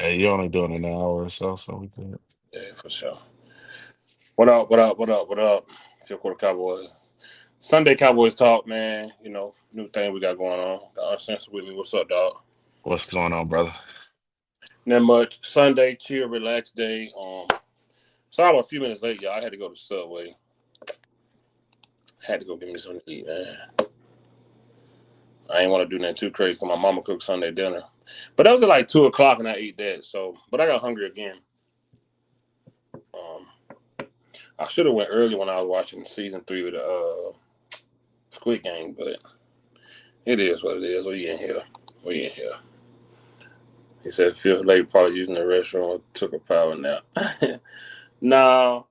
Yeah, you're only doing an hour or so, so we good. Yeah, for sure. What up? What up? What up? What up? Fifth quarter Cowboys. Sunday Cowboys talk, man. New thing we got going on. Got Uncensored with me. What's up, dog? What's going on, brother? Not much. Sunday, chill, relax day. Sorry, I'm a few minutes late, y'all. I had to go to Subway. Had to go get me something to eat, man. I ain't want to do nothing too crazy because my mama cooked Sunday dinner. But that was at like 2 o'clock, and I ate that. But I got hungry again. Um, I should have went early when I was watching season 3 of the Squid Game, but it is what it is. We in here. We in here. He said fifth lady probably using the restroom, took a power nap. No,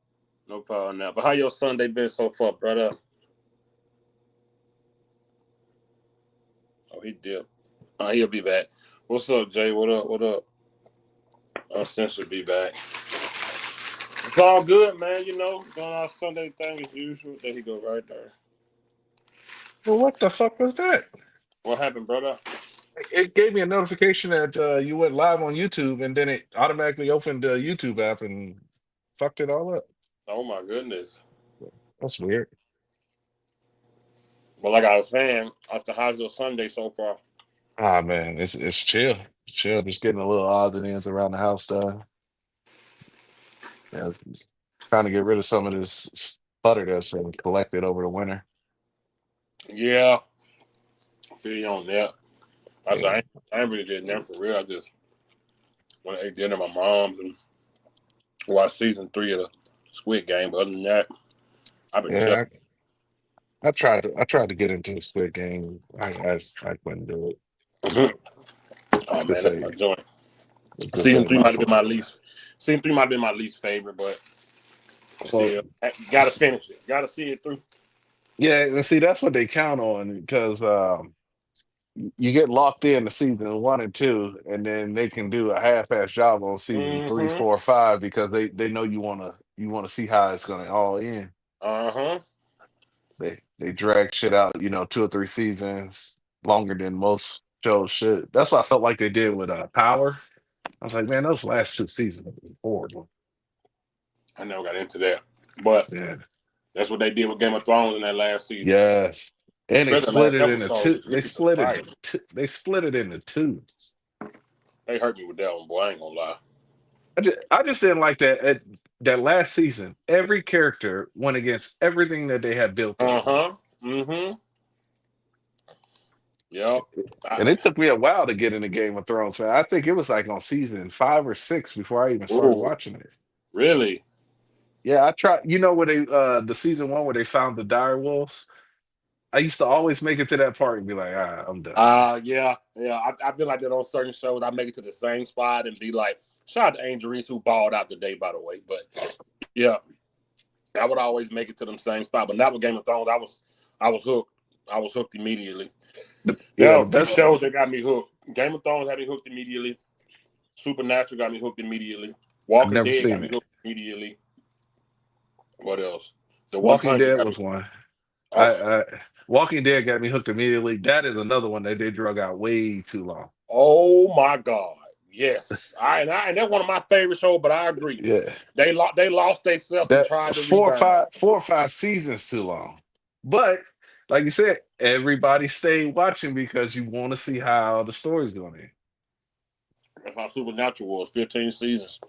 no power nap. But how your Sunday been so far, brother? Oh, he did. He'll be back. What's up, Jay? What up? What up? Uncensored be back. It's all good, man. Doing our Sunday thing as usual. There he go right there. Well, what the fuck was that? What happened, brother? It gave me a notification that you went live on YouTube, and then it automatically opened the YouTube app and fucked it all up. Oh my goodness. That's weird. But like I was saying, after how's your Sunday so far? Ah man, it's chill, chill. Just getting a little odds and ends around the house done. Yeah, just trying to get rid of some of this sputter that's been collected over the winter. Yeah, I feel you on that. Yeah, I ain't really did nothing for real. I just went to eat dinner at my mom's and watched season 3 of the Squid Game. But other than that, I've been chilling. yeah. I tried to get into the Squid Game. I couldn't do it. Mhm. Oh man, Just that's my say joint. this Season ain't three my might have been fault. my least. Season 3 might have been my least favorite, but Well, still, gotta finish it. Gotta see it through. yeah, and see that's what they count on because you get locked in to season 1 and 2, and then they can do a half-ass job on season three, Mm-hmm. 4, 5 because they know you wanna see how it's gonna all end. Uh-huh. They drag shit out, 2 or 3 seasons longer than most shows should. That's what I felt like they did with Power. I was like, man, those last 2 seasons were horrible. I never got into that, but Yeah. that's what they did with Game of Thrones in that last season. Yes. And they Especially the split last it into two. episode. Jesus Christ, They split it into two. they hurt me with that one, boy. I ain't gonna lie. I just didn't like that last season. Every character went against everything that they had built up. Uh-huh. Mm-hmm. Yep. And it took me a while to get into Game of Thrones, man. I think it was like on season 5 or 6 before I even started Oh, watching it. really? Yeah, I tried. Where they the season 1 where they found the dire wolves. I used to always make it to that part and be like, I'm done. Yeah, yeah. I've been like that on certain shows. I make it to the same spot and be like, shout out to Angel Reese who balled out today, by the way. But yeah, I would always make it to them same spot. But not with Game of Thrones. I was hooked. I was hooked immediately. There Yeah, are the a few best. shows that got me hooked. Game of Thrones had me hooked immediately. Supernatural got me hooked immediately. I've Walking never Dead got seen me it. hooked immediately. What else? The Walking 100 Dead got me was hooked. one. Oh, I Walking Dead got me hooked immediately. That is another one that they drug out way too long. oh my God. Yes. And that's one of my favorite shows, but I agree. Yeah, They lost themselves and that tried to four or rebound. five, 4 or 5 seasons too long. But like you said, everybody stayed watching because you want to see how the story's going to end. That's how Supernatural was. 15 seasons.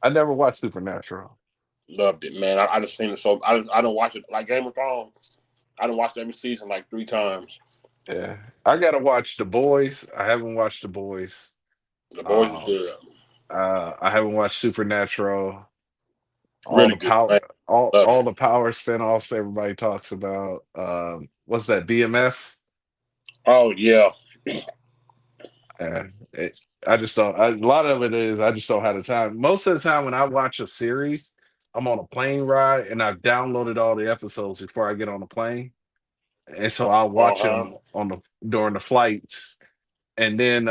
I never watched Supernatural. Loved it, man. I just seen it so I don't watch it like Game of Thrones. I don't watch every season like 3 times. Yeah, I gotta watch The Boys. I haven't watched The Boys. The boys is Um, good. I haven't watched Supernatural. All Really the good, man. power, all Love it. all the power spinoffs everybody talks about. What's that? BMF. Oh yeah. And I just don't. A lot of it is I just don't have the time. Most of the time when I watch a series, I'm on a plane ride and I've downloaded all the episodes before I get on the plane, and so I'll watch Uh-huh. them on the during the flights, and then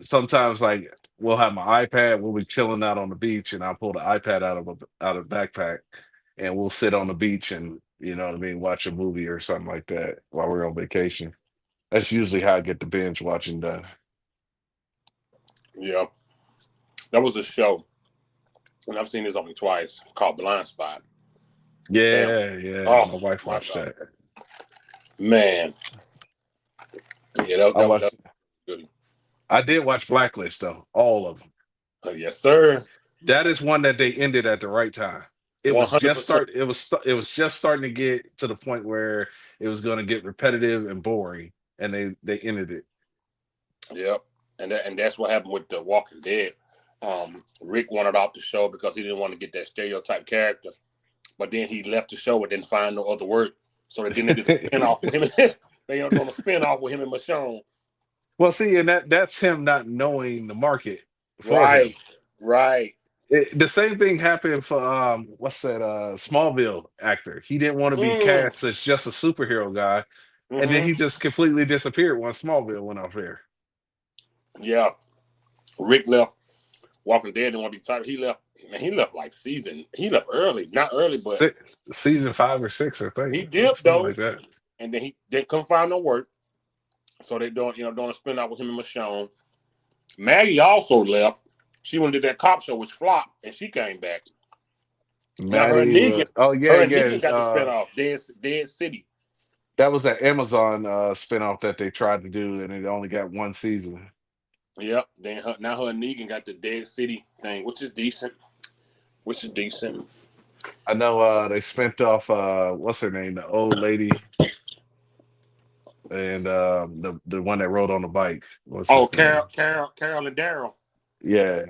sometimes like we'll have my iPad. We'll be chilling out on the beach, and I'll pull the iPad out of the backpack, and we'll sit on the beach and what I mean, watch a movie or something like that while we're on vacation. That's usually how I get the binge watching done. Yeah. There was a show, and I've seen this only twice, called Blind Spot. Damn. Yeah, yeah. My Oh wife my watched god, that. man. Yeah, I that watched. was good. I did watch Blacklist though, all of them. Yes, sir. That is one that they ended at the right time. It One was hundred just percent. start. It was just starting to get to the point where it was going to get repetitive and boring, and they ended it. Yep. And that's what happened with The Walking Dead. Rick wanted off the show because he didn't want to get that stereotype character. But then he left the show and didn't find no other work. So they did a spin off with him. They ended up doing a spin off with him and Michonne. Well, see, and that's him not knowing the market for him. Right. Right. The same thing happened for what's that Smallville actor. He didn't want to be Mm. cast as just a superhero guy, and then Hmm. he just completely disappeared once Smallville went off air. Yeah. Rick left Walking Dead didn't want to be tired. He left. Man, he left like season. He left early, not early, but Six, season 5 or 6, I he think, dipped something though. like that. And then they couldn't find no work. So they doing a spin out with him and Michonne. Maggie also left. She went to that cop show, which flopped, and she came back. Now Maddie was, oh yeah, her and yeah. Negan got the spinoff, Dead City. That was that Amazon spinoff that they tried to do, and it only got one season. Yep. Then now her and Negan got the Dead City thing, which is decent. Which is decent. I know they spent off what's her name, the old lady, and the one that rode on the bike. What's Oh, his name? Carol and Daryl. Yeah,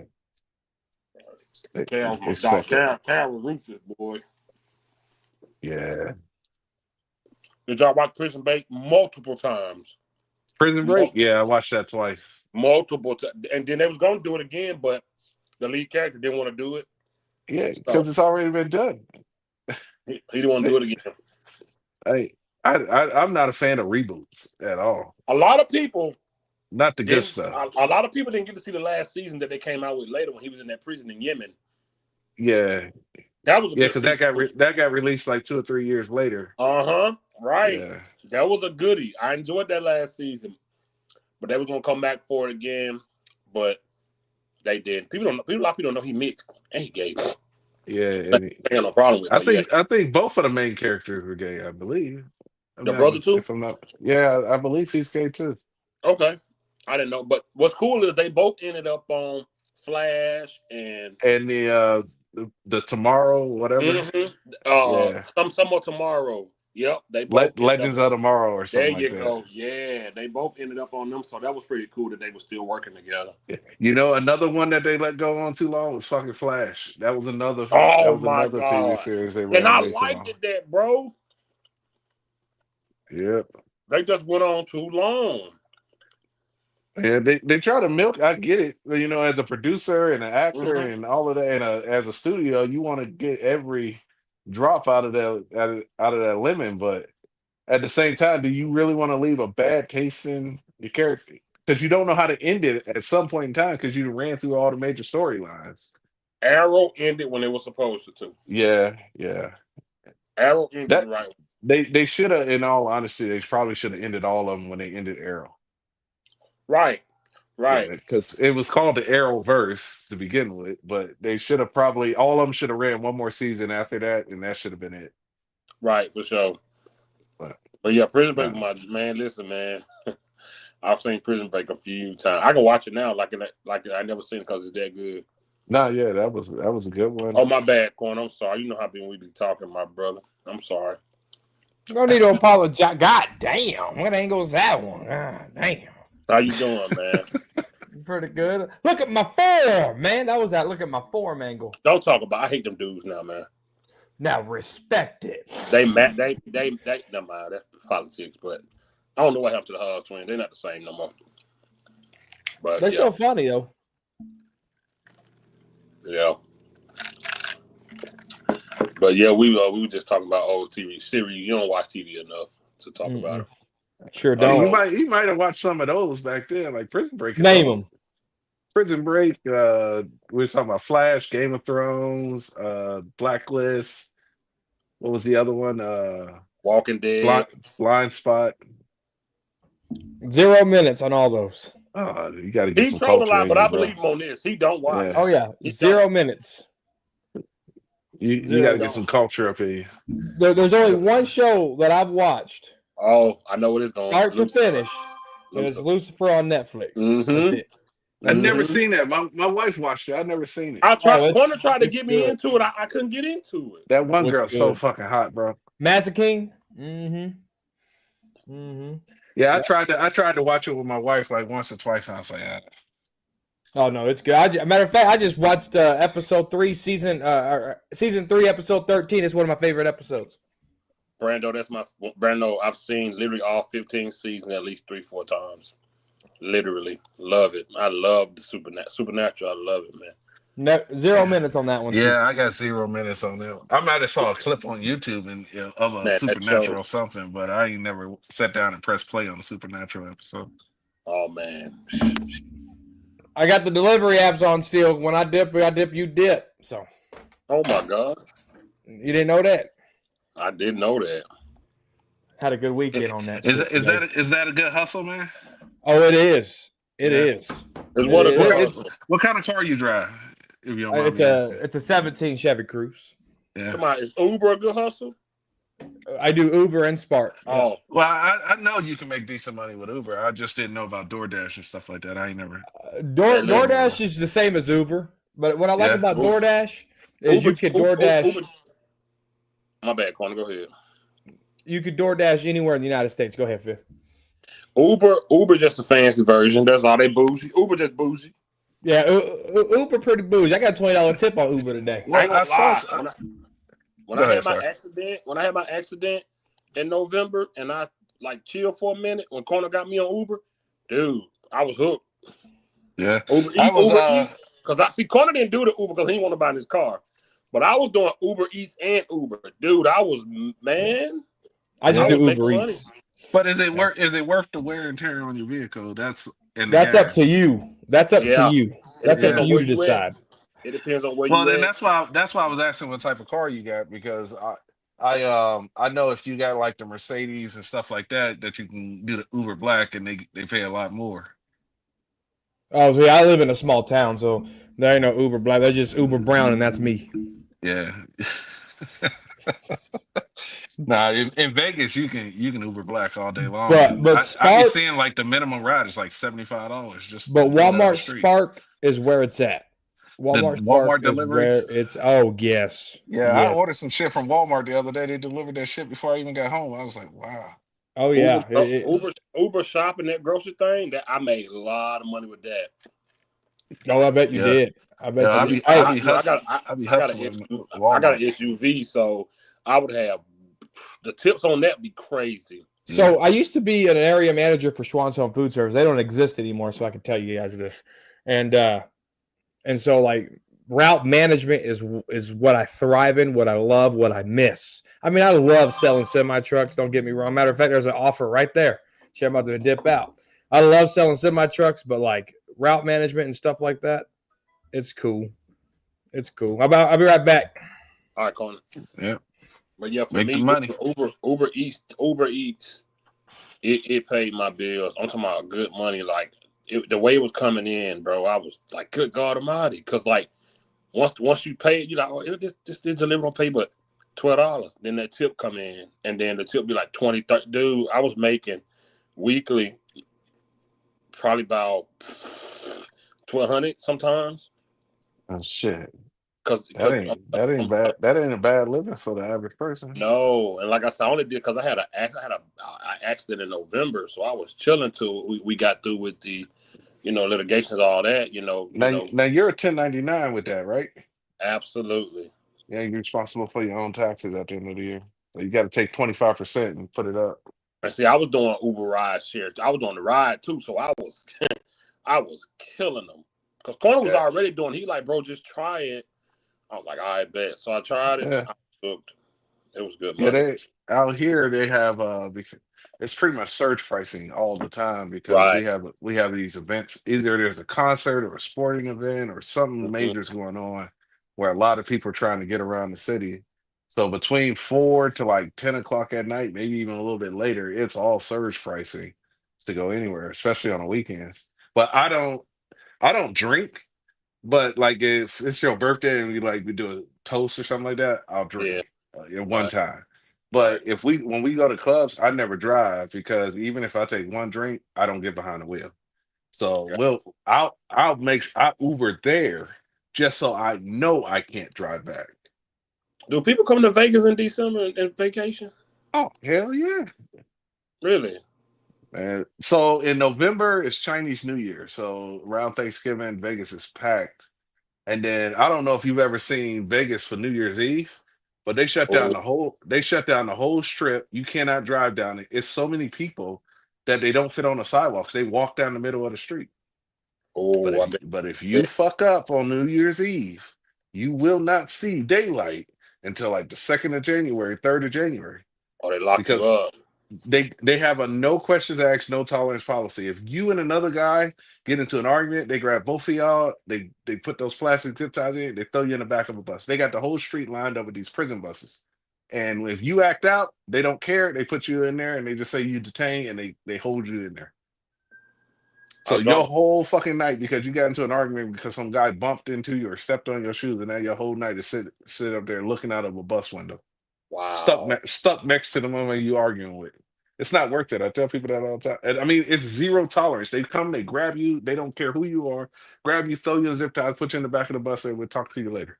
they, Carol's my they dog. spent it. Carol was ruthless, boy. Yeah, Did y'all watch Prison Break multiple times? Prison Break. Mul- Yeah, I watched that twice. Multiple times. And then they was going to do it again, but the lead character didn't want to do it. Yeah, So because it's already been done. he didn't want to do it again. Hey, I'm not a fan of reboots at all. A lot of people Not the good didn't. stuff. A lot of people didn't get to see the last season that they came out with later when he was in that prison in Yemen. Yeah, That was a yeah, good because season. that got released like 2 or 3 years later. Uh-huh. Right. Yeah, That was a goodie. I enjoyed that last season. But they was gonna come back for it again. But they didn't. A lot of people don't know he mixed and he gay. yeah, They and ain't no problem with it, but yeah. I think both of the main characters were gay. I believe. The brother too? If I'm not. Yeah, I believe he's gay too. Okay. I didn't know. But what's cool is they both ended up on Flash and And the tomorrow whatever. Yeah, some more tomorrow. Yep. They both ended up Legends of Tomorrow or there something like you that. go. Yeah. They both ended up on them. So that was pretty cool that they were still working together. You know, another one that they let go on too long was fucking Flash. That Oh was my another TV God. series they And ran I way too liked long. it that, bro. Yeah. They just went on too long. Yeah, they try to milk. I get it. You know, as a producer and an actor Mm-hmm. and all of that, and as a studio, you want to get every drop out of out of that lemon. But at the same time, do you really want to leave a bad taste in your character? Because you don't know how to end it at some point in time because you ran through all the major storylines. Arrow ended when it was supposed to. Yeah, yeah. Arrow ended That right. they should have. In all honesty, they probably should have ended all of them when they ended Arrow. Right. Yeah, Right. because it was called the Arrowverse to begin with, but they should have probably all of them should have ran one more season after that, and that should have been it. Right, for sure. But But yeah, Prison Break, nah, my man. Listen, man. I've seen Prison Break a few times. I can watch it now, like I never seen it because it's that good. nah, yeah, that was a good one. Oh, my bad, Corn. I'm sorry. You know how we be talking, my brother. I'm sorry. No need to apologize. God damn. What angle's that one? God damn. How you doing, man? Pretty good. Look at my form, man. That was that look at my form angle. Don't talk about. I hate them dudes now, man. Now respect it. They never mind. That's politics, but I don't know what happened to the Hug twins. They're not the same no more. But They're yeah, still funny though. yeah. But yeah, we were just talking about old TV series. You don't watch TV enough to talk about it. Sure Hey, don't. you might have watched some of those back then, like Prison Break is Name old. them. Prison Break. We were talking about Flash, Game of Thrones, Blacklist. What was the other one? Walking Dead. Blind Spot. 0 minutes on all those. You got to get He some trolled a culture lot, in but you, I bro. believe him on this. He don't watch. Yeah. Oh yeah, He 0 don't. minutes. You got to He get some don't. culture up in you. There's only one show that I've watched, Oh, I know what it's going. start to Lucifer. finish, and it's Lucifer on Netflix. That's it. I've That's never it. seen that. My wife watched it. I've never seen it. I tried. Oh, Corner tried to it's get me good. into it. I couldn't get into it. That one It's girl's so good. fucking hot, bro. Massa King. Mm-hmm. Yeah, I tried to watch it with my wife like once or twice, and I was like, Oh no, it's good. Matter of fact, I just watched episode 3, season 3, episode 13. It's one of my favorite episodes. Brando. I've seen literally all 15 seasons at least 3-4 times. Literally love it. I love the supernatural. I love it, man. No, 0 minutes on that one. yeah, I got 0 minutes on that. I might have saw a clip on YouTube of a Man, supernatural something, but I ain't never sat down and pressed play on a supernatural episode. Oh man, I got the delivery apps on still. When I dip, you dip. So. Oh my God, you didn't know that? I didn't know that. Had a good weekend on that. Is that a good hustle, man? Oh, it is. It is. What kind of car you drive? If you don't mind it's a 17 Chevy Cruze. Yeah. Come on, is Uber a good hustle? I do Uber and Spark. Oh, well, I know you can make decent money with Uber. I just didn't know about DoorDash and stuff like that. I ain't never. DoorDash is the same as Uber, but what I like about DoorDash is you can DoorDash. My bad, Corner. Go ahead. You could DoorDash anywhere in the United States. Go ahead, Fifth. Uber just a fancy version. That's all. They bougie. Uber just bougie. Yeah, Uber pretty bougie. I got a $20 tip on Uber today. When I had my accident in November and I like chilled for a minute when Corner got me on Uber, dude, I was hooked. Yeah. Uber Eats. Because I see Corner didn't do the Uber because he didn't want to buy his car. But I was doing Uber Eats and Uber. Dude, I just do Uber Eats. But is it worth the wear and tear on your vehicle? That's up to you. That's up to you. That's up to you to decide. It depends on where you at. Well, and that's why I was asking what type of car you got, because I know if you got like the Mercedes and stuff like that you can do the Uber Black and they pay a lot more. Oh, yeah, I live in a small town, so there ain't no Uber Black. There's just Uber Brown, and that's me. Yeah. Nah, in Vegas you can Uber Black all day long. But Spark, I be seeing like the minimum ride is like $75 just. But Walmart Spark is where it's at. Walmart Spark deliveries. Is where it's. Oh yes. Yeah, I ordered some shit from Walmart the other day. They delivered that shit before I even got home. I was like, wow. Oh yeah. Uber shopping, that grocery thing, that I made a lot of money with that. Oh, I bet you did. I bet I you did. I got an SUV, so I would have the tips on that be crazy. So I used to be an area manager for Schwann's Home Food Service. They don't exist anymore, so I can tell you guys this. And so like route management is what I thrive in, what I love, what I miss. I mean, I love selling semi trucks. Don't get me wrong. Matter of fact, there's an offer right there. I'm about to dip out. I love selling semi trucks, but like route management and stuff like that, it's cool. It's cool. I'll be right back. All right, Conan. Yeah. But yeah, for me, Uber Eats, it paid my bills. I'm talking about good money. Like the way it was coming in, bro, I was like, good God Almighty, because like once you pay it, you're like, oh, this delivery on pay, but $12. Then that tip come in, and then the tip be like 20, 30. Dude, I was making weekly probably about $1,200 sometimes. Oh shit. That ain't bad. That ain't a bad living for the average person. No, and like I said, I only did because I had an accident in November, so I was chilling till we got through with the, litigation and all that. Now you're a 1099 with that, right? Absolutely. Yeah, you're responsible for your own taxes at the end of the year, so you got to take 25% and put it up. And see, I was doing Uber ride share. I was doing the ride too, so I was killing them because Corner was already doing. He like, bro, just try it. I was like, I bet. So I tried it. Yeah. I booked. It was good money. Out here they have it's pretty much surge pricing all the time because we have these events. Either there's a concert or a sporting event or something major's going on where a lot of people are trying to get around the city. So between 4 to like 10 o'clock at night, maybe even a little bit later, it's all surge pricing to go anywhere, especially on the weekends. But I don't drink. But like if it's your birthday and we do a toast or something like that, I'll Yeah, drink at one right, time. right. But if we when we go to clubs, I never drive because even if I take one drink, I don't get behind the wheel. So Yeah. I'll Uber there just so I know I can't drive back. Do people come to Vegas in December and vacation? Oh hell yeah. Really? Man. So in November is Chinese New Year. So around Thanksgiving, Vegas is packed. And then I don't know if you've ever seen Vegas for New Year's Eve, but Oh, they shut down the whole strip. You cannot drive down it. It's so many people that they don't fit on the sidewalks. They walk down the middle of the street. oh, I bet. But if you fuck up on New Year's Eve, you will not see daylight until like the 2nd of January, 3rd of January. Oh, they lock you Because up. they have a no questions asked, no tolerance policy. If you and another guy get into an argument, they grab both of y'all, they put those plastic zip ties in, they throw you in the back of a bus. They got the whole street lined up with these prison buses. And if you act out, they don't care. They put you in there and they just say you detained and they hold you in there. I So saw. your whole fucking night because you got into an argument because some guy bumped into you or stepped on your shoes, and now your whole night is sit up there looking out of a bus window Wow. stuck next to the woman you arguing with. It's not worth it. I tell people that all the time. And I mean, it's zero tolerance. They come, they grab you, they don't care who you are, grab you, throw you in zip ties, put you in the back of the bus, and we'll talk to you later.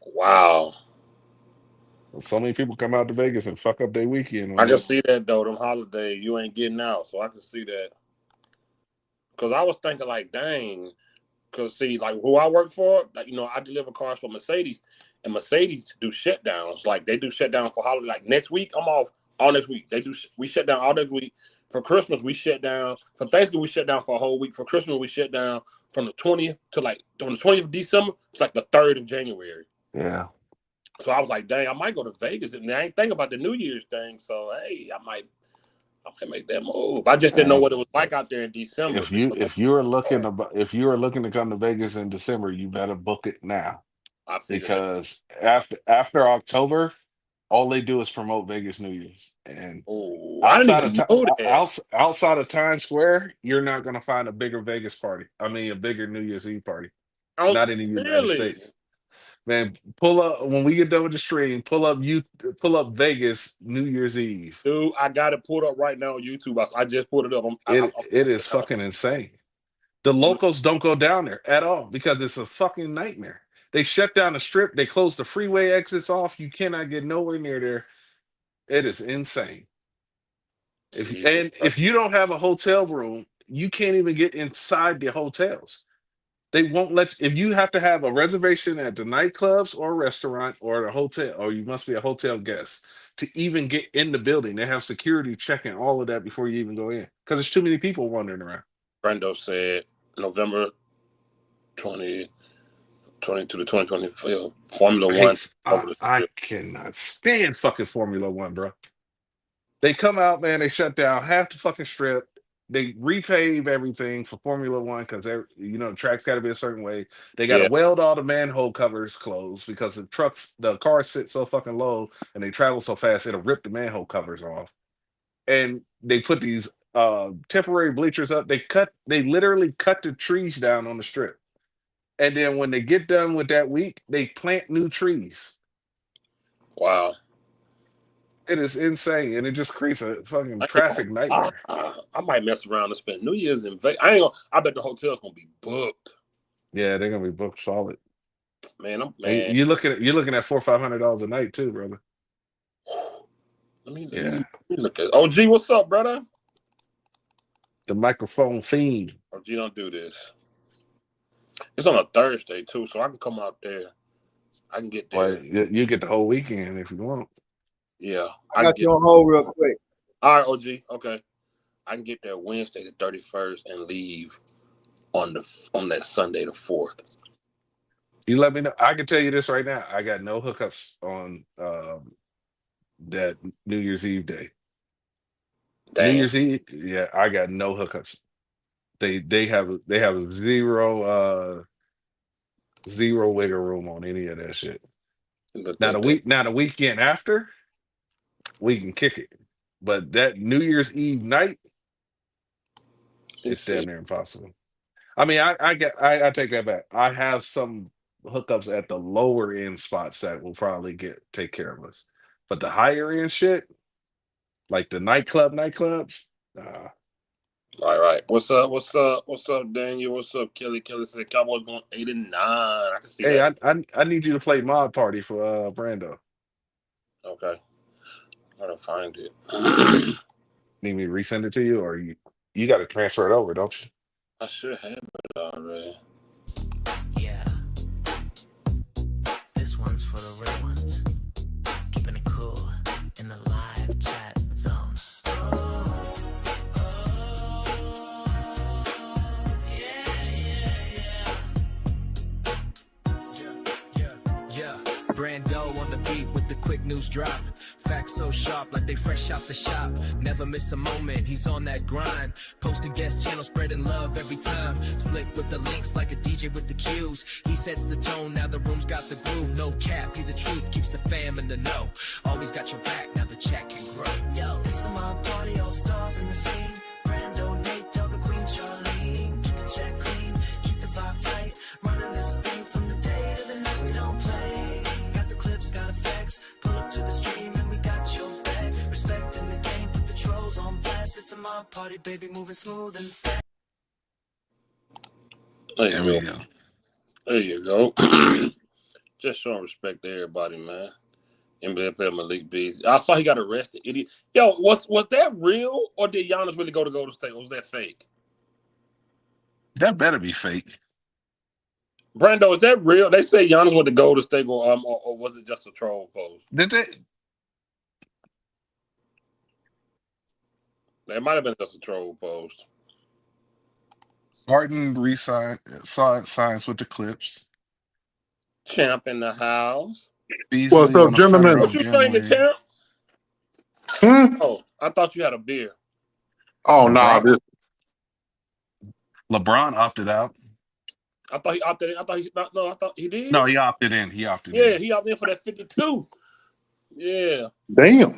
Wow. So many people come out to Vegas and fuck up their weekend I on can that. see that though. Them holidays, you ain't getting out, so I can see that. Cause I was thinking like, dang. Cause see, like who I work for, like I deliver cars for Mercedes, and Mercedes do shutdowns. Like they do shutdown for holiday. Like next week, I'm off all next week. We shut down all next week. For Christmas, we shut down. For Thanksgiving, we shut down for a whole week. For Christmas, we shut down from the 20th to like on the 20th of December. It's like the 3rd of January. Yeah. So I was like, dang, I might go to Vegas, and I ain't thinking about the New Year's thing. So hey, I might make that move. I just didn't know And what it was like out there in December because if you are looking to come to Vegas in December, you better book it now. I figured that. Because after October, all they do is promote Vegas New Year's. And Oh, I didn't even know that. outside of Times Square, you're not going to find a bigger Vegas party. I mean, a bigger New Year's Eve party. Oh, Not in the United really? States. Man, pull up when we get done with the stream. Pull up Vegas New Year's Eve. Dude, I got it pulled up right now on YouTube. I just pulled it up. It is fucking insane. The locals don't go down there at all because it's a fucking nightmare. They shut down the strip. They close the freeway exits off. You cannot get nowhere near there. It is insane. Jesus. If you don't have a hotel room, you can't even get inside the hotels. They won't let if you have to have a reservation at the nightclubs or restaurant or the hotel, or you must be a hotel guest to even get in the building. They have security checking all of that before you even go in because there's too many people wandering around. Brendo said November 2022 to 2024 Formula One over the I strip. cannot stand fucking Formula One, bro. They come out, man. They shut down half the fucking strip. They repave everything for Formula One because the track's got to be a certain way. They got to Yeah, weld all the manhole covers closed because the cars sit so fucking low and they travel so fast it'll rip the manhole covers off. And they put these temporary bleachers up. They literally cut the trees down on the strip. And then when they get done with that week, they plant new trees. wow. It is insane, and it just creates a fucking I, ain't traffic nightmare. I might mess around and spend New Year's in Vegas. I bet the hotel's gonna be booked. Yeah, they're gonna be booked solid. Man, And man. you're looking at $400-500 a night too, brother. Let me Yeah, look at OG. What's up, brother? the microphone fiend. OG, don't do this. It's on a Thursday too, so I can come out there. I can get Well, there. you get the whole weekend if you want. Yeah, I I can got get. you on hold real quick. All right, OG. Okay, I can get there Wednesday the 31st and leave on that Sunday the 4th. You let me know. I can tell you this right now. I got no hookups on that New Year's Eve day. New Damn. Year's Eve, yeah, I got no hookups. They have zero wiggle room on any of that shit. Look at that. Now the weekend after, we can kick it. But that New Year's Eve night, It's damn near impossible. I mean, I take that back. I have some hookups at the lower end spots that will probably take care of us, but the higher end shit, like the nightclubs, Right. What's up? What's up, Daniel? What's up, Kelly? Kelly said Cowboys going 8-9. I can see hey, that. I need you to play Mod Party for Brando. Okay. I gotta find it. Need me to resend it to you, or you got to transfer it over, don't you? I should have it already. Yeah. This one's for the real ones. Keeping it cool in the live chat zone. Brando on the beat with the quick news drop. Facts so sharp like they fresh out the shop. Never miss a moment, he's on that grind. Posting guest channel, spreading love every time. Slick with the links like a DJ with the cues. He sets the tone, now the room's got the groove. No cap, he the truth, keeps the fam in the know. Always got your back, now the chat can grow. Yo, it's a mob party, all stars in the scene. Brando, Nate, Dogger, Queen, Charlene. Keep it check clean, keep the vibe tight. Running this thing from the day to the night we don't play. Got the clips, got effects. Pull up to the stream and we got your back. Respecting the game, put the trolls on blast. It's a mob party, baby, moving smooth and fast. There we go. There you go. Just showing respect to everybody, man. NBA player Malik Beasley. I saw he got arrested. Idiot. Yo, was that real or did Giannis really go to Golden State? Or was that fake? That better be fake. Brando, is that real? They say Giannis went to Golden State, or was it just a troll post? Did they? It might have been just a troll post. Harden signs with the Clips. Champ in the house. Beasley What's up, gentlemen? What you drinking, Champ? Oh, I thought you had a beer. Oh, no. LeBron opted out. I thought he opted in. I thought he did. No, he opted in. He opted in. Yeah, he opted in for that 52. Yeah. Damn.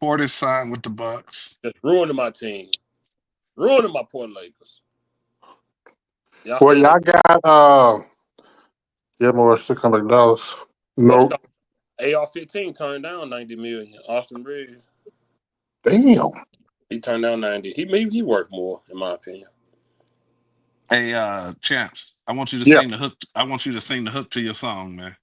Portis signed with the Bucks. Just ruining my team. Ruining my poor Lakers. Well, y'all got more $600. Nope. AR-15 turned down $90 million. Austin Reeves. Damn. He turned down 90. He worked more, in my opinion. Hey, Champs, I want you to sing the hook. I want you to sing the hook to your song, man.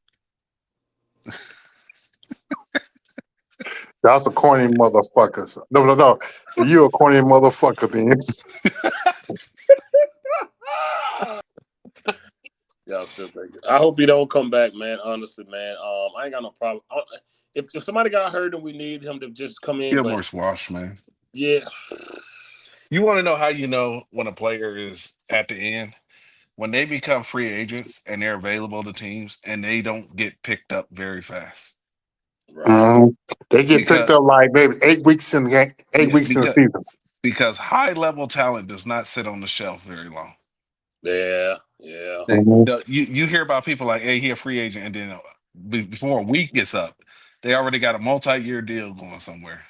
Y'all some corny motherfuckers. No. You a corny motherfucker, then. Yeah, I hope he don't come back, man. Honestly, man. I ain't got no problem. If somebody got hurt and we need him to just come in, More squash, man. Yeah. You want to know how you know when a player is at the end? When they become free agents and they're available to teams and they don't get picked up very fast. Right. They get picked up like maybe 8 weeks in the game, 8 weeks in the season. Because high level talent does not sit on the shelf very long. Yeah. You hear about people like, hey, he a free agent, and then before a week gets up, they already got a multi-year deal going somewhere.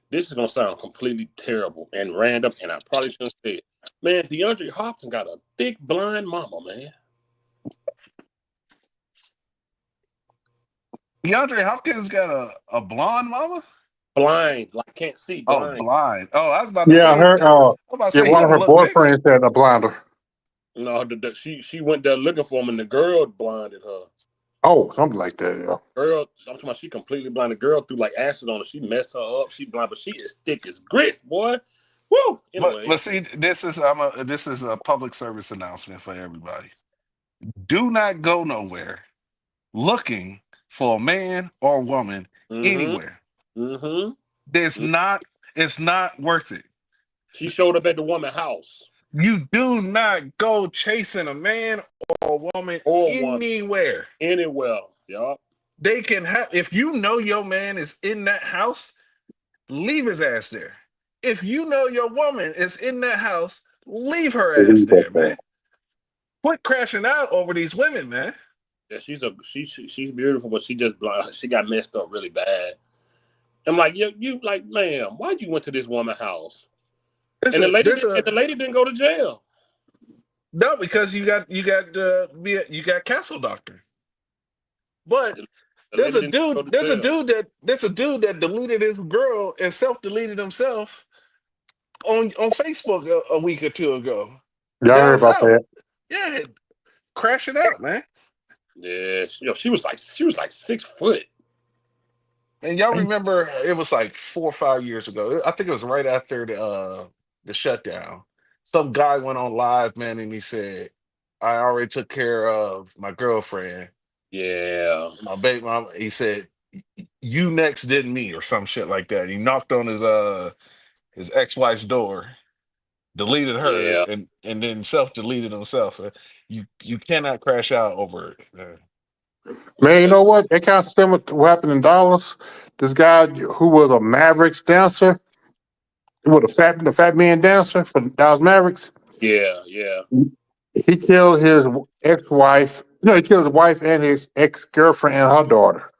This is gonna sound completely terrible and random, and I probably shouldn't say it. Man, DeAndre Hopkins got a thick blind mama, man. DeAndre Hopkins got a blonde mama? Blind, like can't see. Blind. Oh, blind. Oh, I was about to say. One of her boyfriends had a blinder. No, she went there looking for him, and the girl blinded her. Oh, something like that, yeah. Girl, I'm talking about she completely blind. The girl threw like acid on her. She messed her up. She blind, but she is thick as grit, boy. Woo! Anyway. But see, this is a public service announcement for everybody. Do not go nowhere looking for a man or woman anywhere. Mm-hmm. It's not worth it. She showed up at the woman's house. You do not go chasing a man or a woman anywhere. Anywhere, y'all. They can have, if you know your man is in that house, leave his ass there. If you know your woman is in that house, leave her ass there, man. Quit crashing out over these women, man. Yeah, she's beautiful, but she just blind. She got messed up really bad. I'm like, you like, ma'am, why you went to this woman's house? And the lady didn't go to jail. No, because you got Castle Doctor. But there's a dude that deleted his girl and self-deleted himself on Facebook a week or two ago. Y'all heard Down about south. that? Yeah, crashing out, man. Yeah, she was like 6 foot. And y'all remember it was like 4 or 5 years ago. I think it was right after the shutdown. Some guy went on live, man, and he said, "I already took care of my girlfriend, Yeah. my baby mama." He said, "You next, didn't me," or some shit like that. He knocked on his ex-wife's door, deleted her, Yeah. and then self-deleted himself. You cannot crash out over it, man. Man, you know what? That kind of similar to what happened in Dallas. This guy who was a Mavericks dancer, the fat man dancer for Dallas Mavericks. Yeah. He killed his ex-wife. He killed his wife and his ex-girlfriend and her daughter.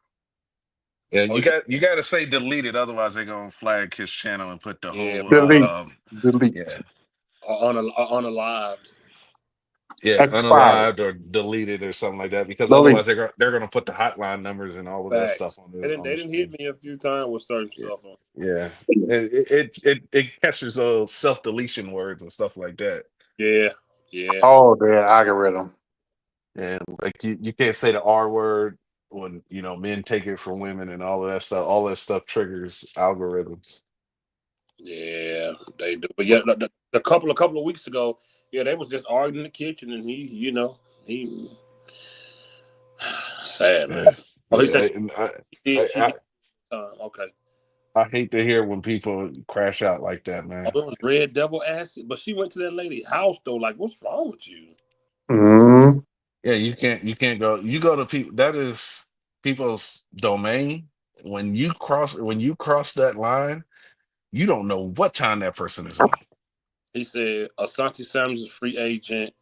Yeah, you got to say deleted, otherwise they're gonna flag his channel and put the whole Delete. On a live. Yeah, Expired. unalived or deleted or something like that, because Delete. otherwise they're gonna put the hotline numbers and all of that stuff on They the didn't hit screen. me a few times with certain stuff on. Yeah, it catches those self deletion words and stuff like that. Yeah. Oh, the algorithm. And like you can't say the R word when men take it from women and all of that stuff. All that stuff triggers algorithms. Yeah, they do. But yeah, a couple of weeks ago, yeah, they was just arguing in the kitchen, and he sad, man. Yeah, Oh, he yeah. said And she I, okay. I hate to hear when people crash out like that, man. Oh, it was Red Devil acid, but she went to that lady's house though. Like, what's wrong with you? Mm-hmm. Yeah, you can't go. You go to people. That is people's domain. When you cross that line, you don't know what time that person is on. He said Asante Samuels is free agent.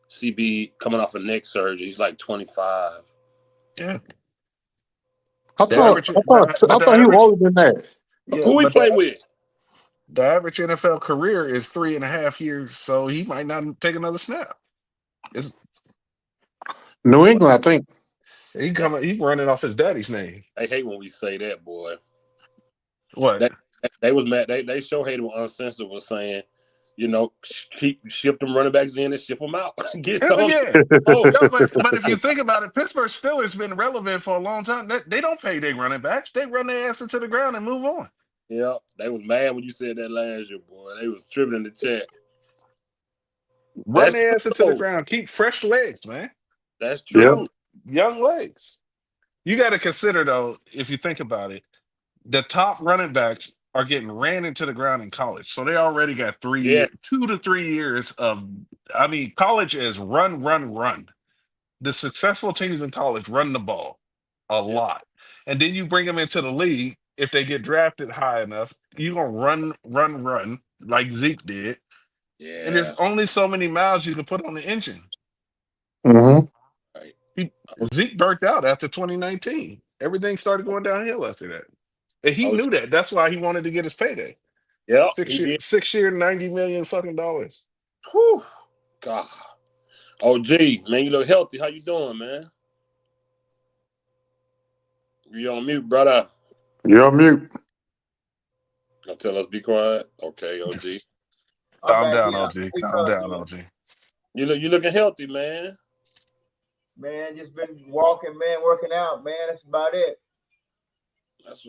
CB coming off a neck surgery. He's like 25. Yeah, I the thought average, I thought he was older than that. yeah, Who he but play with? the average NFL career is 3.5 years, so he might not take another snap. It's, New England, I think. he running off his daddy's name. I hate when we say that, boy. What? They was mad. They show hated when Uncensored was saying, shift them running backs in and shift them out. Get Yeah, some. but if you think about it, Pittsburgh Steelers been relevant for a long time. They don't pay their running backs. They run their ass into the ground and move on. Yeah, they was mad when you said that last year, boy. They was tripping in the chat. Run their ass into the ground. Keep fresh legs, man. That's true. Young legs. You got to consider, though, if you think about it, the top running backs are getting ran into the ground in college. So they already got 2 to 3 years of, college is run, run, run. The successful teams in college run the ball a lot. And then you bring them into the league. If they get drafted high enough, you're going to run like Zeke did. Yeah. And there's only so many miles you can put on the engine. Mm-hmm. Right. Zeke burnt out after 2019. Everything started going downhill after that. And he knew that. That's why he wanted to get his payday. Yeah. 6 year, $90 million fucking dollars. Whew. God. Oh, gee, man, you look healthy. How you doing, man? You on mute, brother? You're on mute. Don't tell us be quiet. Okay, OG. Calm down, OG. Calm down, OG. You looking healthy, man. Man, just been walking, man, working out, man. That's about it.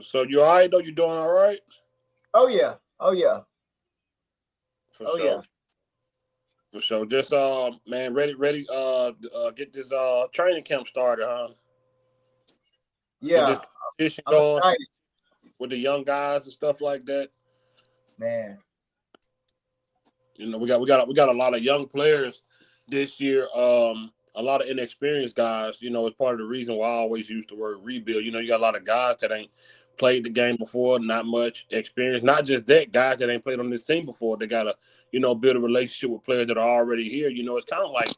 So you all right though? You doing all right? Oh yeah. For sure. For sure. Just man, ready, get this training camp started, huh? Yeah. Get this going with the young guys and stuff like that. Man. We got a lot of young players this year. A lot of inexperienced guys, it's part of the reason why I always use the word rebuild. You got a lot of guys that ain't played the game before, not much experience. Not just that, guys that ain't played on this team before. They got to, build a relationship with players that are already here. It's kind of like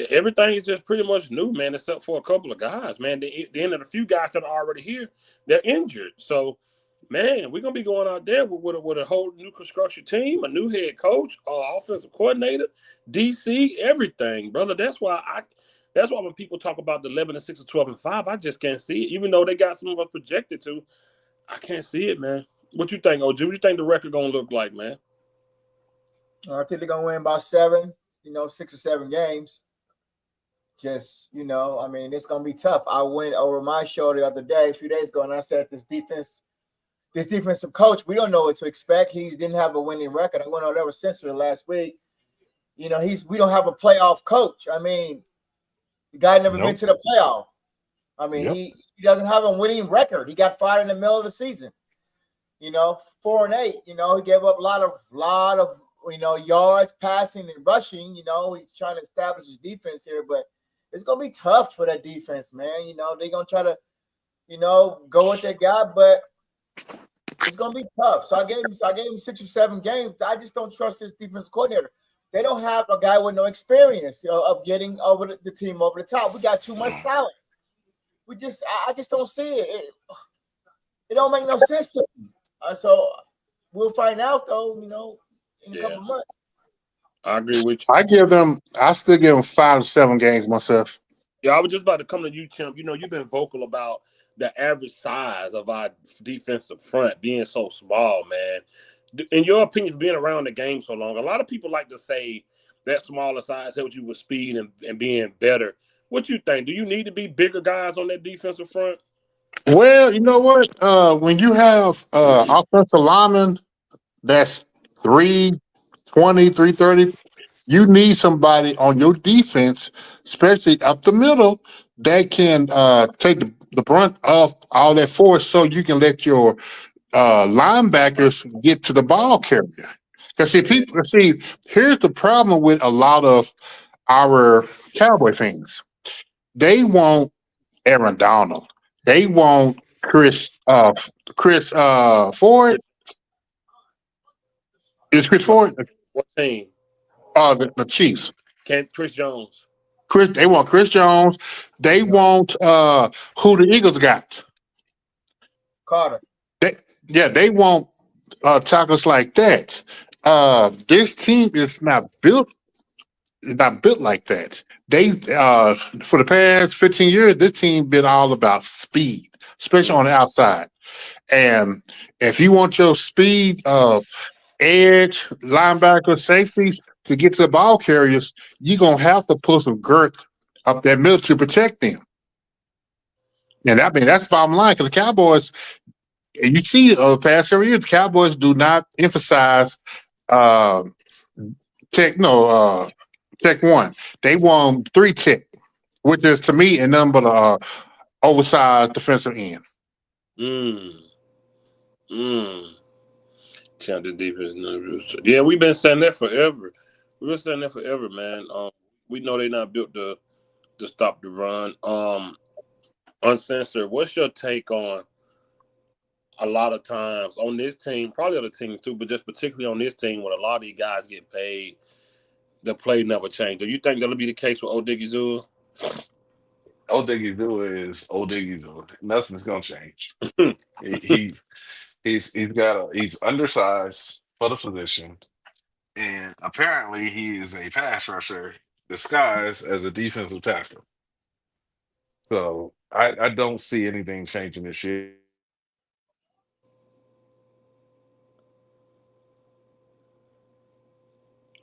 everything is just pretty much new, man, except for a couple of guys, man. The end of the few guys that are already here, they're injured. So, man, we're gonna be going out there with a whole new construction team, a new head coach, offensive coordinator, DC, everything, brother. That's why when people talk about the 11-6 or 12-5, I just can't see it. Even though they got some of us projected to, I can't see it, man. What you think, OG? What you think the record gonna look like, man? I think they're gonna win about 7, 6 or 7 games. Just, I mean, it's gonna be tough. I went over my show the other day, a few days ago, and I said this defensive coach, we don't know what to expect. He didn't have a winning record. I went on ever since last week. We don't have a playoff coach. I mean, the guy never been to the playoff. I mean, he doesn't have a winning record. He got fired in the middle of the season. 4-8. He gave up a lot of yards, passing and rushing. He's trying to establish his defense here, but it's gonna be tough for that defense, man. They're gonna try to, go with that guy, but it's gonna be tough. So I gave him 6 or 7 games. I just don't trust this defense coordinator. They don't have a guy with no experience of getting over the team over the top. We got too much talent. I just don't see it. It don't make no sense to me. So we'll find out though, in a couple of months. I agree with you. I still give them 5 to 7 games myself. Yeah, I was just about to come to you, Champ. You've been vocal about the average size of our defensive front being so small, man. In your opinion, being around the game so long, a lot of people like to say that smaller size helps you with speed and being better. What you think? Do you need to be bigger guys on that defensive front? Well, you know what? When you have offensive linemen that's 320, 330, you need somebody on your defense, especially up the middle, that can take the brunt of all that force so you can let your linebackers get to the ball carrier. Because here's the problem with a lot of our Cowboy fans. They want Aaron Donald. They want Chris Ford. Is Chris Ford? What team? The Chiefs. Chris Jones. They want Chris Jones. They want who the Eagles got. Carter. They want tackles like that. This team is not built like that. They for the past 15 years, this team been all about speed, especially on the outside. And if you want your speed edge, linebacker, safeties to get to the ball carriers, you're gonna have to put some girth up that middle to protect them. And that's the bottom line. Because the Cowboys, and you see over the past several years, the Cowboys do not emphasize uh, tech. No, tech one. They want 3 tech, which is to me a number of oversized defensive end. Champion defense. Yeah, we've been saying that forever. We've been saying that forever, man. We know they're not built to stop the run. Uncensored, what's your take on a lot of times on this team, probably other teams too, but just particularly on this team when a lot of these guys get paid, the play never change. Do you think that'll be the case with Odigizua? Odigizua is Odigizua. Nothing's gonna change. He's undersized for the position, and apparently he is a pass rusher disguised as a defensive tackle. So I don't see anything changing this year.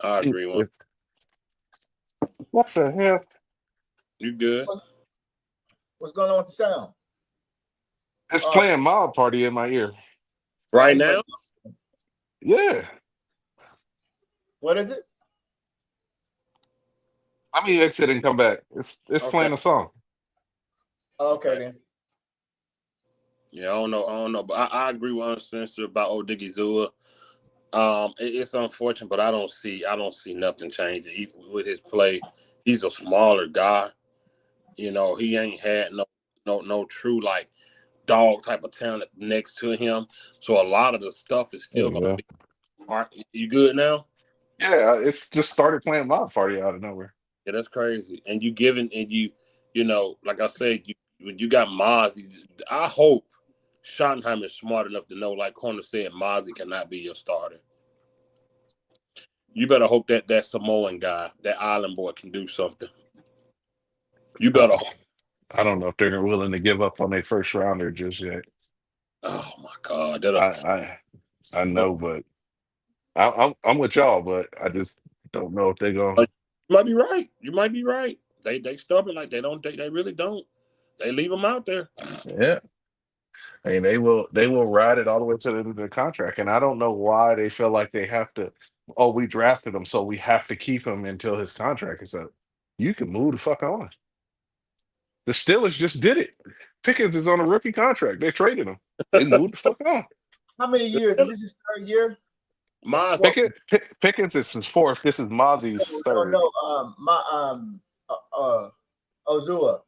I agree. What the hell? You good? What's going on with the sound? It's playing Mob Party in my ear. Right now? Yeah. What is it? Let me exit and come back. It's playing a song. Okay then. Yeah, I don't know. But I agree with Uncensored about Odigizua. It's unfortunate, but I don't see nothing changing even with his play. He's a smaller guy. He ain't had no true like dog type of talent next to him. So a lot of the stuff is still gonna be. All right, you good now? Yeah, it's just started playing Mob Party out of nowhere. Yeah, that's crazy. And like I said, when you got Maz, I hope Schottenheimer is smart enough to know, like Corner said, Mozzie cannot be your starter. You better hope that Samoan guy, that island boy, can do something. You better. I don't know if they're willing to give up on their first rounder just yet. Oh my God, I know, but I'm with y'all, but I just don't know if they're going. You might be right. You might be right. They stubborn like they don't. They really don't. They leave them out there. Yeah. And they will ride it all the way to the end of the contract. And I don't know why they feel like they have to, oh, we drafted him, so we have to keep him until his contract is up. You can move the fuck on. The Steelers just did it. Pickens is on a rookie contract. They traded him. They moved the fuck on. How many years? Is this his third year? Pickens is his fourth. This is Mozzie's third. No, Ozua.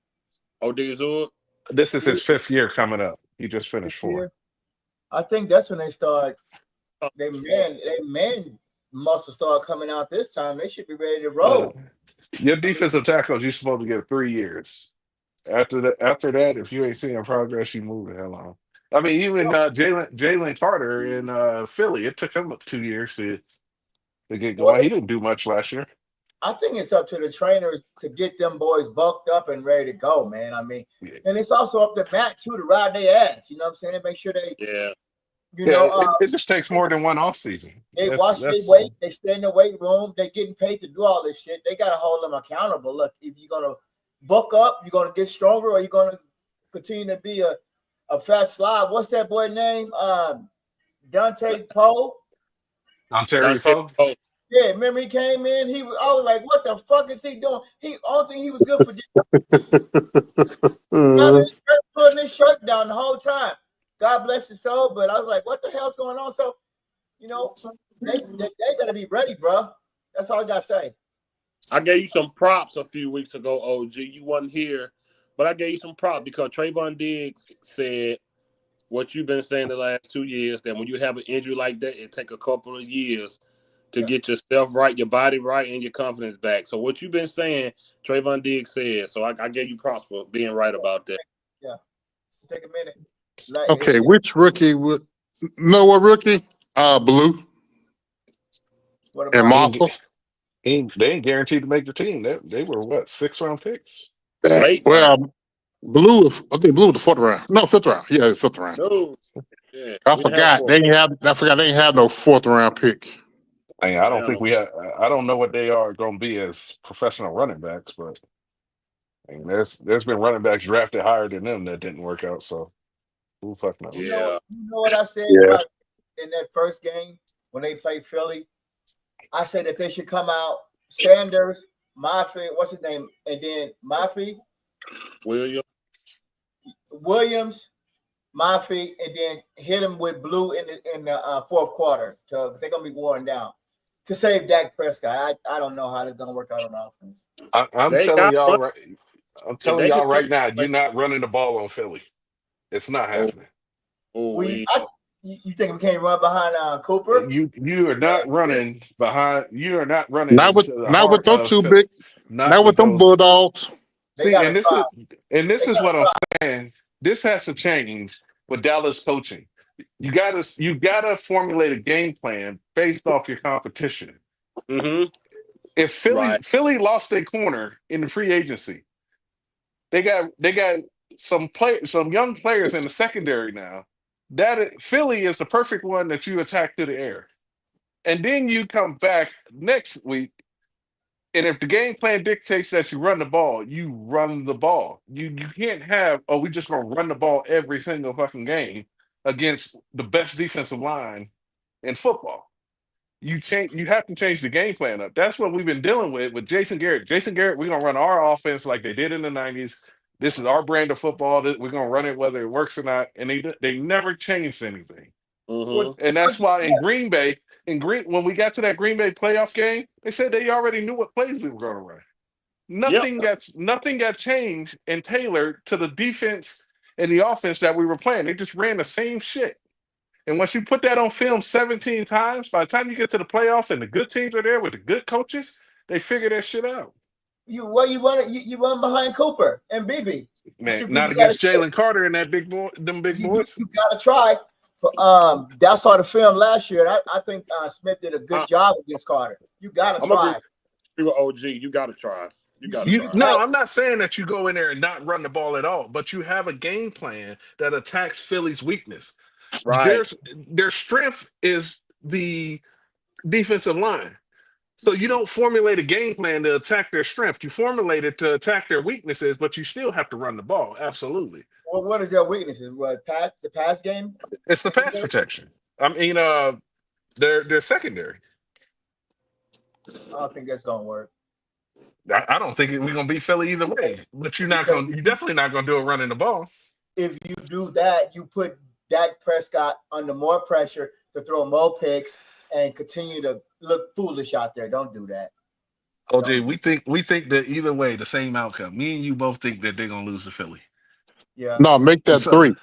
Odizua. This is his fifth year coming up. He just finished fourth. I think that's when they start. They man muscle start coming out this time. They should be ready to roll. Your defensive tackles, you're supposed to get 3 years. After that, if you ain't seeing progress, you move the hell on. I mean, even Jalen Carter in Philly, it took him 2 years to get going. He didn't do much last year. I think it's up to the trainers to get them boys bulked up and ready to go, man. I mean, and it's also up to Matt too to ride their ass. You know what I'm saying? Make sure they, it just takes more than one off season. They watch their weight. They stay in the weight room. They're getting paid to do all this shit. They got to hold them accountable. Look, if you're gonna bulk up, you're gonna get stronger, or you're gonna continue to be a fat slob. What's that boy name? Dante Poe. Dante Poe. Yeah, remember he came in. I was like, "What the fuck is he doing?" Only thing he was good for just putting his shirt down the whole time. God bless his soul, but I was like, "What the hell's going on?" So, they better be ready, bro. That's all I gotta say. I gave you some props a few weeks ago, OG. You wasn't here, but I gave you some props because Trayvon Diggs said what you've been saying the last 2 years, that when you have an injury like that, it take a couple of years to get yourself right, your body right, and your confidence back. So what you've been saying, Trayvon Diggs said. So I gave you props for being right about that. Yeah. So take a minute. Okay, which rookie would know what rookie? Blue. What and Marshall. They ain't guaranteed to make the team. They were what, 6th round picks? Blue, I think Blue was the 4th round. No, 5th round. Yeah, 5th round. No. Yeah, I forgot they ain't have no 4th round pick. I don't think we have. I don't know what they are going to be as professional running backs, but there's been running backs drafted higher than them that didn't work out. So who fuck knows? You know what I said about in that first game when they played Philly? I said that they should come out Sanders, Maffey, what's his name, and then Maffey, Williams, Maffey, and then hit him with Blue in the 4th quarter. So they're gonna be worn down to save Dak Prescott. I don't know how this gonna work out on offense. I'm telling y'all right now, you're not running the ball on Philly. It's not happening. You think we can't run behind Cooper? You are not running behind. You are not running. Not with those two big. Not with them Bulldogs. See, and this is what I'm saying. This has to change with Dallas coaching. You gotta formulate a game plan based off your competition. Mm-hmm. If Philly lost their corner in the free agency, they got some young players in the secondary now. Philly is the perfect one that you attack through the air. And then you come back next week, and if the game plan dictates that you run the ball, you run the ball. You can't have, we just going to run the ball every single fucking game against the best defensive line in football. You have to change the game plan up. That's what we've been dealing with Jason Garrett. Jason Garrett, we're going to run our offense like they did in the 90s. This is our brand of football. We're going to run it whether it works or not. And they never changed anything. Mm-hmm. And that's why in Green Bay, when we got to that Green Bay playoff game, they said they already knew what plays we were going to run. Nothing got changed and tailored to the defense and the offense that we were playing. They just ran the same shit. And once you put that on film 17 times, by the time you get to the playoffs and the good teams are there with the good coaches, they figure that shit out. You run behind Cooper and BB. Man, not against Jalen Carter and that big boy, them big boys. You gotta try. I saw the film last year, and I think Smith did a good job against Carter. You gotta try. Agree with OG. You gotta try. You gotta try. No, I'm not saying that you go in there and not run the ball at all, but you have a game plan that attacks Philly's weakness. Right. Their strength is the defensive line. So you don't formulate a game plan to attack their strength. You formulate it to attack their weaknesses, but you still have to run the ball. Absolutely. Well, what is their weaknesses? What the pass game? It's the pass protection. I mean, they're secondary. I don't think that's gonna work. I don't think we're gonna beat Philly either way. But you're definitely not gonna do it running the ball. If you do that, you put Dak Prescott under more pressure to throw more picks and continue to look foolish out there. Don't do that. OJ, we think that either way, the same outcome. Me and you both think that they're gonna lose to Philly. Yeah. No, make that 3.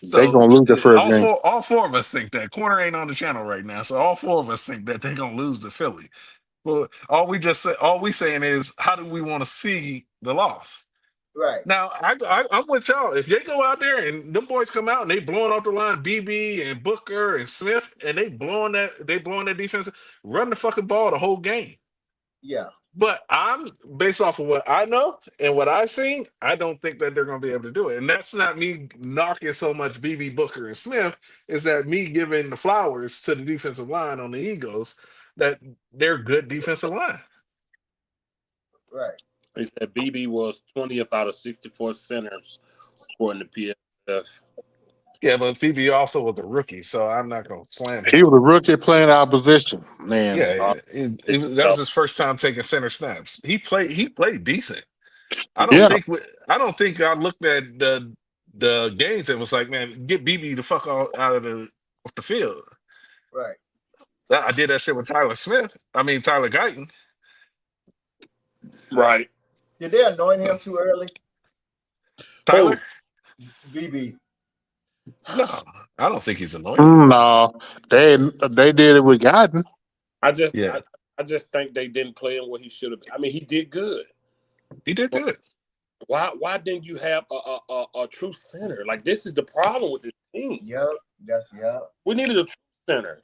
They're gonna lose the first game. All four of us think that. Corner ain't on the channel right now, so all four of us think that they're gonna lose to Philly. Well, all we saying is, how do we want to see the loss? Right. Now, I'm with y'all. If they go out there and them boys come out and they blowing off the line, BB and Booker and Smith, and they blowing that defense, run the fucking ball the whole game. Yeah. But I'm based off of what I know and what I've seen, I don't think that they're going to be able to do it. And that's not me knocking so much BB, Booker, and Smith. Is that me giving the flowers to the defensive line on the Eagles that they're good defensive line. Right. He said BB was 20th out of 64 centers according to PFF. Yeah, but BB also was a rookie, so I'm not going to slam him. He was a rookie playing our position, man. Yeah, that was his first time taking center snaps. He played decent. I don't think I looked at the games and was like, man, get BB the fuck out of the field. Right. I did that shit with Tyler Guyton. Right. Did they anoint him too early? Tyler? BB. No, I don't think he's anointed. No, they did it with Guyton. I just think they didn't play him what he should have. I mean, he did good. He did good. Why didn't you have a true center? Like, this is the problem with this team. Yep. We needed a true center.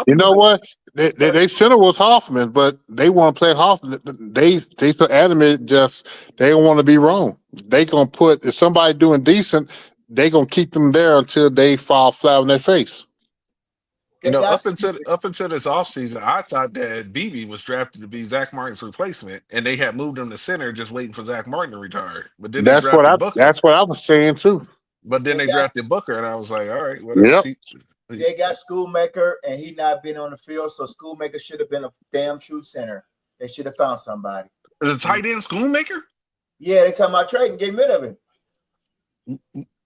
You know what? They center was Hoffman, but they want to play Hoffman. They so adamant, just they don't want to be wrong. They gonna put if somebody doing decent, they gonna keep them there until they fall flat on their face. You know, up until this offseason, I thought that BB was drafted to be Zach Martin's replacement, and they had moved him to center, just waiting for Zach Martin to retire. But then that's what I was saying too. But then they drafted Booker, and I was like, all right, whatever. Yep. They got Schoolmaker, and he not been on the field, so Schoolmaker should have been a damn true center. They should have found somebody. Is it tight end Schoolmaker? Yeah, they talking about trading, getting rid of him.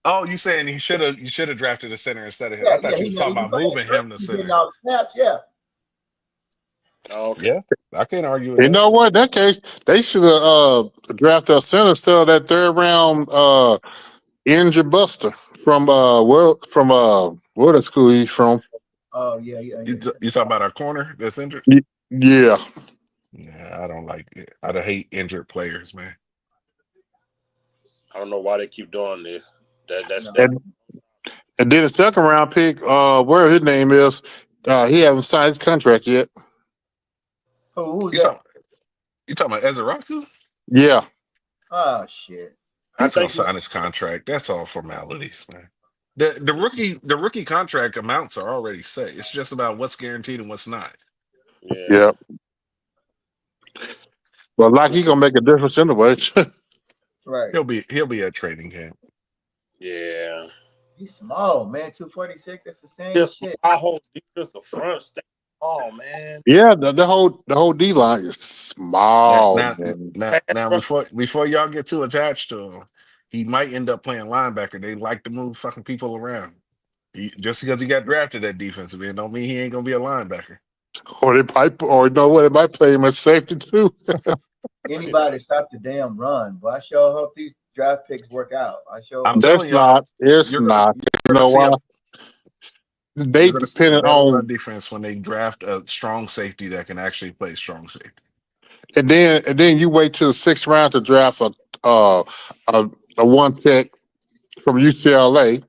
Oh, you saying you should have drafted a center instead of him? I thought you were talking about moving him to center. All the snaps, yeah. Oh, yeah, I can't argue with that. Know what? In that case, they should have drafted a center instead of that third round injured buster from what school he's from. Oh yeah. You talking about our corner that's injured? Yeah. Yeah, I don't like it. I hate injured players, man. I don't know why they keep doing this. And then the second round pick, where his name is, he hasn't signed his contract yet. Who's that? You talking about Ezeraku? Yeah. Oh shit. He's gonna sign his contract. That's all formalities, man. The rookie contract amounts are already set. It's just about what's guaranteed and what's not. Yeah. Well, like he's gonna make a difference anyway. Right. He'll be at training camp. Yeah. He's small, man. 246. That's the same shit. Our whole defensive front stay small, man. Yeah, the whole D line is small. Now before y'all get too attached to him, he might end up playing linebacker. They like to move fucking people around. Just because he got drafted at defensive end don't mean he ain't gonna be a linebacker. Or they might play him at safety too. Anybody stop the damn run, but I sure hope these draft picks work out. It's not. You know why? They depend on defense when they draft a strong safety that can actually play strong safety. and then you wait till the 6th round to draft uh a one tech from UCLA,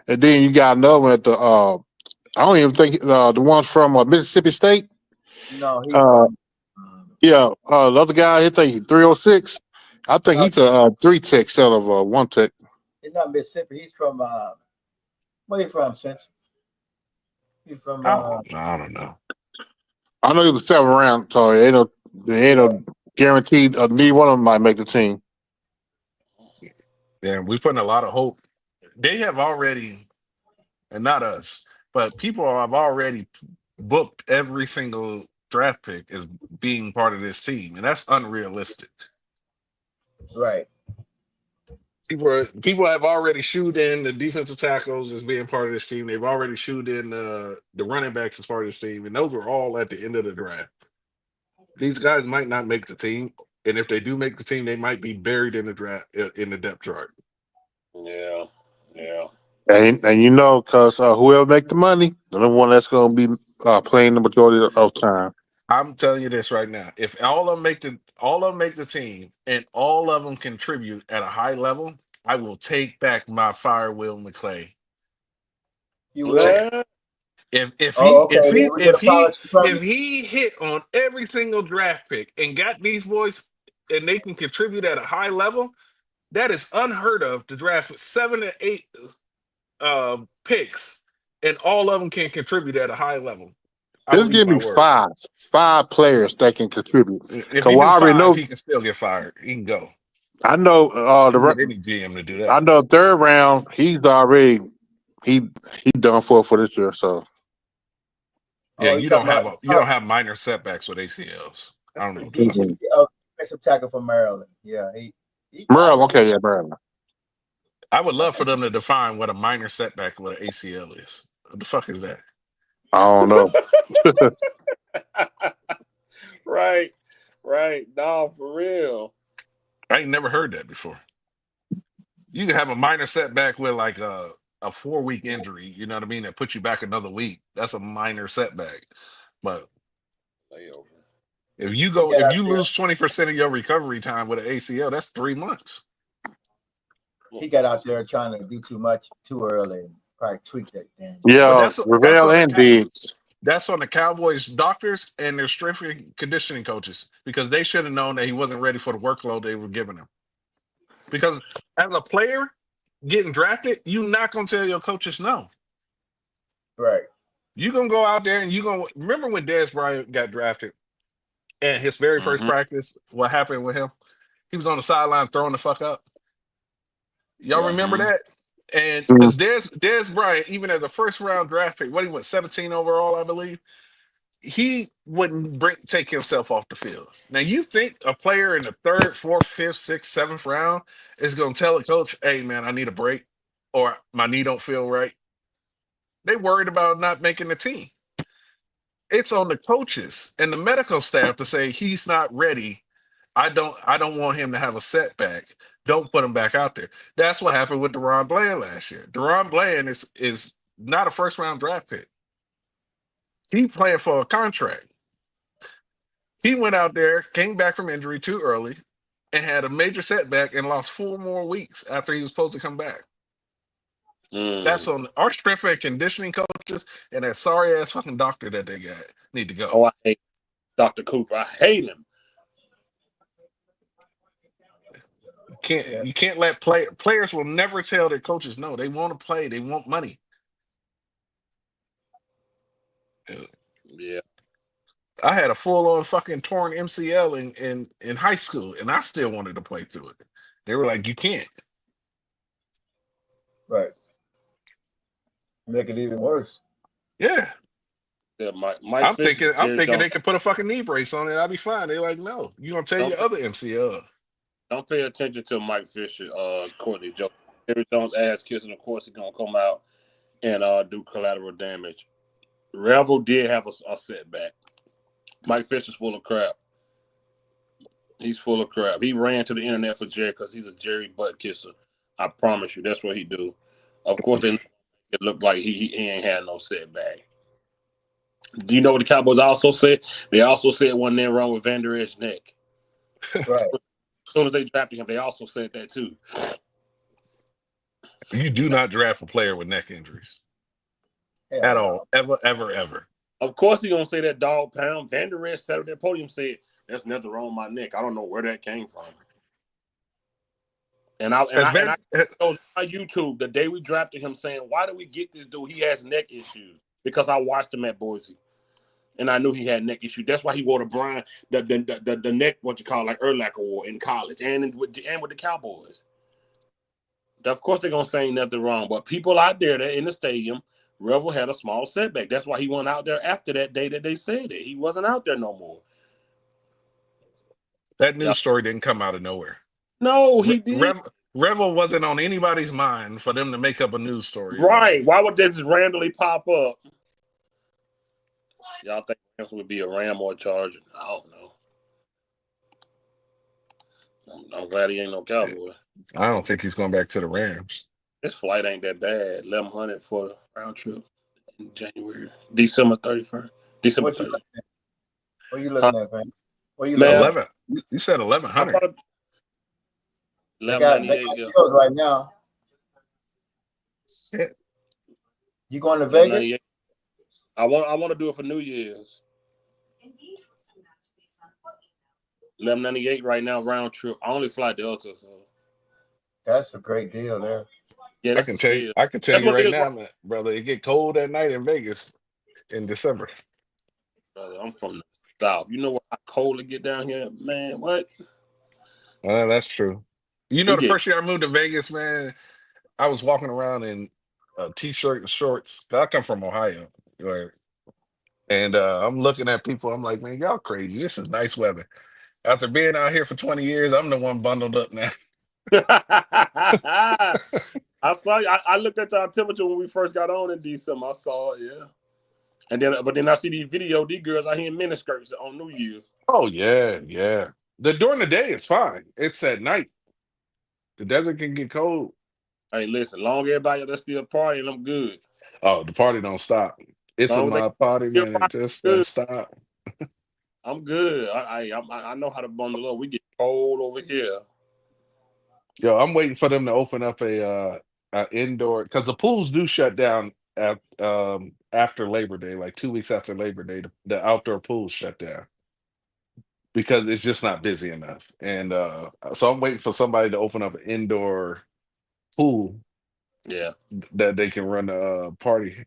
and then you got another one at the I don't even think the one from Mississippi State. No, he's Uh, from. yeah, the other guy, I think 306. I think No, he's a 3 tech instead of a 1 tech. he's not Mississippi. He's from. Where you from, Sense? He's from. I don't know. I know he was 7th round, so they ain't no guaranteed. Neither one of them might make the team. Yeah, we're putting a lot of hope. They have already, and not us, but people have already booked every single draft pick as being part of this team, and that's unrealistic. Right. People have already shooed in the defensive tackles as being part of this team. They've already shooed in the running backs as part of this team, and those were all at the end of the draft. These guys might not make the team, and if they do make the team, they might be buried in the draft in the depth chart. Yeah. And because whoever make the money, the one that's going to be playing the majority of time. I'm telling you this right now: if all of them make the team, and all of them contribute at a high level, I will take back my Fire Will McClay. You will. What? If Okay. We get apology from you. he hit on every single draft pick and got these boys and they can contribute at a high level, that is unheard of to draft 7 to 8 picks and all of them can contribute at a high level. Just give me five players that can contribute. If he do five, he can still get fired. He can go. I know any GM to do that. I know 3rd round he's already he done for this year. So yeah, you don't have minor setbacks with ACLs. I don't know. Defensive tackle from Maryland. Yeah, Maryland. Okay, yeah, Maryland. I would love for them to define what a minor setback with an ACL is. What the fuck is that? I don't know. Right. No, for real. I ain't never heard that before. You can have a minor setback with like a 4-week injury, you know what I mean, that puts you back another week. That's a minor setback. But if you lose 20% of your recovery time with an ACL, that's 3 months. He got out there trying to do too much too early and probably tweaked it. Yeah, Ravel and Diggs. That's on the Cowboys doctors and their strength and conditioning coaches, because they should have known that he wasn't ready for the workload they were giving him. Because as a player getting drafted, you're not going to tell your coaches no. Right. You're going to go out there and you're going to remember when Dez Bryant got drafted and his very first practice, what happened with him? He was on the sideline throwing the fuck up. Y'all remember that? And because Dez Bryant, even as a 1st round draft pick, what he went 17 overall, I believe, he wouldn't take himself off the field. Now, you think a player in the 3rd, 4th, 5th, 6th, 7th round is going to tell a coach, hey, man, I need a break, or my knee don't feel right? They worried about not making the team. It's on the coaches and the medical staff to say he's not ready. I don't want him to have a setback. Don't put him back out there. That's what happened with DaRon Bland last year. DaRon Bland is not a 1st round draft pick. He playing for a contract. He went out there, came back from injury too early, and had a major setback and lost 4 more weeks after he was supposed to come back. That's on our strength and conditioning coaches and that sorry ass fucking doctor that they got need to go. Oh, I hate Dr. Cooper. I hate him. You can't let players will never tell their coaches no. They want to play. They want money. Yeah. I had a full-on fucking torn MCL in high school, and I still wanted to play through it. They were like, you can't. Right. Make it even worse. Yeah. Yeah, I'm thinking they could put a fucking knee brace on it. I'll be fine. They're like, no, you're gonna tear your other MCL. Don't pay attention to Mike Fisher, Courtney Joe. Every Jones ass kissing, of course, he's gonna come out and do collateral damage. Revel did have a setback. Mike Fisher's full of crap. He's full of crap. He ran to the internet for Jerry because he's a Jerry butt kisser. I promise you, that's what he do. Of course, it looked like he ain't had no setback. Do you know what the Cowboys also said? They also said one thing wrong with Van Der Esch's neck. Right. As soon as they drafted him, they also said that too. You do not draft a player with neck injuries Hell at no. all, ever, ever, ever. Of course, he gonna say that dog pound. Van Der Esch sat at that podium said, "There's nothing wrong with my neck. I don't know where that came from." And I on my YouTube the day we drafted him saying, "Why do we get this dude? He has neck issues." Because I watched him at Boise, and I knew he had neck issues. That's why he wore the neck like Urlacher wore in college and with the Cowboys. Of course, they're gonna say nothing wrong, but people out there that in the stadium, Revel had a small setback. That's why he went out there after that day that they said it. He wasn't out there no more. That news story didn't come out of nowhere. No, he did. Revel wasn't on anybody's mind for them to make up a news story. Right. Why would that just randomly pop up? Y'all think Rams would be a Ram or a Charger? I don't know. I'm glad he ain't no Cowboy. I don't think he's going back to the Rams. This flight ain't that bad. 1,100 for the round trip in December 31st. December 30th. What are you looking at, man? What are you looking 11. You said 1,100. 1198 deals right now. Shit. You going to Vegas? I want to do it for New Year's. 1198 right now, round trip. I only fly Delta, so that's a great deal there. Yeah, I can tell you right now, brother. It get cold at night in Vegas in December. Brother, I'm from the South. You know how cold it get down here, man? What? That's true. You know, the first year I moved to Vegas, man, I was walking around in a t-shirt and shorts. I come from Ohio, right? And I'm looking at people. I'm like, man, y'all crazy. This is nice weather. After being out here for 20 years, I'm the one bundled up now. I saw you. I looked at y'all temperature when we first got on in December. I saw it, yeah. But then I see these girls out here in miniskirts on New Year's. Oh yeah. During the day it's fine. It's at night. The desert can get cold. Hey, listen, long everybody that's still partying, I'm good. Oh, the party don't stop. It's a my party, man. It just don't stop. I'm good. I know how to bundle up. We get cold over here. Yo, I'm waiting for them to open up a indoor, because the pools do shut down after Labor Day, like 2 weeks after Labor Day. The outdoor pools shut down because it's just not busy enough. And so I'm waiting for somebody to open up an indoor pool. Yeah, that they can run a party.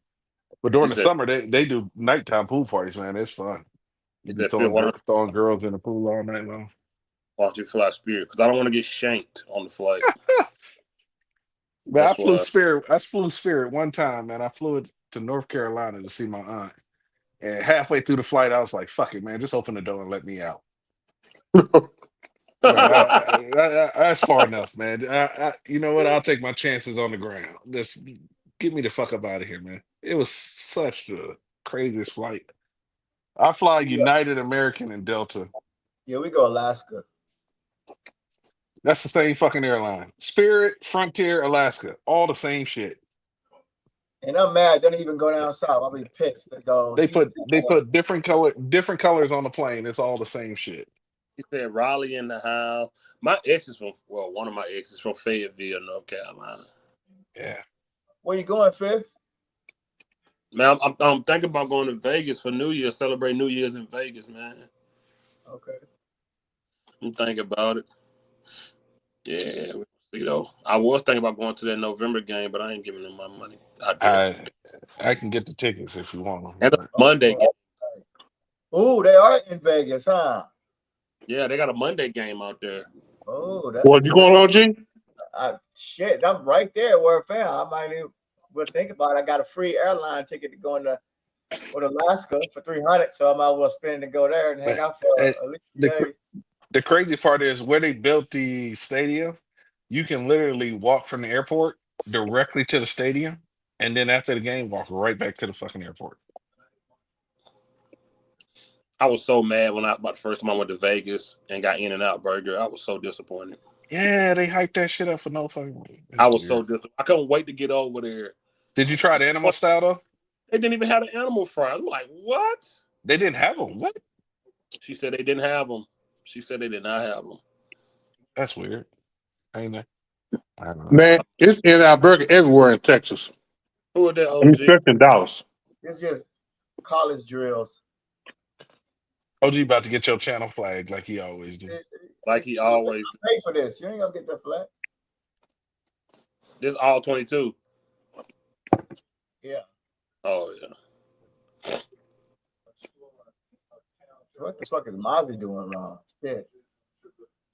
But during the summer, they do nighttime pool parties, man. It's fun. You just throwing girls in the pool all night long. Why don't you fly Spirit? Because I don't want to get shanked on the flight. Man, I flew Spirit one time, man. I flew it to North Carolina to see my aunt. And halfway through the flight, I was like, fuck it, man. Just open the door and let me out. That's far enough, man. You know what? I'll take my chances on the ground. Just get me the fuck up out of here, man. It was such the craziest flight. I fly United, American, and Delta. Yeah, we go Alaska. That's the same fucking airline. Spirit, Frontier, Alaska, all the same shit. And I'm mad. They don't even go down south. I'll be pissed. They put different colors on the plane. It's all the same shit. He said Raleigh in the house. My ex is one of my exes from Fayetteville, North Carolina. Yeah. Where you going, Fifth? Man, I'm thinking about going to Vegas for New Year's, celebrate New Year's in Vegas, man. Okay. I'm thinking about it. Yeah, I was thinking about going to that November game, but I ain't giving them my money. I can get the tickets if you want them. And a Monday game. Oh, they are in Vegas, huh? Yeah, they got a Monday game out there. Oh, that's what you going on, G? Shit, I'm right there where I found. I might even think about it. I got a free airline ticket to go into Alaska for $300, so I might as well spend it to go there and hang out for at least a day. The crazy part is where they built the stadium, you can literally walk from the airport directly to the stadium, and then after the game, walk right back to the fucking airport. I was so mad about the first time I went to Vegas and got In-N-Out Burger. I was so disappointed. Yeah, they hyped that shit up for no fucking reason. I was so disappointed. I couldn't wait to get over there. Did you try the animal style though? They didn't even have the animal fries. I'm like, what? They didn't have them. What? She said they didn't have them. She said they did not have them. That's weird. Ain't it? I don't know. Man, it's in Alberta everywhere in Texas. Who are that, I mean, OG? especially in Dallas. It's just college drills. OG about to get your channel flagged like he always do. Like he always do. Pay for this. You ain't gonna get that flag. This all 22. Yeah. Oh yeah. What the fuck is Mozzie doing wrong?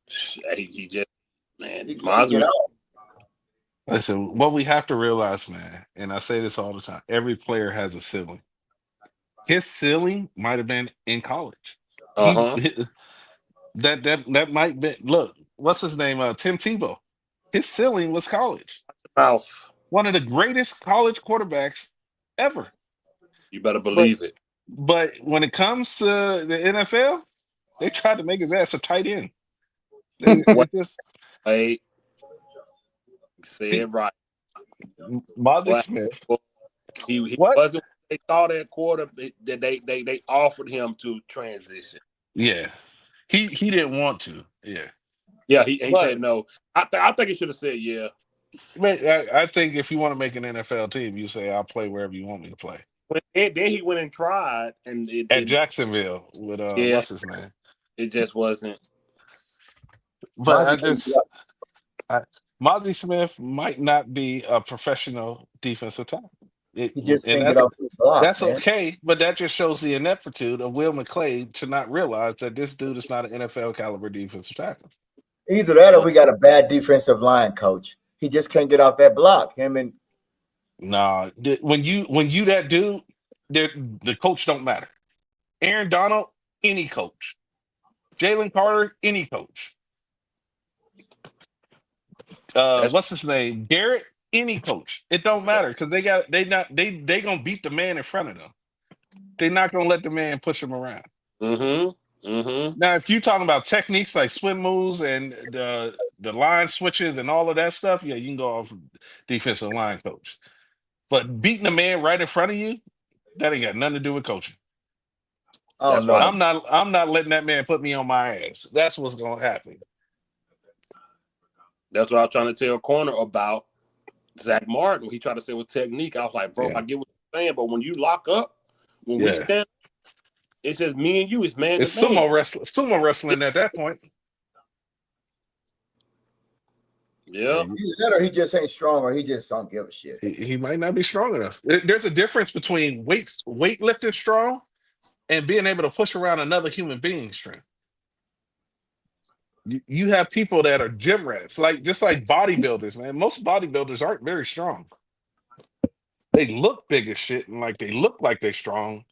Shit. He just man. He can't Mozzie- get out. Listen, what we have to realize, man, and I say this all the time, every player has a ceiling. His ceiling might have been in college. Uh-huh. That might be. Look, what's his name? Tim Tebow. His ceiling was college. Mouth. One of the greatest college quarterbacks ever. You better believe it. But when it comes to the NFL, they tried to make his ass a tight end. They just Wait. Said right. Mozzie Well, Smith. He What? wasn't. They thought that quarter that they offered him to transition. Yeah, he didn't want to. Yeah, Yeah, he But- said no. I think he should have said yeah. but I think if you want to make an NFL team, you say I'll play wherever you want me to play. Then he went and tried, and it At didn't. Jacksonville with Yeah. what's his name? It just wasn't. But Mozzie Mozzie Smith might not be a professional defensive tackle. He just can't get off the block. That's man. okay, but that just shows the ineptitude of Will McClay to not realize that this dude is not an NFL caliber defensive tackle. Either that or we got a bad defensive line coach. He just can't get off that block. Him and Nah, when you that dude, the coach don't matter. Aaron Donald, any coach. Jalen Carter, any coach. What's his name? Garrett, any coach. It don't matter because they gonna beat the man in front of them. They're not gonna let the man push him around. Now, if you're talking about techniques like swim moves and the line switches and all of that stuff, yeah, you can go off defensive line coach. But beating a man right in front of you, that ain't got nothing to do with coaching. oh That's no, why I'm not letting that man put me on my ass. That's what's gonna happen. That's what I was trying to tell Corner about Zach Martin. He tried to say with technique. I was like, bro, Yeah. I get what you're saying, but when you lock up, when we Yeah. stand, it's just me and you. It's man It's to man. sumo wrestling at that point. Yeah. either that or he just ain't strong or he just don't give a shit. He might not be strong enough. There's a difference between weightlifting strong and being able to push around another human being's strength. You have people that are gym rats, just like bodybuilders, man. Most bodybuilders aren't very strong. They look big as shit and they look like they're strong,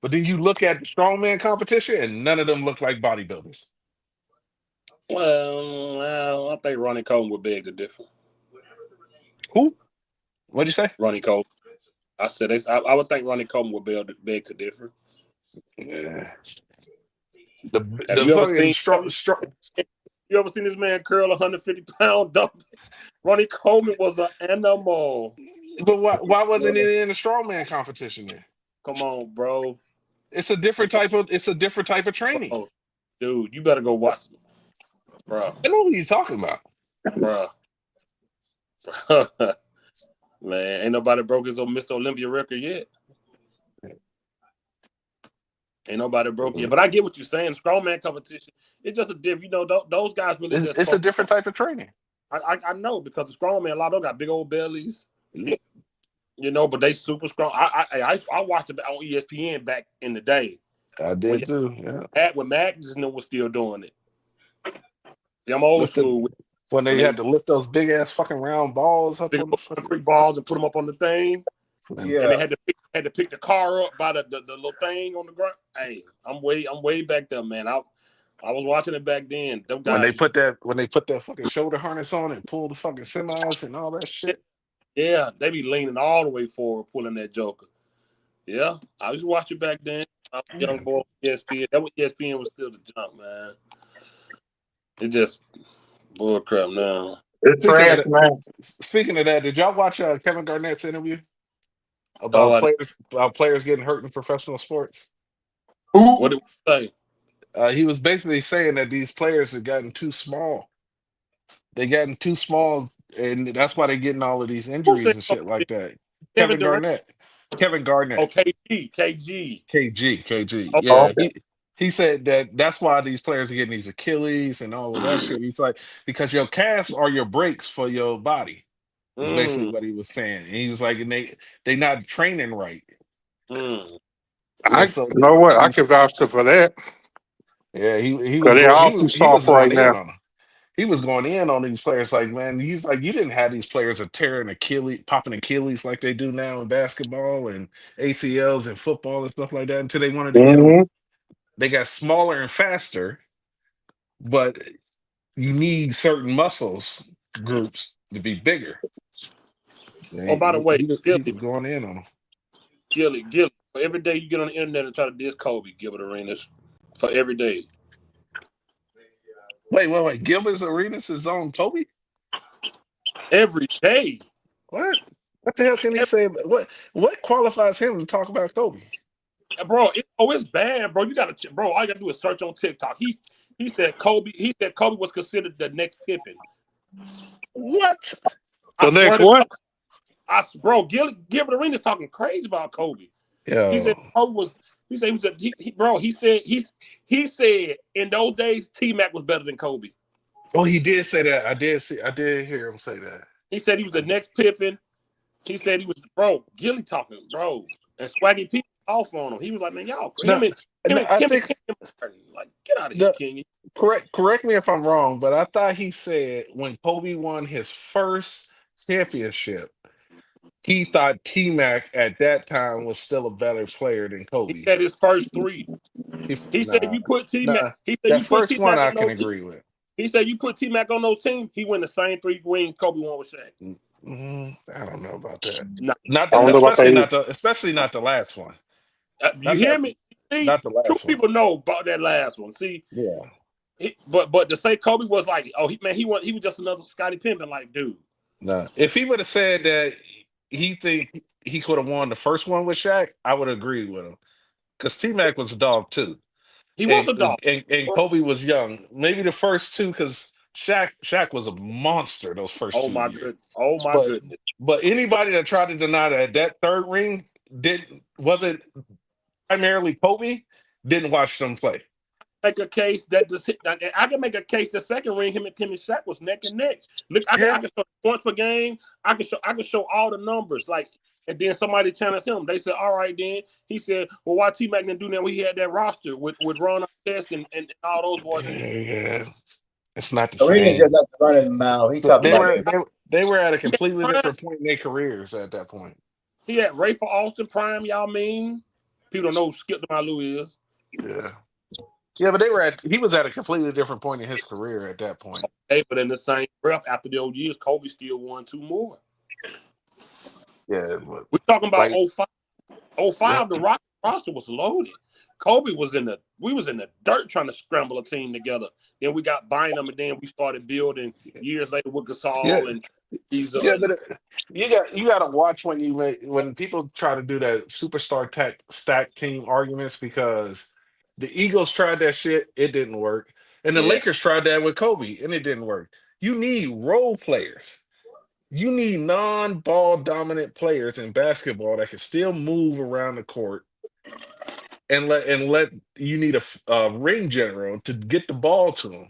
but then you look at the strongman competition and none of them look like bodybuilders. Well, I think Ronnie Coleman would beg to differ. Who? What'd you say? Ronnie Coleman. I said I would think Ronnie Coleman would beg to differ. Yeah. Have you ever seen strong. You ever seen this man curl 150-pound dump? Ronnie Coleman was an animal. But why wasn't it in the strongman competition then? Come on, bro. It's a different type of training. Oh, dude, you better go watch it. Bro. I know what you're talking about. Bro. Man, ain't nobody broke his old Mr. Olympia record yet. Ain't nobody broke yet. But I get what you're saying. Strongman competition, it's just a different, those guys really It's a different type of training. I know because the strongman, a lot of them got big old bellies. Yeah. But they super strong. I watched it on ESPN back in the day. I did too. Yeah. When Magnus was still doing it. I'm old school. When they had to lift those big ass fucking round balls up on the concrete balls and put them up on the thing. Yeah, And they had to pick the car up by the little thing on the ground. Hey, I'm way back there, man. I was watching it back then. Them guys, when they put that fucking shoulder harness on and pull the fucking semis and all that shit. Yeah, they be leaning all the way forward, pulling that joker. Yeah, I used to watch it back then. I was young boy, ESPN. That was ESPN was still the junk, man. It just bullcrap now. It's trash, man. Speaking of that, did y'all watch Kevin Garnett's interview about players getting hurt in professional sports? Who? What did we say? He was basically saying that these players have gotten too small. They gotten too small, and that's why they're getting all of these Who said injuries and shit like that. Kevin Kevin Durant? Garnett, Kevin Garnett, Oh, KG. KG. Okay. Oh, Yeah, he said that that's why these players are getting these Achilles and all of that shit. He's like, because your calves are your brakes for your body. Is basically Mm, what he was saying. And he was like, and they not training right. mm. Yeah, I so you know what? he I was, can vouch for that. yeah, he Cause was they going all too he was soft going right in now. on them. He was going in on these players like, man, he's like, you didn't have these players are tearing Achilles, popping Achilles like they do now in basketball and ACLs and football and stuff like that until they wanted to get them. Hmm. They got smaller and faster, but you need certain muscles groups to be bigger. And Oh, by the way, he was going in on them. Gilly. For every day you get on the internet and try to diss Kobe, Gilbert Arenas. For every day. Wait. Gilbert's Arenas is on Kobe? Every day. What? What the hell can he say? What qualifies him to talk about Kobe? Bro, it's bad, bro. Bro, all you gotta do is search on TikTok. He said Kobe was considered the next Pippen. What? I The swear next to what? God, Gilbert Arenas talking crazy about Kobe. He Yo, said Kobe was he said he was he said in those days T Mac was better than Kobe. oh, he did say that. I did hear him say that. He said he was the I did. next Pippen. He said he was Gilly talking, bro. And Swaggy P off on him. He was like, man, y'all No, no, I Kim and think Kenyon Martin. Like, get out of here, the Kenyon. correct me if I'm wrong, but I thought he said when Kobe won his first championship, he thought T Mac at that time was still a better player than He Kobe. said his first three. He said Nah, you put T Mac. nah. He said That you put first T one Mac I on can those teams. agree with. He said you put T Mac on those teams. He win the same 3 rings Kobe won with Shaq. I don't know about that. Nah, Not I the, don't know about that. especially not the last one. you Not hear that me? See, not the true last one. people know about that last one. See, Yeah. but to say Kobe was like, oh, he was just another Scottie Pippen, like, dude. No. If he would have said that he think he could have won the first one with Shaq, I would agree with him. Because T Mac was a dog too. He was And, a dog. and Kobe was young. Maybe the first two, because Shaq was a monster those first Oh 2 my years. goodness. Oh my But goodness. anybody that tried to deny that third ring wasn't primarily Kobe, didn't watch them play. Make a case I can make a case the second ring him and Shaq was neck and neck. Look, I Yeah. can show points per game. I can show all the numbers. Like, and then somebody challenged him. They said, all right, then he said, well, why T Mac didn't do that when he had that roster with Ron Artest and all those boys? Yeah. It's not the Arenas same. just like running mouth. He So talking about that. they were at a He had completely Prime. different point in their careers at that point. He had Ray for Austin Prime. Y'all mean? People don't know who Skip to my Lou is. Yeah. Yeah, but he was at a completely different point in his career at that point. Hey, but in the same breath, after the old years, Kobe still won 2 more. Yeah, but We're talking about like 05. 05, the roster was loaded. Kobe was we was in the dirt trying to scramble a team together. Then we got Bynum, and then we started building years later with yeah, Gasol and Diesel. yeah, but you got to watch when people try to do that superstar stack team arguments, because the Eagles tried that shit, it didn't work, and the Yeah. Lakers tried that with Kobe, and it didn't work. You need role players. You need non-ball dominant players in basketball that can still move around the court, and let you need a ring general to get the ball to them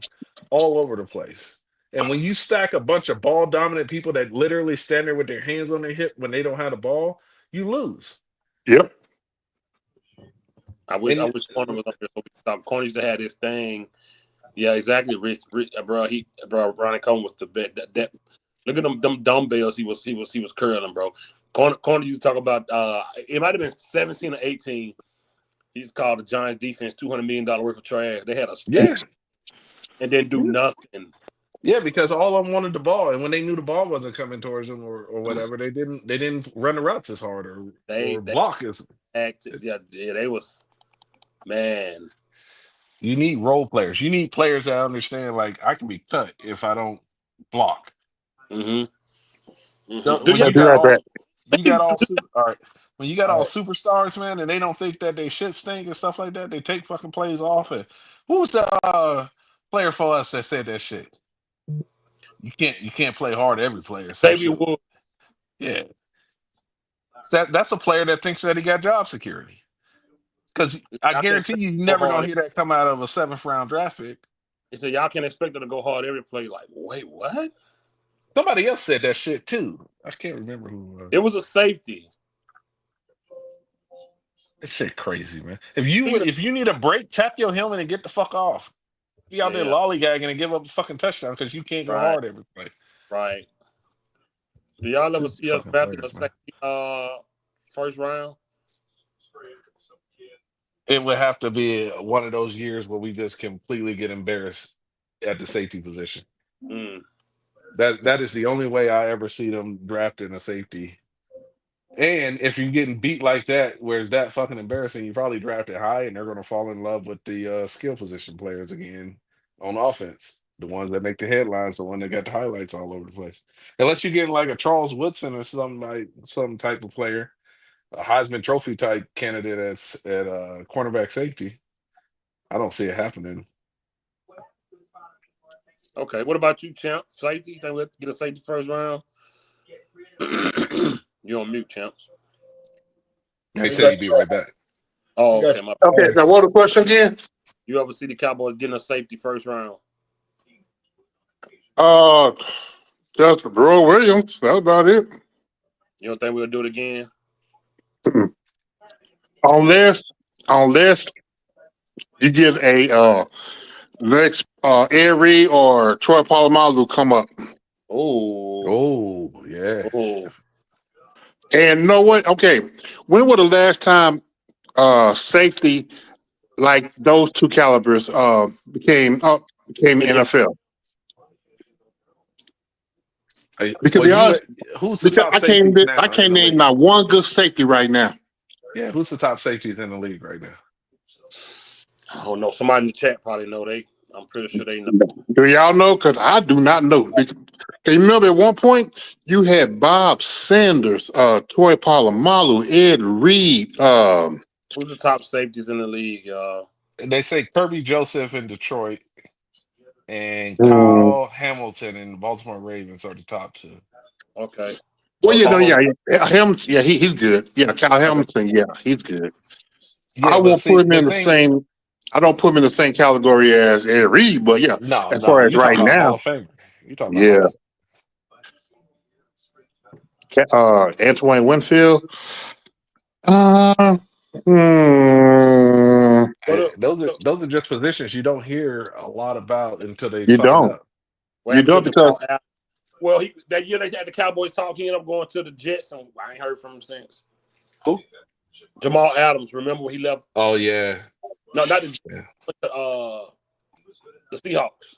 all over the place. And when you stack a bunch of ball dominant people that literally stand there with their hands on their hip when they don't have the ball, you lose. Yep. I wish And Corner was up there so we could stop. Corner used to have this thing. Yeah, exactly. Rich, bro. Ronnie Coleman was the bet. That look at them dumbbells. He was curling, bro. Corner used to talk about. It might have been 17 or 18. He's called the Giants defense $200 million worth of trash. They had a yeah, stack and then do nothing. yeah, because all of them wanted the ball, and when they knew the ball wasn't coming towards them or whatever, they didn't run the routes as hard They block as. acted. Yeah, they was, man. You need role players. You need players that understand, like, I can be cut if I don't block. Mm-hmm. Don't- Do When y'all I'll you be got right back. all, you got all. All right, When you got all superstars, man, and they don't think that they shit stink and stuff like that, they take fucking plays off. And who was the player for us that said that shit? You can't play hard every player. Xavier Wood. Yeah. That's a player that thinks that he got job security. Because I guarantee you never gonna hear that come out of a 7th round draft pick. He said, y'all can expect her to go hard every play. Like, wait, what? Somebody else said that shit too. I can't remember who. It was a safety. This shit crazy, man. If you need a break, tap your helmet and get the fuck off. Be out there lollygagging and give up a fucking touchdown because you can't go hard every play. Right. Do y'all ever see us drafting a safety first round? It would have to be one of those years where we just completely get embarrassed at the safety position. That is the only way I ever see them drafting a safety. And if you're getting beat like that, where it's that fucking embarrassing, you probably drafted high, and they're going to fall in love with the skill position players again on offense. The ones that make the headlines, the one that got the highlights all over the place. Unless you're getting like a Charles Woodson or some type of player, a Heisman Trophy type candidate at cornerback safety. I don't see it happening. Okay, what about you, Champ? Safety? You think we have to get a safety first round? You're on mute, Champs. He said he'd be right back. Oh, okay. Okay, now what the question again? You ever see the Cowboys getting a safety first round? Just Bro Williams. That's about it. You don't think we'll do it again? Unless you get a next Ed Reed or Troy Polamalu come up. Oh, yeah. Oh. And you know what? Okay, when was the last time safety like those two calibers became NFL? Because who's the top safeties now? I can't name not one good safety right now. Yeah, who's the top safeties in the league right now? Oh no, somebody in the chat probably know. I'm pretty sure they know. Do y'all know? Because I do not know. You remember at one point you had Bob Sanders, Troy Polamalu, Ed Reed. Who's the top safeties in the league, y'all? They say Kirby Joseph in Detroit and Kyle Hamilton in the Baltimore Ravens are the top two. Okay. Well, Hamilton, he's good. Yeah, Kyle Hamilton, he's good. Yeah, I won't put him in the same. I don't put him in the same category as Ed Reed, but as far as right now, Hall of Famer. You talking about Antoine Winfield. Those are just positions you don't hear a lot about until they you fuck don't. it up. You don't because that year they had the Cowboys talk, he ended up going to the Jets, and I ain't heard from him since. Who? Jamal Adams. Remember when he left? Oh yeah. No, not the Seahawks.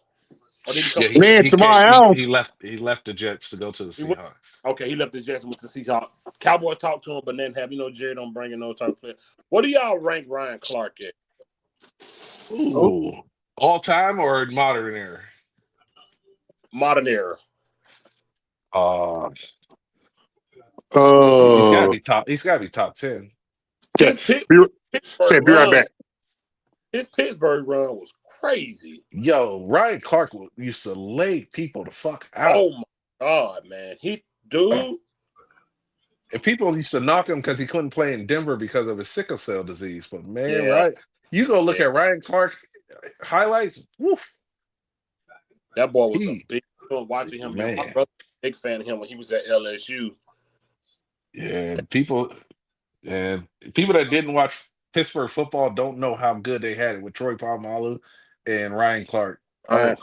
Jamal Adams. He left the Jets to go to the Seahawks. Okay, he left the Jets and went to the Seahawks. Cowboys talked to him, but then Jerry don't bring in no type of player. What do y'all rank Ryan Clark at? Ooh. All time or modern era? Modern era. He's gotta be top 10. Okay, be right back. His Pittsburgh run was crazy. Yo, Ryan Clark used to lay people the fuck out. Oh my God, man. And people used to knock him because he couldn't play in Denver because of his sickle cell disease. But man, right? You go look at Ryan Clark highlights. Woof. That boy was a big fan. Watching him, man. My brother was a big fan of him when he was at LSU. Yeah, people that didn't watch Pittsburgh football don't know how good they had it with Troy Polamalu and Ryan Clark. And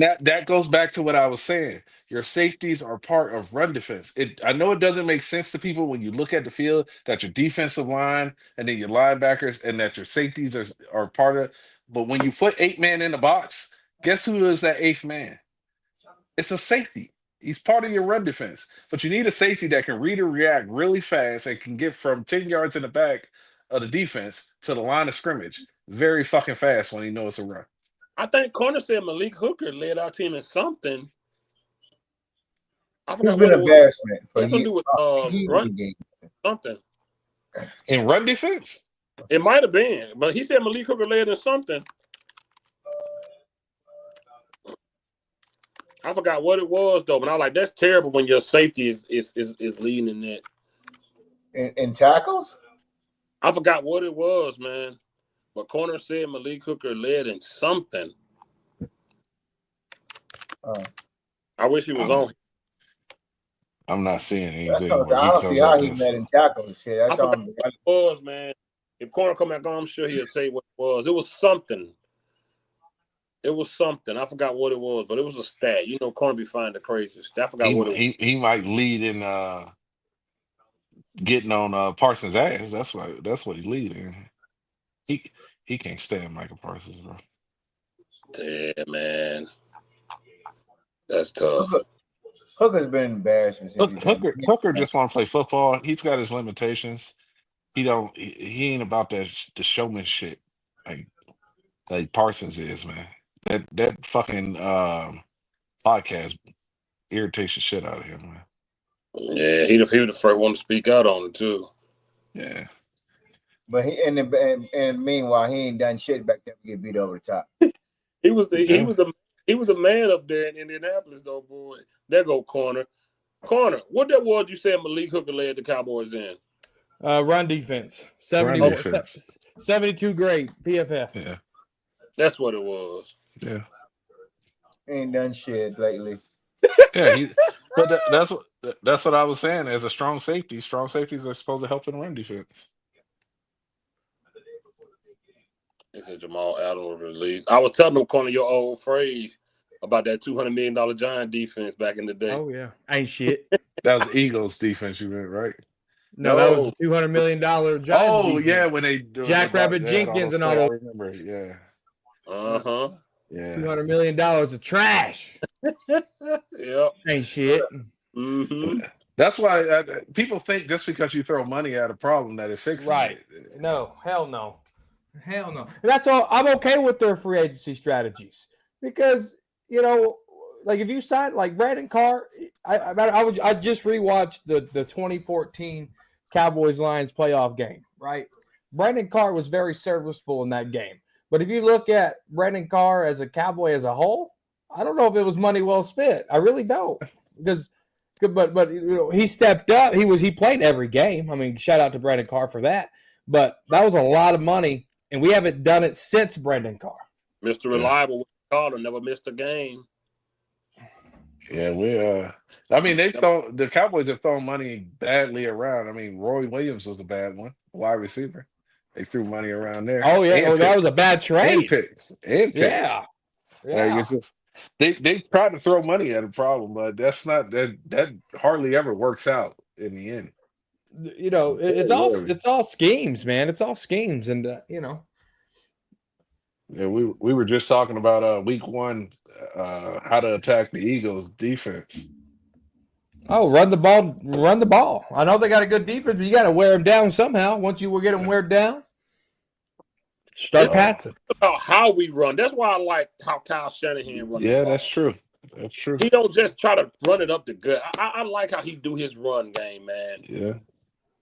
that goes back to what I was saying. Your safeties are part of run defense. I know it doesn't make sense to people when you look at the field that your defensive line and then your linebackers and that your safeties are part of. But when you put 8 men in the box, guess who is that 8th man? It's a safety. He's part of your run defense. But you need a safety that can read and react really fast and can get from 10 yards in the back of the defense to the line of scrimmage very fucking fast when he knows it's a run. I think corner said Malik Hooker led our team in something. I forgot what it was. Embarrassment for something to do with something. In run defense? It might have been, but he said Malik Hooker led in something. I forgot what it was though, but I was like, that's terrible when your safety is leading in that. In tackles? I forgot what it was, man. But corner said Malik Hooker led in something. I wish he was on. I'm not seeing anything. I don't see how he led in tackles. Shit, that's what it was, man. If corner come back on, I'm sure he'll say what it was. It was something. It was something. I forgot what it was, but it was a stat. You know, corner be finding the craziest. I forgot what it was. He might lead in getting on Parsons' ass. That's what he lead in. He can't stand Michael Parsons, bro. Damn, man. That's tough. Hooker's been embarrassed. Hooker just want to play football. He's got his limitations. He ain't about the showmanship like Parsons is, man. That fucking podcast irritates the shit out of him, man. Yeah, he was the first one to speak out on it too. Yeah. But and meanwhile, he ain't done shit back there to get beat over the top. He was the man up there in Indianapolis, though, boy. There go corner. Corner, what that was you said Malik Hooker led the Cowboys in? Run defense. 72 grade PFF. Yeah. That's what it was. Yeah. Ain't done shit lately. Yeah, but that's what I was saying. As a strong safeties are supposed to help in run defense. He said Jamal Adams was released. I was telling them, corner, your old phrase about that $200 million Giant defense back in the day. Oh yeah, ain't shit. That was Eagles defense, you meant, right? No, that was a $200 million Giants. Oh defense. yeah, when they Jackrabbit Jenkins and all those. I remember, yeah. Yeah. $200 million of trash. Yep. Ain't shit. Mm-hmm. That's why people think just because you throw money at a problem that it fixes right. it. No, hell no. Hell no. That's all. I'm okay with their free agency strategies because, you know, like if you sign like Brandon Carr, I just rewatched the 2014 Cowboys Lions playoff game, right? Brandon Carr was very serviceable in that game. But if you look at Brandon Carr as a Cowboy as a whole, I don't know if it was money well spent. I really don't. Because but you know, he stepped up. He played every game. I mean, shout out to Brandon Carr for that. But that was a lot of money, and we haven't done it since Brandon Carr. Mr. Reliable Carter never missed a game. Yeah, I mean, the Cowboys have thrown money badly around. I mean, Roy Williams was a bad one, wide receiver. They threw money around there. Oh yeah, that was a bad trade. And picks. Yeah. Like, they tried to throw money at a problem, but that's not that hardly ever works out in the end. You know, it's all schemes, man. It's all schemes, and you know. Yeah, we were just talking about week 1, how to attack the Eagles defense. Oh, run the ball. I know they got a good defense, but you got to wear them down somehow. Once you will get them wear down, start passing. About how we run. That's why I like how Kyle Shanahan runs. Yeah, that's true. That's true. He don't just try to run it up the gut. I like how he do his run game, man. Yeah.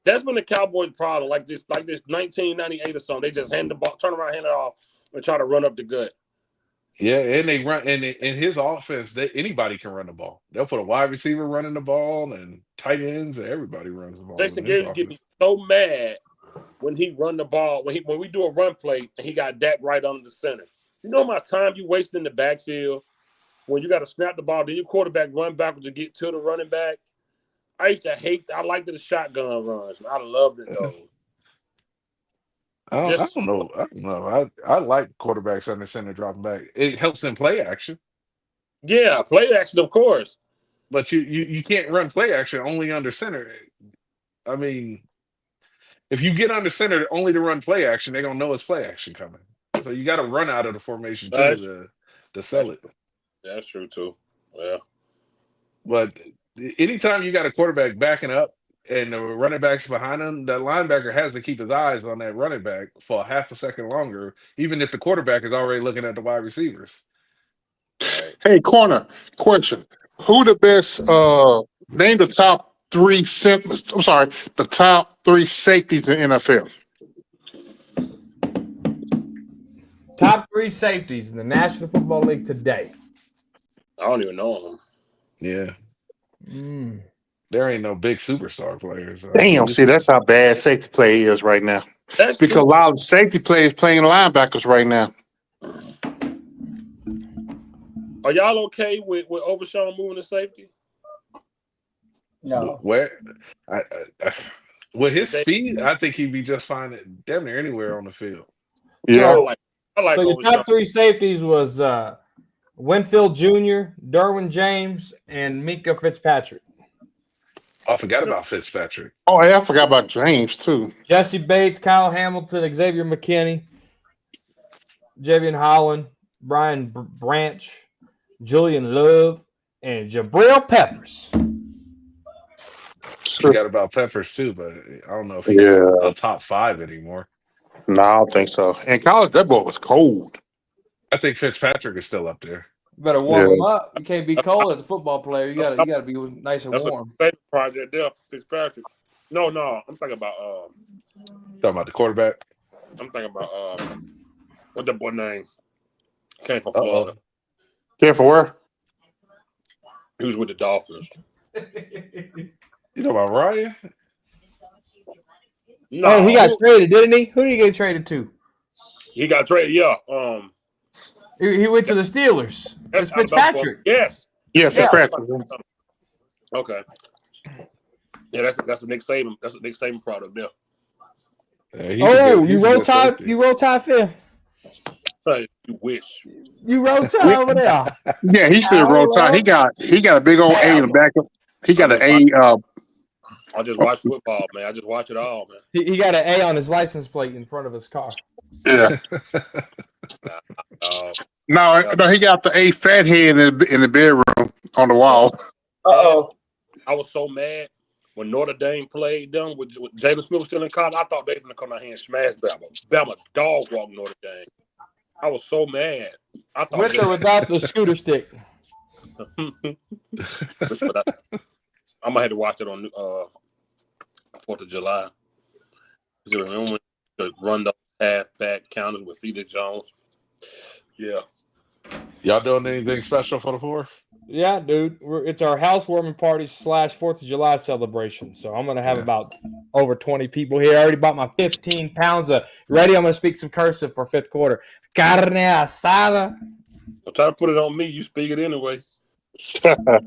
That's been the Cowboys' problem. Like this 1998 or something. They just hand the ball, turn around, hand it off, and try to run up the gut. Yeah, and they run, and in his offense, anybody can run the ball. They'll put a wide receiver running the ball, and tight ends, and everybody runs the ball. Jason Garrett get me so mad when he run the ball. When we do a run play, and he got Dak right under the center. You know how much time you waste in the backfield when you got to snap the ball, then your quarterback run backwards to get to the running back. I used to hate. I liked the shotgun runs. I loved it though. I don't know. I like quarterbacks under center dropping back. It helps in play action. Yeah, play action, of course. But you can't run play action only under center. I mean, if you get under center only to run play action, they're gonna know it's play action coming. So you got to run out of the formation too to sell it. That's true too. Yeah. But anytime you got a quarterback backing up and the running back's behind him, that linebacker has to keep his eyes on that running back for a half a second longer, even if the quarterback is already looking at the wide receivers. Hey, corner, question. Who the best, name the top the top 3 safeties in the NFL. Top 3 safeties in the National Football League today. I don't even know him. Yeah. Mm. There ain't no big superstar players. Damn, see, that's how bad safety play is right now. That's Because true. a lot of safety players playing linebackers right now. Are y'all okay with Overshawn moving to safety? No. Where? I, with his They- speed, I think he'd be just fine at damn near anywhere on the field. Yeah. I like So your Overshawn. top 3 safeties was Winfield Jr., Derwin James, and Minka Fitzpatrick. I forgot about Fitzpatrick. Oh, yeah, I forgot about James, too. Jesse Bates, Kyle Hamilton, Xavier McKinney, Javian Holland, Brian Branch, Julian Love, and Jabril Peppers. Forgot about Peppers too, but I don't know if he's a top 5 anymore. No, I don't think so. In college, that boy was cold. I think Fitzpatrick is still up there. You better warm him up. You can't be cold as a football player. You gotta be nice and That's warm. a safety project there, Fitzpatrick. No, I'm talking about Talking about the quarterback. I'm thinking about what that boy name? Came from Florida. Came from where? He was with the Dolphins. You talking about Ryan? No, Oh, he got traded, didn't he? Who did he get traded to? He got traded. Yeah. He went to the Steelers. It's Fitzpatrick. Yes. Yes, Fitzpatrick. Okay. Yeah, that's a Nick Saban. That's a Nick Saban product there. You roll Tide. You roll Tide, Phil. Hey, you wish. You roll Tide over there. Yeah, he should have rolled Tide. He got a big old A in the back. He got an A. I just watch football, man. I just watch it all, man. He got an A on his license plate in front of his car. Yeah. No, he got the A fat head in the bedroom on the wall. I was so mad when Notre Dame played them with Jalen Smith was still in college. I thought they were going to come out here and smash Bama. Bama dog walk Notre Dame. I was so mad. I thought with or without the scooter stick. I'm gonna have to watch it on 4th of July. You remember to run the halfback counters with Felix Jones? Yeah. Y'all doing anything special for the 4th? Yeah, dude. It's our housewarming party / 4th of July celebration. So I'm going to have about over 20 people here. I already bought my 15 pounds of ready. I'm going to speak some cursive for 5th quarter. Carne asada. I'm trying to put it on me. You speak it anyway. Well,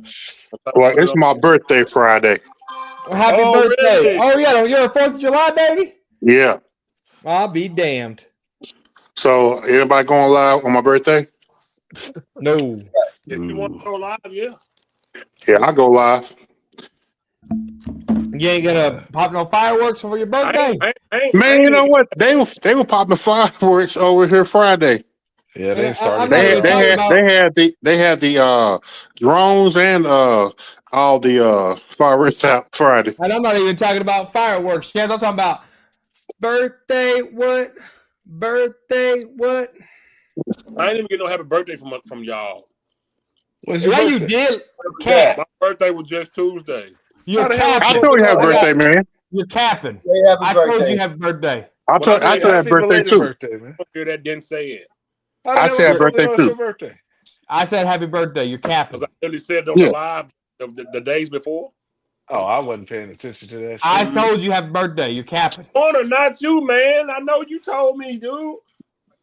it's my birthday Friday. Well, happy birthday. Really? Oh, yeah. You're a 4th of July baby? Yeah. I'll be damned. So, anybody going live on my birthday? No. If you want to go live, yeah. Yeah, I'll go live. You ain't gonna pop no fireworks for your birthday? Man, you know what? They were popping fireworks over here Friday. Yeah, they started. They had the drones and all the fireworks out Friday. And I'm not even talking about fireworks, Chance. I'm talking about birthday what? Birthday what? I ain't even get no happy birthday from y'all. Yeah, you did, Cat. My birthday was just Tuesday. You're capping. I told you happy birthday, man. You're capping. I told you happy birthday. I told you happy birthday too. Man. That didn't say it. I said happy birthday too. Birthday. I said happy birthday. You're capping. I really said on the live the days before. Oh, I wasn't paying attention to that shit. I told you happy birthday. You're capping. Honor, not you, man. I know you told me, dude.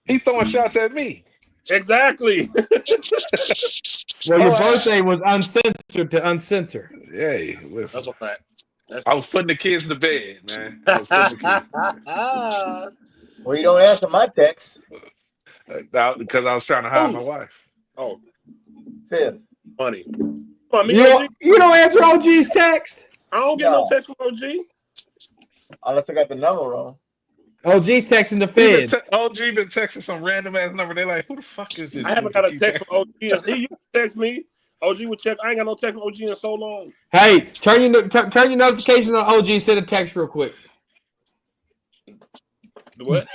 He throwing shots at me. Exactly. Well, your birthday was uncensored to uncensor. Hey, listen. That's a fact. I was putting the kids to bed, man. I was putting the kids to bed. Well, you don't answer my text. Because I was trying to hide my wife. Oh, 5th. funny. You don't answer OG's text? I don't get no text from OG. Unless I got the number wrong. OG's texting the feds. OG been texting some random ass number. They like, who the fuck is this? I haven't got a text from OG. He used to text me. OG would check. I ain't got no text from OG in so long. Hey, turn your notifications on OG. Send a text real quick. What?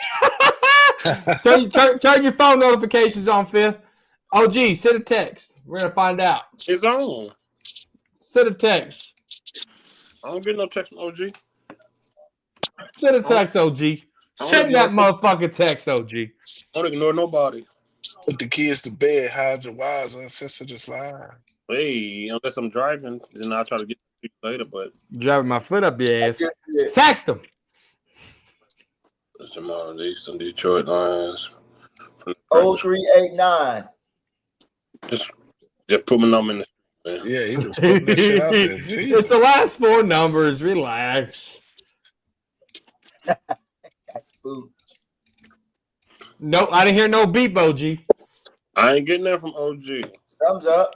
turn your phone notifications on, 5th. OG, send a text. We're gonna find out. It's on. Send a text. I don't get no text from OG. Send a text, OG. Send that motherfucking text, OG. I don't ignore nobody. Put the kids to bed, hide your wives, and sister just lie. Hey, unless I'm driving, then I'll try to get to you later. But driving my foot up your ass. Text them. That's Jamal Leaks and Detroit Lions. 0389. Just put my number in the man. Yeah, he just putting that shit out there. It's the last four numbers. Relax. That's food. No, I didn't hear no beep, OG. I ain't getting that from OG. Thumbs up.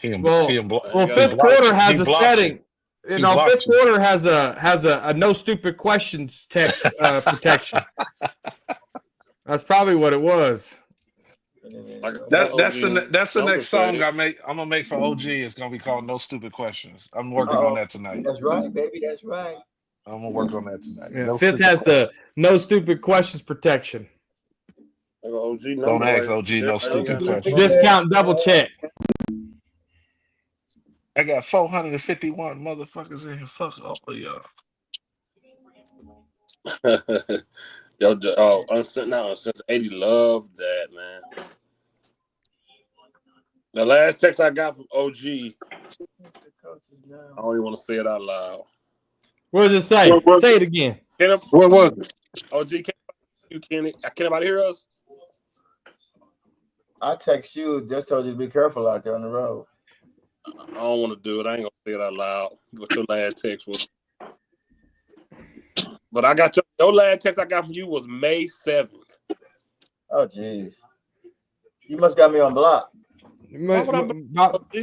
Fifth quarter has a setting. You know, fifth quarter has a no stupid questions text protection. That's probably what it was. That's the next song I'm gonna make for OG. It's gonna be called No Stupid Questions. I'm working on that tonight. That's right, baby. That's right. I'm gonna work on that tonight. Yeah, Fifth has the no stupid questions protection. OG Don't ask OG no stupid questions. Discount double check. I got 451 motherfuckers in here. Fuck all of y'all. Yo, Uncensored 80 love that, man. The last text I got from OG, I don't even want to say it out loud. What does it say? Say it again. What was it? OG, can anybody hear us? I text you just told you to be careful out there on the road. I don't want to do it. I ain't gonna say it out loud. What your last text was? But I got your last text I got from you was May 7th. Oh jeez, you must got me on block.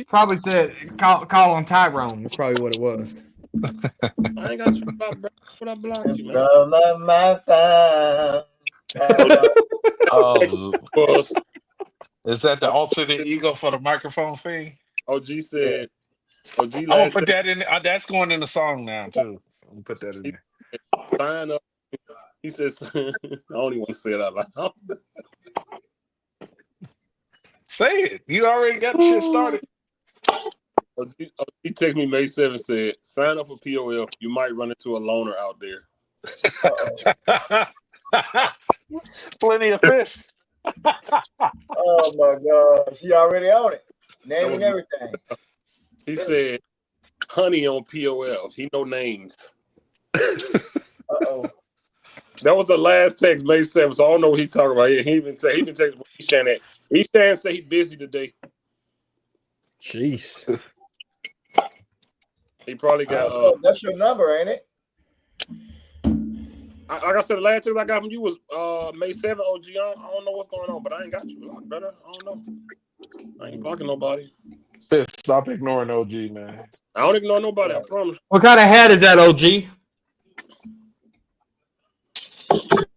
Probably said call on Tyrone. That's probably what it was. I ain't got you blocked, bro. What I blocked you, man? Oh, is that the alternate ego for the microphone thing? OG said. OG I'm gonna put that in. That's going in the song now too. I'm gonna put that in there. Sign up. He says, I don't even want to say it out loud. Say it. You already got the shit started. He texted me May 7th, said, sign up for POF. You might run into a loner out there. Plenty of fish. Oh my God. She already on it. Name and everything. He said, honey on POF. He know names. Uh-oh. That was the last text, May 7th, so I don't know what he's talking about. He even texted Eshan that. Eshan said he's busy today. Jeez. He probably got... that's your number, ain't it? Like I said, the last text I got from you was May 7th, OG. I don't know what's going on, but I ain't got you blocked, brother. I don't know. I ain't blocking nobody. Stop ignoring OG, man. I don't ignore nobody, I promise. What kind of hat is that, OG?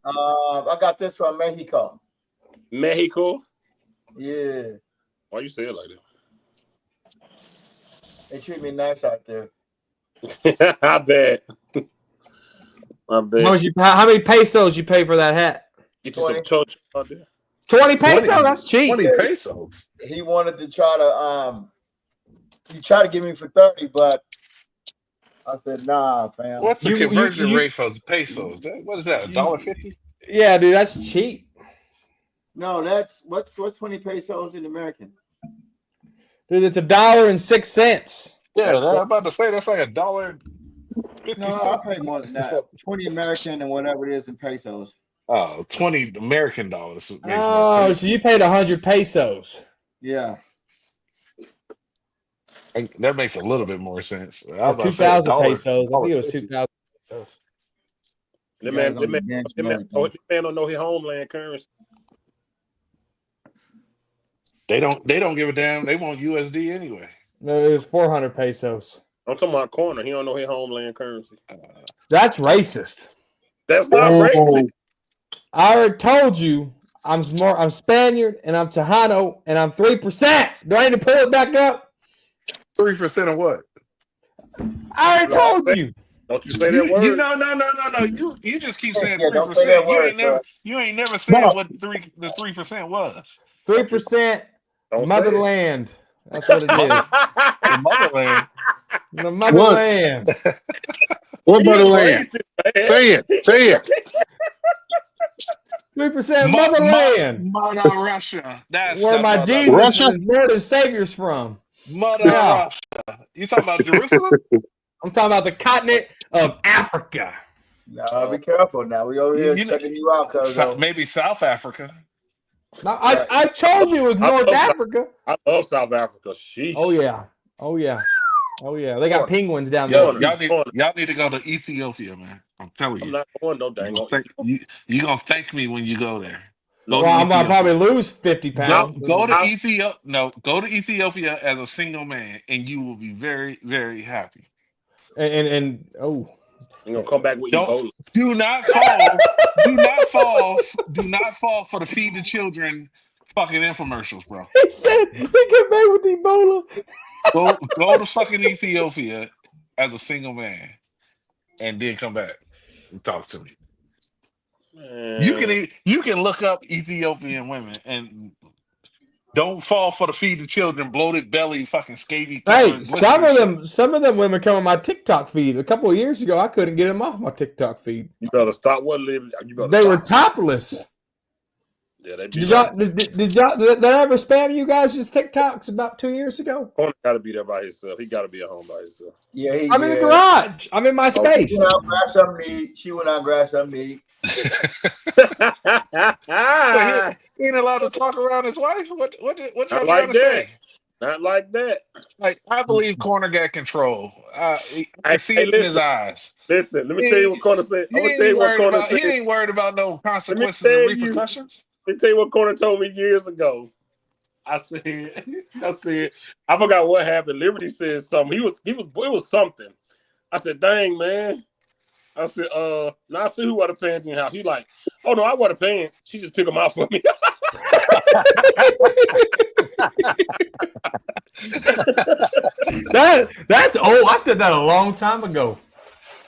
I got this from Mexico. Mexico? Yeah. Why you say it like They treat me nice out there. that? I bet. How many pesos you pay for that hat? Get you some touch out there. 20 pesos? That's cheap. 20 pesos. He wanted to try to he tried to give me for 30, but I said, nah, fam. What's the conversion rate for pesos? What is that? $1.50? Yeah, dude, that's cheap. No, that's what's 20 pesos in American? Dude, it's $1.06. Yeah, I'm about to say that's like $1.50. No, I pay more than that. 20 American and whatever it is in pesos. Oh, 20 American dollars. Oh, so you paid 100 pesos. Yeah. That makes a little bit more sense. 2,000 pesos. I think it was 2,000 pesos. The man don't know his homeland currency. They don't give a damn. They want USD anyway. No, it was 400 pesos. I'm talking about corner. He don't know his homeland currency. That's racist. That's not racist. I already told you I'm Spaniard and I'm Tejano and I'm 3%. Do I need to pull it back up? 3% of what? I already told you. Don't you say that word? No. You just keep saying 3%. Don't say that word, you ain't never said what the 3% was. 3% motherland. That's what it is. The motherland. The motherland. What He is motherland? racist, man. Say it. Say it. 3% motherland. Mother Russia. That's Where the my mother. Jesus Russia? and his Lord and Savior's from. Mother Yeah. Russia. You talking about Jerusalem? I'm talking about the continent of Africa. No, be careful now. We over here You know- checking you out, cuz. Maybe South Africa. Now, I told you it was North Africa. I love South Africa. Sheesh. Oh yeah. Oh yeah. Oh yeah. They got penguins down Yo, there. y'all need to go to Ethiopia, man. I'm telling I'm you. not going no dang on. You gonna thank me when you go there. Well, I'm gonna probably lose 50 pounds. Go to Ethiopia. No, go to Ethiopia as a single man, and you will be very, very happy. And oh, I'm gonna come back with Ebola. Do not fall. do not fall. Do not fall for the feed the children fucking infomercials, bro. he said he came back with Ebola. Go to fucking Ethiopia as a single man, and then come back and talk to me. You can look up Ethiopian women and don't fall for the feed the children, bloated belly, fucking scaly. Hey, some of them women come on my TikTok feed. A couple of years ago, I couldn't get them off my TikTok feed. You better stop what living. They were topless. Yeah, they did I ever spam you guys' TikToks about 2 years ago? Corner got to be there by himself. He got to be at home by himself. Yeah, I'm in the garage. I'm in my space. She went out and grabbed something to eat. She went out and grabbed something to eat. He ain't allowed to talk around his wife. What y'all Not trying like to that. say? Not like that. Like I believe Corner got control. I see it in his eyes. Listen, let me tell you what Corner said. I'm gonna tell you what Corner said. He ain't worried about no consequences and repercussions. Let me tell you what Corner told me years ago. I said, I forgot what happened. Liberty said something. It was something. I said, dang, man. I said, now I see who wear the pants in your house. He like, oh no, I wear the pants. She just pick them out for me. That's old. I said that a long time ago.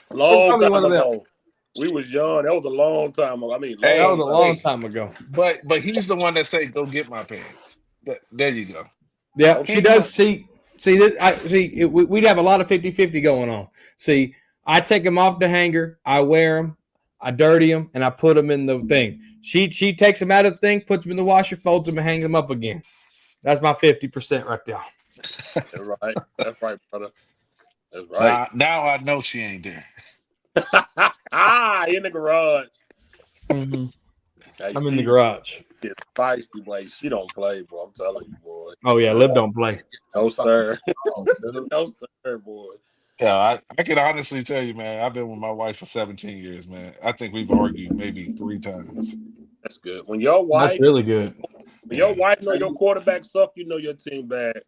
Long time ago. We was young. That was a long time ago. I mean, that was a long time ago. But he's the one that say, "Go get my pants." There you go. Yeah, she does. See this. We'd have a lot of 50-50 going on. See, I take them off the hanger. I wear them. I dirty them, and I put them in the thing. She takes them out of the thing, puts them in the washer, folds them, and hangs them up again. That's my 50% right there. That's right. That's right, brother. That's right. Now I know she ain't there. In the garage. Mm-hmm. I'm in the garage. It's feisty, boy. She don't play, bro. I'm telling you, boy. Oh yeah, Liv don't play. No sir. No sir, boy. Yeah, I can honestly tell you, man. I've been with my wife for 17 years, man. I think we've argued maybe 3 times. That's good. When your wife, that's really good. When your wife know your quarterback suck, you know your team bad.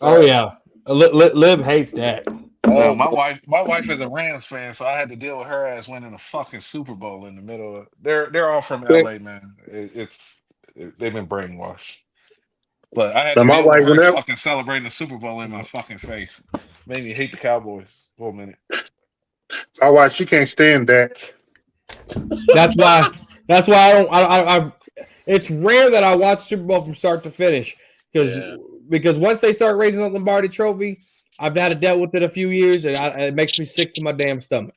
Oh yeah, Liv hates that. No, my wife is a Rams fan, so I had to deal with her ass winning a fucking Super Bowl in the middle of. They're all from LA, man. They've been brainwashed. But I had to deal with her fucking celebrating the Super Bowl in my fucking face. Made me hate the Cowboys for a minute. My wife, she can't stand that. That's why I don't. I it's rare that I watch Super Bowl from start to finish because once they start raising the Lombardi Trophy, I've had to deal with it a few years, and it makes me sick to my damn stomach.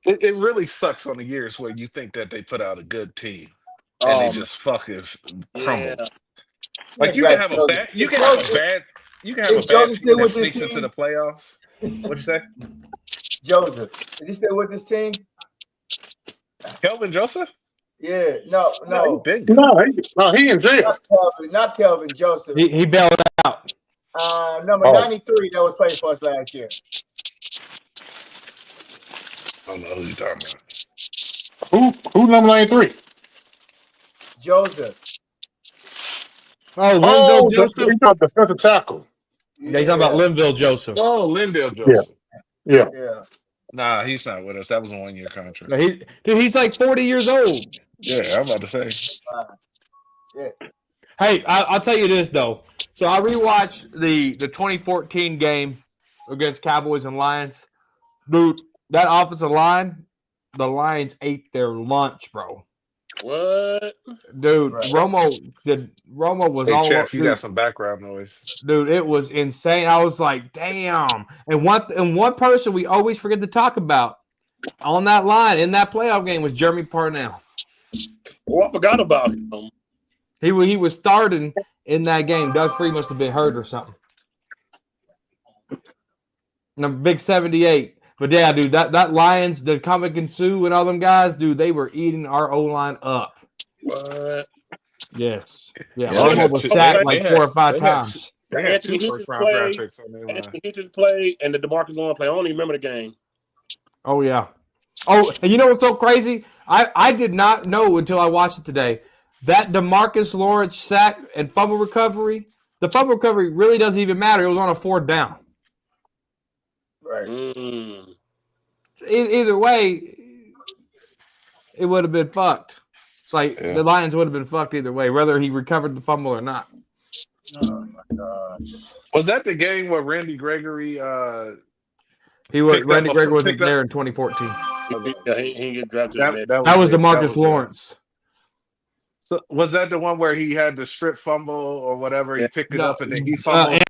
Yeah, it really sucks on the years where you think that they put out a good team and they just fucking crumble. Yeah. Like you can have a bad team that sneaks into the playoffs. What'd you say? Joseph, is he still with this team? Kelvin Joseph? Yeah, no. He in jail. Not Kelvin Joseph. He bailed out. Number 93 that was playing for us last year. I don't know who you're talking about. Who's number 93? Joseph. Linville Joseph. He's not the defensive tackle. Yeah, he's talking about Linville Joseph. Oh, Linville Joseph. Yeah. Nah, he's not with us. That was a 1-year contract. No, he's like 40 years old. Yeah, I'm about to say. Hey, I'll tell you this though. So I rewatched the 2014 game against Cowboys and Lions. Dude, that offensive line, the Lions ate their lunch, bro. What? Dude, Right. Romo was Hey, all Chef, you dude, got some background noise. dude, it was insane. I was like, damn. And one person we always forget to talk about on that line in that playoff game was Jeremy Parnell. Oh, I forgot about him. He was starting in that game. Doug Free must have been hurt or something. And a big 78. But yeah, dude, that Lions, the Comic and Sue and all them guys, dude, they were eating our O-line up. What? Yes. Yeah, Yeah, Romo was sacked like 4 or 5 times. They had two Anthony first Hitchens round draft played. picks on their line. Anthony Hitchens played, and the DeMarcus Lawrence play. I don't even remember the game. Oh, yeah. Oh, and you know what's so crazy? I did not know until I watched it today. That DeMarcus Lawrence sack and fumble recovery, the fumble recovery really doesn't even matter. It was on a 4th down. Right. Either way, it would have been fucked. Like, the Lions would have been fucked either way, whether he recovered the fumble or not. Oh my gosh. Was that the game where Randy Gregory Randy picked up Gregory wasn't picked up- there in 2014. Yeah, he didn't get drafted. That was DeMarcus Lawrence. So was that the one where he had the strip fumble or whatever? He picked it up and then he fumbled.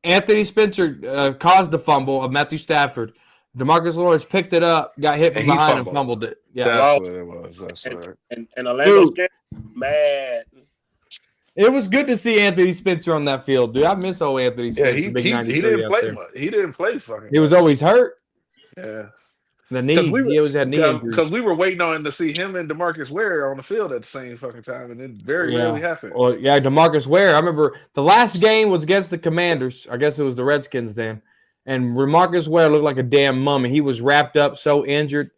Anthony Spencer caused the fumble of Matthew Stafford. DeMarcus Lawrence picked it up, got hit from And he behind and fumbled. fumbled it. Yeah, That's what it was. That's right. And Orlando Scandal, mad. it was good to see Anthony Spencer on that field, dude. I miss old Anthony Yeah, Spencer. he Big didn't 93 play out there. much. He didn't play fucking. He was always hurt. Yeah. The knee. He always had knee injuries. Because we were waiting on to see him and DeMarcus Ware on the field at the same fucking time, and it very rarely happened. Well, yeah, DeMarcus Ware. I remember the last game was against the Commanders. I guess it was the Redskins then. And DeMarcus Ware looked like a damn mummy. He was wrapped up, so injured.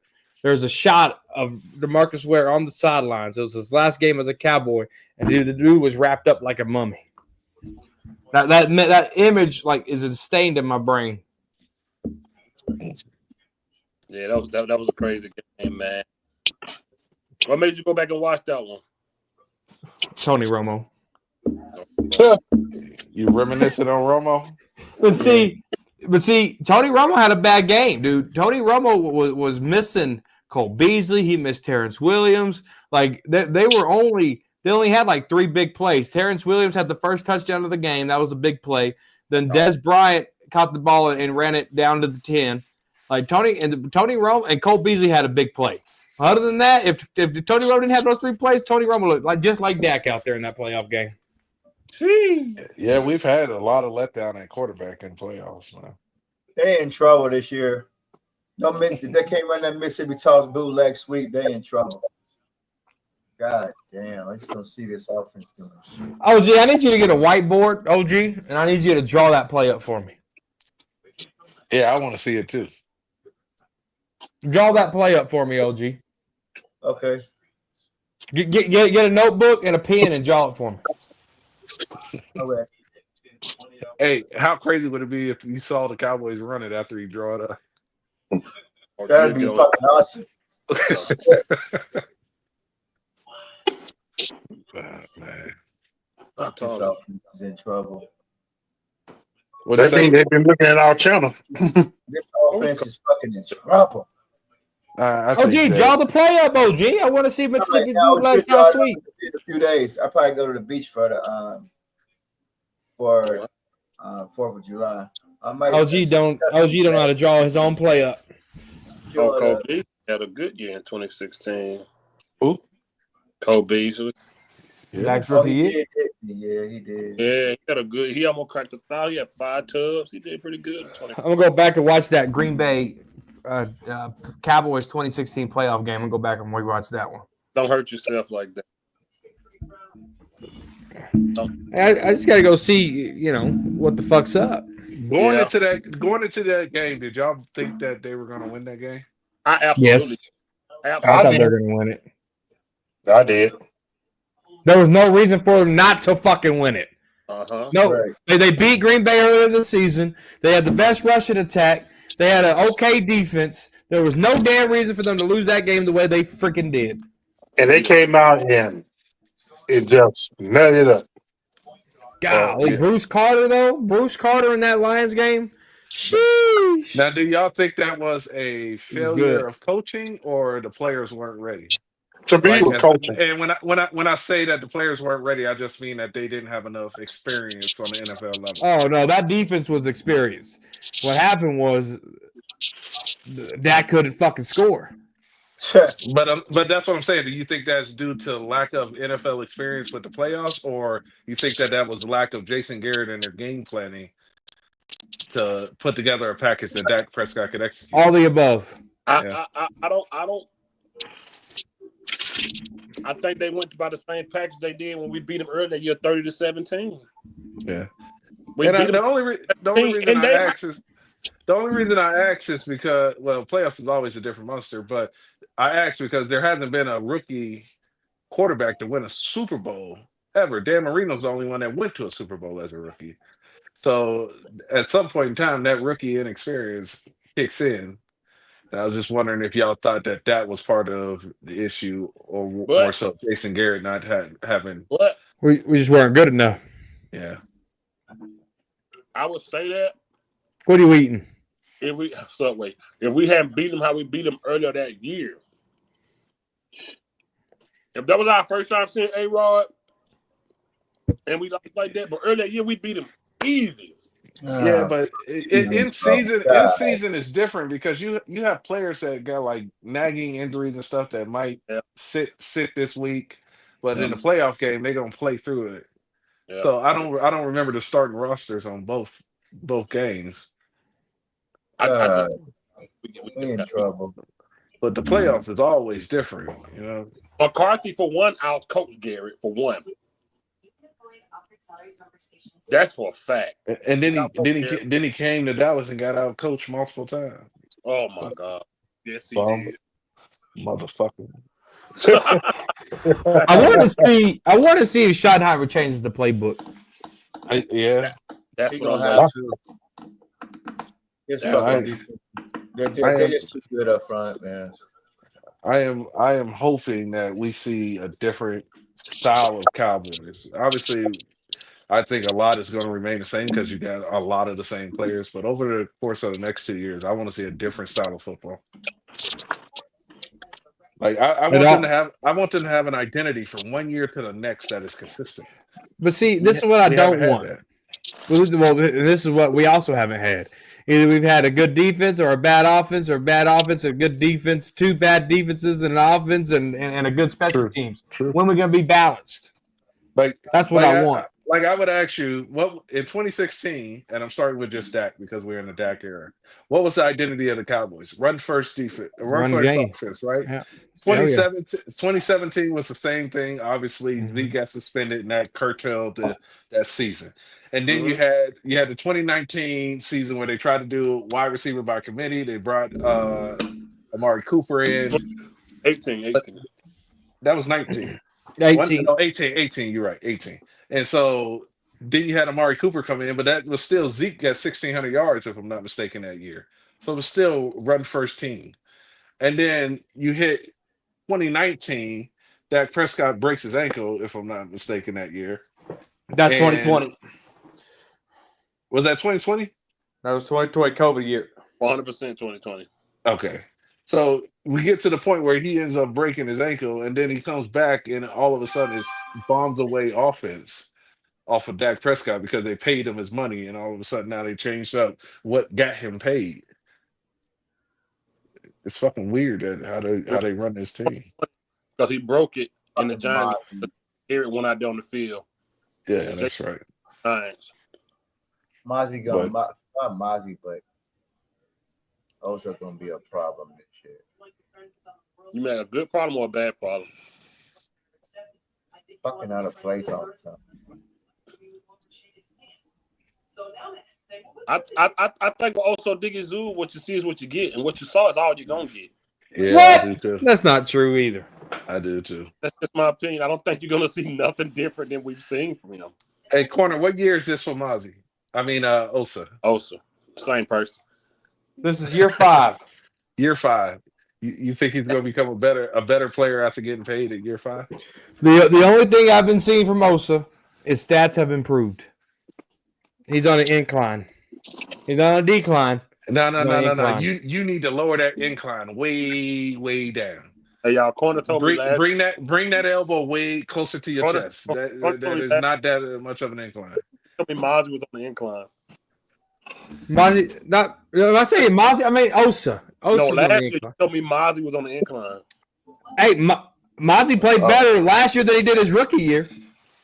There's a shot of DeMarcus Ware on the sidelines. It was his last game as a Cowboy, and the dude was wrapped up like a mummy. That image like is stained in my brain. Yeah, that was a crazy game, man. What made you go back and watch that one? Tony Romo. You reminiscing on Romo? But see, Tony Romo had a bad game, dude. Tony Romo was missing Cole Beasley. He missed Terrence Williams. Like they only had like 3 big plays. Terrence Williams had the first touchdown of the game. That was a big play. Then Des Bryant caught the ball and ran it down to the 10. Like Tony Romo and Cole Beasley had a big play. Other than that, if Tony Romo didn't have those 3 plays, Tony Romo looked just like Dak out there in that playoff game. Yeah, we've had a lot of letdown at quarterback in playoffs, man. They in trouble this year. No, they can't run that Mississippi Toss bootleg sweep. They in trouble. God damn, I just don't see this offense doing shit. OG, I need you to get a whiteboard, OG, and I need you to draw that play up for me. Yeah, I want to see it too. Draw that play up for me, OG. Okay. Get a notebook and a pen and draw it for me. Okay. Hey, how crazy would it be if you saw the Cowboys run it after you draw it up? That'd be fucking awesome. Man. This offense is in trouble. They think they've been looking at our channel. This offense is fucking in trouble. OG, draw the play up, OG. I want to see Mississippi do like last week. In a few days, I probably go to the beach for the 4th of July. OG don't know how to draw his own play up. Cowbys had a good year in 2016. Who? Cowbys. Yeah, he did. Yeah, he had a good. He almost cracked 1,000. He had 5 tubs. He did pretty good. I'm gonna go back and watch that Green Bay Cowboys 2016 playoff game. I'm gonna go back and rewatch that one. Don't hurt yourself like that. I just gotta go see, what the fuck's up. Going into that game, did y'all think that they were gonna win that game? I absolutely. Yes. I thought they were gonna win it. I did. There was no reason for them not to fucking win it. No, right. They beat Green Bay earlier in the season. They had the best rushing attack. They had an okay defense. There was no damn reason for them to lose that game the way they freaking did. And they came out and it just nutted up. Golly, Bruce Carter in that Lions game. Sheesh. Now, do y'all think that was a failure of coaching or the players weren't ready? To me, Right. with coaching. And when I say that the players weren't ready, I just mean that they didn't have enough experience on the NFL level. Oh no, that defense was experienced. What happened was Dak couldn't fucking score. But that's what I'm saying. Do you think that's due to lack of NFL experience with the playoffs, or you think that was lack of Jason Garrett and their game planning to put together a package that Dak Prescott could execute? All the above. Yeah. I don't. I think they went by the same package they did when we beat them earlier that year, 30-17. Yeah. We And beat them. the only reason and I ask is because playoffs is always a different monster, but I ask because there hasn't been a rookie quarterback to win a Super Bowl ever. Dan Marino's the only one that went to a Super Bowl as a rookie. So at some point in time, that rookie inexperience kicks in. And I was just wondering if y'all thought that was part of the issue, or more so Jason Garrett not having. But We just weren't good enough. Yeah. I would say that What are you eating? if we hadn't beat them how we beat them earlier that year, if that was our first time seeing A-Rod and we lost like that, but earlier that year we beat them easy. Yeah, but in season is different because you have players that got like nagging injuries and stuff that might sit this week, but in the playoff game they're gonna play through it. Yeah. So I don't remember the starting rosters on both games. I we in trouble. But the playoffs is always different, you know. McCarthy for one, out coach Garrett for one. That's for a fact. And then he came to Dallas and got out coached multiple times. Oh my God! Yes, he did. Motherfucker. I want to see if Schottenheimer changes the playbook. That's He what gonna I'm have to. They're just too good up front, man. I am hoping that we see a different style of Cowboys. Obviously, I think a lot is going to remain the same because you got a lot of the same players. But over the course of the next 2 years, I want to see a different style of football. Like I want them to have an identity from 1 year to the next that is consistent. But see, this is what I don't want. Well, this is what we also haven't had. Either we've had a good defense or a bad offense, or bad offense, a good defense, two bad defenses and an offense, and a good special teams. True. When are we going to be balanced? That's what I want. I would ask you, what in 2016, and I'm starting with just Dak because we're in the Dak era. What was the identity of the Cowboys? Run first defense, run first game. Offense, right? Yeah. 2017 was the same thing. Obviously, Zeke got suspended, and that curtailed that season. And then you had the 2019 season where they tried to do wide receiver by committee. They brought Amari Cooper in. 18. That was 19. 18. You're right, 18. And so then you had Amari Cooper coming in, but that was still Zeke got 1,600 yards, if I'm not mistaken, that year. So it was still run first team. And then you hit 2019, Dak Prescott breaks his ankle, if I'm not mistaken, that year. That's 2020. Was that 2020? That was 2020 COVID year. 100% 2020. Okay. So we get to the point where he ends up breaking his ankle, and then he comes back, and all of a sudden it's bombs away offense off of Dak Prescott because they paid him his money, and all of a sudden now they changed up what got him paid. It's fucking weird that how they run this team. Because he broke it in the Giants. Garrett went out there on the field. Yeah, that's right. Giants. Mozzie going, not Mozzie, but also going to be a problem this year. You mean a good problem or a bad problem? Fucking out of place all the time. I think also Diggy Zoo, what you see is what you get, and what you saw is all you're gonna get. Yeah, what? I do too. That's not true either. I do too. That's just my opinion. I don't think you're gonna see nothing different than we've seen from him. Hey, Corner, what year is this for Mozzie? I mean, Osa. Same person. This is year 5. Year 5. You think he's going to become a better player after getting paid at year 5? The only thing I've been seeing from Osa is stats have improved. He's on an incline. He's on a decline. No. You need to lower that incline way, way down. Hey, y'all, corner told me last. Bring that elbow way closer to your chest. Corner told That me is last. not that much of an incline. Told me Mozzie was on the incline. Mozzie, not when I say Mozzie, I mean Osa. No, Osa's on the last year you incline. told me Mozzie was on the incline. Hey, Mozzie played better last year than he did his rookie year.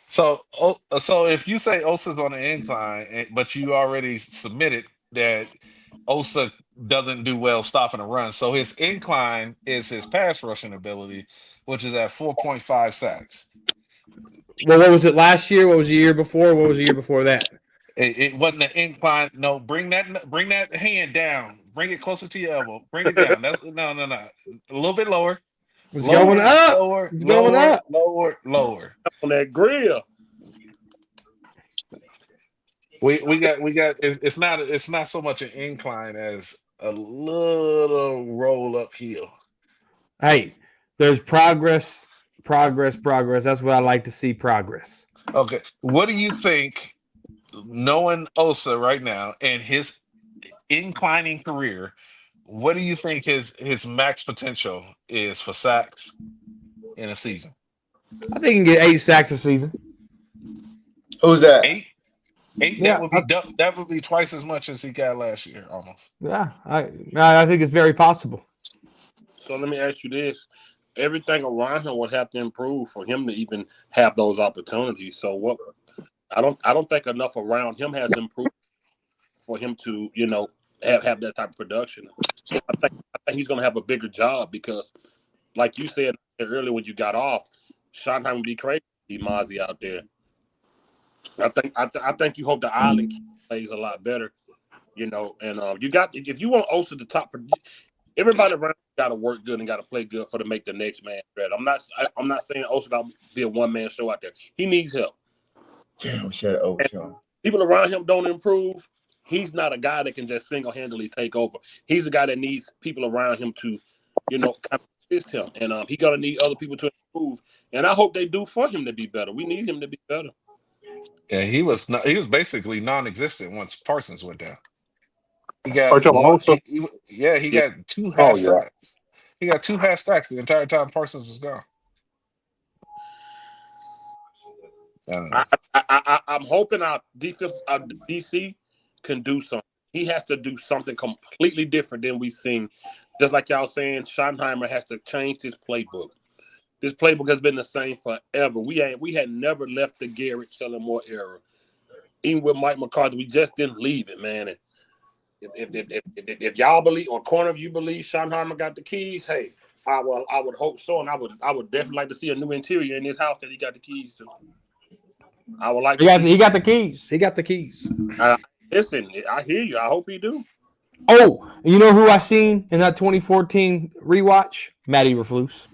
So if you say Osa's on the incline, but you already submitted that Osa doesn't do well stopping a run, so his incline is his pass rushing ability, which is at 4.5 sacks. Well, what was it last year? What was the year before? What was the year before that? It wasn't an incline. No, bring that hand down. Bring it closer to your elbow. Bring it down. That's no. A little bit lower. It's going up. Lower. It's going up. Lower. On that grill. We got. It's not so much an incline as a little roll uphill. Hey, there's progress. That's what I like to see. Progress. Okay, what do you think? Knowing Osa right now and his inclining career, what do you think his max potential is for sacks in a season? I think he can get 8 sacks a season. Who's that? 8. Yeah, that would be twice as much as he got last year, almost. Yeah, I think it's very possible. So let me ask you this: everything around him would have to improve for him to even have those opportunities. So what? I don't think enough around him has improved for him to have that type of production. I think he's going to have a bigger job because, like you said earlier when you got off, Schottenheimer would be crazy to see Mozzie out there. I think you hope the island plays a lot better, and you got if you want Osa the top, everybody around got to work good and got to play good to make the next man better. I'm not saying Osa got to be a one man show out there. He needs help. Damn, shut up, Sean. People around him don't improve. He's not a guy that can just single-handedly take over. He's a guy that needs people around him to, kind of assist him. And he's gonna need other people to improve. And I hope they do for him to be better. We need him to be better. Yeah, he was basically non-existent once Parsons went down. He got Are you talking about Osa? he got 2 half sacks. He got 2 half sacks the entire time Parsons was gone. I'm hoping our defense, our DC, can do something. He has to do something completely different than we've seen. Just like y'all saying, Schottenheimer has to change his playbook. This playbook has been the same forever. We had never left the Garrett Shellermore era. Even with Mike McCarthy, we just didn't leave it, man. And if y'all believe, or corner of you believe Schottenheimer got the keys, hey, I would hope so, and I would definitely like to see a new interior in this house that he got the keys to. I would like. He got the keys. He got the keys. Listen, I hear you. I hope he do. Oh, you know who I seen in that 2014 rewatch? Matt Eberflus.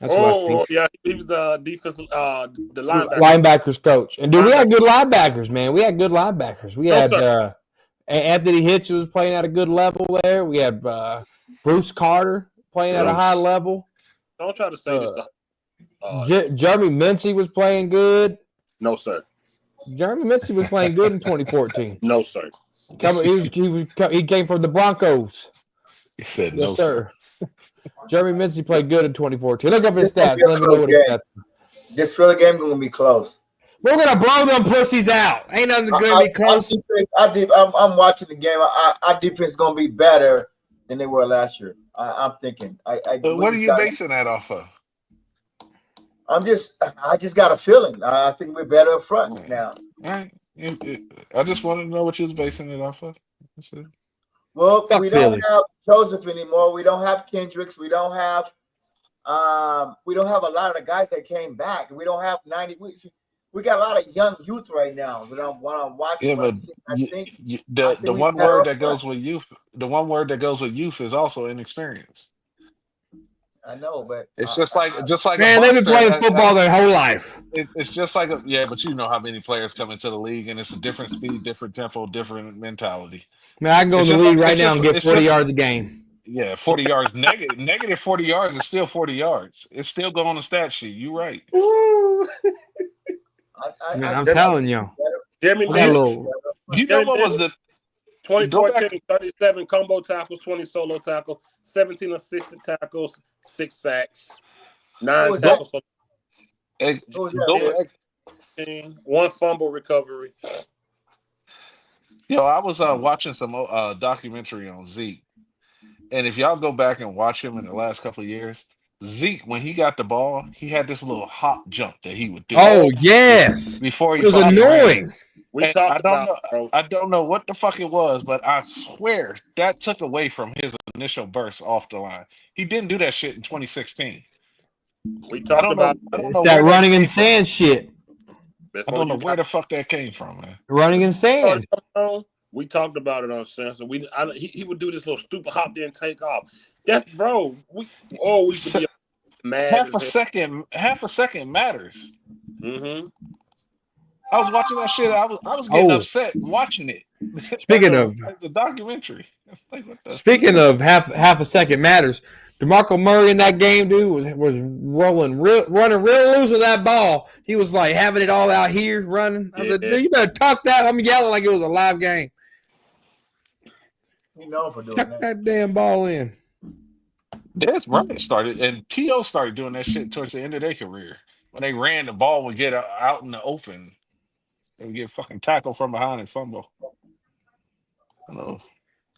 That's what I seen. Yeah, he was the defensive, the linebackers coach. And dude, we had good linebackers, man. We had good linebackers. We had Anthony Hitch was playing at a good level there. We had Bruce Carter playing at a high level. Don't try to say this. Jeremy Mincy was playing good. No, sir. Jeremy Mincy was playing good in 2014. No, sir. He came from the Broncos. He said yes, no, sir. Jeremy Mincy played good in 2014. Look up his stats. Let me know what his stats. This Philly game going to be close. We're going to blow them pussies out. Ain't nothing going to be close. I'm watching the game. Our defense is going to be better than they were last year. I'm thinking. What are you basing that off of? I just got a feeling. I think we're better up front now. All right. I just wanted to know what you was basing it off of. Well, we don't have Joseph anymore. We don't have Kendricks. We don't have a lot of the guys that came back. We don't have 90. We got a lot of young youth right now. When I'm watching, the one word that goes with youth. The one word that goes with youth is also inexperience. I know, but it's just like man, they've been playing football their whole life. It's just like but you know how many players come into the league, and it's a different speed, different tempo, different mentality. Man, I can go in the league right now and get 40 yards a game. Yeah, 40 yards. Negative 40 yards is still 40 yards. It's still going on the stat sheet. You're right. I'm telling you. Jeremy, you know what was the 2014, 37 combo tackles, 20 solo tackles, 17 assisted tackles, 6 sacks, Who 9 was that? tackles for Who was that? 1 fumble recovery. Yo, I was watching some documentary on Zeke, and if y'all go back and watch him in the last couple of years, Zeke, when he got the ball, he had this little hop jump that he would do. Oh yes, before he it was fucking annoying. ran. We And talked about it, bro. I don't know what the fuck it was, but I swear that took away from his initial burst off the line. He didn't do that shit in 2016. We talked about I don't It's know that where running came in sand shit. I don't know where the fuck that came from, man. Running in sand. We talked about it on Sensor. He would do this little stupid hop, then take off. That's bro. We used to be mad. Half a second matters. Mm-hmm. I was watching that shit. I was getting upset watching it. Speaking of the documentary. Like, what the speaking of half a second matters, DeMarco Murray in that game, dude, was running real loose with that ball. He was like having it all out here running. I was like, dude, you better tuck that. I'm yelling like it was a live game. You know for doing Tuck that damn ball in. Des Bryant started, and T.O. started doing that shit towards the end of their career. When they ran, the ball would get out in the open. They would get fucking tackled from behind and fumble. I don't know.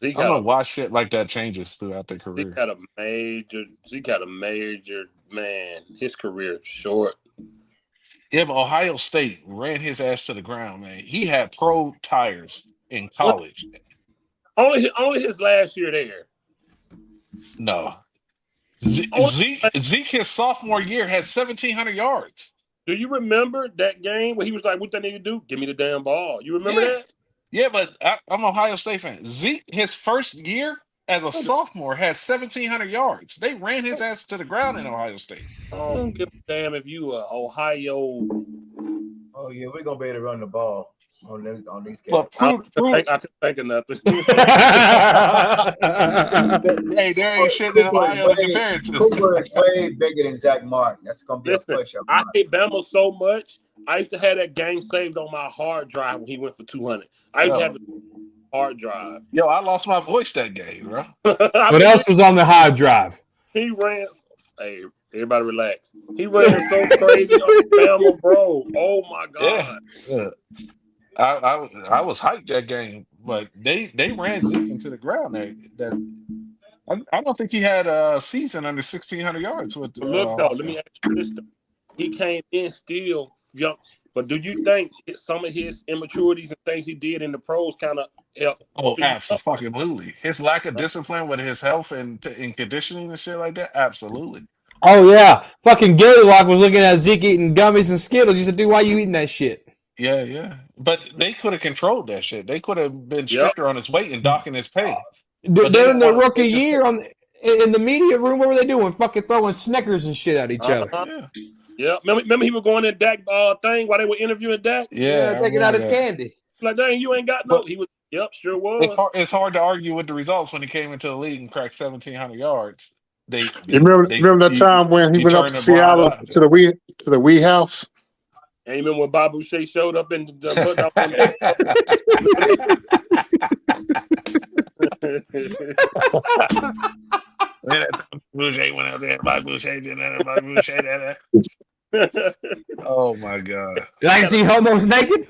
I don't know why shit like that changes throughout their career. Zeke had a major man. His career is short. Yeah, but Ohio State ran his ass to the ground, man. He had pro tires in college. Only his last year there. No. Zeke his sophomore year had 1,700 yards. Do you remember that game where he was like, what they need to do? Give me the damn ball. You remember that? Yeah, but I'm an Ohio State fan. Zeke, his first year as a sophomore, had 1,700 yards. They ran his ass to the ground in Ohio State. Oh, give a damn if you Ohio. Oh, yeah, we're going to be able to run the ball on these games. Well, I could think of nothing. Hey, there ain't shit in Ohio to compare it to. Cooper is way bigger than Zach Martin. That's going to be a push-up. I hate Bama so much. I used to have that game saved on my hard drive when he went for 200. I used to have the hard drive. Yo, I lost my voice that game, bro. What else was on the hard drive? He ran. Hey, everybody relax. He ran so crazy on Bama, bro. Oh, my God. Yeah. I was hyped that game, but they ran Zeke into the ground. I don't think he had a season under 1,600 yards. With look, though, let me ask you this. He came in still young, but do you think some of his immaturities and things he did in the pros kind of helped? Oh, absolutely. His lack of discipline with his health and conditioning and shit like that, absolutely. Oh, yeah. Fucking Gary Lock was looking at Zeke eating gummies and Skittles. He said, dude, why you eating that shit? Yeah. But they could have controlled that shit. They could have been stricter on his weight and docking his pay. They're in the rookie year in the media room. What were they doing? Fucking throwing Snickers and shit at each other. Yeah. Remember he was going in Dak thing while they were interviewing Dak? Yeah, taking out his candy. Like, dang, you ain't got no. He was. Yep, sure was. It's hard to argue with the results when he came into the league and cracked 1,700 yards. Remember that time when he went up to Seattle to the Wee House? And you remember when Babu Shea showed up and put up on Boucher went out there. Boucher did that. Boucher did that. Oh my God! Did I see homos naked?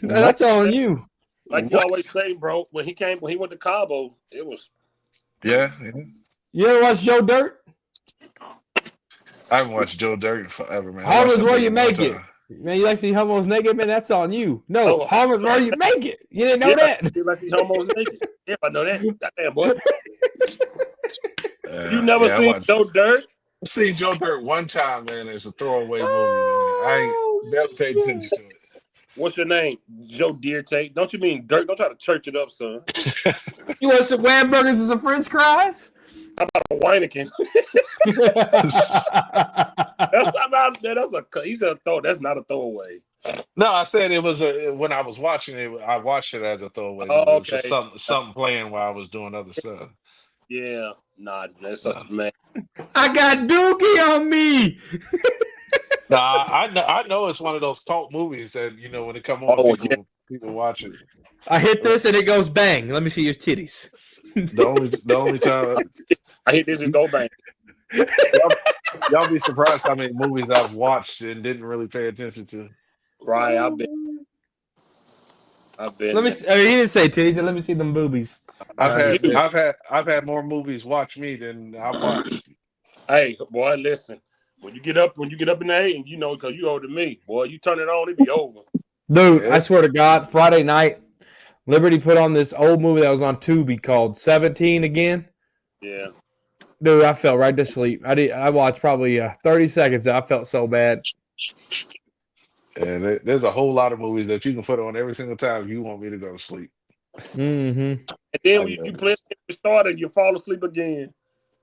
That's on you. Like you always say, bro. When he went to Cabo, it was. Yeah. You ever watch Joe Dirt? I haven't watched Joe Dirt in forever, man. Homos where you make it. Man, you like to see homos naked, man? That's on you. No, homos where you make it. You didn't know that? You like to see homos naked? Yeah, I know that. Goddamn, boy. You never seen Joe Dirt? I seen Joe Dirt one time, man. It's a throwaway movie, man. I ain't never paid attention to it. What's your name? Joe Deer Tate. Don't you mean Dirt? Don't try to church it up, son. You want some hamburgers and some French fries? How about a Weineken? He said throw. That's not a throwaway. No, I said it was when I was watching it. I watched it as a throwaway. Oh, it was just something playing while I was doing other stuff. Yeah, that's such a man. I got Dookie on me. I know it's one of those cult movies that when it come on, people watch it. I hit this and it goes bang. Let me see your titties. The only time I hit this and go bang. Y'all be surprised how many movies I've watched and didn't really pay attention to. Right, I've been Let me. there. See, I mean, he didn't say titties. He said, "Let me see them boobies." I've He had said, I've had I've had more movies watch me than I've watched. Hey, boy, listen. When you get up in the age, you know, because you older than me, boy, you turn it on, it be over. "Dude, Yeah. I swear to God, Friday night, Liberty put on this old movie that was on Tubi called 17 again." Yeah. Dude, I fell right to sleep. I watched probably 30 seconds. I felt so bad. And there's a whole lot of movies that you can put on every single time you want me to go to sleep. Mm-hmm. And then I when know you play this. it, start and you fall asleep again.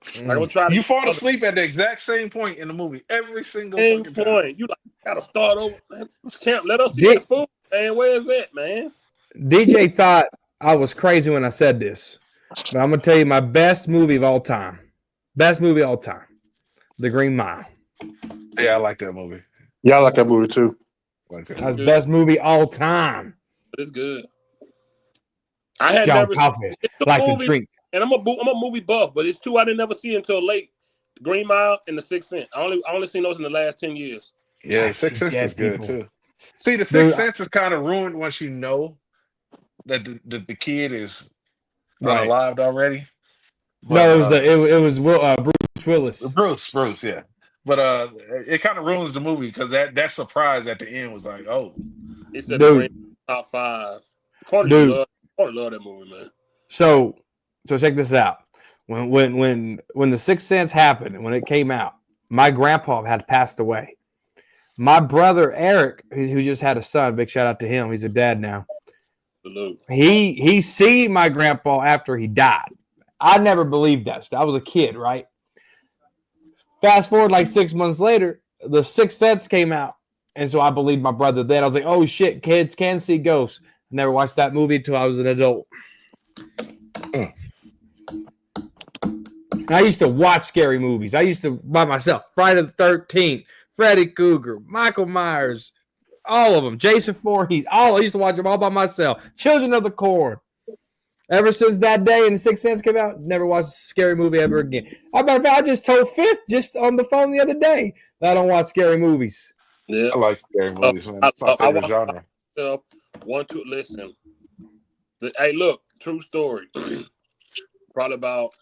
Like, I'm gonna try to You fall another asleep at the exact same point in the movie every single same fucking time. point. You like gotta start over. Man. Champ, let us see D- that food, man. Where is that, man? DJ thought I was crazy when I said this, but I'm gonna tell you my best movie of all time. Best movie of all time, The Green Mile. Yeah, I like that movie. Yeah, I like that movie too. I like that That's movie. best movie all time. But it's good. I had John never seen Coffey it's two like to movies, drink. and I'm a movie buff, but it's two I didn't never see until late. The Green Mile and The Sixth Sense. I only seen those in the last 10 years. Yeah, I The Sixth see Sense is dead good people. too. See, The Dude, Sixth Sense is kind of ruined once you know that the kid is right. unalived already. But No, it was Bruce Willis. Bruce, yeah. But it kind of ruins the movie because that surprise at the end was like, oh, It said The Green Dude, Mile top 5. Corny dude. love that movie, man. So check this out. When The Sixth Sense happened and when it came out, my grandpa had passed away. My brother Eric, who just had a son, big shout out to him. He's a dad now. Salute. He seen my grandpa after he died. I never believed that stuff. I was a kid, right? Fast forward like 6 months later, The Sixth Sense came out. And so I believed my brother then. I was like, oh shit, kids can see ghosts. I never watched that movie until I was an adult. I used to watch scary movies. I used to, by myself, Friday the 13th, Freddy Krueger, Michael Myers, all of them, Jason Voorhees, I used to watch them all by myself. Children of the Corn. Ever since that day and The Sixth Sense came out, never watched a scary movie ever again. I just told Fifth just on the phone the other day that I don't watch scary movies. Yeah. I like scary movies, man. It's my favorite genre. Listen. Hey, look, true story. Probably about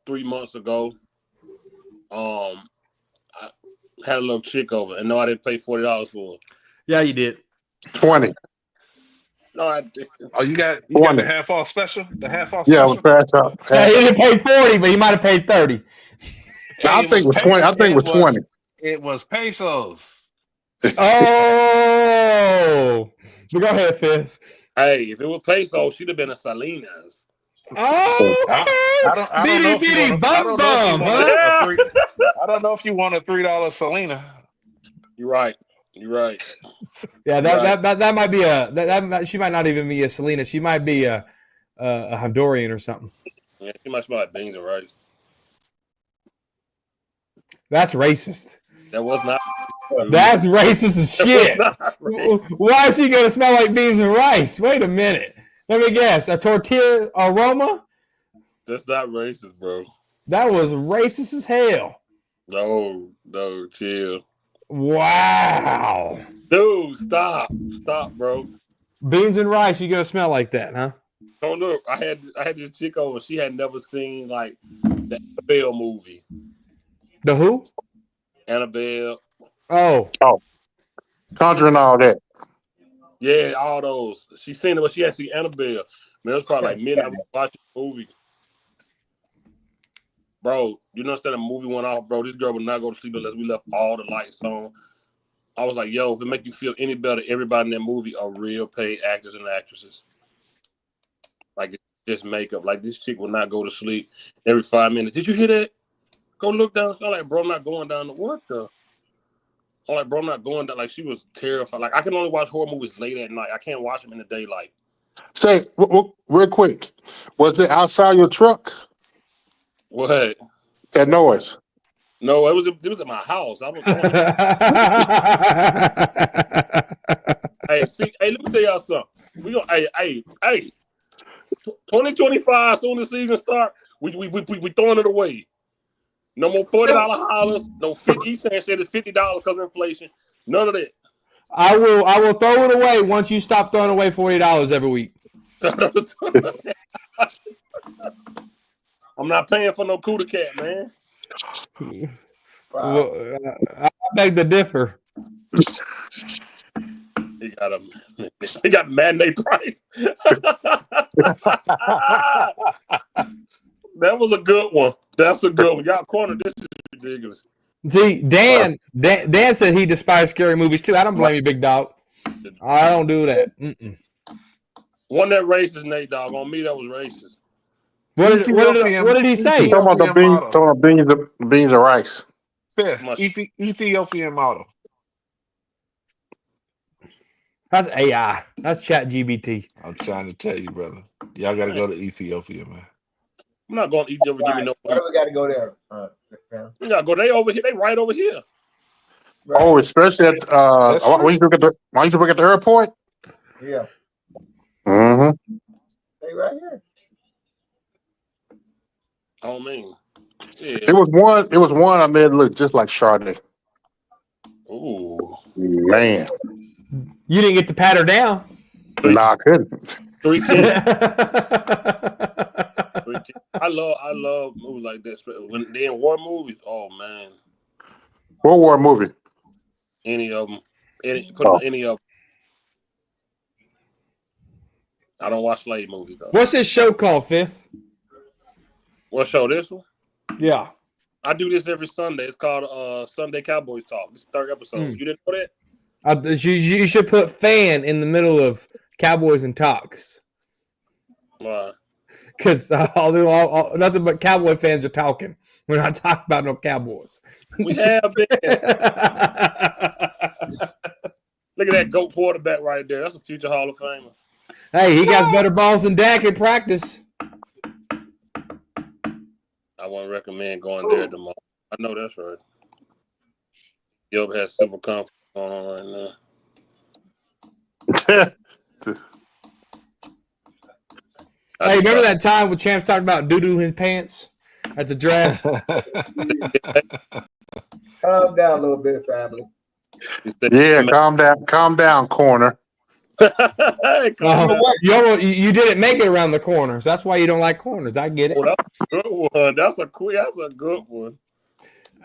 3 months ago. I had a little chick over, and no, I didn't pay $40 for her. Yeah, you did. 20. No, I didn't. Oh, you got the 20. half off special? The half off Yeah, special? it was fast up. Yeah, he didn't pay 40, but he might have paid 30. I think it was 20. I think it was 20. It was pesos. Oh, but go ahead, Fifth. Hey, if it was peso, she'd have been a Salinas. Oh, I don't know if you want I don't know if you want a $3 Selena. You're right. Yeah, that might be that she might not even be a Selena. She might be a Honduran or something. Yeah, she might smell like beans and rice. That's racist. That was not. That's racist as shit. Right. Why is she gonna smell like beans and rice? Wait a minute. Let me guess. A tortilla aroma? That's not racist, bro. That was racist as hell. No, chill. Wow. Dude, stop, bro. Beans and rice, you gonna smell like that, huh? Oh look, I had this chick over. She had never seen like the Annabelle movie. The who? Annabelle. Oh. Conjuring all that. Yeah, all those. She seen it, but she had seen Annabelle. Man, it was probably like midnight watching the movie. Bro, you know that the movie went off, bro. This girl would not go to sleep unless we left all the lights on. I was like, yo, if it make you feel any better, everybody in that movie are real paid actors and actresses. Like, it's just makeup. Like, this chick will not go to sleep every 5 minutes. Did you hear that? Go look down. I'm like, bro, I'm not going down. What the? I'm like, bro, I'm not going down. Like, she was terrified. Like, I can only watch horror movies late at night. I can't watch them in the daylight. Say, real quick, was it outside your truck? What? That noise. No, it was at my house. I was hey, let me tell y'all something. We gonna hey 2025, soon as the season start, we throwing it away. No more $40 hollers. No 50. He's saying it's $50 because of inflation. None of that. I will throw it away once you stop throwing away $40 every week. I'm not paying for no Cuda Cat, man. Well, I beg to differ. He got matinee price. That was a good one. That's a good one. Y'all corner, this is ridiculous. See, Dan said he despised scary movies too. I don't blame you, big dog. I don't do that. Mm-mm. One that racist, Nate Dogg. On me, that was racist. What did he say? Talking about the beans and rice. Ethiopian model. That's AI. That's ChatGPT. I'm trying to tell you, brother. Y'all got to go to Ethiopia, man. I'm not going to Ethiopia. Give me no. Why do we got to go there? We got to go. They over here. They right over here. Right. Oh, especially at when you look at the airport. Yeah. Mm-hmm. They right here. Oh man. Yeah. It was one I made look just like Sade. Ooh. Man. You didn't get to pat her down. Nah, I couldn't. 3 kids. I love movies like this. When they in war movies, oh man. What war movie? Any of them. Any of them. I don't watch slave movies though. What's this show called, Fifth? What show? This one? Yeah. I do this every Sunday. It's called Sunday Cowboys Talk. This is the 3rd episode. You didn't know that? You should put fan in the middle of Cowboys and Talks. Why? Because nothing but Cowboy fans are talking. We're not talking about no Cowboys. We have been. Look at that GOAT quarterback right there. That's a future Hall of Famer. Hey, he got better balls than Dak in practice. I wouldn't recommend going there tomorrow. I know that's right. Yob has civil conflict going on right now. Hey, remember that time when Champs talked about doo-doo in pants at the draft? Calm down a little bit, family. Yeah, calm down, corner. You didn't make it around the corners. That's why you don't like corners. I get it. Oh, that's a good one. That's a good one.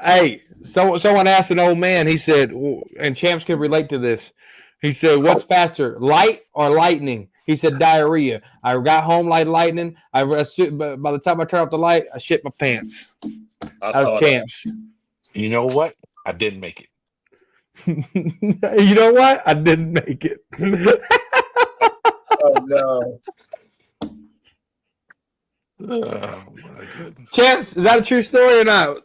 Hey, someone asked an old man. He said, and Champs could relate to this. He said, "What's faster, light or lightning?" He said, "Diarrhea. I got home like lightning. By the time I turned off the light, I shit my pants." That was Champs. You know what? I didn't make it. You know what? I didn't make it. Oh no. Oh my goodness. Champs, is that a true story or not?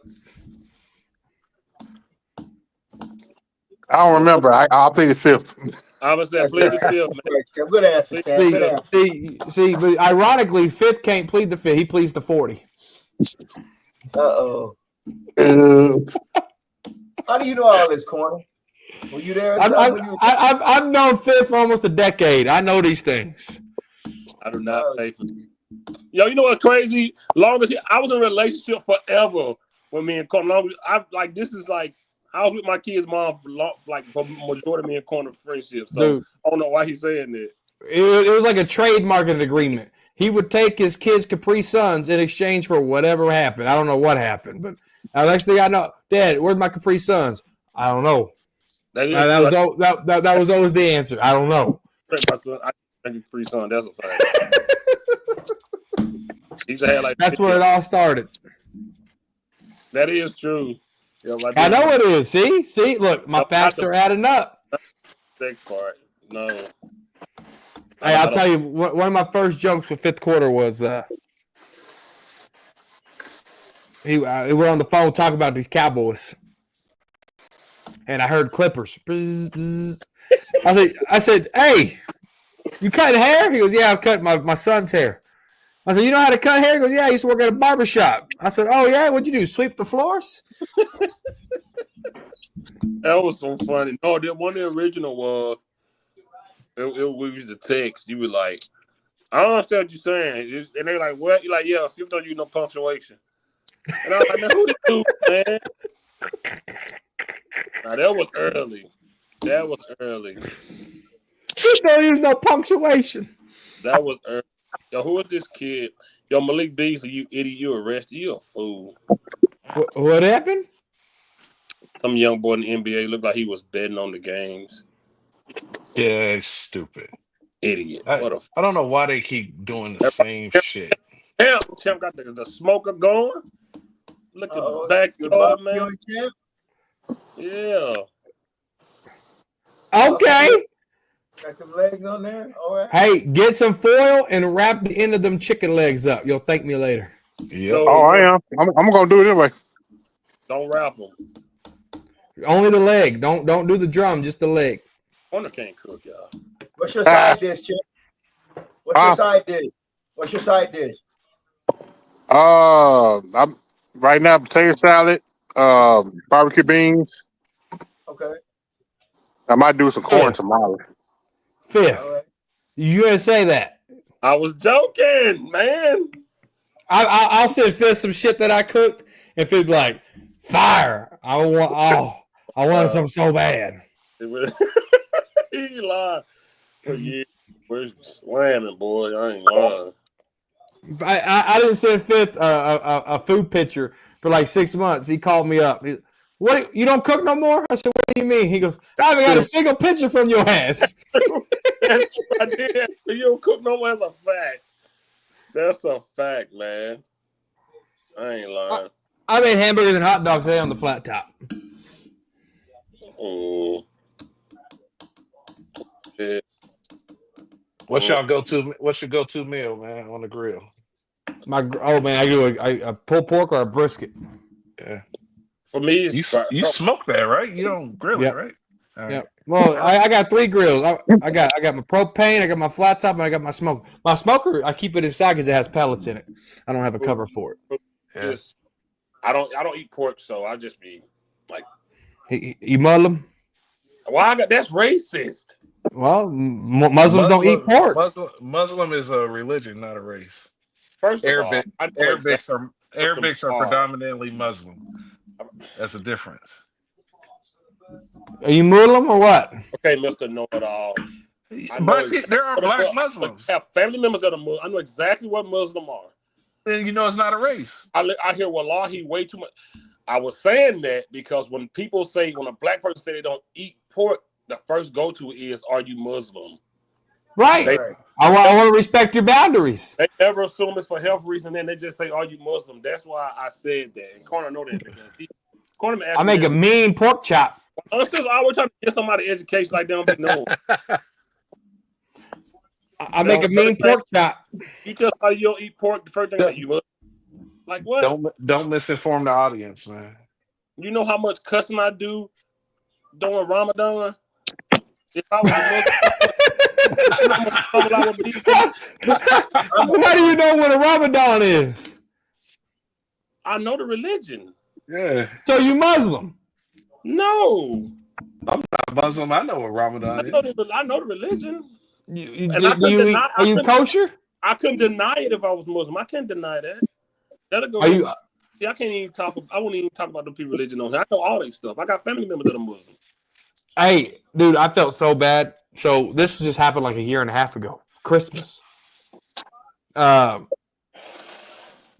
I don't remember. I'll plead the fifth. I was there, plead the fifth, man. Good answer, Cam. See, but ironically, Fifth can't plead the fifth. He pleads the 40. Uh-oh. How do you know all this, corner? Were you there? I've known Fifth for almost a decade. I know these things. I do not pay for you. Yo, you know what's crazy? I was in a relationship forever with me and Corner. I was with my kid's mom for majority of me and Corner friendship. So dude, I don't know why he's saying that. It was like a trade marketing agreement. He would take his kids' Capri Suns in exchange for whatever happened. I don't know what happened, but next thing I know, Dad, where's my Capri Suns? I don't know. That was always the answer. I don't know. My son, I think Capri Sun. That's a fact. That's where it all started. That is true. Yeah, I know it is. See, look, my facts are adding up. Sex part, no. Hey, I'll tell you, one of my first jokes with fifth quarter was we were on the phone talking about these Cowboys, and I heard Clippers. Bzz, bzz. I said, hey, you cutting hair? He goes, yeah, I'm cutting my son's hair. I said, you know how to cut hair? He goes, yeah, I used to work at a barbershop. I said, oh, yeah? What'd you do, sweep the floors? That was so funny. No, the original was, we used to text. You were like, I don't understand what you're saying. And they're like, what? You're like, yeah, Fifth don't use no punctuation. And I was like, man, who this dude, man? Nah, that was early. That was early. Don't use no punctuation. That was early. Yo, who is this kid? Yo, Malik Beasley, you idiot, you arrested. You a fool. What happened? Some young boy in the NBA looked like he was betting on the games. Yeah, it's stupid. Idiot. I don't know why they keep doing the same shit. Champ got the smoker going. Look at the backyard, man. Yeah. Okay. Got some legs on there. All right. Hey, get some foil and wrap the end of them chicken legs up. You'll thank me later. Yeah. So, I am. I'm gonna do it anyway. don't wrap them. Only the leg. Don't do the drum, just the leg. Corner can't cook, y'all. What's your side dish, Chip? What's your side dish? What's your side dish? I'm right now potato salad, barbecue beans. Okay. I might do some corn tomorrow. Fifth. All right. You gonna say that? I was joking, man. I'll send Fifth some shit that I cooked, and Fifth be like, fire. I wanted some so bad. He lied. But yeah, we're slamming, boy. I ain't lying. I didn't send Fifth a food picture for like 6 months. He called me up. What, you don't cook no more? I said, what do you mean? He goes, I haven't got a single picture from your ass. That's true. I did. You don't cook no more. That's a fact. That's a fact, man. I ain't lying. I made hamburgers and hot dogs today on the flat top. Oh. Shit. What's your go-to meal, man, on the grill? I do a pulled pork or a brisket. Yeah. For me, You smoke that, right? You don't grill it, right? All Yeah. right. Well, I got 3 grills. I got my propane, I got my flat top, and I got my smoker. My smoker, I keep it inside because it has pellets in it. I don't have a cover for it. Yeah. I don't eat pork, so I just be like, You Muslim? well, that's racist. Well, Muslims don't eat pork. Muslim is a religion, not a race. First of all, Arabics are predominantly Muslim. That's a difference. Are you Muslim or what? Okay, Mr. Know-It-All. There are black Muslims. I have family members that are Muslim. I know exactly what Muslim are. Then you know it's not a race. I hear wallahi way too much. I was saying that because when a black person say they don't eat pork, the first go-to is, are you Muslim? Right. I want to respect your boundaries. They never assume it's for health reasons, then they just say, are you Muslim? That's why I said that. And Corner know that because I make a mean pork chop. Since I always trying to get somebody education like they don't be known. I make a mean pork chop. You tell somebody you don't eat pork, the first thing that you Muslim. Like what? Don't misinform the audience, man. You know how much cussing I do during Ramadan? If I was a Muslim, how do you know what a Ramadan is? I know the religion. Yeah. So you Muslim? No. I'm not Muslim. I know what Ramadan is. I know the religion. Are you kosher? I couldn't deny it if I was Muslim. I can't deny that. That'll go. I can't even talk. I won't even talk about the people religion on here. I know all that stuff. I got family members that are Muslim. Hey, dude, I felt so bad. So this just happened like a year and a half ago. Christmas. I'm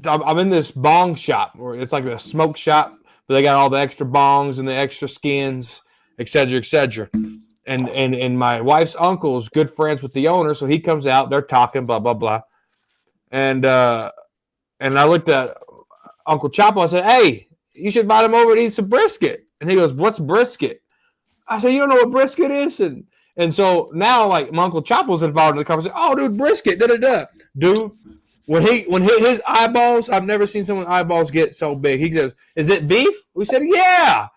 in this bong shop, or it's like a smoke shop, but they got all the extra bongs and the extra skins, et cetera, et cetera. And my wife's uncle is good friends with the owner, so he comes out. They're talking, blah blah blah. And I looked at Uncle Chapo. I said, "Hey, you should invite him over to eat some brisket." And he goes, "What's brisket?" I said, "You don't know what brisket is?" And so now, like, my Uncle Chapo's involved in the conversation. Oh, dude, brisket, da-da-da. Dude, when his eyeballs, I've never seen someone's eyeballs get so big. He says, "Is it beef?" We said, "Yeah."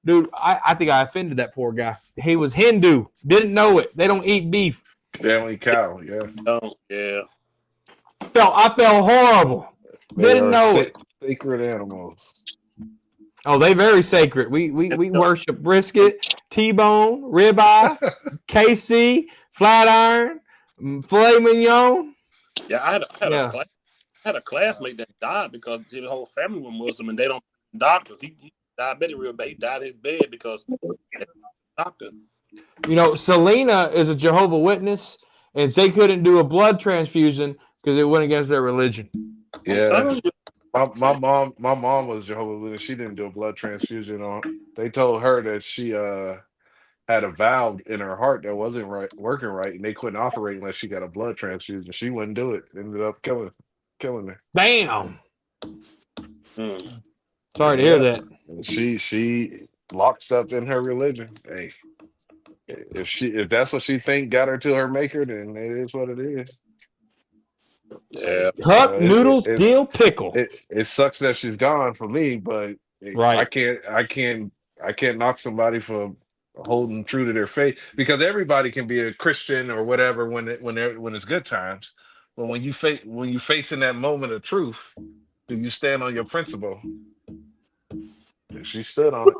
Dude, I think I offended that poor guy. He was Hindu. Didn't know it. They don't eat beef. They don't eat cow, yeah. Oh, yeah. I felt horrible. Didn't know it. Sacred animals. Oh, they very sacred. We worship brisket, T-bone, ribeye, KC, flat iron, filet mignon. Yeah, I had a class. had a classmate that died because his whole family was Muslim and they don't doctors. He diabetic real bad. He died in his bed because doctor. You know, Selena is a Jehovah Witness, and they couldn't do a blood transfusion because it went against their religion. Yeah. My mom was Jehovah's Witness. She didn't do a blood transfusion on. They told her that she had a valve in her heart that wasn't working right, and they couldn't operate unless she got a blood transfusion. She wouldn't do it. Ended up killing her. Bam. Mm. Sorry to hear that. She locked up in her religion. Hey, if that's what she think got her to her maker, then it is what it is. Yeah. Cup noodles, dill pickle. It sucks that she's gone for me, but Right. I can't knock somebody for holding true to their faith, because everybody can be a Christian or whatever when it's good times, but when you facing that moment of truth, do you stand on your principle? And she stood on it.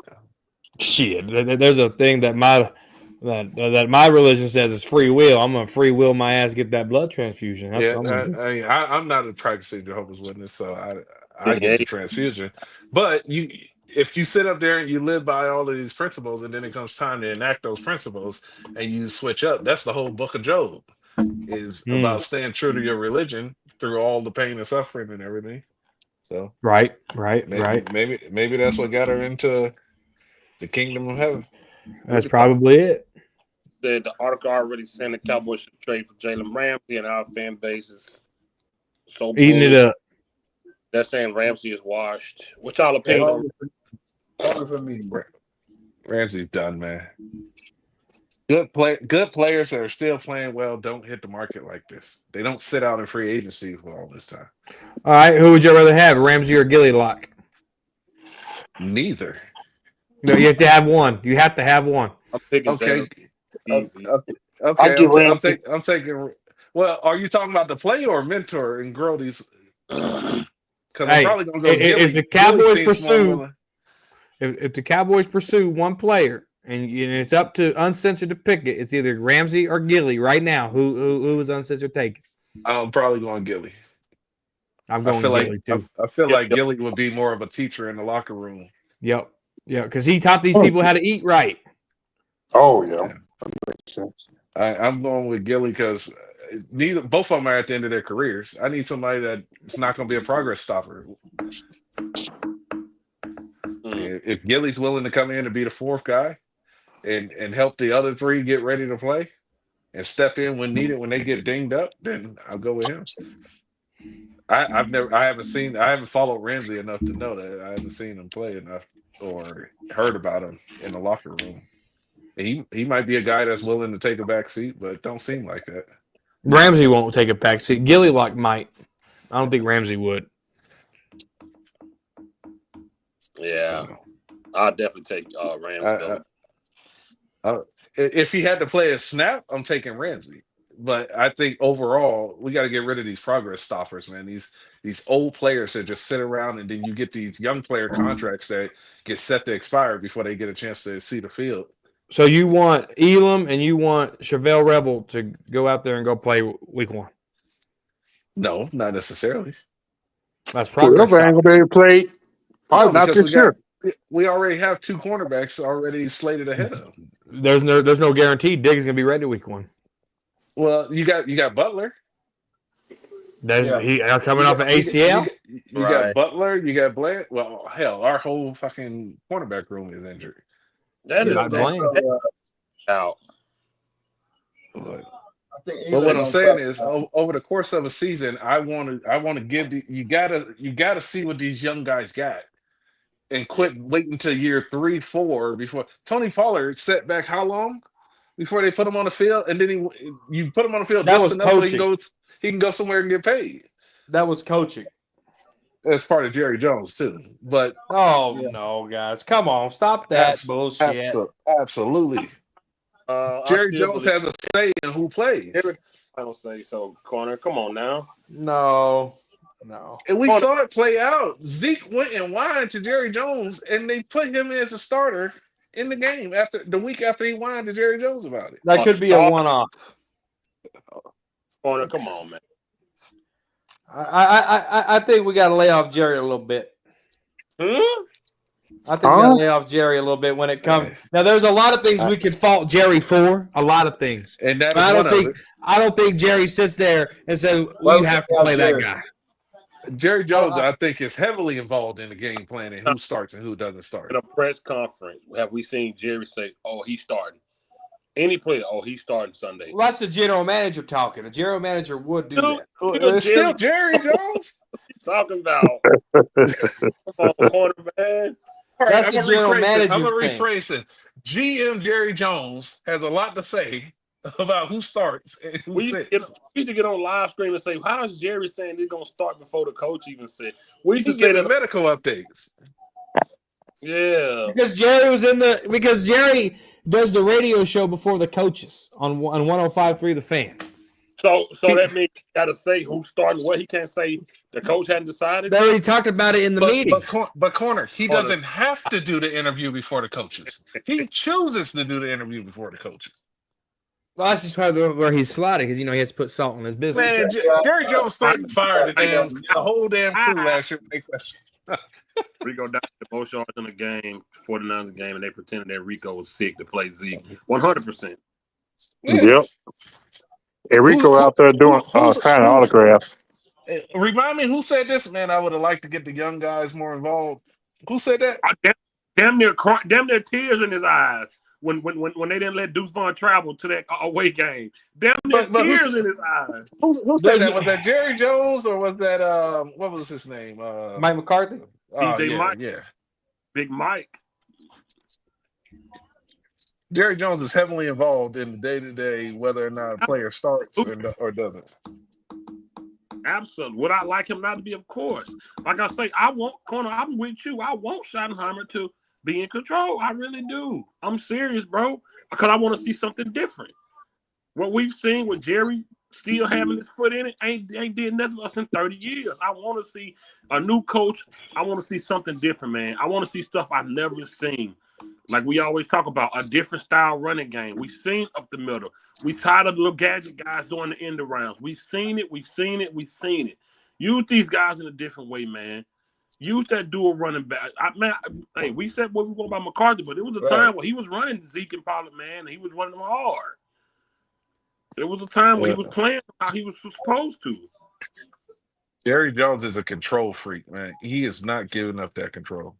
Shit, there's a thing that my religion says is free will. I'm gonna free will my ass get that blood transfusion. That's what I'm gonna do. I'm not a practicing Jehovah's Witness, so I get the transfusion. But if you sit up there and you live by all of these principles, and then it comes time to enact those principles, and you switch up, that's the whole book of Job, is about staying true to your religion through all the pain and suffering and everything. So right. Maybe that's what got her into the kingdom of heaven. That's probably it. Said the article already saying the Cowboys should trade for Jalen Ramsey, and our fan base is so eating bullish. it up. They're saying Ramsey is washed. What y'all opinion on? Ramsey's done, man. Good players that are still playing well don't hit the market like this. They don't sit out in free agency for all this time. All right, who would you rather have, Ramsey or Gilly Lock? Neither. No, you have to have one. You have to have one. I'm picking okay. Easy. Okay. I'm taking. Well, are you talking about the play or mentor and grow these? Because I'm probably gonna go. If the Cowboys pursue, if the Cowboys pursue one player and it's up to Uncensored to pick it, it's either Ramsey or Gilly right now. Who is Uncensored taking? I'm probably going Gilly. I'm going Gilly too. I feel like Gilly would be more of a teacher in the locker room. Yep. Yeah, because he taught these people how to eat right. Oh yeah. That makes sense. I'm going with Gilly because both of them are at the end of their careers. I need somebody that's not going to be a progress stopper. If Gilly's willing to come in and be the fourth guy and help the other three get ready to play and step in when needed when they get dinged up, then I'll go with him. I haven't followed Ramsey enough to know that. I haven't seen him play enough or heard about him in the locker room. He might be a guy that's willing to take a back seat, but don't seem like that. Ramsey won't take a back seat. Gilly Lock might. I don't think Ramsey would. Yeah, I'll definitely take Ramsey. If he had to play a snap, I'm taking Ramsey. But I think overall, we got to get rid of these progress stoppers, man. These old players that just sit around, and then you get these young player contracts that get set to expire before they get a chance to see the field. So you want Elam and you want Chevelle Rebel to go out there and go play week one? No, not necessarily. That's probably ain't gonna be able to play. Probably not this year. We already have two cornerbacks already slated ahead of them. There's no guarantee Diggs gonna be ready week one. Well, you got Butler. He coming off an ACL. You got Butler. You got Bland. Well, hell, our whole fucking cornerback room is injured. That is out. But what I'm saying is, over the course of a season, I want to give you gotta see what these young guys got, and quit waiting until year 3, 4 before. Tony Pollard set back how long before they put him on the field, and then you put him on the field just enough so he can go somewhere and get paid. That was coaching. That's part of Jerry Jones too. But no, guys, come on, stop that bullshit. Absolutely. Jerry Jones has a say in who plays. I don't say so, corner. Come on now. No. And we saw it play out. Zeke went and whined to Jerry Jones, and they put him as a starter in the game after the week after he whined to Jerry Jones about it. That could be a one-off. Corner, come on, man. I think we got to lay off Jerry a little bit. I think we got to lay off Jerry a little bit when it comes. Now, there's a lot of things we could fault Jerry for. A lot of things, and that but is one of it. I don't think Jerry sits there and says we have to play that guy. Jerry Jones, I think, is heavily involved in the game planning who starts and who doesn't start. In a press conference, have we seen Jerry say, "Oh, he's starting"? Any player, "Oh, he's starting Sunday." Well, that's the general manager talking. A general manager would do that. It's still Jerry Jones. Talking about. Come on, corner man. All right, I'm going to rephrase it. GM Jerry Jones has a lot to say about who starts and who sits. We used to get on live stream and say, "How is Jerry saying they're going to start before the coach even said?" We used to say the medical updates. Yeah, because Jerry does the radio show before the coaches on 105.3 The Fan. So that means you got to say who's starting what. He can't say the coach hadn't decided. They already talked about it in the meeting. But Corner, he doesn't have to do the interview before the coaches. He chooses to do the interview before the coaches. Well, that's just probably where he's sliding because he has to put salt on his business. Man, Jerry Jones threatened to fire the whole damn crew last year. Rico died the most yards in the game, 49ers game, and they pretended that Rico was sick to play Zeke. 100%. Yep. And Rico out there doing signing autographs. Remind me who said this, man. I would have liked to get the young guys more involved. Who said that? Damn near tears in his eyes when they didn't let Deuce Vaughn travel to that away game. Damn near tears in his eyes. Who said that? Was that Jerry Jones or was that what was his name? Mike McCarthy. DJ Mike. Yeah. Big Mike. Jerry Jones is heavily involved in the day-to-day, whether or not a player starts or doesn't. Absolutely. Would I like him not to be? Of course. Like I say, I'm with you. I want Schottenheimer to be in control. I really do. I'm serious, bro. Because I want to see something different. What we've seen with Jerry still having his foot in it ain't did nothing for us in 30 years. I want to see a new coach. I want to see something different, man. I want to see stuff I've never seen. Like we always talk about, a different style running game. We've seen up the middle. We tired of the little gadget guys doing the end arounds. We've seen it. Use these guys in a different way, man. Use that dual running back. Hey, we said what we want about McCarthy, but it was a time where he was running Zeke and Pollard, man, and he was running them hard. There was a time when he was playing how he was supposed to. Jerry Jones is a control freak, man. He is not giving up that control.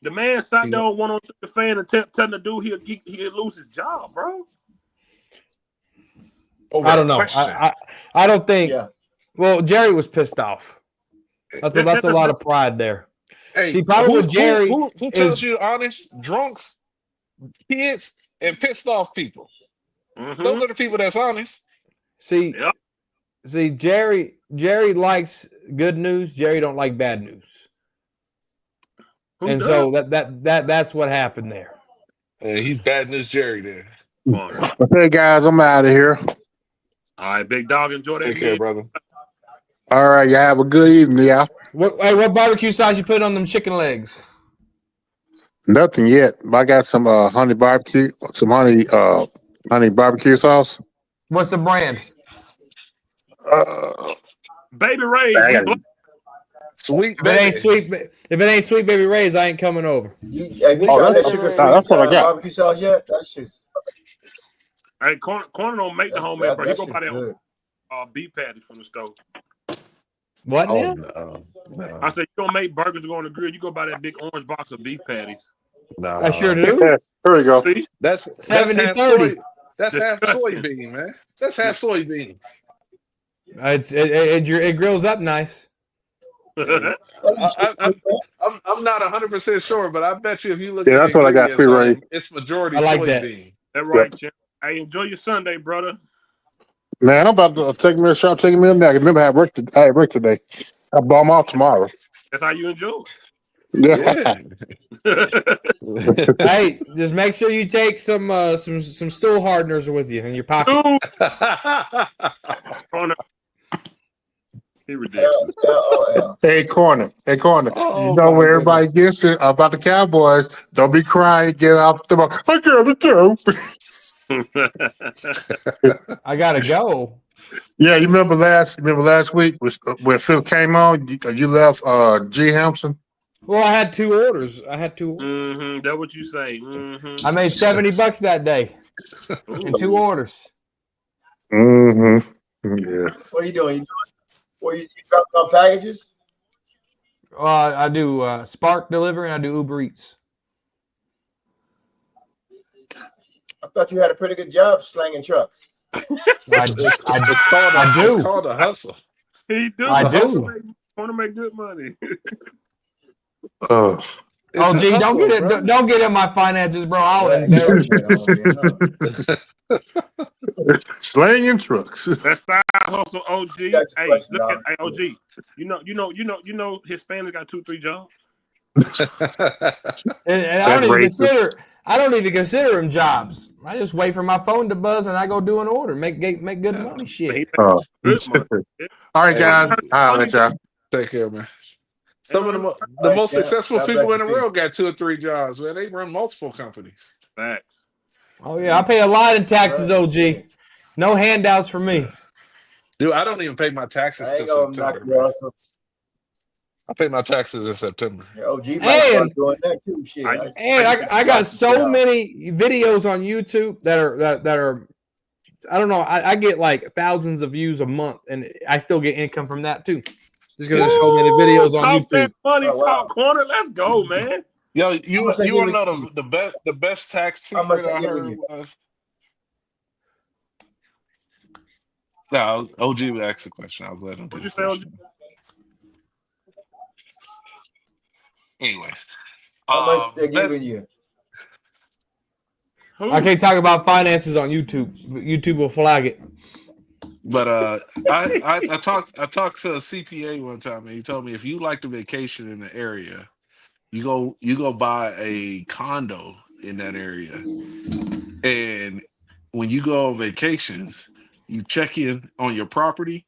The man sat there on 103 The Fan and telling the dude he'll lose his job, bro. I don't know. I don't think. Yeah. Well, Jerry was pissed off. That's a lot of pride there. Hey, see, probably with Jerry, who tells you honest? Drunks, kids, and pissed off people. Mm-hmm. Those are the people that's honest. See, Jerry likes good news. Jerry don't like bad news. So that's what happened there. Yeah, he's bad news Jerry there. Okay, guys, I'm out of here. All right, big dog, enjoy that. Take care, brother. All right, y'all have a good evening, y'all. What barbecue sauce you put on them chicken legs? Nothing yet. But I got some honey barbecue sauce. What's the brand? Baby Ray's. Sweet. If it ain't Sweet Baby Ray's, I ain't coming over. That's what I got. Barbecue sauce yet? That's just. Hey, Corner don't make the homemade, bro. He go buy that beef patty from the stove. What now? No. I said, you don't make burgers to go on the grill. You go buy that big orange box of beef patties. No. I sure do. There we go. See? That's 70-30. That's half soybean, man. That's half soybean. It grills up nice. I'm not 100% sure, but I bet you if you look at that's what I got too, right? It's majority I like soybean. That's right, Jim. Hey, enjoy your Sunday, brother. Man, I'm about to take me a nap. Remember, I had work today. I bomb off tomorrow. That's how you enjoy it. Yeah. Hey, just make sure you take some stool hardeners with you in your pocket. Hey, Corner. Oh, you know where everybody gets it about the Cowboys. Don't be crying. Get off the ball. I gotta go. I gotta go. Yeah, you remember last week when Phil came on, you left G Hampson. Well, I had 2 orders. Mm-hmm. That's what you say. Mm-hmm. I made $70 that day in 2 orders. Mm-hmm. Yeah. What are you doing? You dropping off packages? I do Spark delivery and I do Uber Eats. I thought you had a pretty good job slanging trucks. I do. It's called a hustle. He do. I do. Want to make good money. Oh, gee, don't get in my finances, bro. I'll embarrass you. Slanging trucks. That side hustle, OG. Hey, look at OG. You know, Hispanics got 2-3 jobs. and I don't even consider them jobs. I just wait for my phone to buzz and I go do an order, make good money. Shit. All right, guys. I'll let y'all. Take care, man. Some of the most successful people in the world got 2 or 3 jobs, man. They run multiple companies. Facts. Oh yeah, I pay a lot in taxes, OG. No handouts for me. Dude, I don't even pay my taxes till September. I pay my taxes in September. Yeah, OG doing that too. Shit. I got so many videos on YouTube that are I don't know. I get like thousands of views a month, and I still get income from that too. Just because there's so many videos on YouTube. That money, top corner. Let's go, man. Yo, you want to know the best tax secret I heard was? No, OG would ask the question. I was letting him do this. Anyways, how much they're giving you? I can't talk about finances on YouTube. YouTube will flag it. But I talked to a CPA one time, and he told me if you like to vacation in the area, you go buy a condo in that area, and when you go on vacations, you check in on your property,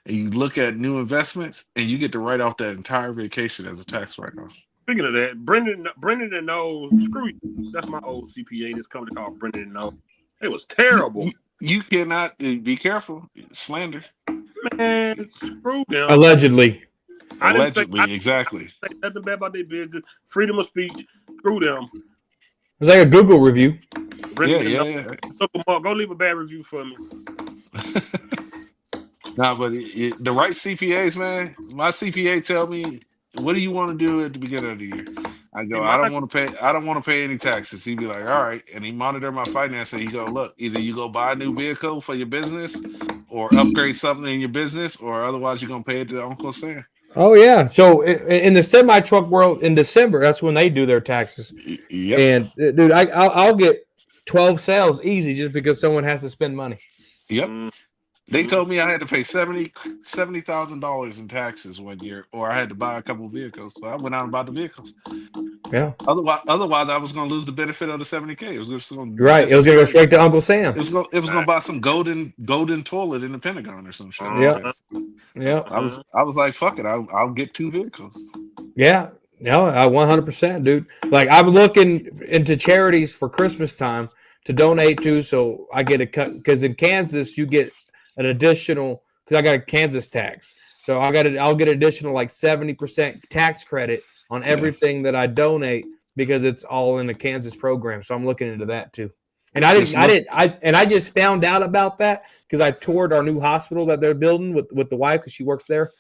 and you look at new investments, and you get to write off that entire vacation as a tax write-off. Speaking of that, Brendan and Knowles, screw you. That's my old CPA. This company called Brendan and Knowles. It was terrible. You cannot be careful. Slander. Man, screw them. Allegedly. Exactly. Say nothing bad about their business. Freedom of speech. Screw them. It's like a Google review. Yeah. Go leave a bad review for me. Nah, but the right CPAs, man. My CPA tell me, what do you want to do at the beginning of the year? I go, I don't want to pay any taxes. He'd be like, all right. And he monitor my finances. He go, look, either you go buy a new vehicle for your business or upgrade something in your business, or otherwise you're going to pay it to Uncle Sam. Oh, yeah. So in the semi-truck world, in December, that's when they do their taxes. Yep. And, dude, I'll get 12 sales easy just because someone has to spend money. Yep. They told me I had to pay $70,000 in taxes one year, or I had to buy a couple of vehicles. So I went out and bought the vehicles. Yeah. Otherwise, I was going to lose the benefit of the $70K. It was just going to It was going to go straight to Uncle Sam. It was going to buy some golden toilet in the Pentagon or some shit. Yeah. I was like, fuck it. I'll get 2 vehicles. Yeah. No, 100%, dude. Like, I'm looking into charities for Christmas time to donate to, so I get a cut. Because in Kansas, you get an additional, because I got a Kansas tax, so I'll get additional like 70% tax credit on everything that I donate because it's all in the Kansas program. So I'm looking into that too. And I just found out about that because I toured our new hospital that they're building with the wife because she works there,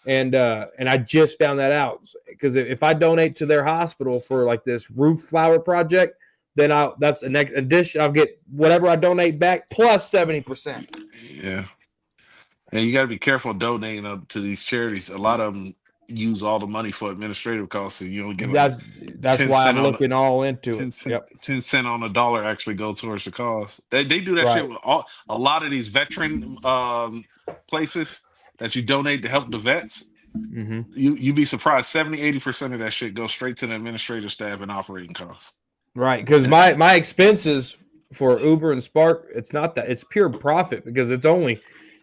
and I just found that out because if I donate to their hospital for like this roof flower project, then that's the next addition. I'll get whatever I donate back plus 70%. Yeah. And you got to be careful donating to these charities. A lot of them use all the money for administrative costs, and you don't get that's why I'm looking all into 10 it. Cent, 10 cent on the dollar actually go towards the cause. They do that shit with a lot of these veteran places that you donate to help the vets. Mm-hmm. You'd be surprised 70-80% of that shit goes straight to the administrative staff and operating costs. Right, because my expenses for Uber and Spark, it's not that, it's pure profit because it's only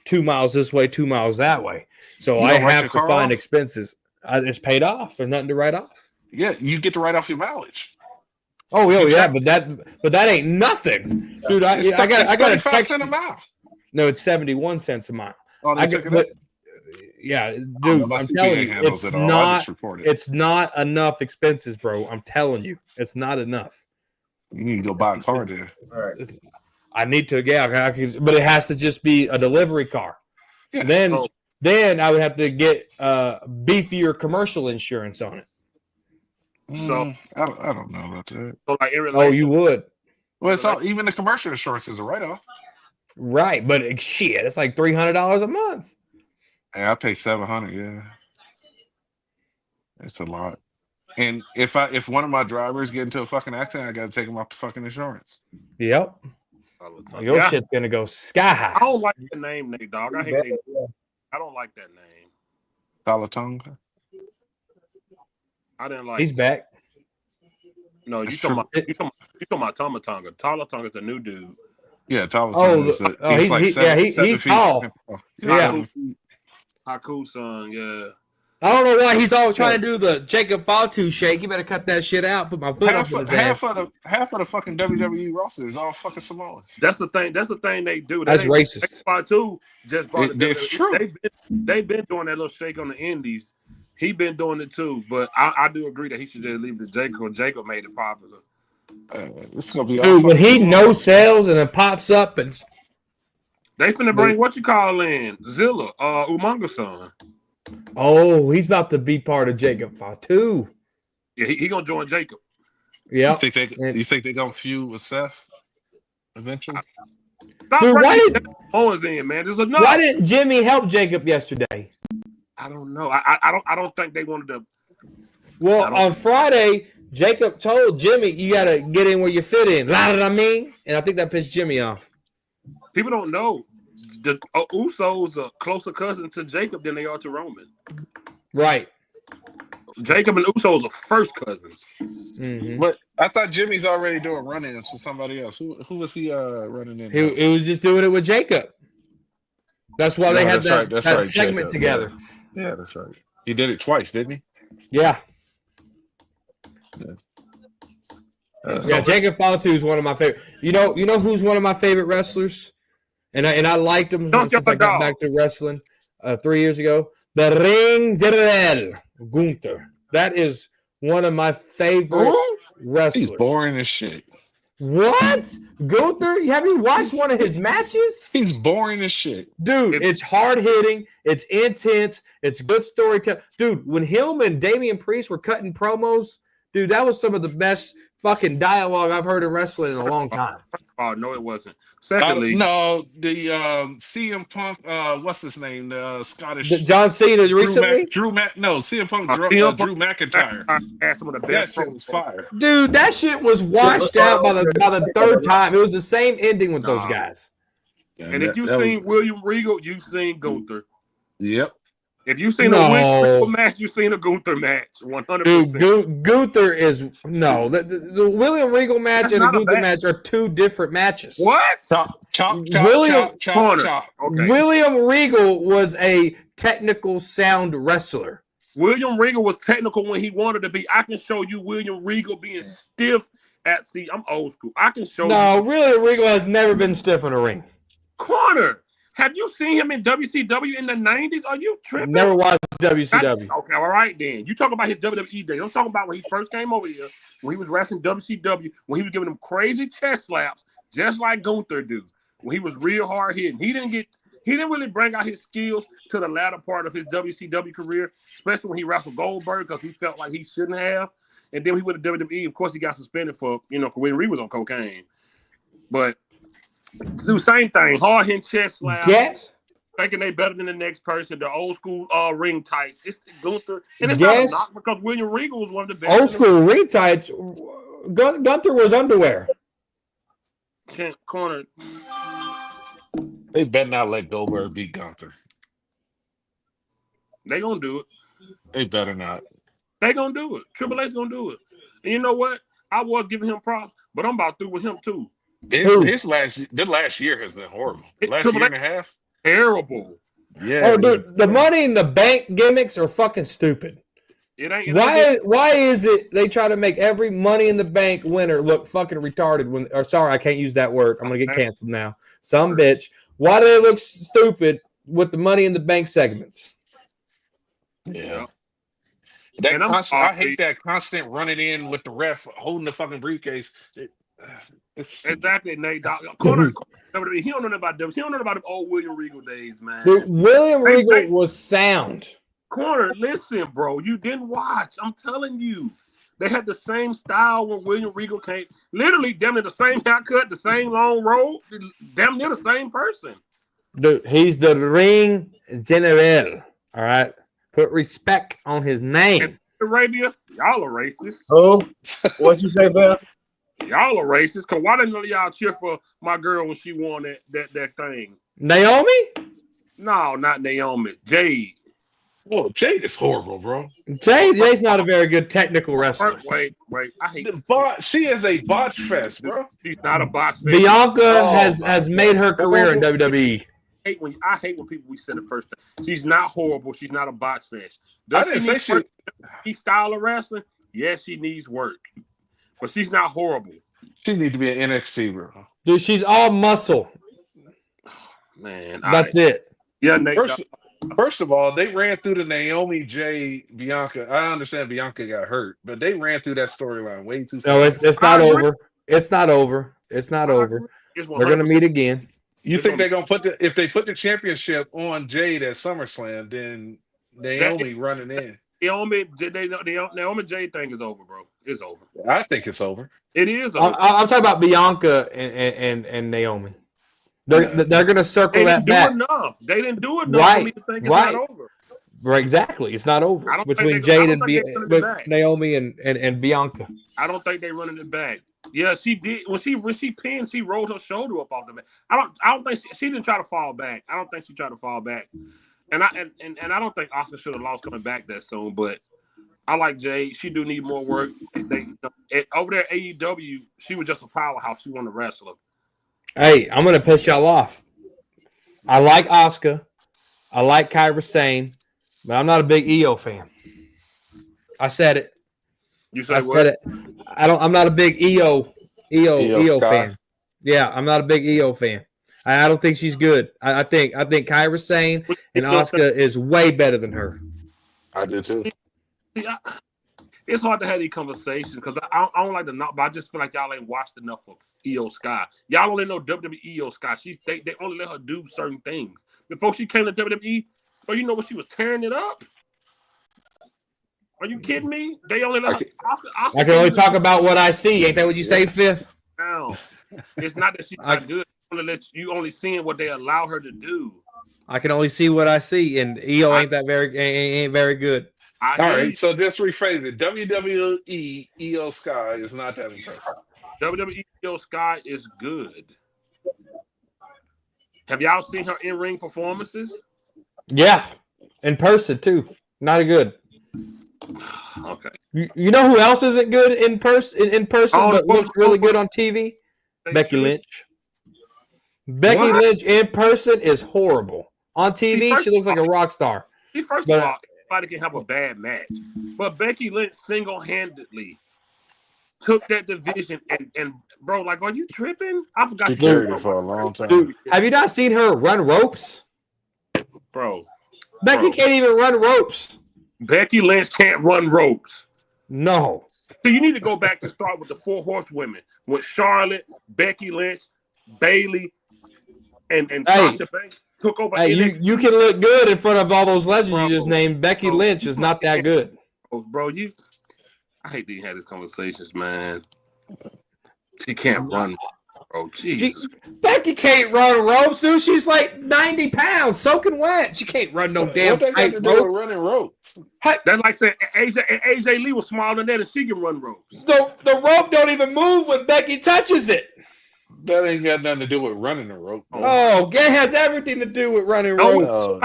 2 miles this way, 2 miles that way. So I have to find expenses. It's paid off. There's nothing to write off. Yeah, you get to write off your mileage. Oh yeah, but that ain't nothing, dude. I got a text. A mile. No, it's 71 cents a mile. Oh, they took it up? Yeah, Oh, dude, my I'm CPA telling you, handles it's it all. I not. just report it. It's not enough expenses, bro. I'm telling you, it's not enough. You need to go buy a car then. I need to, but it has to just be a delivery car. Yeah. Then I would have to get beefier commercial insurance on it. So I don't know about that. So like in Oh, relation, you would. Well, it's all, even the commercial insurance is a write-off. Right, but shit, it's like $300 a month. Hey, I pay $700. Yeah, it's a lot. And if one of my drivers get into a fucking accident, I got to take them off the fucking insurance. Yep. Your shit's gonna go sky high. I don't like the name, Nate Dog. I hate Nate. I don't like that name. Talatonga. I didn't like. He's back. No, you talking about Tomatonga. Talatonga is the new dude. Yeah, Talatonga. He's like he's tall. Yeah. Haku son, yeah. I don't know why he's always trying to do the Jacob Fatu shake. You better cut that shit out. Put my foot up in his ass. Half of the fucking WWE roster is all fucking Samoans. That's the thing. That's the thing they do. That's racist. Fatu just brought it. It's true. They've been doing that little shake on the indies. He been doing it too, but I do agree that he should just leave it to Jacob. Jacob made it popular. It's gonna be dude when he no sells and it pops up and they finna bring what you call in Zilla, Umanga's son. Oh, he's about to be part of Jacob Fatu. Yeah, he gonna join Jacob. Yeah. You think they're gonna feud with Seth eventually? Stop bringing Owens in, man. There's enough. Why didn't Jimmy help Jacob yesterday? I don't know. I don't think they wanted to. Well, on Friday, Jacob told Jimmy, "You gotta get in where you fit in." I mean, and I think that pissed Jimmy off. People don't know the Usos are closer cousins to Jacob than they are to Roman. Right. Jacob and Usos are first cousins. Mm-hmm. But I thought Jimmy's already doing run-ins for somebody else. Who was he running in? He was just doing it with Jacob. That's why they had that segment Jacob, together. Yeah, that's right. He did it twice, didn't he? Yeah. Yeah, Jacob Fatu is one of my favorite. You know who's one of my favorite wrestlers, and I liked him since I got back to wrestling 3 years ago. The Ring General Gunther. That is one of my favorite wrestlers. He's boring as shit. What? Gunther? Have you watched one of his matches? He's boring as shit. Dude, it's hard hitting, it's intense, it's good storytelling. Dude, when him and Damian Priest were cutting promos, dude, that was some of the best fucking dialogue I've heard in wrestling in a long time. Oh, no, it wasn't. Secondly, no, the CM Punk, what's his name? The Scottish John Cena recently? CM Punk, Drew McIntyre. That shit was fire. Dude, that shit was washed out by the third time. It was the same ending with those guys. And if you've seen William Regal, you've seen Gunther. Yep. If you've seen a William Regal match, you've seen a Gunther match. 100%. Dude, Gunther is the William Regal match and the Gunther match are two different matches. What? Chop. Okay. William Regal was a technical sound wrestler. William Regal was technical when he wanted to be. I can show you William Regal being stiff at. See, I'm old school. I can show you. No, William Regal has never been stiff in a ring. Corner. Have you seen him in WCW in the 90s? Are you tripping? Never watched WCW. Okay, all right then. You talk about his WWE days. I'm talking about when he first came over here, when he was wrestling WCW, when he was giving them crazy chest slaps, just like Gunther do. When he was real hard hitting. He didn't really bring out his skills to the latter part of his WCW career, especially when he wrestled Goldberg because he felt like he shouldn't have. And then when he went to WWE, of course, he got suspended for, when he was on cocaine. But do same thing, hard hitting chest slap. Yes. Thinking they better than the next person. The old school ring tights. It's Gunther, and it's not a knock because William Regal was one of the best. Old school ring tights. Gunther was underwear. Corner. They better not let Goldberg beat Gunther. They gonna do it. They better not. They gonna do it. Triple H gonna do it. And you know what? I was giving him props, but I'm about through with him too. The last year has been horrible. Last year and a half, terrible. Yeah. Oh, dude, the Money in the Bank gimmicks are fucking stupid. It ain't. Why is it they try to make every Money in the Bank winner look fucking retarded? Sorry, I can't use that word. I'm gonna get canceled now. Some bitch. Why do they look stupid with the Money in the Bank segments? Yeah. I hate that constant running in with the ref holding the fucking briefcase. Exactly, Nate. Corner, he don't know about them. He don't know about them old William Regal days, man. Dude, William Regal was sound. Corner, listen, bro. You didn't watch. I'm telling you. They had the same style when William Regal came. Literally, damn near the same haircut, the same long robe. Damn near the same person. Dude, he's the ring general. All right. Put respect on his name. In Arabia, y'all are racist. Oh, what'd you say, Beth? Y'all are racist. Cause why didn't none of y'all cheer for my girl when she won that thing? Naomi? No, not Naomi. Jade. Oh, Jade is horrible, bro. Jade's not a very good technical wrestler. Wait. I hate she is a botch fest, bro. She's not a botch fest. Bianca has made her career in WWE. I hate when people we said the first time. She's not horrible. She's not a box fest. I didn't say she style of wrestling. Yes, she needs work, but she's not horrible. She needs to be an NXT, bro. Dude, she's all muscle. Man, that's it. Yeah, Nate. First of all, they ran through the Naomi J Bianca. I understand Bianca got hurt, but they ran through that storyline way too fast. No, it's not over. It's not over. It's not over. They're gonna meet again. You think they're gonna if they put the championship on Jade at SummerSlam, then Naomi running in. Naomi Jade thing is over, bro. It's over. I think it's over. It is over. I'm talking about Bianca and Naomi. They're gonna circle that back. They didn't do enough right, for me to think it's not over. Right, exactly. It's not over between Jade and Naomi and Bianca. I don't think they're running it back. Yeah, she did when she pinned. She rolled her shoulder up off the mat. I don't think she didn't try to fall back. I don't think she tried to fall back. And I don't think Asuka should have lost coming back that soon. But I like Jade. She do need more work. Over there at AEW, she was just a powerhouse. She wasn't a wrestler. Hey, I'm gonna piss y'all off. I like Asuka. I like Kairi Sane, but I'm not a big EO fan. I said it. You said what? It. I'm not a big EO fan. Yeah, I'm not a big EO fan. I don't think she's good. I think Kairi Sane and Asuka is way better than her. I do too. It's hard to have these conversations because I don't like to knock, but I just feel like y'all ain't watched enough of EO Sky. Y'all only know WWE EO Sky. They only let her do certain things. Before she came to WWE, so you know what, she was tearing it up. Are you kidding me? They only let her. I can only talk about what I see. Ain't that what you say, Fifth? No, it's not that she's not good. You only seeing what they allow her to do. I can only see what I see, and EO ain't very good. All right, so just rephrase it. WWE EO Sky is not that impressive. WWE EO Sky is good. Have y'all seen her in-ring performances? Yeah, in person too. Not good. Okay. You know who else isn't good in person, but looks really good on TV? Becky Lynch. Becky Lynch in person is horrible. On TV, she looks like a rock star. First of all, anybody can have a bad match, but Becky Lynch single-handedly took that division and bro, like, are you tripping? I forgot she carried it for a long time. Dude, have you not seen her run ropes, bro? Becky can't even run ropes. Becky Lynch can't run ropes. No. So you need to go back to start with the 4 horsewomen with Charlotte, Becky Lynch, Bayley, and Sasha Banks took over. Hey, you can look good in front of all those legends you just named. Becky Lynch is not that good. Bro, I hate that you had these conversations, man. She can't run. Oh, Jesus. Becky can't run ropes, dude. She's like 90 pounds, soaking wet. She can't run no damn tight rope. Running ropes. That's like saying AJ Lee was smaller than that and she can run ropes. The rope don't even move when Becky touches it. That ain't got nothing to do with running a rope. Oh, it has everything to do with running ropes.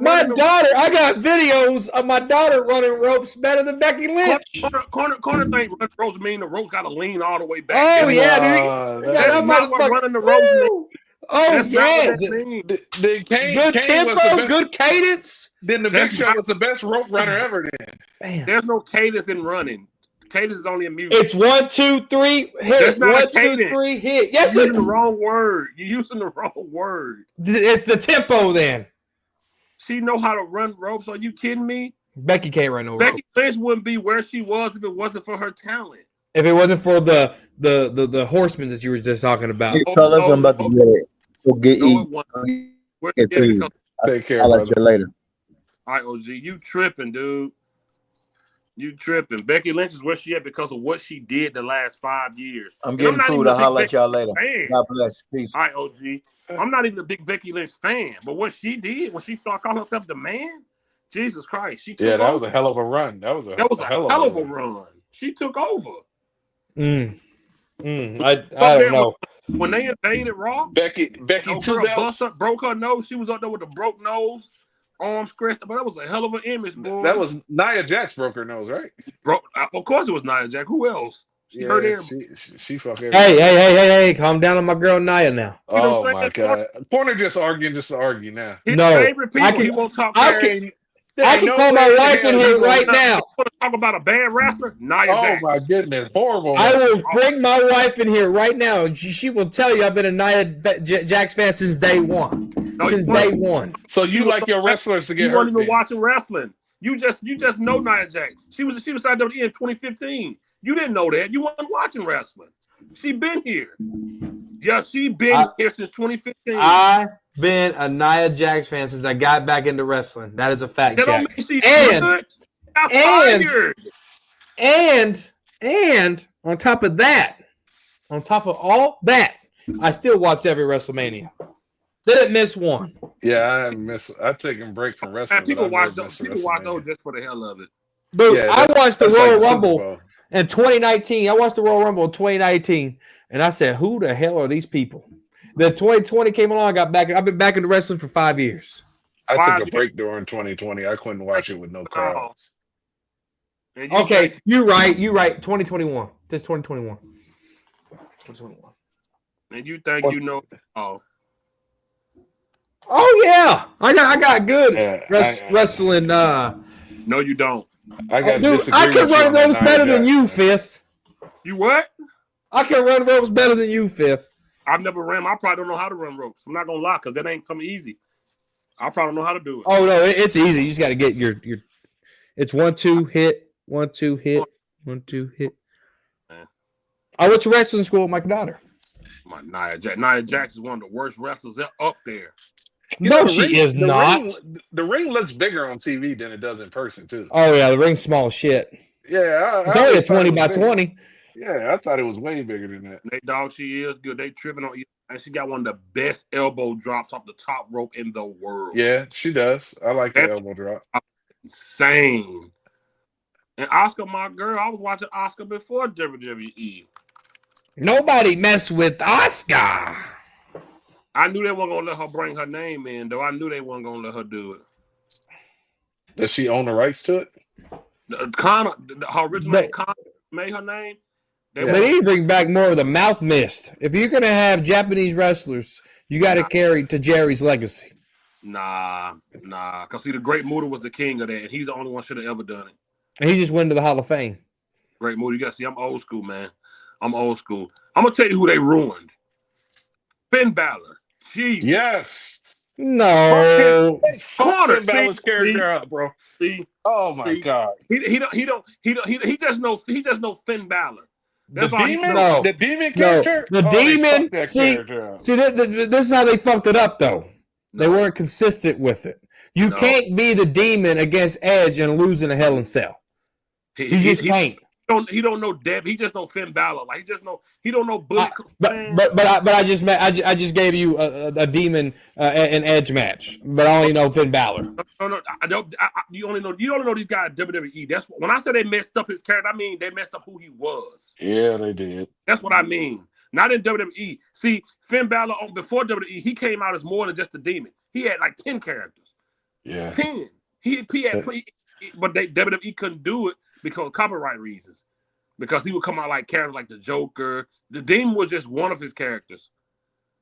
My daughter, I got videos of my daughter running ropes better than Becky Lynch. Corner thing, running ropes mean the ropes got to lean all the way back. Oh, yeah, dude. That's not what running the ropes mean. Oh That's not what yes, that means. Then good Kane was the tempo, best. good cadence. Then the That's Big Show not- was the best rope runner ever. Then Bam. There's no cadence in running. Cadence is only in music. It's 1, 2, 3, hit. That's not a 1, 2, cadence. 3, hit. Yes, You're using the wrong word. You're using the wrong word. it's the tempo. Then She know how to run ropes. Are you kidding me? Becky can't run no Becky ropes. Lynch wouldn't be where she was if it wasn't for her talent. If it wasn't for the horsemen that you were just talking about. Hey, fellas, I'm about to get it. Go get No, eat. it wasn't. Where Get she at food. because- take care, I'll let brother. you later. All right, OG, you tripping, dude. You tripping. Becky Lynch is where she at because of what she did the last 5 years. I'm And getting not food. even a I'll big holler at Becky y'all later. fan. God bless. Peace. All right, OG. I'm not even a big Becky Lynch fan, but what she did when she started calling herself the man, Jesus Christ, she took Yeah, that was over. a hell of a run. That was a hell hell of a run. run. She took over. I don't know. When they invaded Raw, Becky old two girl bust belts. up, broke her nose. She was up there with the broke nose, arms scratched. But that was a hell of an image, boy. That was Nia Jax broke her nose, right? Of course, it was Nia Jax. Who else? She hurt everybody. She fucked everybody. Hey, calm down on my girl Nia now. You know Oh what I'm my saying? god. Corner just arguing just to argue now. His No, favorite people, I can- he won't talk. I bad. can- There I ain't can no call my way wife in hell here you gonna- right now. You want to talk about a bad wrestler? Nia Oh Jax. my goodness, horrible. I will wrestler. bring my wife in here right now. She will tell you I've been a Nia Jax fan since day one. No, Since you weren't. day one. So you like your wrestlers to get You hurt? weren't even then? watching wrestling. You just know Nia Jax. She was signed WWE in 2015. You didn't know that. You weren't watching wrestling. She been here. Yeah, she been here since 2015. I've been a Nia Jax fan since I got back into wrestling. That is a fact, That Jack. don't mean she's And- good. Got and- fired. And on top of all that, I still watched every WrestleMania. Didn't miss one. Yeah, I've taken a break from wrestling. And people but I've watch never those. missed a People watch those WrestleMania. just for the hell of it. Dude, Yeah, I watched the that's like Royal Super Rumble Bowl. in 2019. I watched the Royal Rumble in 2019, and I said, "Who the hell are these people?" Then 2020 came along. I got back. I've been back into wrestling for 5 years. I Why took a break during 2020. I couldn't watch it with no Oh. crowds. And you Okay, think- you're right. 2021. Just 2021. 2021. And you think you know? Oh, Oh yeah, I got good Yeah, wrestling. no, you don't. I got Dude, I can run ropes better than you, Fifth. You what? I can run ropes better than you, Fifth. I've never ran. I probably don't know how to run ropes. I'm not gonna lie, because that ain't something easy. I probably don't know how to do it. Oh no, it's easy. You just got to get your. It's 1 2 hit, 1 2 hit, 1 2 hit. Man. I went to wrestling school with my daughter. My Nia Jax is one of the worst wrestlers up there. No, she is not. The ring looks bigger on TV than it does in person, too. Oh yeah, the ring's small as shit. Yeah, It's only a always thought 20 it was by bigger. 20. Yeah, I thought it was way bigger than that. They dog, she is good. They tripping on you, and she got one of the best elbow drops off the top rope in the world. Yeah, she does. I like the elbow drop. Insane. And Oscar, my girl, I was watching Oscar before WWE. Nobody messed with Oscar. I knew they weren't gonna let her bring her name in, though. I knew they weren't gonna let her do it. Does she own the rights to it? Connor, her original name, Connor made her name. They need to bring back more of the mouth mist. If you're gonna have Japanese wrestlers, you got to carry to Jerry's legacy. Nah. Cause see, the Great Muta was the king of that, and he's the only one should have ever done it. And he just went to the Hall of Fame. Great Muta, you gotta see, I'm old school, man. I'm old school. I'm gonna tell you who they ruined. Finn Balor. Jeez. Yes. No. Corner, Finn Balor's see, character see, up, bro. See, Oh my see. god. He just know Finn Balor. That's The all he demon, knows. the demon No. character. The they demon. fucked that See, character up. this is how they fucked it up, though. They No. weren't consistent with it. You No. can't be the demon against Edge and lose in a Hell in a Cell. You just can't. He don't know Deb. He just know Finn Balor. Like he don't know Bullet. But I just gave you a demon and Edge match, but I only know Finn Balor. No, I don't. You only know these guys at WWE. That's when I say they messed up his character. I mean they messed up who he was. Yeah, they did. That's what I mean. Not in WWE. See, Finn Balor before WWE, he came out as more than just a demon. He had like 10 characters. Yeah. 10. But WWE couldn't do it because of copyright reasons. Because he would come out like characters like the Joker. The Demon was just one of his characters.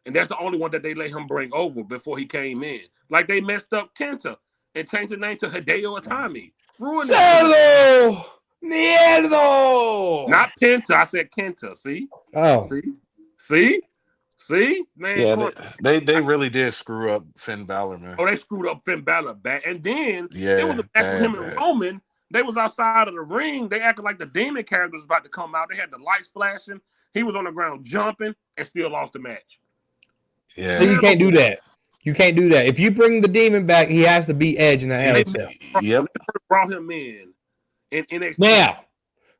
and that's the only one that they let him bring over before he came in. Like they messed up Kenta and changed the name to Hideo Itami. Ruined it for them. Cerdo! Mierdo! Not Penta. I said Kenta. See? Oh, See? Man, Yeah, come on. they really did screw up Finn Balor, man. Oh, they screwed up Finn Balor bad. And then there was Yeah, a match with him and bad. Roman. They was outside of the ring. They acted like the demon character was about to come out. They had the lights flashing. He was on the ground jumping and still lost the match. Yeah, you can't do that. You can't do that. If you bring the demon back, he has to be Edge in the Hell in a Cell. Yep. When they first brought him in NXT.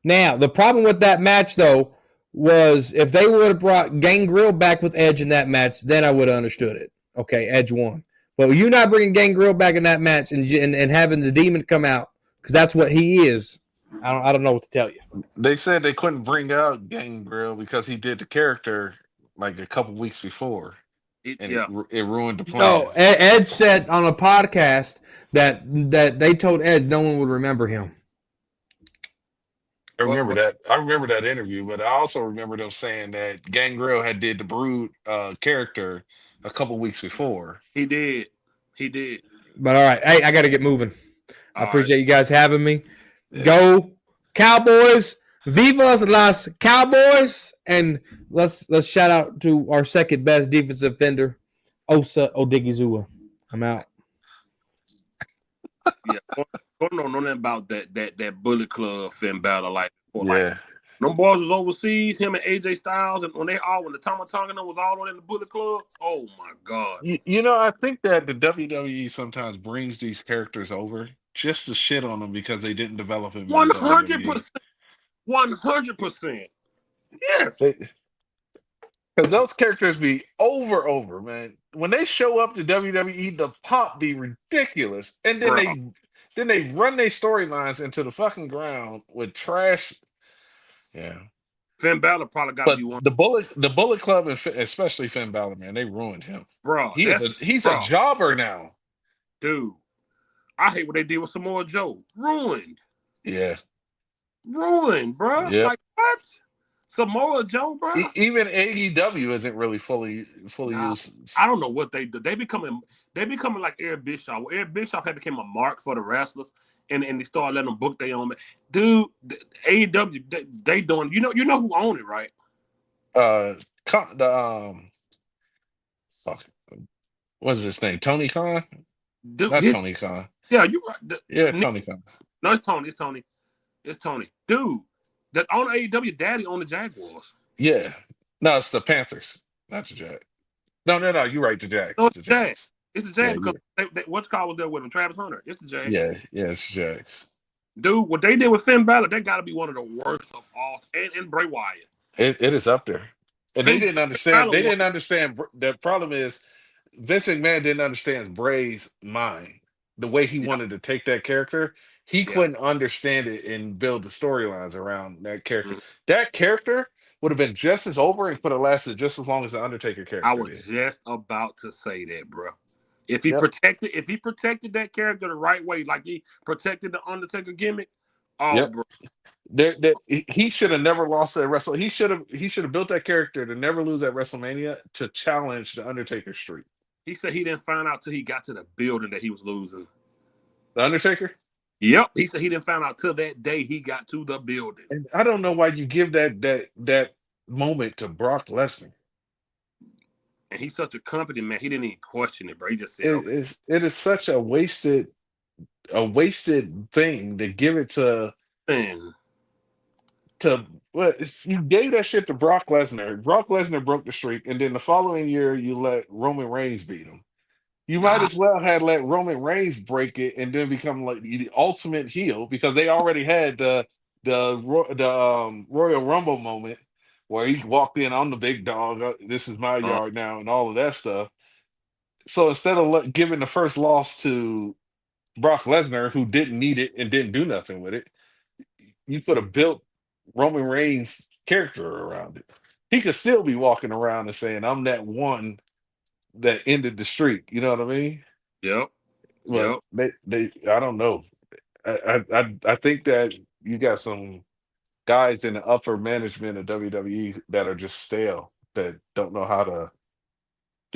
Now, the problem with that match, though, was if they would have brought Gangrel back with Edge in that match, then I would have understood it. Okay, Edge won. But you're not bringing Gangrel back in that match and having the demon come out, because that's what he is. I don't know what to tell you. They said they couldn't bring out Gangrel because he did the character like a couple weeks before. It ruined the plan. No, Edge said on a podcast that they told Ed no one would remember him. I remember that. I remember that interview, but I also remember them saying that Gangrel had did the Brood character a couple weeks before. He did. But all right, hey, I got to get moving. I appreciate you guys having me. Yeah. Go Cowboys! Vivas las Cowboys! And let's shout out to our second best defensive defender, Osa Odigizua. I'm out. Yeah, don't know nothing about that Bullet Club Finn Balor like before. Yeah. Like, them boys was overseas, him and AJ Styles, and when the Tama Tonga was all on in the Bullet Club, oh my God. You know, I think that the WWE sometimes brings these characters over just to shit on them because they didn't develop him. 100%. 100%. Yes. Because those characters be over, man. When they show up to WWE, the pop be ridiculous, and then they run their storylines into the fucking ground with trash. Yeah, Finn Balor probably got to be one. The Bullet Club, and especially Finn Balor, man, they ruined him. Bro, he's a jobber now, dude. I hate what they did with Samoa Joe. Ruined. Yeah, ruined, bro. Yep. Like what? Samoa Joe, bro. Even AEW isn't really fully used. I don't know what they do. They becoming like Eric Bischoff. Eric Bischoff had became a mark for the wrestlers, and they started letting them book their own. Dude, AEW they doing. You know who own it, right? What's his name? Tony Khan? Dude, Not Tony Khan. Yeah, you right. Tony Khan. No, it's Tony. Dude, that on AEW, Daddy on the Jaguars. Yeah. No, it's the Panthers, not the Jags. No. You're right. The Jags. No, it's the Jags. It's the Jags Yeah, because what's called was there with him? Travis Hunter. It's the Jags. Yeah, it's the Jags. Dude, what they did with Finn Balor, they got to be one of the worst of all. And Bray Wyatt. It is up there. And they didn't understand. They didn't understand. The problem is Vince McMahon didn't understand Bray's mind. The way he wanted to take that character, he couldn't understand it and build the storylines around that character. Mm-hmm. That character would have been just as over and could have lasted just as long as the Undertaker character. I was just about to say that, bro. If he protected that character the right way, like he protected the Undertaker gimmick, bro. He should have never lost at Wrestle. He should have built that character to never lose at WrestleMania to challenge the Undertaker streak. He said he didn't find out till he got to the building that he was losing. The Undertaker? Yep. He said he didn't find out till that day he got to the building. And I don't know why you give that moment to Brock Lesnar. And he's such a company man. He didn't even question it, bro. He just said it is such a wasted thing to give it to if you gave that shit to Brock Lesnar. Brock Lesnar broke the streak, and then the following year you let Roman Reigns beat him. You might as well have let Roman Reigns break it and then become like the ultimate heel, because they already had the Royal Rumble moment where he walked in, I'm the big dog, this is my yard now, and all of that stuff. So instead of giving the first loss to Brock Lesnar, who didn't need it and didn't do nothing with it, you could have built Roman Reigns' character around it. He could still be walking around and saying, I'm that one that ended the streak. You know what I mean? Yep. Well, they I don't know. I think that you got some guys in the upper management of WWE that are just stale, that don't know how to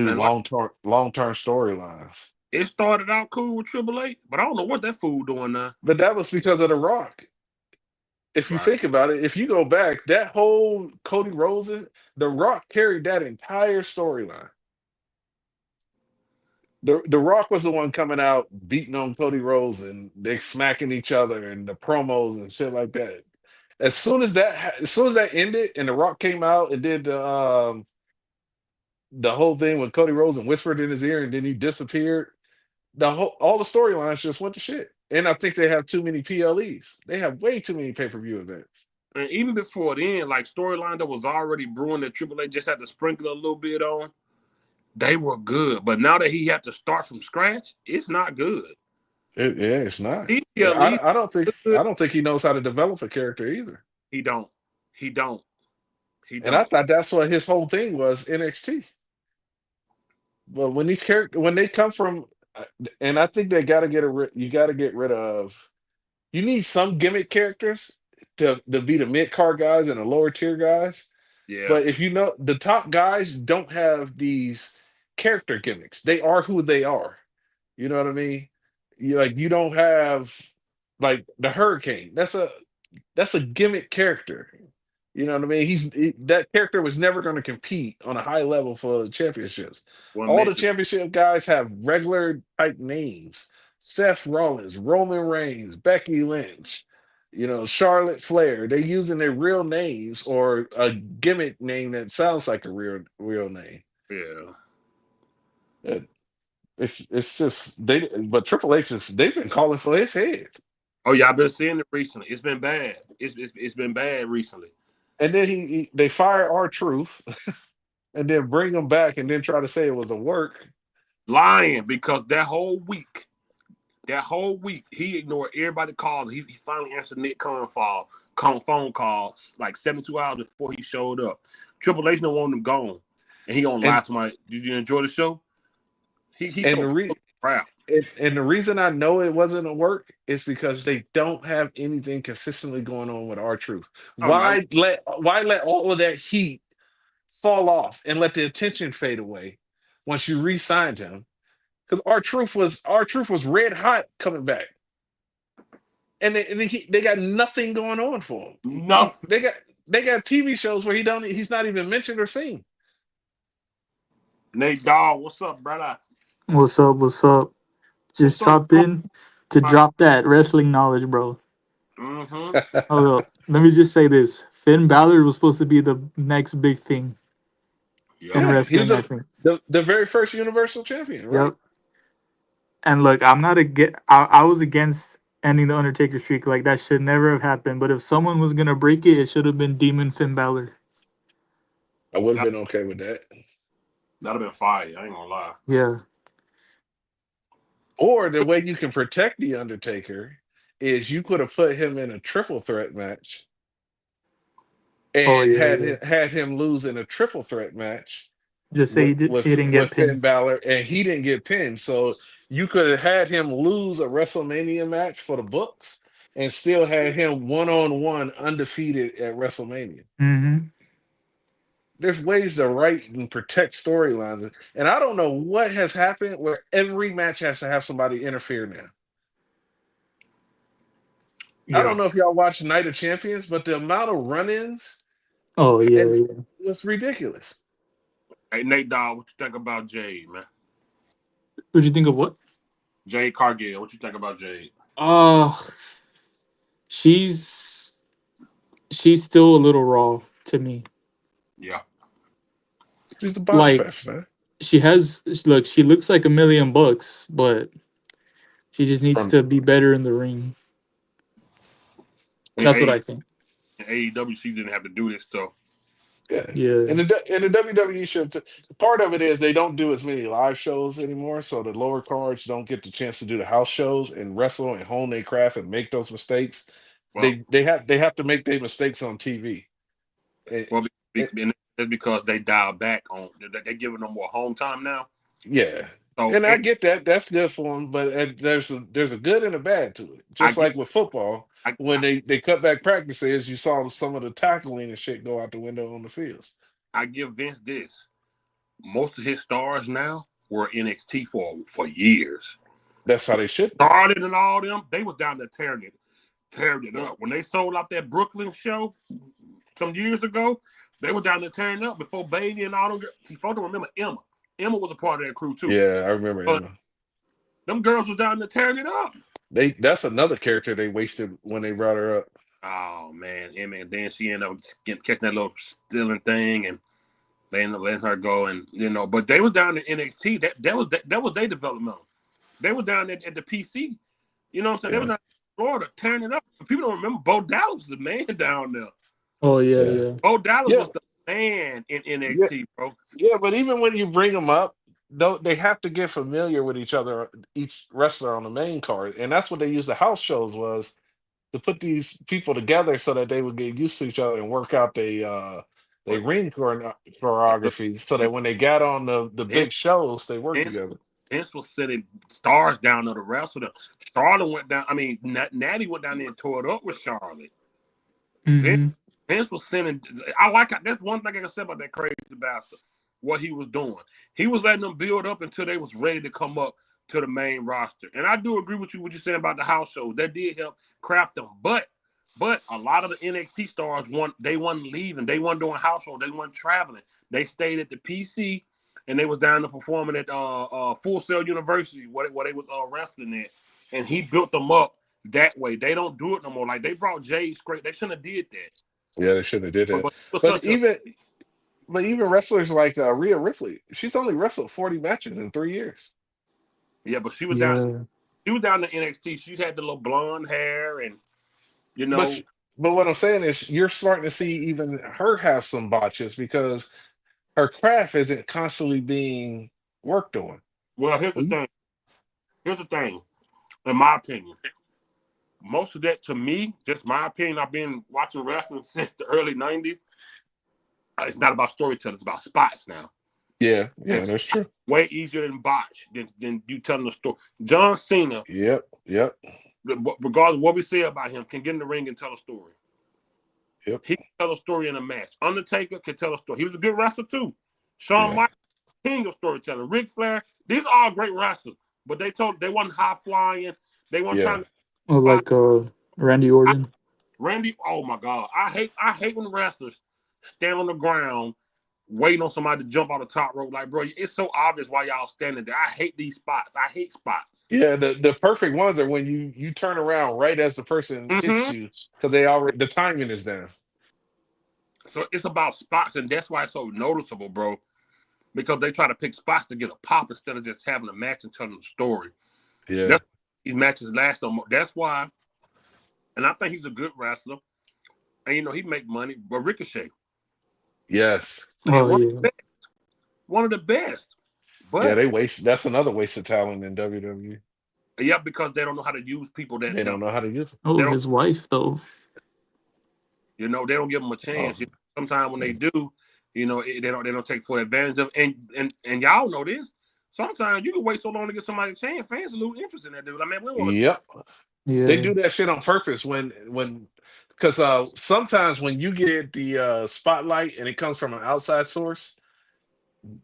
do And like long-term storylines. it started out cool with Triple H, but I don't know what that fool doing now. But that was because of The Rock. If you Right. think about it, if you go back, that whole Cody Rhodes, The Rock carried that entire storyline. The Rock was the one coming out beating on Cody Rhodes and they smacking each other and the promos and shit like that. As soon as that ended and The Rock came out and did the whole thing with Cody Rhodes and whispered in his ear and then he disappeared, all the storylines just went to shit. And I think they have too many PLEs. They have way too many pay-per-view events. And even before then, like storyline that was already brewing that Triple H just had to sprinkle a little bit on, they were good. But now that he had to start from scratch, it's not good. It's not. He at least I don't think good. I don't think he knows how to develop a character either. He don't. And I thought that's what his whole thing was NXT. But when they come from, and I think they got to you got to get rid of. You need some gimmick characters to be the mid card guys and the lower tier guys. Yeah. But if you know the top guys don't have these character gimmicks, they are who they are. You know what I mean? You don't have like the Hurricane. That's a gimmick character. You know what I mean? That character was never going to compete on a high level for the championships. All the championship guys have regular type names: Seth Rollins, Roman Reigns, Becky Lynch, Charlotte Flair. They're using their real names or a gimmick name that sounds like a real name. Yeah. It's just but Triple H they've been calling for his head. Oh yeah, I've been seeing it recently. It's been bad. It's been bad recently. And then they fire R-Truth and then bring him back and then try to say it was a work. Lying, because that whole week he ignored everybody calls. He finally answered Nick Khan phone calls like 72 hours before he showed up. Triple H don't want him gone, and he gonna lie to my. Did you enjoy the show? And the reason I know it wasn't a work is because they don't have anything consistently going on with R-Truth. Why let all of that heat fall off and let the attention fade away once you re-signed him? Because R-Truth was red hot coming back, and they got nothing going on for him. Nothing. They got TV shows where he's not even mentioned or seen. Nate Dogg, what's up, brother? What's up? Just dropped in to drop that wrestling knowledge, bro. Mm-hmm. Hold up. Let me just say this. Finn Balor was supposed to be the next big thing in wrestling, he was I think. The very first Universal Champion, right? Yep. And look, I'm not I was against ending the Undertaker streak. Like, that should never have happened. But if someone was going to break it, it should have been Demon Finn Balor. I would have been okay with that. That'd have been fire. I ain't gonna lie. Yeah. Or the way you can protect the Undertaker is you could have put him in a triple threat match and had him lose in a triple threat match. Just say he didn't get Finn pinned. Balor, and he didn't get pinned. So you could have had him lose a WrestleMania match for the books and still had him one-on-one undefeated at WrestleMania. Mm-hmm. There's ways to write and protect storylines. And I don't know what has happened where every match has to have somebody interfere now. Yeah. I don't know if y'all watch Night of Champions, but the amount of run-ins was ridiculous. Hey, Nate Dogg, what you think about Jade, man? What'd you think of what? Jade Cargill. What you think about Jade? She's still a little raw to me. Yeah. She's the bottom fest, man. She looks like $1 million, but she just needs to be better in the ring. That's what I think. In AEW, she didn't have to do this stuff. Yeah. And the WWE show, part of it is they don't do as many live shows anymore, so the lower cards don't get the chance to do the house shows and wrestle and hone their craft and make those mistakes. Well, they have to make their mistakes on TV. Well, that's because they dial back on. They're giving them more home time now. Yeah. And I get that. That's good for them, but there's a good and a bad to it. Just like with football, when they cut back practices, you saw some of the tackling and shit go out the window on the fields. I give Vince this. most of his stars now were NXT for years. That's how they should be. Started and all them, they was down there tearing it up. When they sold out that Brooklyn show some years ago, they were down there tearing up before Bailey and all them. Folks don't remember Emma. Emma was a part of that crew too. Yeah, I remember Emma. Them girls was down there tearing it up. That's another character they wasted when they brought her up. Oh man, Emma, and then she ended up catching that little stealing thing, and they ended up letting her go. And but they was down in NXT. That was their developmental. They were down at the PC. You know what I'm saying? They were down in Florida tearing it up. People don't remember Bo Dallas was the man down there. Oh yeah. Bo Dallas was the man in NXT, bro. Yeah, but even when you bring them up, they have to get familiar with each other, each wrestler on the main card, and that's what they used the house shows was to put these people together so that they would get used to each other and work out they ring choreography, so that when they got on the big shows, they worked together. Vince was sending stars down to the wrestle. Charlotte went down. I mean, Natty went down there and tore it up with Charlotte. Vince was sending. That's one thing I can say about that crazy bastard. What he was doing, he was letting them build up until they was ready to come up to the main roster. And I do agree with you what you're saying about the house shows. That did help craft them. But a lot of the NXT stars they wasn't leaving. They wasn't doing house shows. They wasn't traveling. They stayed at the PC, and they was down to performing at Full Sail University, where they was wrestling at. And he built them up that way. They don't do it no more. Like they brought Jay straight. They shouldn't have did that. Yeah, they shouldn't have did that. But even wrestlers like Rhea Ripley, she's only wrestled 40 matches in 3 years. Yeah, but she was down. She was down to NXT. She had the little blonde hair, and But what I'm saying is, you're starting to see even her have some botches because her craft isn't constantly being worked on. Well, here's the thing. Here's the thing. In my opinion, most of that, to me, just my opinion, I've been watching wrestling since the early 90s. It's not about storytelling. It's about spots now. Yeah, that's true. Way easier than botch than you telling the story. John Cena. Yep. Regardless of what we say about him, can get in the ring and tell a story. Yep. He can tell a story in a match. Undertaker can tell a story. He was a good wrestler too. Shawn Michaels, king of storytelling. Ric Flair. These are all great wrestlers, but they wasn't high flying. They weren't trying to. Like Randy Orton. Randy, oh my God, I hate when wrestlers stand on the ground waiting on somebody to jump on the top rope. Like, bro, it's so obvious why y'all standing there. I hate these spots. I hate spots. Yeah, the perfect ones are when you turn around right as the person hits you, because the timing is down. So it's about spots, and that's why it's so noticeable, bro. Because they try to pick spots to get a pop instead of just having a match and telling a story. Yeah, that's these matches last on. That's why, and I think he's a good wrestler, and he make money. But Ricochet. Yes. One of the best. But they waste. That's another waste of talent in WWE. Yeah, because they don't know how to use people that they don't know how to use them. Oh, his wife though. They don't give them a chance. Sometimes when they do, they don't take full advantage of. And y'all know this. Sometimes you can wait so long to get somebody a chance. Fans lose interest in that dude. I mean, we want Yeah. They do that shit on purpose because sometimes when you get the spotlight and it comes from an outside source,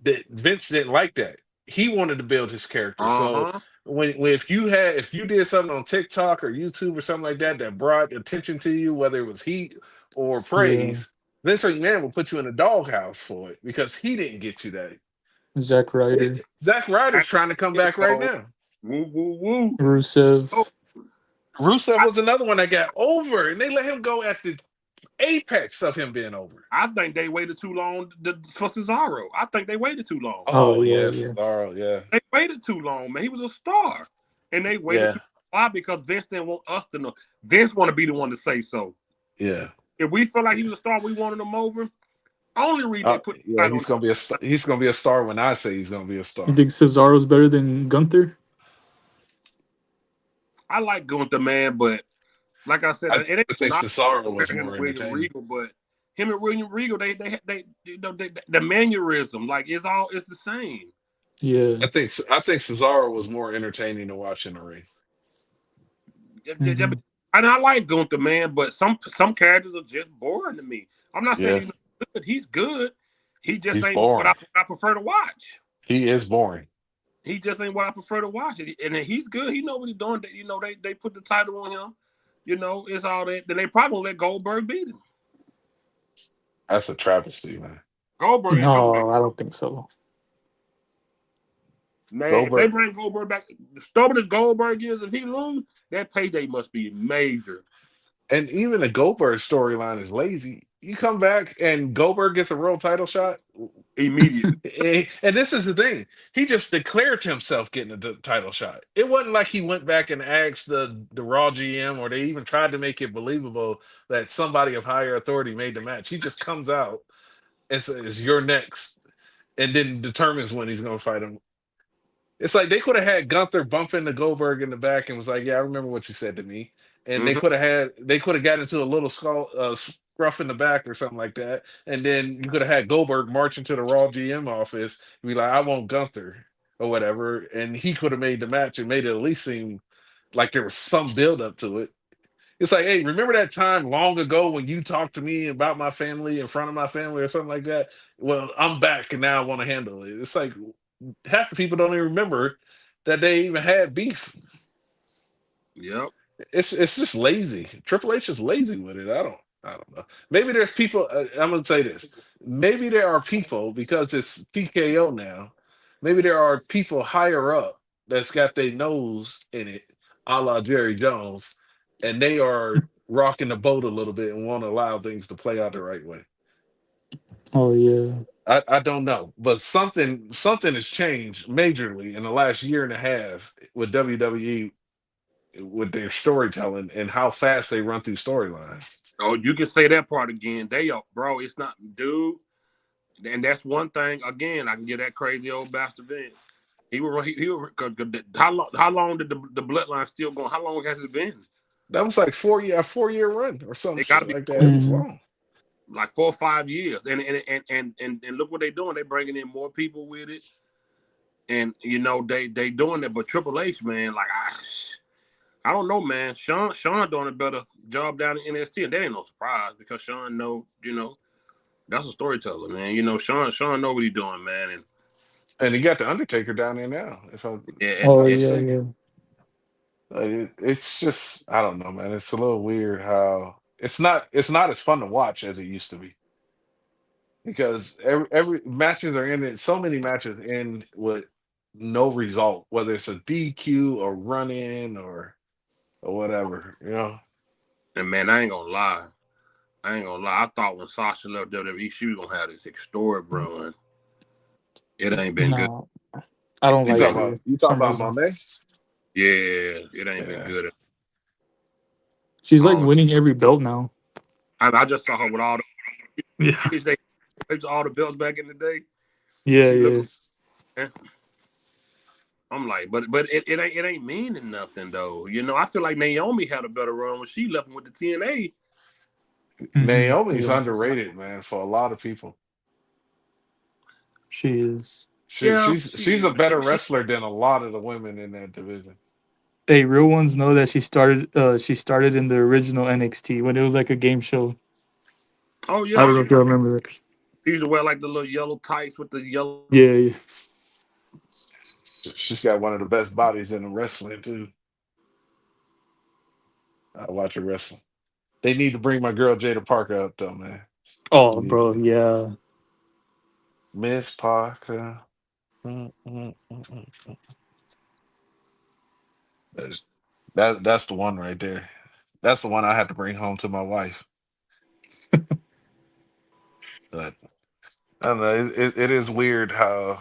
that Vince didn't like that. He wanted to build his character. So if you did something on TikTok or YouTube or something like that brought attention to you, whether it was heat or praise, Vince McMahon will put you in a doghouse for it because he didn't get you that. Zack Ryder. Zack Ryder's trying to come back right now. Woo, woo, woo. Rusev. Rusev was another one that got over, and they let him go at the apex of him being over. I think they waited too long for Cesaro. I think they waited too long. Oh yes, Cesaro, yeah. They waited too long, man. He was a star, and they waited too long. Why? Because Vince didn't want us to know. Vince want to be the one to say so. Yeah. If we feel like he was a star, we wanted him over. Only reason they put. Yeah, he's gonna be a star. He's gonna be a star when I say he's gonna be a star. You think Cesaro's better than Gunther? I like Gunther, man, but like I said, I think Cesaro was more entertaining. Regal, but him and William Regal, they the mannerism, like it's the same. Yeah, I think Cesaro was more entertaining to watch in the ring. And I like Gunther, man, but some characters are just boring to me. I'm not saying he's not good. He's good. He just He's ain't what boring. I prefer to watch. He is boring. He just ain't what I prefer to watch. And he's good. He know what he's doing. They put the title on him. It's all that. Then they probably gonna let Goldberg beat him. That's a travesty, man. Goldberg ain't coming back. No, I don't think so. Man, if they bring Goldberg back, stubborn as Goldberg is, if he lose, that payday must be major. And even the Goldberg storyline is lazy. You come back and Goldberg gets a world title shot Immediately. and this is the thing. He just declared himself getting a title shot. It wasn't like he went back and asked the Raw GM, or they even tried to make it believable that somebody of higher authority made the match. He just comes out and says, "You're next," and then determines when he's going to fight him. It's like they could have had Gunther bump into Goldberg in the back and was like, "Yeah, I remember what you said to me." And they could have got into a little scruff in the back or something like that. And then you could have had Goldberg march into the Raw GM office and be like, "I want Gunther," or whatever. And he could have made the match and made it at least seem like there was some build up to it. It's like, hey, remember that time long ago when you talked to me about my family in front of my family or something like that? Well, I'm back and now I want to handle it. It's like half the people don't even remember that they even had beef. Yep. It's just lazy. Triple H is lazy with it. I don't know. Maybe there's people. I'm gonna say this. Maybe there are people, because it's TKO now. Maybe there are people higher up that's got their nose in it, a la Jerry Jones, and they are rocking the boat a little bit and want to allow things to play out the right way. Oh yeah. I don't know, but something has changed majorly in the last year and a half with WWE, with their storytelling and how fast they run through storylines. Oh, you can say that part again. They are, bro. It's not, dude. And that's one thing. Again, I can get that crazy old bastard Vince. He will. How long did the bloodline still going? How long has it been? That was like 4 year run or some It got to shit be like that. It was long. like 4 or 5 years. And look what they're doing. They're bringing in more people with it. And they doing it. But Triple H, man, like I don't know, man. Sean doing a better job down in NXT, and that ain't no surprise because Sean that's a storyteller, man. Sean know what he's doing, man. And he got the Undertaker down there now. It's just, I don't know, man. It's a little weird how it's not as fun to watch as it used to be, because every matches are in it. So many matches end with no result, whether it's a DQ or run in or whatever, And man, I ain't gonna lie. I thought when Sasha left WWE, she was gonna have this historic run. It ain't been good. I don't like it. You talking about Monet? Yeah, it ain't been good. She's like winning every belt now. I just saw her with all all the belts back in the day. Yeah. I'm like, but it ain't meaning nothing though. I feel like Naomi had a better run when she left with the TNA. Naomi's underrated, man, for a lot of people. She is. She's a better wrestler than a lot of the women in that division. Hey, real ones know that she started in the original NXT when it was like a game show. Oh yeah. I don't know if you remember that. She used to wear like the little yellow tights with the yellow. Yeah. She's got one of the best bodies in the wrestling too. I watch her wrestle. They need to bring my girl Jada Parker up though, man. Oh, bro, yeah. Miss Parker. That's the one right there. That's the one I have to bring home to my wife. But I don't know. It is weird how,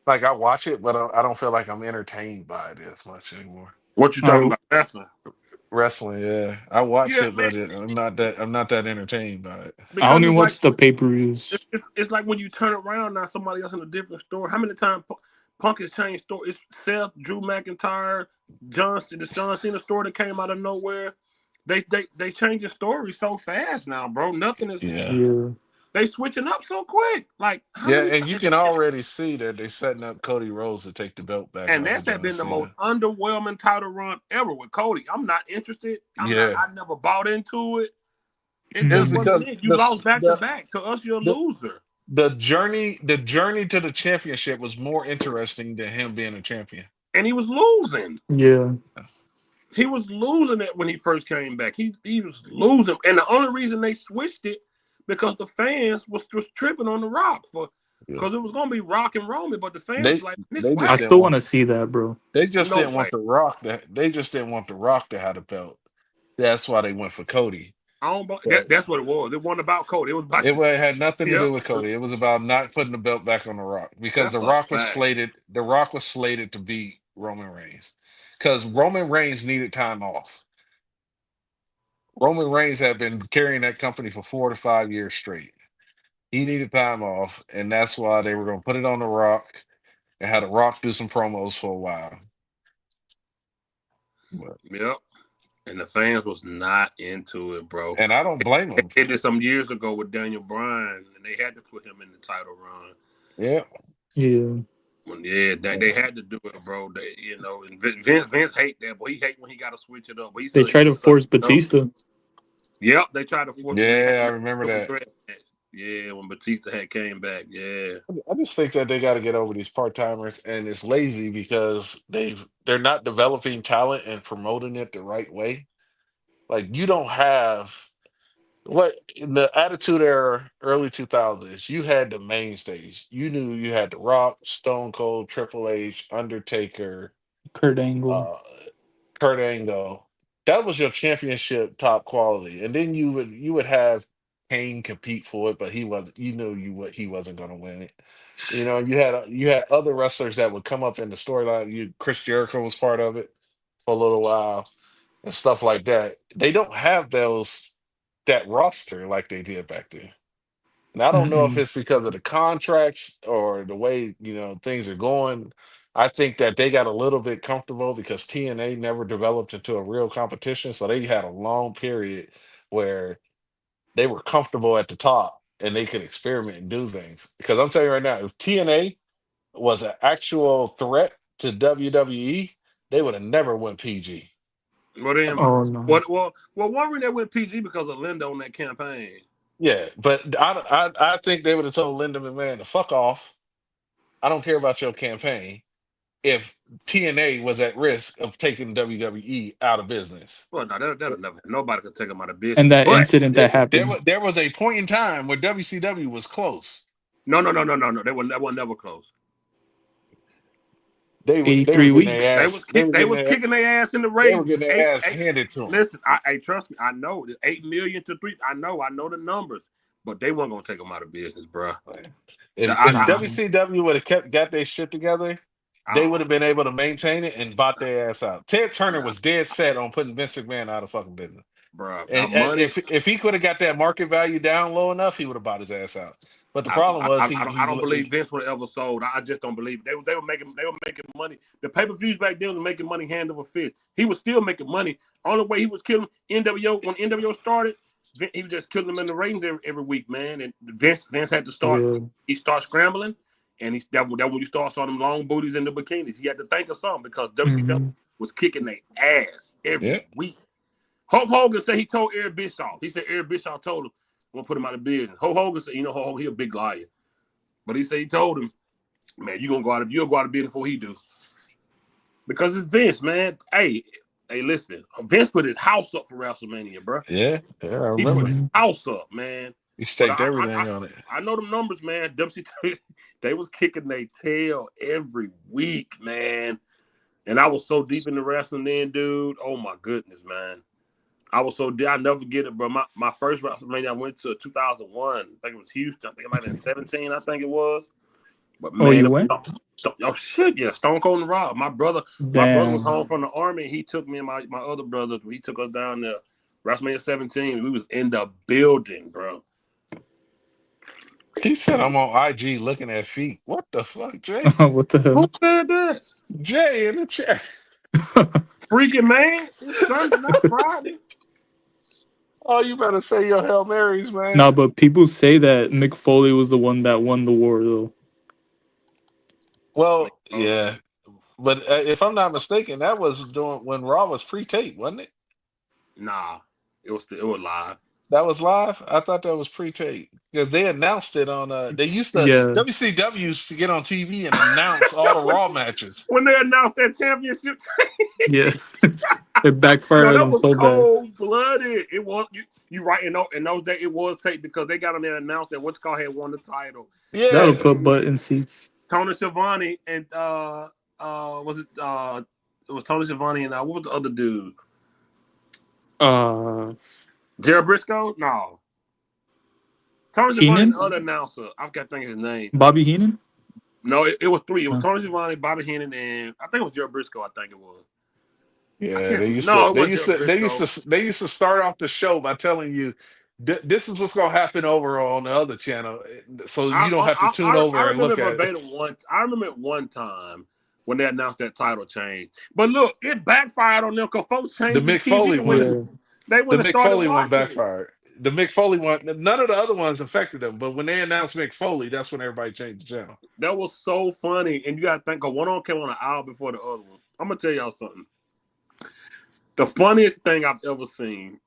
like, I watch it, but I don't feel like I'm entertained by it as much anymore. What you talking about, wrestling? Wrestling, yeah. I watch it, but I'm not that entertained by it. I only watch the pay-per-views. It's like when you turn around now, somebody else in a different story. How many times Punk has changed story? It's Seth, Drew McIntyre, the John Cena story that came out of nowhere. They change the story so fast now, bro. Nothing is. Yeah. They switching up so quick. Like and you can already see that they're setting up Cody Rhodes to take the belt back. And that's been the most underwhelming title run ever with Cody. I'm not interested. I never bought into it. It just wasn't it. You lost back to back. To us, you're a loser. the journey to the championship was more interesting than him being a champion. And he was losing. Yeah. He was losing it when he first came back. He was losing, and the only reason they switched it because the fans was tripping on the Rock Yeah. because it was gonna be Rock and Roman, but the fans was They like, this they I just whack. didn't still want want to see that, bro. they just No didn't way. want the Rock they just didn't want the Rock to have the belt. That's why they went for Cody. But That's what it was. It wasn't about Cody. It was about it had nothing to yeah. do with Cody. It was about not putting the belt back on the Rock because That's a fact. The Rock was slated to beat Roman Reigns because Roman Reigns needed time off. Roman Reigns had been carrying that company for 4 to 5 years straight. He needed time off, and that's why they were going to put it on the Rock and had the Rock do some promos for a while. But, Yep. And the fans was not into it, bro. and I don't blame They them. did this some years ago with Daniel Bryan, and they had to put him in the title run. Yeah. Yeah. They had to do it, bro. They, and Vince hate that, but he hate when he got to switch it up. But he They said tried to force Batista. Yep, they tried to force when they had Yeah, I the remember triple that. threat match. Yeah, when Batista had came back. Yeah, I just think that they got to get over these part timers, and it's lazy because they're not developing talent and promoting it the right way. Like you don't have what in the Attitude Era, early 2000s, you had the mainstays. You knew you had The Rock, Stone Cold, Triple H, Undertaker, Kurt Angle. uh, Kurt Angle. That was your championship top quality, and then you would have Kane compete for it, but he was you knew you what he wasn't going to win it. You had other wrestlers that would come up in the storyline. Chris Jericho was part of it for a little while and stuff like that. They don't have that roster like they did back then. And I don't know if Mm-mm. it's because of the contracts or the way, things are going. I think that they got a little bit comfortable because TNA never developed into a real competition. So they had a long period where they were comfortable at the top and they could experiment and do things. Because I'm telling you right now, if TNA was an actual threat to WWE, they would have never went PG. well then, Oh no. one reason they went PG because of Linda on that campaign. Yeah, but I think they would have told Linda McMahon to fuck off. I don't care about your campaign if TNA was at risk of taking WWE out of business. Well, no, that'll never. Nobody could take them out of business. And that But incident that happened. There was a point in time where WCW was close. no. That was never close. They were 83 getting their weeks. ass. They were They getting was their kicking their ass in the they were ratings. getting their ass handed to them. Listen, trust me. I know the 8 million to 3. I know the numbers, but they weren't gonna take them out of business, bro. If WCW would have got their shit together, they would have been able to maintain it and bought their ass out. Ted Turner was dead set on putting Vince McMahon out of fucking business. Bro, And money. if he could have got that market value down low enough, he would have bought his ass out. But the I, problem was I don't believe Vince would have ever sold. I just don't believe it. They were making money. The pay-per-views back then was making money hand over fist. He was still making money. Only way he was killing NWO when NWO started, he was just killing them in the ratings every week, man. And Vince had to start. Yeah. He started scrambling, and that when you start saw them long booties in the bikinis. He had to think of something because WCW was kicking their ass every week. Hulk Hogan said he told Eric Bischoff. He said Eric Bischoff told him, "Won't put him out of business." Hulk Hogan said, Hulk Hogan, he a big liar. But he said he told him, man, you'll go out of business before he do. Because it's Vince, man. Hey, listen. Vince put his house up for WrestleMania, bro. Yeah, I He remember. put his house up, man. He staked everything on it. I know them numbers, man. WCW, they was kicking their tail every week, man. And I was so deep in the wrestling then, dude. Oh my goodness, man. I was so deep. I'll never forget it, bro. My first WrestleMania I went to 2001. I think it was Houston. I think it might have been 17, I think it was. But man, you went? Oh shit, yeah, Stone Cold and Rob. My brother was home from the army. He took me and my other brother. He took us down there. WrestleMania 17. We was in the building, bro. He said I'm on IG looking at feet. What the fuck, Jay? What the hell? Who said that? Jay in the chat. Freaking man. It's Sunday, not Friday. Oh, you better say your Hail Marys, man. No, but people say that Mick Foley was the one that won the war, though. Well, yeah. But if I'm not mistaken, that was when Raw was pre-tape, wasn't it? Nah, it was live. That was live. I thought that was pre-tape because they announced it on. They used to Yeah, WCW used to get on TV and announce all the Raw matches. When they announced that championship, yeah. It yo, backfired that them was so bad. cold blooded. It was you right in those days. It was tape because they got on there and announced that what's called had won the title. That'll Yeah, put butt in seats. Tony Schiavone and was it was Tony Schiavone and what was the other dude? Jared Briscoe? No. Tony Schiavone and Heenan? the other announcer. I've got to think of his name. Bobby Heenan? No, it was three. It was Huh. Tony Schiavone, Bobby Heenan, and I think it was Jared Briscoe. I think it was. yeah. They used No, to. it They wasn't used Jared to. They Briscoe. used to. They used to start off the show by telling you, "This is what's gonna happen over on the other channel," so you don't have to tune over I and remember look at it. verbatim once. I remember it one time when they announced that title change. But look, it backfired on them because folks The changed the Mick TV Foley when one. they The went and Mick started Foley one watching it. backfired. The Mick Foley one. None of the other ones affected them, but when they announced Mick Foley, that's when everybody changed the channel. That was so funny. And you got to think, because one of them came on an hour before the other one. I'm going to tell y'all something. The funniest thing I've ever seen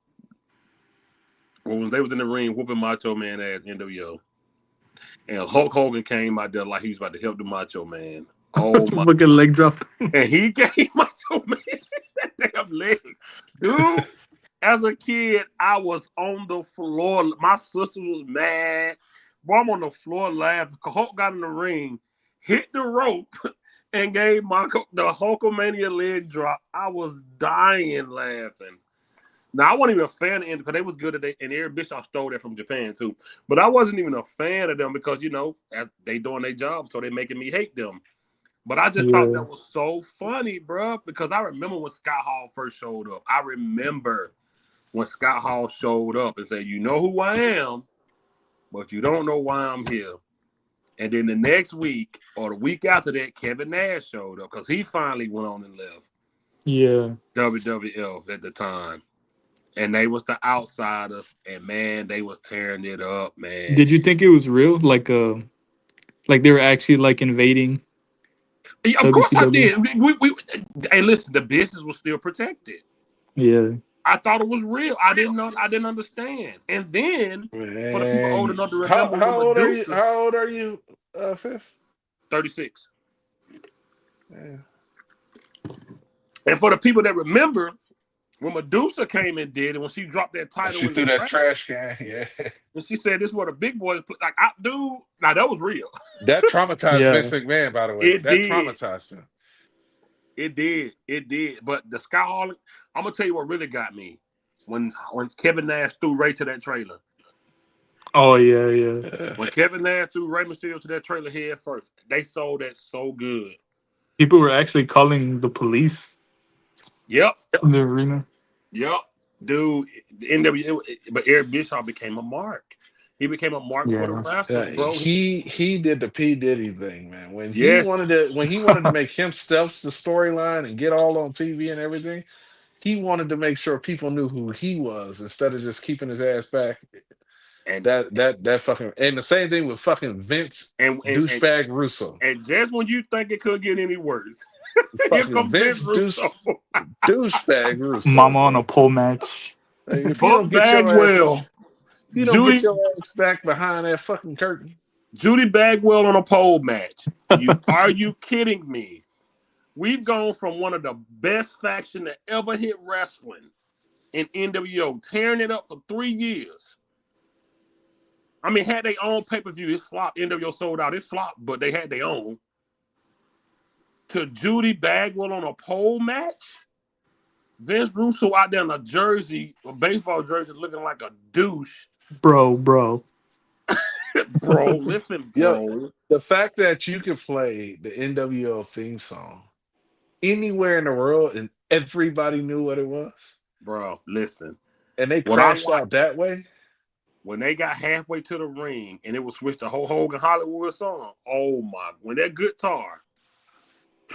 was they was in the ring whooping Macho Man ass, NWO. And Hulk Hogan came out there like he was about to help the Macho Man. Oh, my. Fucking leg drop. And he gave Macho Man that damn leg. Dude, as a kid, I was on the floor. My sister was mad. Boy, I'm on the floor laughing. Hulk got in the ring, hit the rope, and gave the Hulkamania leg drop. I was dying laughing. Now, I wasn't even a fan of them because they was good at it, and Eric Bischoff stole that from Japan, too. But I wasn't even a fan of them because, as they doing their job, so they making me hate them. But I just thought that was so funny, bro, because I remember when Scott Hall first showed up. I remember when Scott Hall showed up and said, "You know who I am, but you don't know why I'm here." And then the next week or the week after that, Kevin Nash showed up because he finally went on and left. Yeah. WWF at the time. And they was the outsiders, and man, they was tearing it up, man. Did you think it was real? Like they were actually like invading? Yeah, of course I did. Hey, listen, the business was still protected. Yeah. I thought it was real. I didn't know. I didn't understand. And then for the people old enough to remember, how old are you? How old are you? Fifth. 36. Yeah. And for the people that remember, when Medusa came and did it, when she dropped that title, She threw that trash can. Yeah. And she said, "This is what the big boys play." Like, dude, now that was real. That traumatized Vince McMahon, by the way. It did. Traumatized him. It did. But the Sky Hall, I'm gonna tell you what really got me when Kevin Nash threw Ray to that trailer. Oh yeah. When Kevin Nash threw Rey Mysterio to that trailer head first, they sold that so good. People were actually calling the police. Yep. In the arena. Yep. Dude, but Eric Bischoff became a mark. He became a mark for the wrestlers, bro. He did the P. Diddy thing, man. When he wanted to make himself the storyline and get all on TV and everything, he wanted to make sure people knew who he was instead of just keeping his ass back. And that fucking, and the same thing with fucking Vince and douchebag Russo. And just when you think it could get any worse, here comes Vince Russo. Douchebag Russo. Mama on a pole match. Like, if you don't get your ass, you don't get your ass back behind that fucking curtain. Judy Bagwell on a pole match. Are you kidding me? We've gone from one of the best faction to ever hit wrestling in NWO, tearing it up for 3 years. I mean, had their own pay-per-view, it's flopped. NWO sold out, it's flopped, but they had their own. To Judy Bagwell on a pole match? Vince Russo out there in a jersey, a baseball jersey, looking like a douche. Bro. Bro, listen, bro. Yo, the fact that you could play the NWO theme song anywhere in the world and everybody knew what it was. Bro, listen. And they crashed out that way. When they got halfway to the ring and it was switched to Hogan Hollywood song, oh my, when that guitar.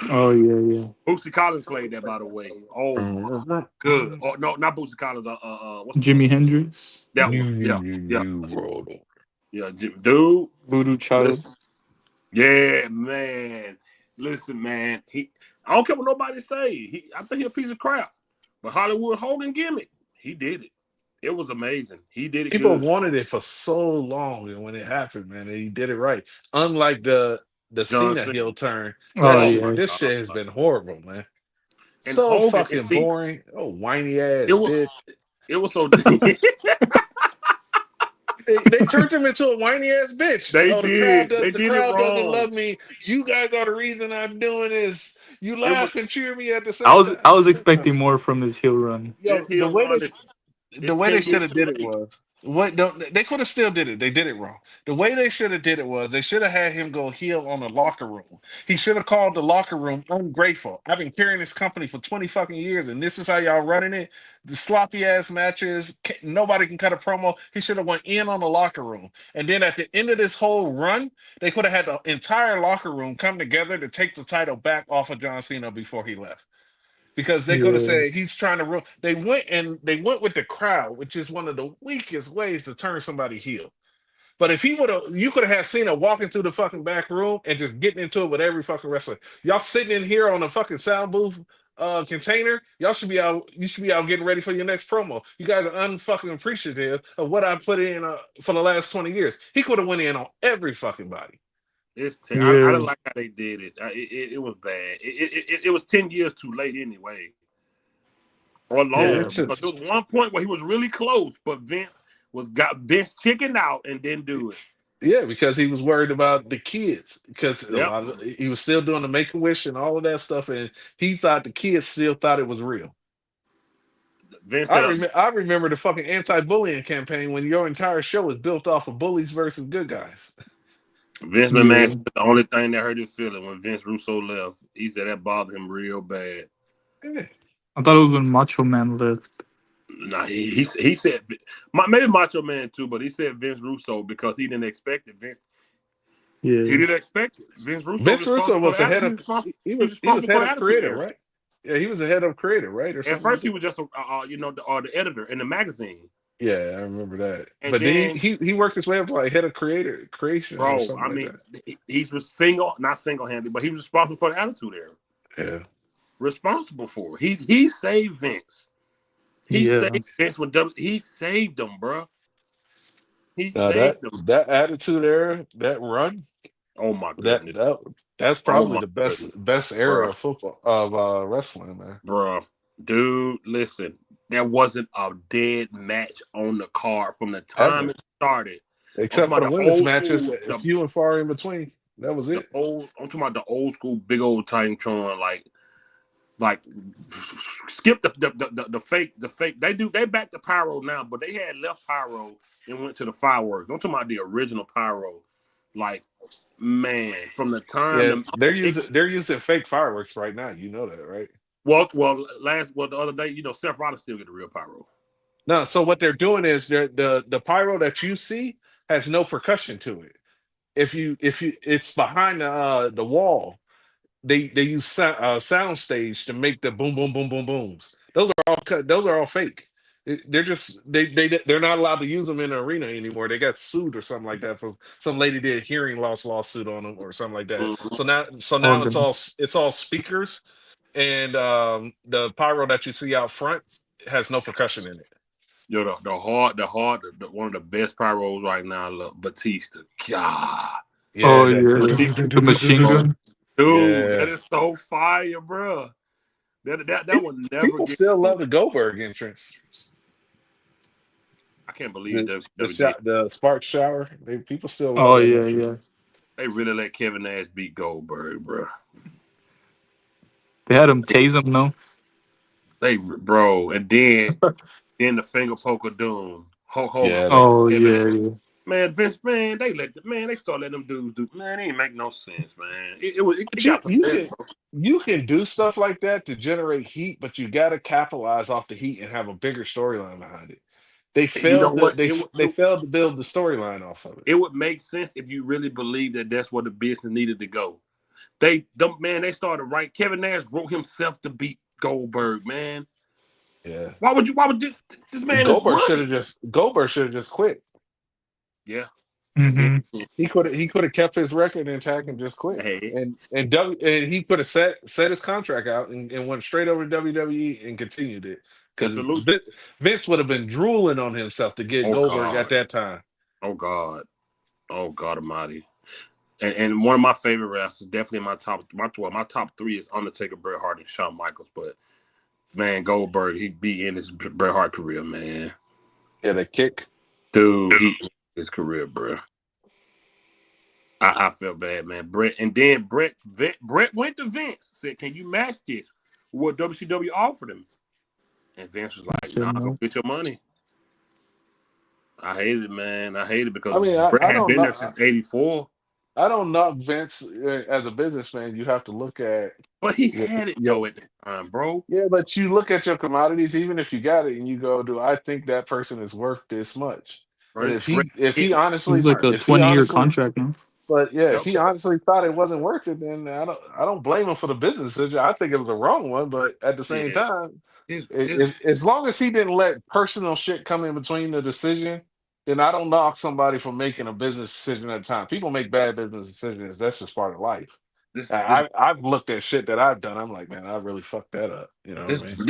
Oh yeah. Bootsy Collins played that, by the way. Oh my, good. Oh no, not Bootsy Collins. What's Jimi Hendrix. That one. Yeah, dude. Voodoo Child. Listen. Yeah, man. Listen, man. I don't care what nobody say. I think he's a piece of crap. But Hollywood Hogan gimmick, he did it. It was amazing. He did it People good. wanted it for so long, and when it happened, man, he did it right. Unlike the John Cena Cena. heel turn, Oh Oh my yeah. this god. shit has been horrible, man. And So Hogan, and fucking see, boring. Oh, whiny it ass was bitch. it was so They turned him into a whiny ass bitch. they Oh, the crowd did. does. They The did it crowd doesn't wrong. love me. You guys are the reason I'm doing this. You It was laugh and cheer me at the I same was time. I was expecting more from this heel run. this Yo, heel run is the way 10 they years should have too did it late. was what don't they could have still did it. They did it wrong. The way they should have did it was they should have had him go heel on the locker room. He should have called the locker room ungrateful. I've been carrying this company for 20 fucking years, and this is how y'all running it. The sloppy ass matches. Nobody can cut a promo. He should have went in on the locker room, and then at the end of this whole run, they could have had the entire locker room come together to take the title back off of John Cena before he left. Because they could have Yeah. said he's trying to run. They went with the crowd, which is one of the weakest ways to turn somebody heel. But if he would have, you could have had Cena walking through the fucking back room and just getting into it with every fucking wrestler. Y'all sitting in here on a fucking sound booth container. Y'all should be out. You should be out getting ready for your next promo. You guys are unfucking appreciative of what I put in for the last 20 years. He could have went in on every fucking body. I Yeah. didn't like how they did it. It was bad. It was 10 years too late anyway, or Yeah, longer. Yeah. it should. Because there was one point where he was really close, but Vince chickened out and didn't do it. Yeah, because he was worried about the kids. Because a Yep. lot of he was still doing the Make a Wish and all of that stuff, and he thought the kids still thought it was real. Vince said, I remember the fucking anti-bullying campaign when your entire show is built off of bullies versus good guys. Vince McMahon Yeah. said the only thing that hurt his feeling when Vince Russo left. He said that bothered him real bad. Yeah. I thought it was when Macho Man left. Nah, he said maybe Macho Man too, but he said Vince Russo because he didn't expect it. He Yeah. didn't expect it. Vince Russo was Vince Russo responsible for was the head the of he's he was responsible for head the of attitude creative, era. right? Yeah, he was the head of creative, right, or At something like first, he that. was just the editor in the magazine, Yeah, I remember that. and But then then, he worked his way up to like head of creation or bro, something I like mean, that. he's not single handed, but he was responsible for the attitude era. Yeah. Responsible for it. He saved Vince. He Yeah. saved Vince he saved him, bro. He Now saved him. that attitude era, that run, Oh my that goodness. that that's Oh probably my the goodness, best era bro. of football of wrestling, man. Bro, dude, listen. There wasn't a dead match on the card from the time Ever. it started. I'm Except talking for the about the women's old matches, school, few and far in between. That was it. I'm talking about the old school, big old Titantron, like skip the fake. They back the pyro now, but they had left pyro and went to the fireworks. I'm talking about the original pyro. Like, man, from the time Yeah, they're using fake fireworks right now. You know that, right? the other day, Seth Rollins still get the real pyro. No, so what they're doing is the pyro that you see has no percussion to it. If you it's behind the wall. They use sound stage to make the boom boom boom boom booms. Those are all cut. Those are all fake. They're just they're not allowed to use them in the arena anymore. They got sued or something like that for some lady did a hearing loss lawsuit on them or something like that. Mm-hmm. So now Okay. it's all speakers, and the pyro that you see out front has no percussion in it. Yo, one of the best pyros right now, look, Batista. God, Oh Yeah, yeah. Batista, The machine bro. gun. Dude, yeah. that is so fire, bro. That will never People get still old. love the Goldberg entrance. I can't believe The spark shower. People still love Oh that yeah, entrance. yeah. they really let Kevin Nash beat Goldberg, bro. They had him tase him, no? And then the finger poke of doom. Hold on, Yeah, Oh Kevin yeah, Nash. yeah. Man, Vince, man, they start letting them dudes do. Man, it ain't make no sense, man. but It got pathetic, bro. you can do stuff like that to generate heat, but you got to capitalize off the heat and have a bigger storyline behind it. They You know failed to what? they failed to build the storyline off of it. It would make sense if you really believe that that's where the business needed to go. They started right. Kevin Nash wrote himself to beat Goldberg, man. Yeah, Why would this man is money? Goldberg should have just quit. Yeah. Mm-hmm. He could have kept his record intact and just quit. Hey, And he could have set his contract out and went straight over to WWE and continued it. because Absolutely. Vince would have been drooling on himself to get Oh Goldberg at God. that time. Oh God. Oh God Almighty. And one of my favorite wrestlers, definitely in my top three is Undertaker, Bret Hart, and Shawn Michaels. But man, Goldberg, he beat in his Bret Hart career, man. Yeah, the kick. Dude, he his career, bro. I felt bad, man. Brett went to Vince, said, "Can you match this?" What WCW offered him, and Vince was like, Said "Nah, go no. get your money." I hated it, man. I hated it because I mean, Brett I had don't been know. there since '84, I don't knock Vince as a businessman. You have to look at but he your, had it your though at the time, bro. yeah, but you look at your commodities, even if you got it, and you go, "Do I think that person is worth this much?" Bro, And this Brett if hit he my It was honestly, like heart. a if he 20-year honestly, contract now. but yeah, if Yep. he honestly thought it wasn't worth it, then I don't blame him for the business decision. I think it was a wrong one, but at the same Yeah. time, This as long as he didn't let personal shit come in between the decision, then I don't knock somebody for making a business decision at a time. People make bad business decisions. That's just part of life. this I've looked at shit that I've done. I'm like, man, I really fucked that up. You know what I mean?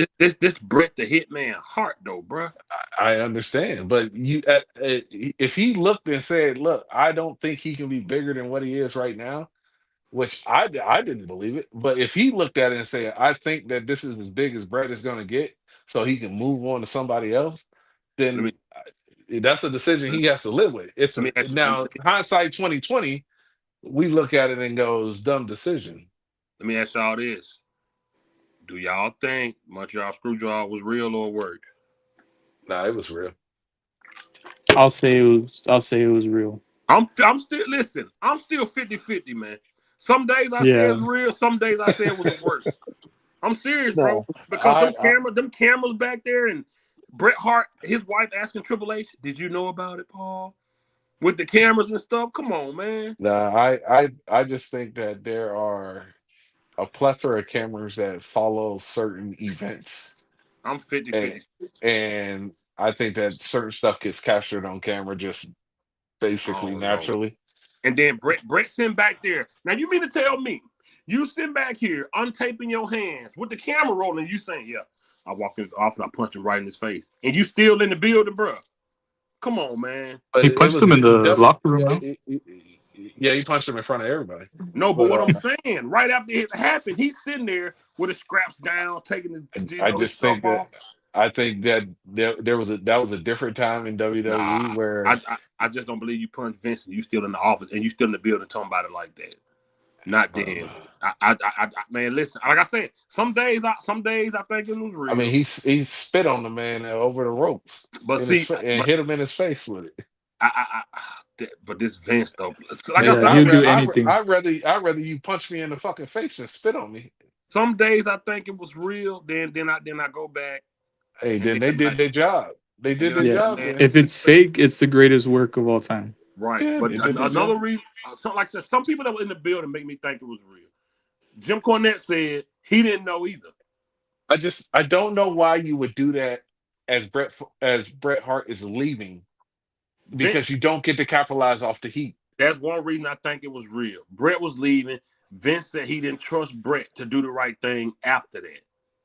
this Brett the Hitman Hart though, bro. I understand, but if he looked and said, "Look, I don't think he can be bigger than what he is right now," which I didn't believe it, but if he looked at it and said, "I think that this is as big as Brett is going to get, so he can move on to somebody else," Let me then that's a decision he has to live with. It's let me ask you, now hindsight 2020. We look at it and goes, "Dumb decision." let me ask y'all this. Do y'all think Montreal Screwjob was real or work? Nah, it was real. I'll say it was real. I'm still listen, I'm still 50-50, man. Some days I say Yeah. it's real, some days I say it was a work. I'm serious, bro. No, Because them cameras back there and Bret Hart, his wife asking Triple H, did you know about it, Paul? With the cameras and stuff. Come on, man. nah, I just think that there are a plethora of cameras that follow certain events, I'm 50 and 50. and I think that certain stuff gets captured on camera just basically Oh Lord. naturally. And then Brett sitting back there. Now you mean to tell me you sitting back here untaping your hands with the camera rolling, you saying, yeah, I walk in his office, I punch him right in his face. And you still in the building, bro. Come on, man. But He it punched was him in the W. locker room, no? Yeah, he punched him in front of everybody. No, but But what I'm saying, right after it happened, he's sitting there with his scraps down, taking I his just stuff think that off. I think that there was a different time in WWE Nah, where I just don't believe you punched Vince and you still in the office and you still in the building talking about it like that. Not then. uh, Man, listen. Like I said, some days I think it was I mean real. he spit on the man over the ropes But in his see, and hit him in his face with it. but this Vince though. Like I Man, Yeah, said, he'll do anything. I'd rather you punch me in the fucking face and spit on me. some days I think it was real. Then I go back Hey, and then then they I, did their job. They and did then their I Yeah. say, job man, then. If it's fake, it's the greatest work of all time. right. Yeah, But they did their another job. reason, like I said, some people that were in the building make me think it was real. Jim Cornette said he didn't know either. I don't know why you would do that as Bret Hart is leaving because Vince, you don't get to capitalize off the heat. that's one reason I think it was real. Brett was leaving. Vince said he didn't trust Brett to do the right thing after that.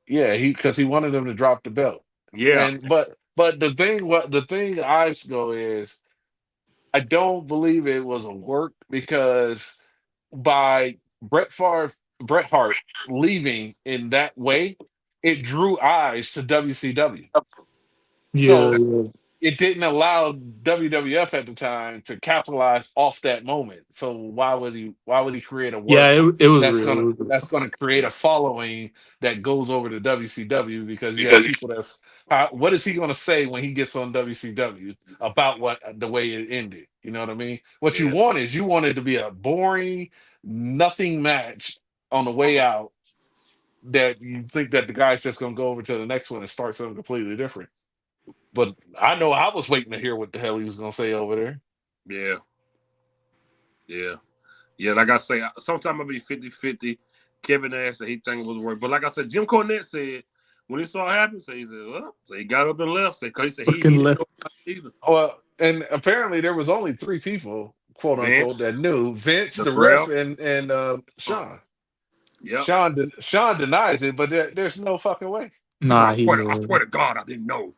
Yeah, he wanted them to drop the belt. Yeah, And but the thing I go is I don't believe it was a work because by Bret Hart leaving in that way, it drew eyes to WCW. Yeah, So yeah. it didn't allow WWF at the time to capitalize off that moment. So why would he create a Yeah, work it was real. It was real. that's gonna create yeah, a following that goes over to WCW because you have because people what is he gonna say when he gets on WCW about what the way it ended? You know what I mean? What yeah, you wanted to be a boring, nothing match on the way out that you think that the guy's just gonna go over to the next one and start something completely different. But I know I was waiting to hear what the hell he was gonna say over there. yeah, yeah, yeah. Like I say, sometimes I'll be 50-50. Kevin Nash said he think it was work, but like I said, Jim Cornette said when he saw it happen, he said, well, so he got up and left. Because he said Fucking he didn't left. know about it either. Well, and apparently there was only three people, quote unquote, Vince, that knew: Vince, the the ref, ref, and uh, Sean. yep. Sean denies it, but there's no fucking way. Nah, I he swear to God, I didn't know.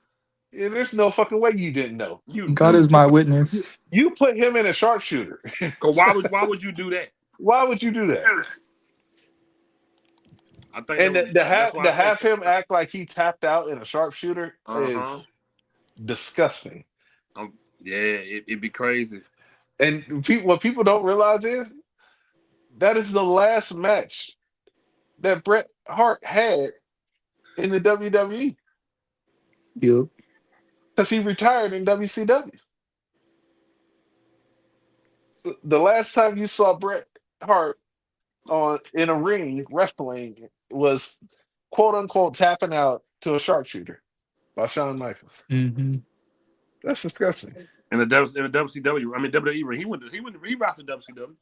Yeah, there's no fucking way you didn't know. You God knew. is my witness. You put him in a sharpshooter. Cause why would you do that? Why would you do that? I think And that's why to I say. have him act like he tapped out in a sharpshooter Uh-huh. is disgusting. Yeah, it'd be crazy. And what people don't realize is that is the last match that Bret Hart had in the WWE Yup. because he retired in WCW. So the last time you saw Bret Hart on in a ring wrestling was quote unquote tapping out to a sharpshooter by Shawn Michaels. Mm-hmm. That's disgusting. In the WCW, I mean WWE ring, he wrestled WCW.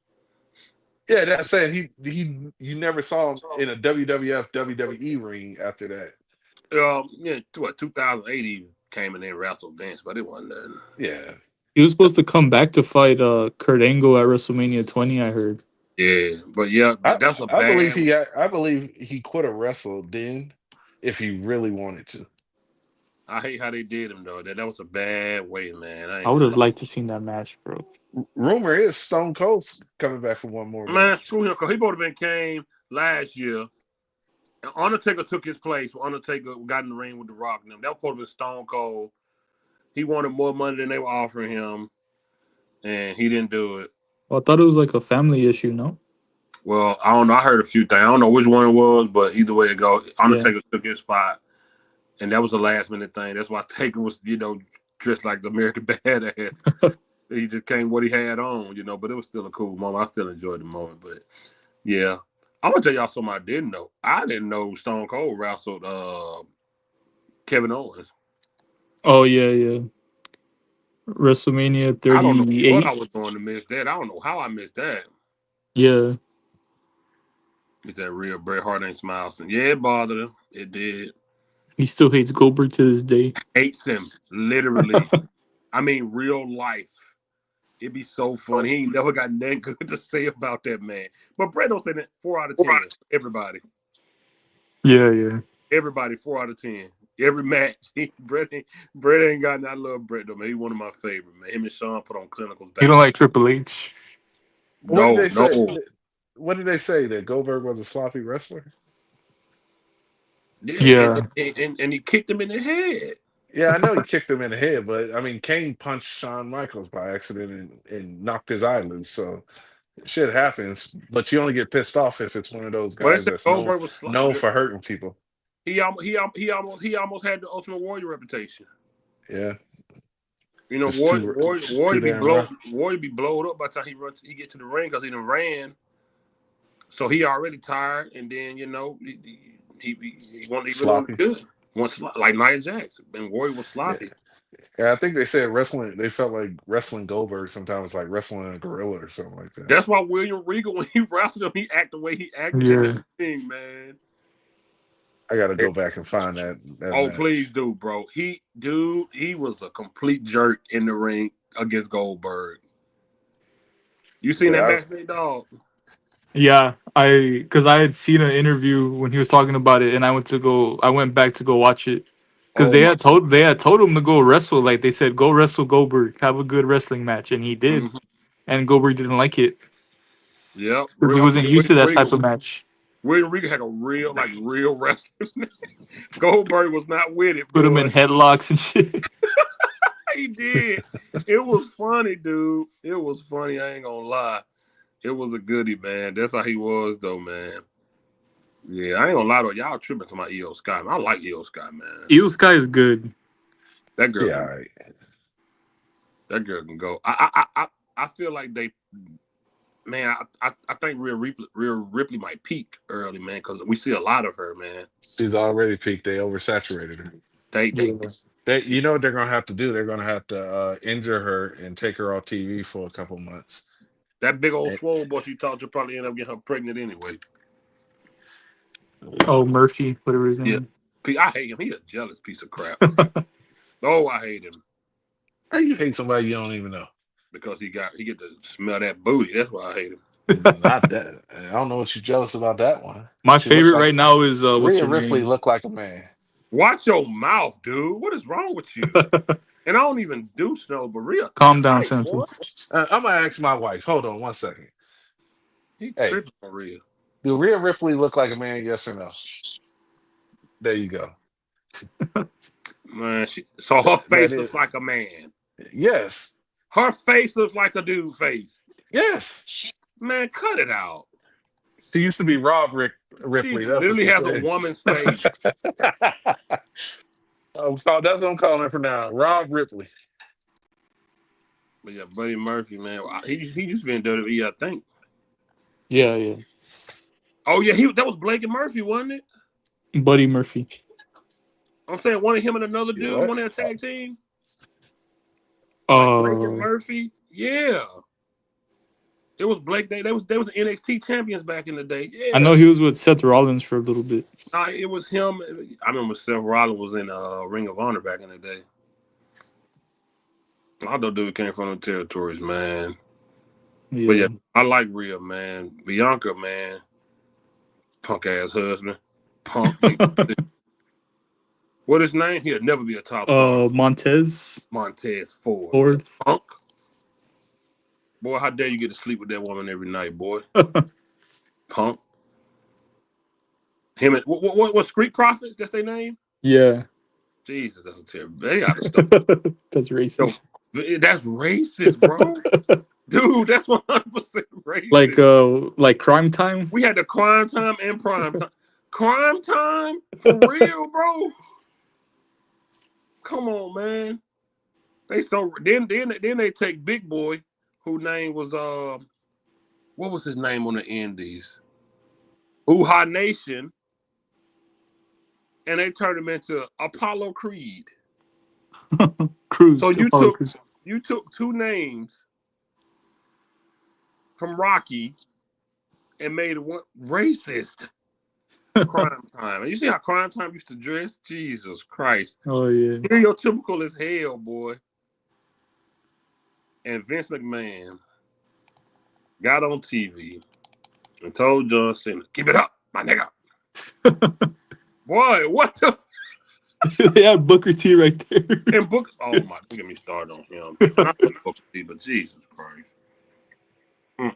Yeah, that's saying he you never saw him in a WWF WWE ring after that. Yeah, what 2008 he came in there and wrestled Vince, but it wasn't nothing. Yeah. He was supposed to come back to fight Kurt Angle at WrestleMania 20, I heard. Yeah, but yeah, that's a I believe bad. I believe he could have wrestled then if he really wanted to. I hate how they did him though. That was a bad way, man. I I ain't would gonna have liked to seen that match, bro. Rumor is Stone Cold's coming back for one more lie. Man, match. screw him, cause he would have been came last year. And Undertaker took his place. Undertaker got in the ring with The Rock and them. That was supposed to be Stone Cold. He wanted more money than they were offering him, and he didn't do it. Well, I thought it was like a family issue, no? Well, I don't know. I heard a few things. I don't know which one it was, but either way it goes, Undertaker took his spot, and that was a last minute thing. That's why Taker was, dressed like the American Badass. He just came what he had on, but it was still a cool moment. I still enjoyed the moment, but yeah. I'm gonna tell y'all something I didn't know. I didn't know Stone Cold wrestled Kevin Owens. Oh, yeah. WrestleMania I don't know what 38. I was going to miss that. I don't know how I missed that. Yeah. Is that real? Bret Hart ain't smiling. Yeah, it bothered him. It did. He still hates Goldberg to this day. Hates him, literally. I mean, real life. It'd be so funny. He ain't never got nothing good to say about that man. But Bret don't say that 4 out of 10. Everybody. Yeah. Everybody 4 out of 10. Every match. Bret ain't got I love Bret though, man. He's one of my favorite, man. Him and Sean put on clinicals back. You don't like Triple H? What did No. they say? What did they say? That Goldberg was a sloppy wrestler? Yeah. And he kicked him in the head. Yeah, I know he kicked him in the head, but I mean, Kane punched Shawn Michaels by accident and knocked his eye loose. So shit happens, but you only get pissed off if it's one of those But they guys said that's Goldberg was known for hurting people. He almost had the Ultimate Warrior reputation. Yeah. Warrior be blowed up by the time he get to the ring because he done ran. So he already tired, and then he wasn't sloppy. Good. Like Nia Jax, and Warrior was sloppy. Yeah, I think they said wrestling. They felt like wrestling Goldberg sometimes was like wrestling a gorilla or something like that. That's why William Regal, when he wrestled him, he acted the way he acted in the ring, man. I got to go back and find that Oh, match. please do, bro. He was a complete jerk in the ring against Goldberg. You seen that match, big dog? Yeah, because I had seen an interview when he was talking about it, and I went back to go watch it because they had told him to go wrestle. Like they said, go wrestle Goldberg, have a good wrestling match, and he did. Mm-hmm. And Goldberg didn't like it. Yep, he wasn't used to that type of match. William Regal had a real wrestler. Goldberg was not with it. Put him in headlocks and shit. He did. It was funny, dude. It was funny. I ain't gonna lie. It was a goodie, man. That's how he was, though, man. Yeah, I ain't gonna lie, though. Y'all tripping to my Io Sky. Man. I like Io Sky, man. Io Sky is good. That girl, all right. That girl can go. I feel like they, man. I think Rhea Ripley might peak early, man, because we see a lot of her, man. She's already peaked. They oversaturated her. They you know what they're gonna have to do? They're gonna have to injure her and take her off TV for a couple months. That big old swole boy she talked to probably end up getting her pregnant anyway. Oh, Murphy, whatever his name. Yeah. I hate him. He a jealous piece of crap. Oh, I hate him. How you hate somebody you don't even know? Because he get to smell that booty. That's why I hate him. Not that. I don't know what you're jealous about that one. My favorite right now is Rhea Ripley look like a man. Watch your mouth, dude. What is wrong with you? And I don't even do snow, but Rhea. Calm down, Hey, boy. Santos. I'm gonna ask my wife. Hold on 1 second. He Hey, tripping on Rhea. do Rhea Ripley look like a man? Yes or no? There you go. Man, so her That face is looks like a man. yes, Her face looks like a dude face. yes. Man, cut it out. She used to be Ripley. She That's what literally she has a said. woman's face. That's what I'm calling her for now. Rob Ripley. But yeah, Buddy Murphy, man, he used to be in WWE, I think. Yeah. Oh yeah, that was Blake and Murphy, wasn't it? Buddy Murphy. I'm saying one of him and another You dude, what? one of their tag team. Like Blake and Uh, Murphy, yeah. It was Blake. They was NXT champions back in the day. I know Yeah. he was with Seth Rollins for a little bit. It was him. I remember Seth Rollins was in Ring of Honor back in the day. I know dude came from the territories, man. Yeah. But yeah, I like Rhea, man. Bianca, man. Punk ass husband. Punk. What his name? He'll never be a top star. Montez Ford. Ford. Punk. Boy, how dare you get to sleep with that woman every night, boy? Punk. Him and what Street Profits? That's their name? Yeah. Jesus, that's a terrible. They gotta stop. That's racist. Yo, that's racist, bro. Dude, that's 100% racist. Like Crime Time. We had the crime time and prime time. Crime time? For real, bro? Come on, man. Then they take Big Boy, whose name was what was his name on the Indies? Uha Nation, and they turned him into Apollo Creed. Cruz. So Apollo Crews. you took two names from Rocky and made one racist. Crime Time. And you see how Crime Time used to dress? Jesus Christ. Oh yeah. Stereotypical as hell, boy. And Vince McMahon got on TV and told John Cena, "Keep it up, my nigga." Boy, what the? They had Booker T right there. And Booker, oh my, don't get me started on him. Not Booker T, but Jesus Christ.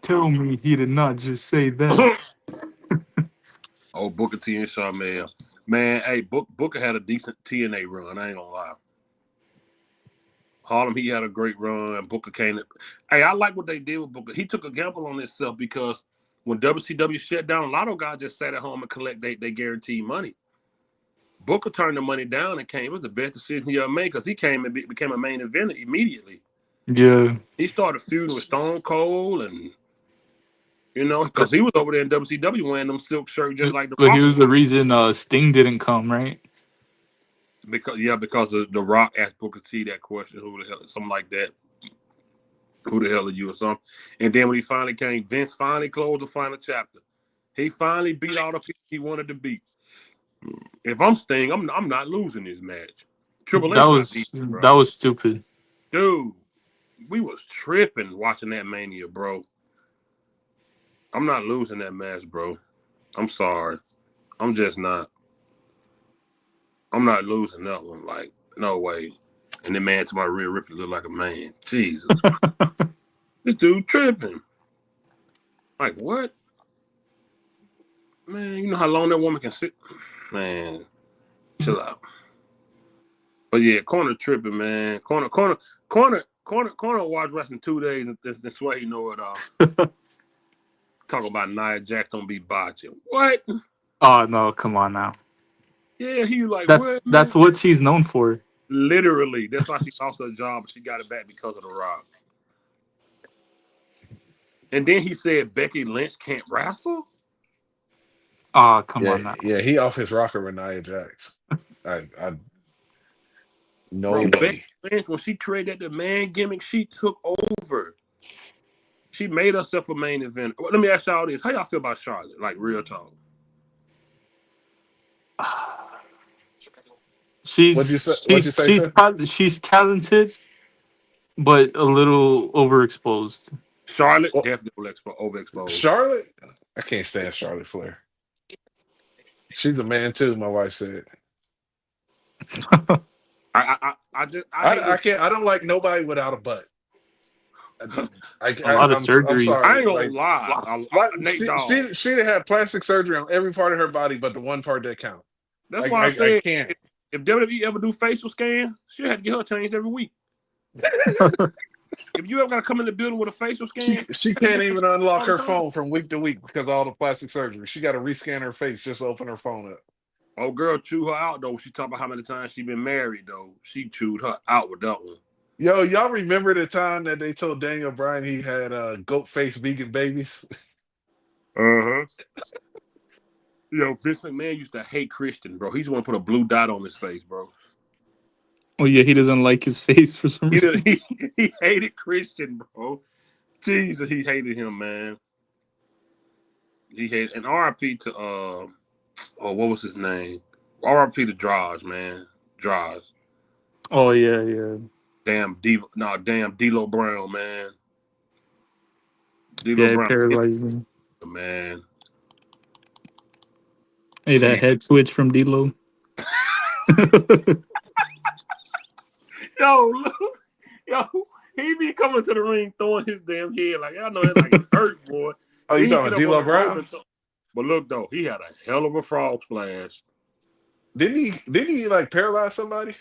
Tell me he did not just say that. Oh, Booker T and Sharmell. Man, hey, Booker had a decent TNA run. I ain't gonna lie. Harlem, he had a great run. Booker came. Hey, I like what they did with Booker. He took a gamble on himself because when WCW shut down, a lot of guys just sat at home and collect they guaranteed money. Booker turned the money down and came. It was the best decision he ever made because he came and became a main eventer immediately. Yeah. He started feuding with Stone Cold and, because he was over there in WCW wearing them silk shirts just like the But Rock. he was the reason Sting didn't come, right? Because of the Rock asked Booker T that question, who the hell, something like that. Who the hell are you or something? And then when he finally came, Vince finally closed the final chapter. He finally beat all the people he wanted to beat. If I'm Sting, I'm not losing this match. Triple H That was stupid. Dude, we was tripping watching that Mania, bro. I'm not losing that match, bro. I'm sorry. I'm just not. I'm not losing that one. Like, no way. And the man to my rear Ripley look like a man. Jesus. This dude tripping. Like, what? Man, you know how long that woman can sit? Man, chill out. But yeah, corner tripping, man. Corner watch wrestling 2 days and that's why he know it all. Talk about Nia Jax don't be botching. What? Oh no, come on now. Yeah, he like that's what she's known for. Literally, that's why she lost her job. She got it back because of the Rock. And then he said Becky Lynch can't wrestle. Oh, come on now. Yeah, he off his rocker with Nia Jax. No way. Becky Lynch, when she created the man gimmick, she took over. She made herself a main event. Let me ask y'all this: how y'all feel about Charlotte? Like real talk. She's talented, but a little overexposed. Charlotte definitely overexposed. Charlotte, I can't stand Charlotte Flair. She's a man too. My wife said. I can't. I don't like nobody without a butt. A lot of I'm surgeries. I sorry. ain't gonna Like, lie. Nate she Dogg. she she'd had plastic surgery on every part of her body, but the one part that count. That's why I I said can't. if WWE ever do facial scans, she had to get her changed every week. If you ever gotta come in the building with a facial scan, She can't even unlock her phone from week to week because of all the plastic surgery. She got to rescan her face just to open her phone up. Oh, girl, chew her out though. She talked about how many times she been married though. She chewed her out with that one. Yo, y'all remember the time that they told Daniel Bryan he had goat face vegan babies? Uh-huh. Yo, Vince McMahon used to hate Christian, bro. He's want to put a blue dot on his face, bro. Oh yeah, he doesn't like his face for some reason. He hated Christian, bro. Jesus, he hated him, man. He hated and RIP to what was his name? RIP to Draws, man. Draws. Oh yeah. Damn D'Lo Brown, man. D'Lo Yeah, it Brown, paralyzed him. man. Hey, that head twitch from D'Lo. Yo, look, yo, he be coming to the ring throwing his damn head like I know that like it hurt, boy. Oh, you talking about D'Lo Brown? But look though, he had a hell of a frog splash. Didn't he like paralyze somebody?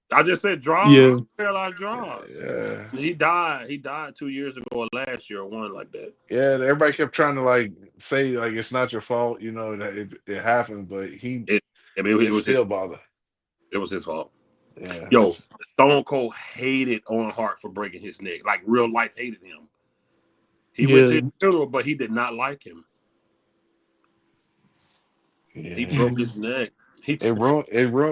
I just said draw, Yeah. paralyzed draws. Yeah. He died 2 years ago or last year or one like that. Yeah, everybody kept trying to like say like it's not your fault, you know, that it happened, but it was still bothered. It was his fault. Yeah. Yo, Stone Cold hated Owen Hart for breaking his neck. Like real life hated him. He went to his funeral, but he did not like him. Yeah. He broke his neck. It ruined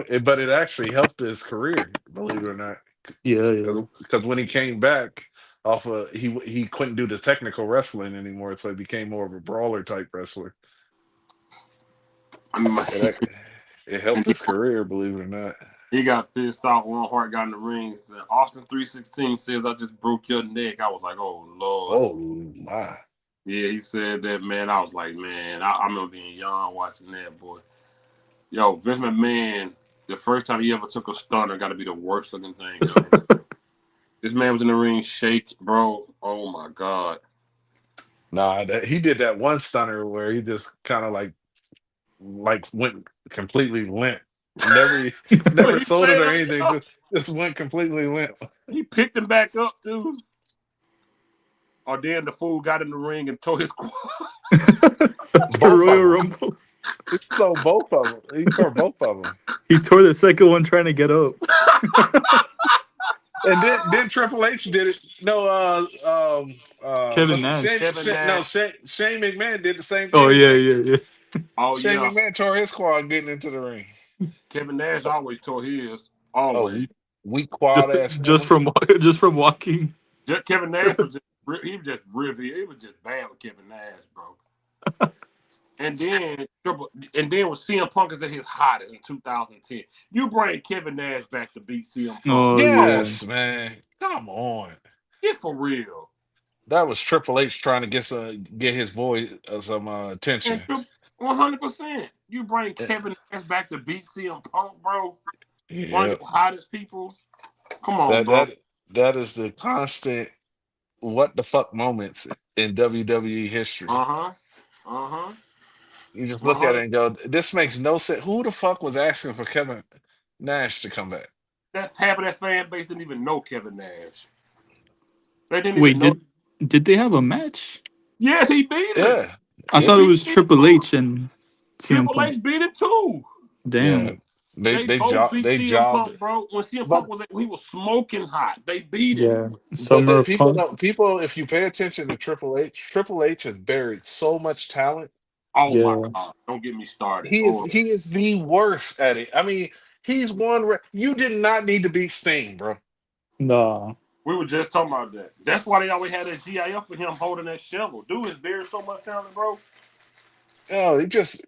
it, but it actually helped his career, believe it or not. Yeah. Because when he came back off of he couldn't do the technical wrestling anymore, so he became more of a brawler type wrestler. It helped his career, believe it or not. He got pissed off. Owen Hart got in the ring. Austin 316 says, "I just broke your neck." I was like, "Oh Lord." Oh my. Yeah, he said that, man. I was like, man, I remember being young watching that, boy. Yo, Vince McMahon, the first time he ever took a stunner, got to be the worst looking thing ever. This man was in the ring, shake, bro. Oh my God. Nah, he did that one stunner where he just kind of like went completely limp. Never sold it or anything. Just went completely limp. He picked him back up too. Or then the fool got in the ring and tore his quad. The Royal Rumble. He tore both of them. He tore both of them. He tore the second one trying to get up. And then Triple H did it. No, Kevin Nash. Shane McMahon did the same thing. Oh yeah. Oh Shane McMahon tore his quad getting into the ring. Kevin Nash always tore his. Always. Weak quad ass. Just from walking. Kevin Nash was he was just bad with Kevin Nash, bro. And then when CM Punk is at his hottest in 2010, you bring Kevin Nash back to beat CM Punk. Oh, yes, man. Come on. Get for real. That was Triple H trying to get his boy some attention. 100%. You bring Kevin Nash back to beat CM Punk, bro. Yeah. One of the hottest people. Come on, bro. That is the constant what the fuck moments in WWE history. You just look at it and go, this makes no sense. Who the fuck was asking for Kevin Nash to come back? That's half of that fan base didn't even know Kevin Nash. They didn't even know. Did they have a match? Yes, he beat him. Yeah. I thought it was Triple H and CM Triple H beat him too. Damn. Yeah. They both beat CM CM jobbed. Punk, bro. When CM Punk he was smoking hot. They beat him. Summer of people, if you pay attention to Triple H has buried so much talent. Oh my God! Don't get me started. He is the worst at it. I mean, he's one. You did not need to beat Sting, bro. No. We were just talking about that. That's why they always had that GIF for him holding that shovel. Dude has buried so much talent, bro. Oh, he just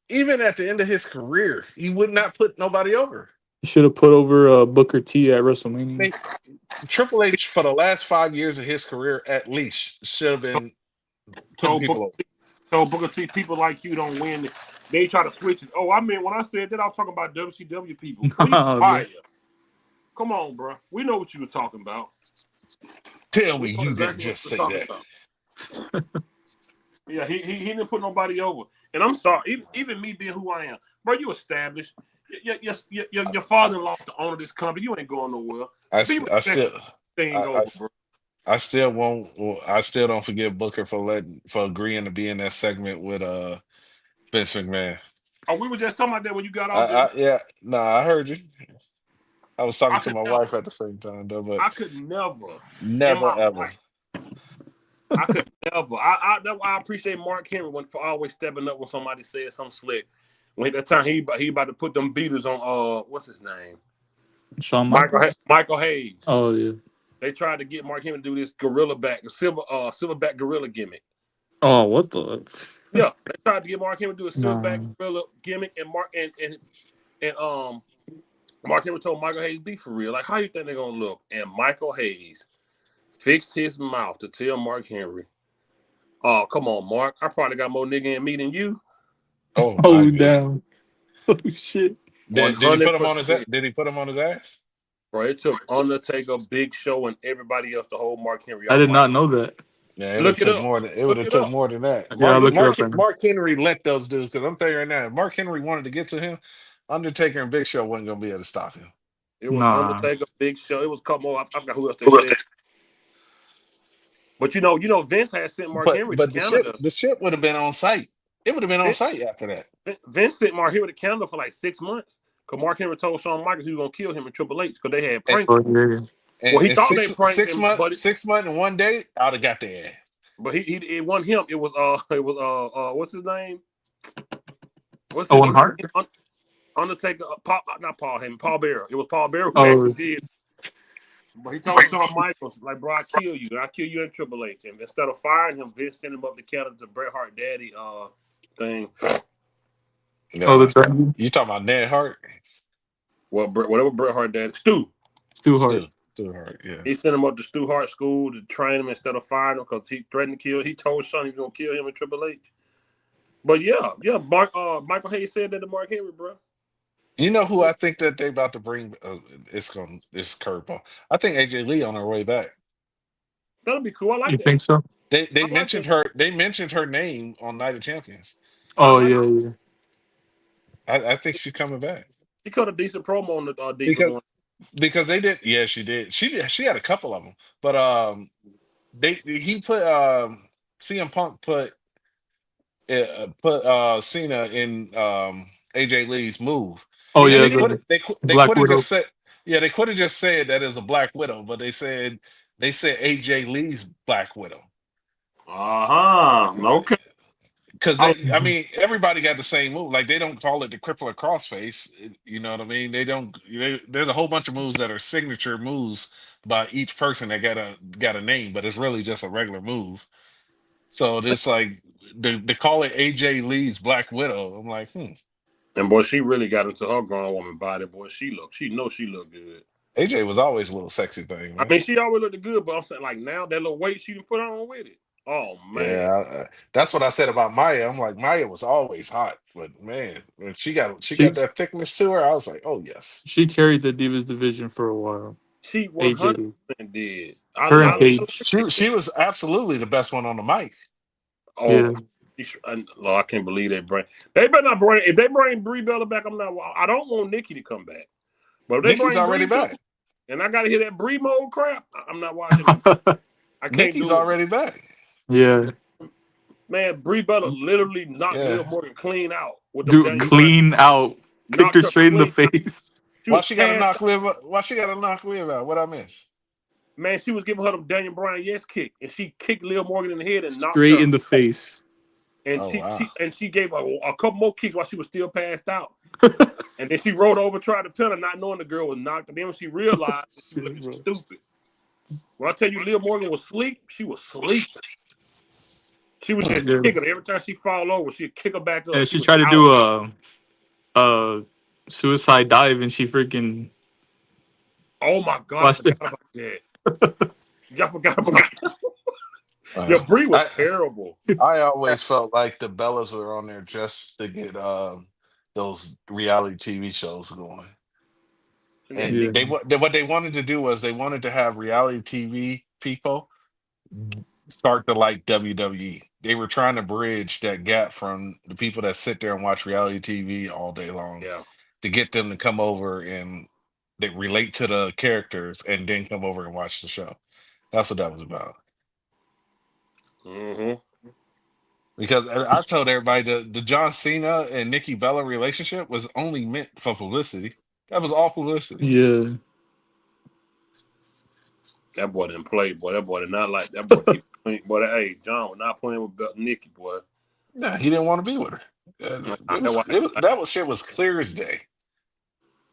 even at the end of his career, he would not put nobody over. He should have put over Booker T at WrestleMania. Triple H for the last 5 years of his career, at least, should have been putting people over. So Booker T, people like you don't win. They try to switch it. Oh, I mean, when I said that, I was talking about WCW people. Be Nah, quiet. Come on, bro. We know what you were talking about. Tell We me know you didn't exactly what just you're say talking about. Yeah, he didn't put nobody over. And I'm sorry, even me being who I am, bro, you established. Your father-in-law to own this company. You ain't going nowhere. Be I respectful. still Thing I, over, bro. I still won't. I still don't forgive Booker for agreeing to be in that segment with Vince McMahon. Oh, we were just talking about that when you got off there. Yeah, nah, I heard you. I was talking I to could my never. wife at the same time though, but I could never in never my ever. life. I could never. That's why I appreciate Mark Henry for always stepping up when somebody said something slick. When that time he about to put them beaters on what's his name? Shawn Michaels. Michael Hayes. Oh yeah. They tried to get Mark Henry to do this silverback gorilla gimmick. Oh, what the? Yeah, they tried to get Mark Henry to do a Nah. silverback gorilla gimmick, and Mark Henry told Michael Hayes, "Be for real. Like, how you think they're gonna look?" And Michael Hayes fixed his mouth to tell Mark Henry, "Oh, come on, Mark. I probably got more nigga in me than you." Oh my Oh goodness. damn. Oh shit. Did he put him on his? 100%. Did he put him on his ass? Bro, it took Undertaker, Big Show, and everybody else to hold Mark Henry I off did Mike. not know that. Yeah, it would Look have it took up. more than it would Look have it took up. more than that. Yeah, I'll look it up right now. Mark Henry let those dudes because I'm telling you right now, if Mark Henry wanted to get to him, Undertaker and Big Show wasn't gonna be able to stop him. It was Nah. Undertaker, Big Show. It was a couple more. I forgot who else they said. But you know, Vince had sent Mark Henry to But Canada. the shit would have been on site. It would have been on site after that. Vince sent Mark Henry to Canada for like 6 months because Mark Henry told Shawn Michaels he was gonna kill him in Triple H because they had And, pranked him. and, Well, he and thought they pranked him, but 6 months in one day, I'd have got their ass. But it wasn't him. It was what's his name? What's his Owen Hart. Undertaker? Not Paul Heyman. Paul Bearer. It was Paul Bearer who Oh. actually did. But he told Shawn Michaels, like, bro, I kill you. I kill you in Triple H. And instead of firing him, Vince sent him up to Canada to Bret Hart Daddy thing. Oh, that's right. You talking about Ned Hart? Well, whatever Bret Hart Daddy. Stu Hart. Stu Hart, yeah. He sent him up to Stu Hart School to train him instead of firing him because he threatened to kill. He told Shawn he was gonna kill him in Triple H. But yeah, Michael Hayes said that to Mark Henry, bro. You know who I think that they about to bring? It's curveball. I think AJ Lee on her way back. That'll be cool. I like You that. think so? They mentioned her. They mentioned her name on Night of Champions. Oh yeah. I think she's coming back. She cut a decent promo on the Deep because they did. Yeah, she did. She had a couple of them, but he put CM Punk put Cena in AJ Lee's move. Oh and yeah. they could have just said they could have just said that is a Black Widow, but they said AJ Lee's Black Widow. Okay. Because I mean, everybody got the same move. Like they don't call it the crippler crossface. You know what I mean? They don't. There's a whole bunch of moves that are signature moves by each person that got a name, but it's really just a regular move. So it's like they call it AJ Lee's Black Widow. I'm like, And boy, she really got into her grown woman body. Boy, she looked good. AJ was always a little sexy thing, man. I mean, she always looked good, but I'm saying like now that little weight she done put on with it. Oh man, yeah, that's what I said about Maya. I'm like, Maya was always hot, but man, when she got that thickness to her, I was like, oh yes, she carried the Divas division for a while. She 100% did. Her and Paige. She was absolutely the best one on the mic. Oh, yeah. I can't believe they bring. They better not bring. If they bring Brie Bella back, I'm not. I don't want Nikki to come back. But if they Nikki's already Brie back, and I got to hear that Brie mode crap, I'm not watching. I can't. Nikki's already back. Yeah. Man, Brie Bella literally knocked Liv Morgan clean out. With clean out. Kicked her straight in the face. Why she got to knock Liv out? What I miss? Man, she was giving her them Daniel Bryan kick, and she kicked Liv Morgan in the head and knocked straight her in the face. And she gave a couple more kicks while she was still passed out. And then she rolled over, tried to pin her, not knowing the girl was knocked. And then when she realized she was looking stupid. When I tell you Liv Morgan was asleep, she was asleep. She was just kicking her. Every time she fall over, she'd kick her back up. Yeah, she tried to do a suicide dive, and she freaking. Oh my God! I forgot about that. I forgot about that. Yeah, Bree was I terrible. I always felt like the Bellas were on there just to get those reality TV shows going. And then And Nick, Yeah. what they wanted to do was they wanted to have reality TV people start to like WWE. They were trying to bridge that gap from the people that sit there and watch reality TV all day long yeah. to get them to come over and they relate to the characters and then come over and watch the show. That's what that was about. Mm-hmm. Because I told everybody the John Cena and Nikki Bella relationship was only meant for publicity. That was all publicity. Yeah. That boy didn't play, boy. That boy did not like that boy. Keep playing, boy. Hey, John was not playing with Nikki, boy. Nah, he didn't want to be with her. Nah, that why That was shit was clear as day.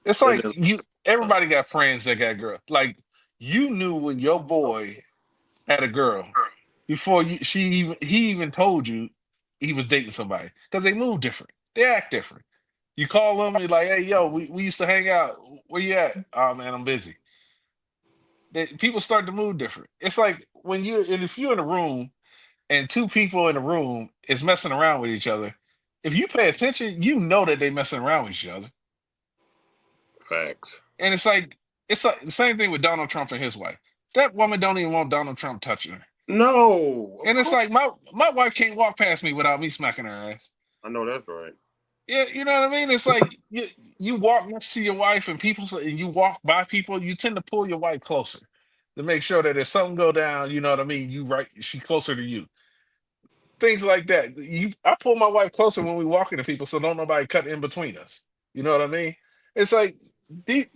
It's that like didn't. everybody got friends that got girl. Like you knew when your boy had a girl before he even told you he was dating somebody because they move different, they act different. You call them, you're like, hey yo, we used to hang out. Where you at? Oh man, I'm busy. People start to move different. It's like when if you're in a room and two people in the room is messing around with each other. If you pay attention, you know that they messing around with each other. Facts. And it's like the same thing with Donald Trump and his wife. That woman don't even want Donald Trump touching her. No, of And it's course. like my wife can't walk past me without me smacking her ass. I know that's right. Yeah, you know what I mean? It's like you walk next to your wife and and you walk by people, you tend to pull your wife closer to make sure that if something go down, you know what I mean, she closer to you. Things like that. I pull my wife closer when we walk into people so don't nobody cut in between us. You know what I mean? It's like these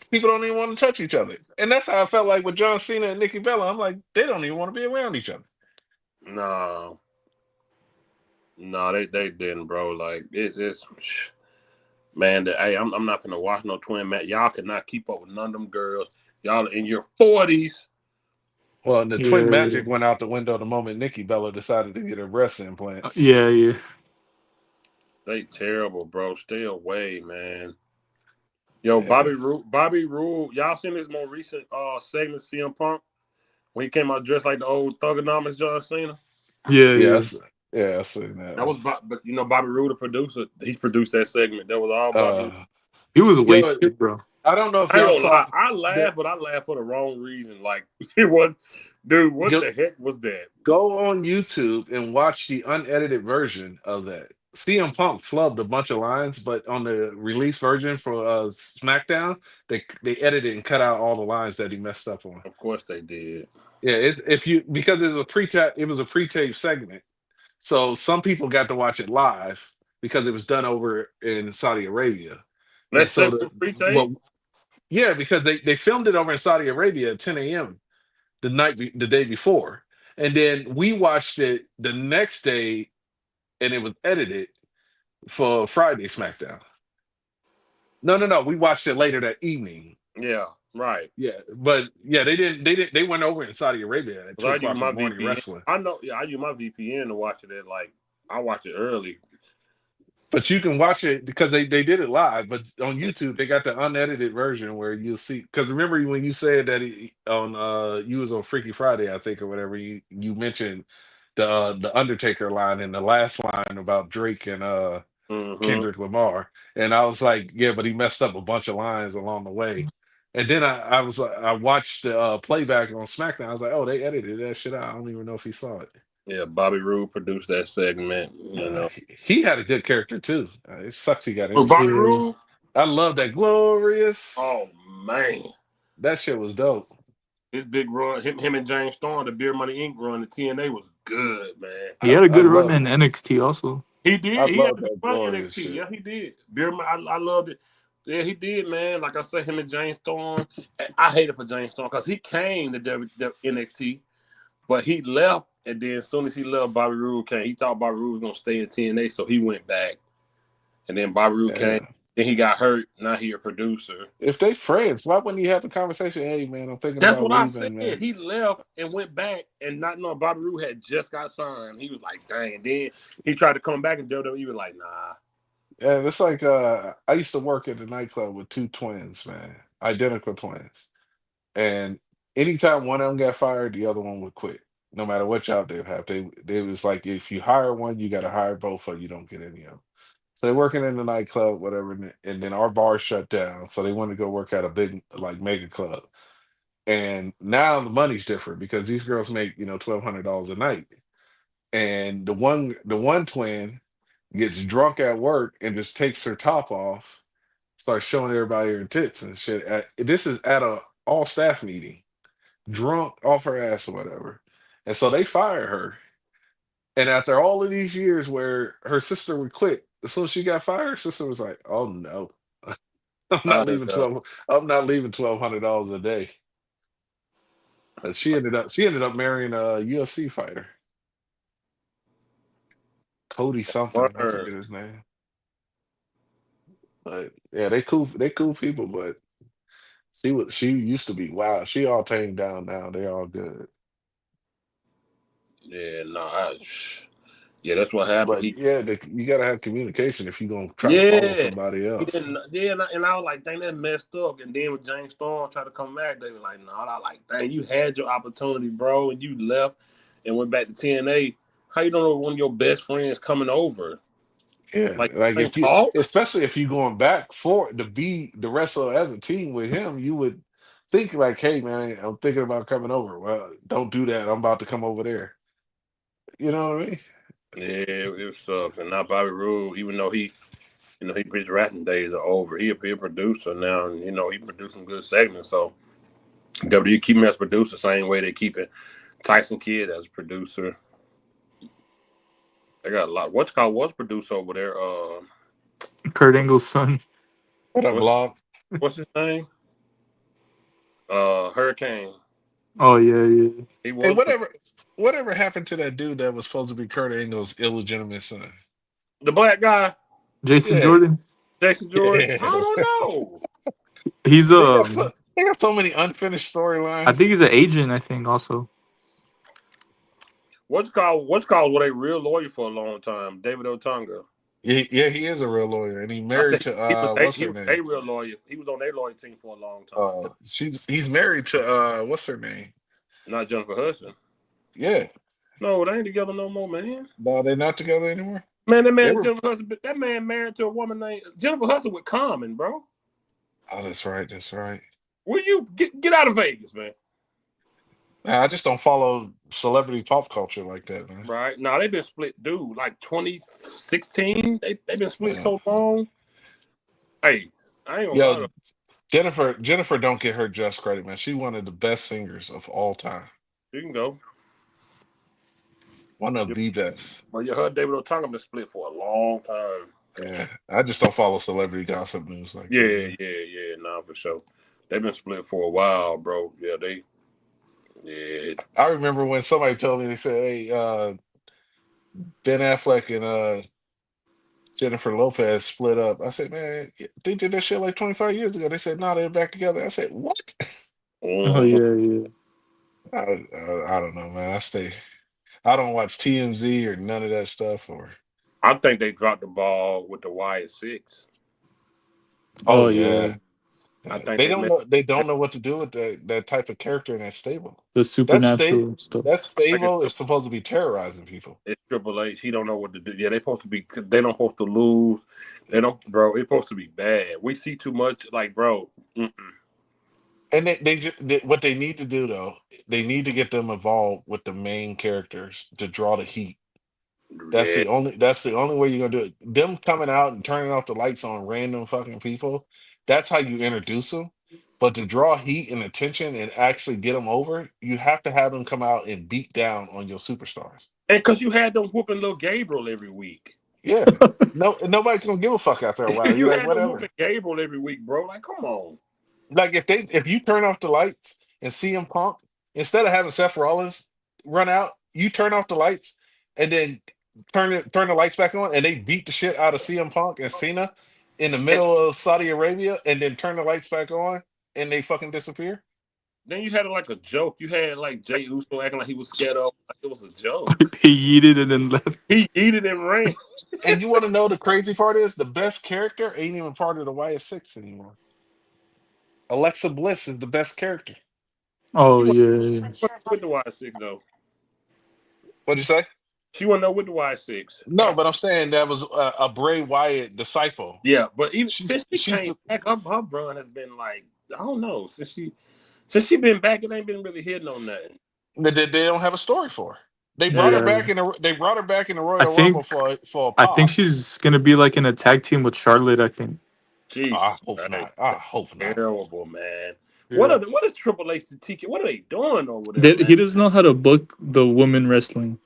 people don't even want to touch each other. And that's how I felt like with John Cena and Nikki Bella. I'm like, they don't even want to be around each other. No, no, they didn't, bro. Like it's man. Hey, I'm not gonna watch no twin match. Y'all cannot keep up with none of them girls. Y'all in your 40s. Well, the twin Yeah. magic went out the window the moment Nikki Bella decided to get her breast implants. Yeah. Yeah. They terrible, bro. Stay away, man. Yo, Yeah. Bobby Roode. Y'all seen this more recent segment, CM Punk, when he came out dressed like the old Thugonomics John Cena? Yeah. Yeah. Yes. Yeah, I seen that That one. was, but you know, Bobby Roode, the producer, he produced that segment. That was all Bobby Roode. Uh He was yo, wasted, bro. I don't know if I ain't y'all gonna saw lie, I that. laughed, but I laughed for the wrong reason. Like, it was, dude, what the heck was that? Go on YouTube and watch the unedited version of that. CM Punk flubbed a bunch of lines, but on the release version for SmackDown, they edited and cut out all the lines that he messed up on. Of course they did. Yeah, it's if you because it was a pre-tape segment, so some people got to watch it live because it was done over in Saudi Arabia, and That so segment was pre-tape? yeah, because they filmed it over in Saudi Arabia at 10 a.m. The day before, and then we watched it the next day, and it was edited for Friday SmackDown. No. We watched it later that evening. Yeah, right. Yeah, but yeah, they went over in Saudi Arabia at Because I use 2 o'clock in my the morning VPN. wrestling. I know, yeah, I use my VPN to watch it I watch it early. But you can watch it because they did it live, but on YouTube they got the unedited version where you'll see. Because remember when you said that you was on Freaky Friday, I think, or whatever, you mentioned the Undertaker line and the last line about Drake and Mm-hmm. Kendrick Lamar, and I was like, yeah, but he messed up a bunch of lines along the way. And then I watched the playback on SmackDown. I was like, oh, they edited that shit out. I don't even know if he saw it. Yeah, Bobby Roode produced that segment, you know. He had a good character too. It sucks he got For Bobby injured. Yeah. Roode? I love that glorious. Oh, man. That shit was dope. His big run, him and James Storm, the Beer Money Inc. run, the TNA was good, man. He had a I good run love in NXT also. He I did. He had love a good that run in glorious NXT. shit. Yeah, he did. Beer Money, I loved it. Yeah, he did, man. Like I said, him and James Storm. I hated for James Storm because he came to NXT, but he left, and then as soon as he left, Bobby Roode came. He thought Bobby Roode was going to stay in TNA, so he went back. And then Bobby Roode came. Yeah. Then he got hurt. Now he a producer. If they friends, why wouldn't he have the conversation? Hey man, I'm thinking That's about what I said. leaving, man. He left and went back, and not knowing Bobby Roode had just got signed. He was like, dang. And then he tried to come back, and WWE was like, nah. And it's like I used to work at the nightclub with two twins, man, identical twins. And anytime one of them got fired, the other one would quit. No matter what job they have, they was like, if you hire one, you got to hire both, or you don't get any of them. So they're working in the nightclub, whatever, and then our bar shut down. So they wanted to go work at a big like mega club. And now the money's different because these girls make $1,200 a night. And the one twin gets drunk at work and just takes her top off, starts showing everybody her tits and shit. This is at a all staff meeting, drunk off her ass or whatever. And so they fire her. And after all of these years where her sister would quit, as soon as she got fired, her sister was like, "Oh no, I'm not I leaving 12. I'm not leaving $1,200 a day." But she ended up marrying a UFC fighter, Cody something. I word. forget his name. But yeah, they cool. They cool people. But she used to be. Wow, she all tamed down now. They all good. Yeah, no, yeah, that's what happened. But yeah, you gotta have communication if you're gonna try to follow Yeah, somebody he else. didn't. Yeah, and I was like, dang, that messed up. And then when James Storm tried to come back, they were like, no, I like, dang, you had your opportunity, bro, and you left and went back to TNA. How you don't know one of your best friends coming over? Yeah, Like, like ain't if you, talk. especially if you going back for to be the wrestler as a team with him, you would think like, "Hey, man, I'm thinking about coming over." Well, don't do that. I'm about to come over there. You know what I mean? Yeah, it sucks. And now Bobby Roode, even though his ratting days are over, he a producer now, and he producing good segments. So WWE keep him as producer, same way they keep it Tyson Kidd as producer. They got a lot. What's producer over there? Kurt Angle's son. What up, What's blog? what's his name? Hurricane. Oh yeah, yeah. He Hey, was whatever happened to that dude that was supposed to be Kurt Angle's illegitimate son? the black guy, Jason Yeah, Jordan. Jason Jordan. I yeah. don't know. He's They got so many unfinished I storylines. think he's an agent. I think also. What's called? Were they real lawyer for a long time? David Otunga. Yeah, he is a real lawyer, and he I married said to he was a, what's he her was name? a real lawyer. He was on their lawyer team for a long time. He's married to what's her name? Not Jennifer Hudson. Yeah, No, they ain't together no more, man. no, they're not together anymore. Man, that They man were. Jennifer Hudson. That man married to a woman named Jennifer Hudson with Common, bro. Oh, that's right. That's right. Will you get out of Vegas, man? Man, I just don't follow celebrity pop culture like that, man. Right now they've been split, dude. Like 2016, they've been split Yeah. so long. Hey, I ain't gonna lie to Yo, Jennifer don't get her just credit, man. She's one of the best singers of all time. you. You can go. One of the best. But you heard David Otunga been split for a long time. Yeah, I just don't follow celebrity gossip news like Yeah, that. yeah, nah, for sure. They've been split for a while, bro. Yeah, I remember when somebody told me, they said, "Hey, Ben Affleck and Jennifer Lopez split up." I said, "Man, they did that shit like 25 years ago." They said, "No, they're back together." I said, "What?" Oh Mhm. yeah, yeah. I don't know, man. I don't watch TMZ or none of that stuff. Or I think they dropped the ball with the Wyatt Six. oh Oh yeah. yeah, I think they they don't missed. know. They don't know what to do with that type of character in that stable. The That stable, supernatural stuff. that Like stable is supposed to be terrorizing people. it's Triple H. He don't know what to do. Yeah, they supposed to be. They don't supposed to lose. They don't, bro. It's supposed to be bad. We see too much. Like, bro. Mm-mm. And what they need to do though, they need to get them involved with the main characters to draw the heat. Yeah, That's the only way you're gonna do it. Them coming out and turning off the lights on random fucking people, that's how you introduce them. But to draw heat and attention and actually get them over, you have to have them come out and beat down on your superstars. and because you had them whooping little Gabriel every week. Yeah. No, nobody's gonna give a fuck after a while. You You're like, had them whatever. whooping Gabriel every week, bro. Like, come on. Like if you turn off the lights and CM Punk, instead of having Seth Rollins run out, you turn off the lights and then turn the lights back on, and they beat the shit out of CM Punk and Cena in the And middle of Saudi Arabia, and then turn the lights back on, and they fucking disappear. then you had it like a joke. You had like Jay Uso acting like he was scared of. Like it was a joke. He yeeted and then left. He eated and ran. And you want to know the crazy part is the best character ain't even part of the YS6 anymore. Alexa Bliss is the best character. Oh She went yeah, yeah. with the Y6 though. What'd you say? She wasn't there with the Y6. No, but I'm saying that was a Bray Wyatt disciple. Yeah, but even She's since she she's came the, back, her run has been like, I don't know. Since she been back, it ain't been really hitting on nothing. they don't have a story for her. They brought her Yeah. back in the I Royal Rumble think for a I think pop. she's gonna be like in a tag team with Charlotte. I think. Jesus I hope Christ. not. I hope not. Terrible, man. Yeah. What is Triple H to TK? What are they doing over there, man? He doesn't know how to book the women wrestling.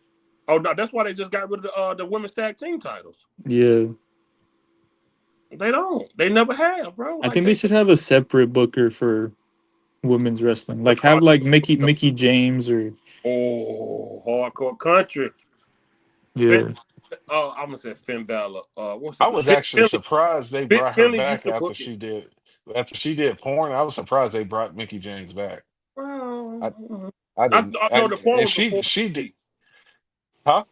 Oh no, that's why they just got rid of the women's tag team titles. Yeah. They don't. They never have, bro. I Like think they should have a separate booker for women's wrestling. Like have like Mickey James or hardcore country. yeah. I'm gonna say Finn Balor. What's I his was name? actually surprised they brought her Finley used back to book it. after she did porn. I was surprised they brought Mickey James back. Well, I didn't. I know the porn And was before. she did. Huh?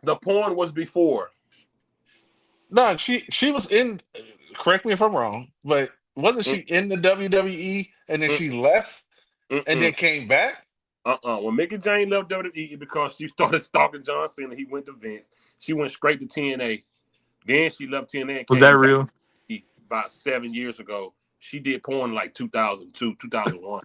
The porn was before. No, she was in. Correct me if I'm wrong, but wasn't she in the WWE and then she left and then came back? When Mickey James left WWE because she started stalking John Cena, he went to Vince. She went straight to TNA. Then she left TNA. And Was came that back real? about 7 years ago. She did porn like 2002, 2001.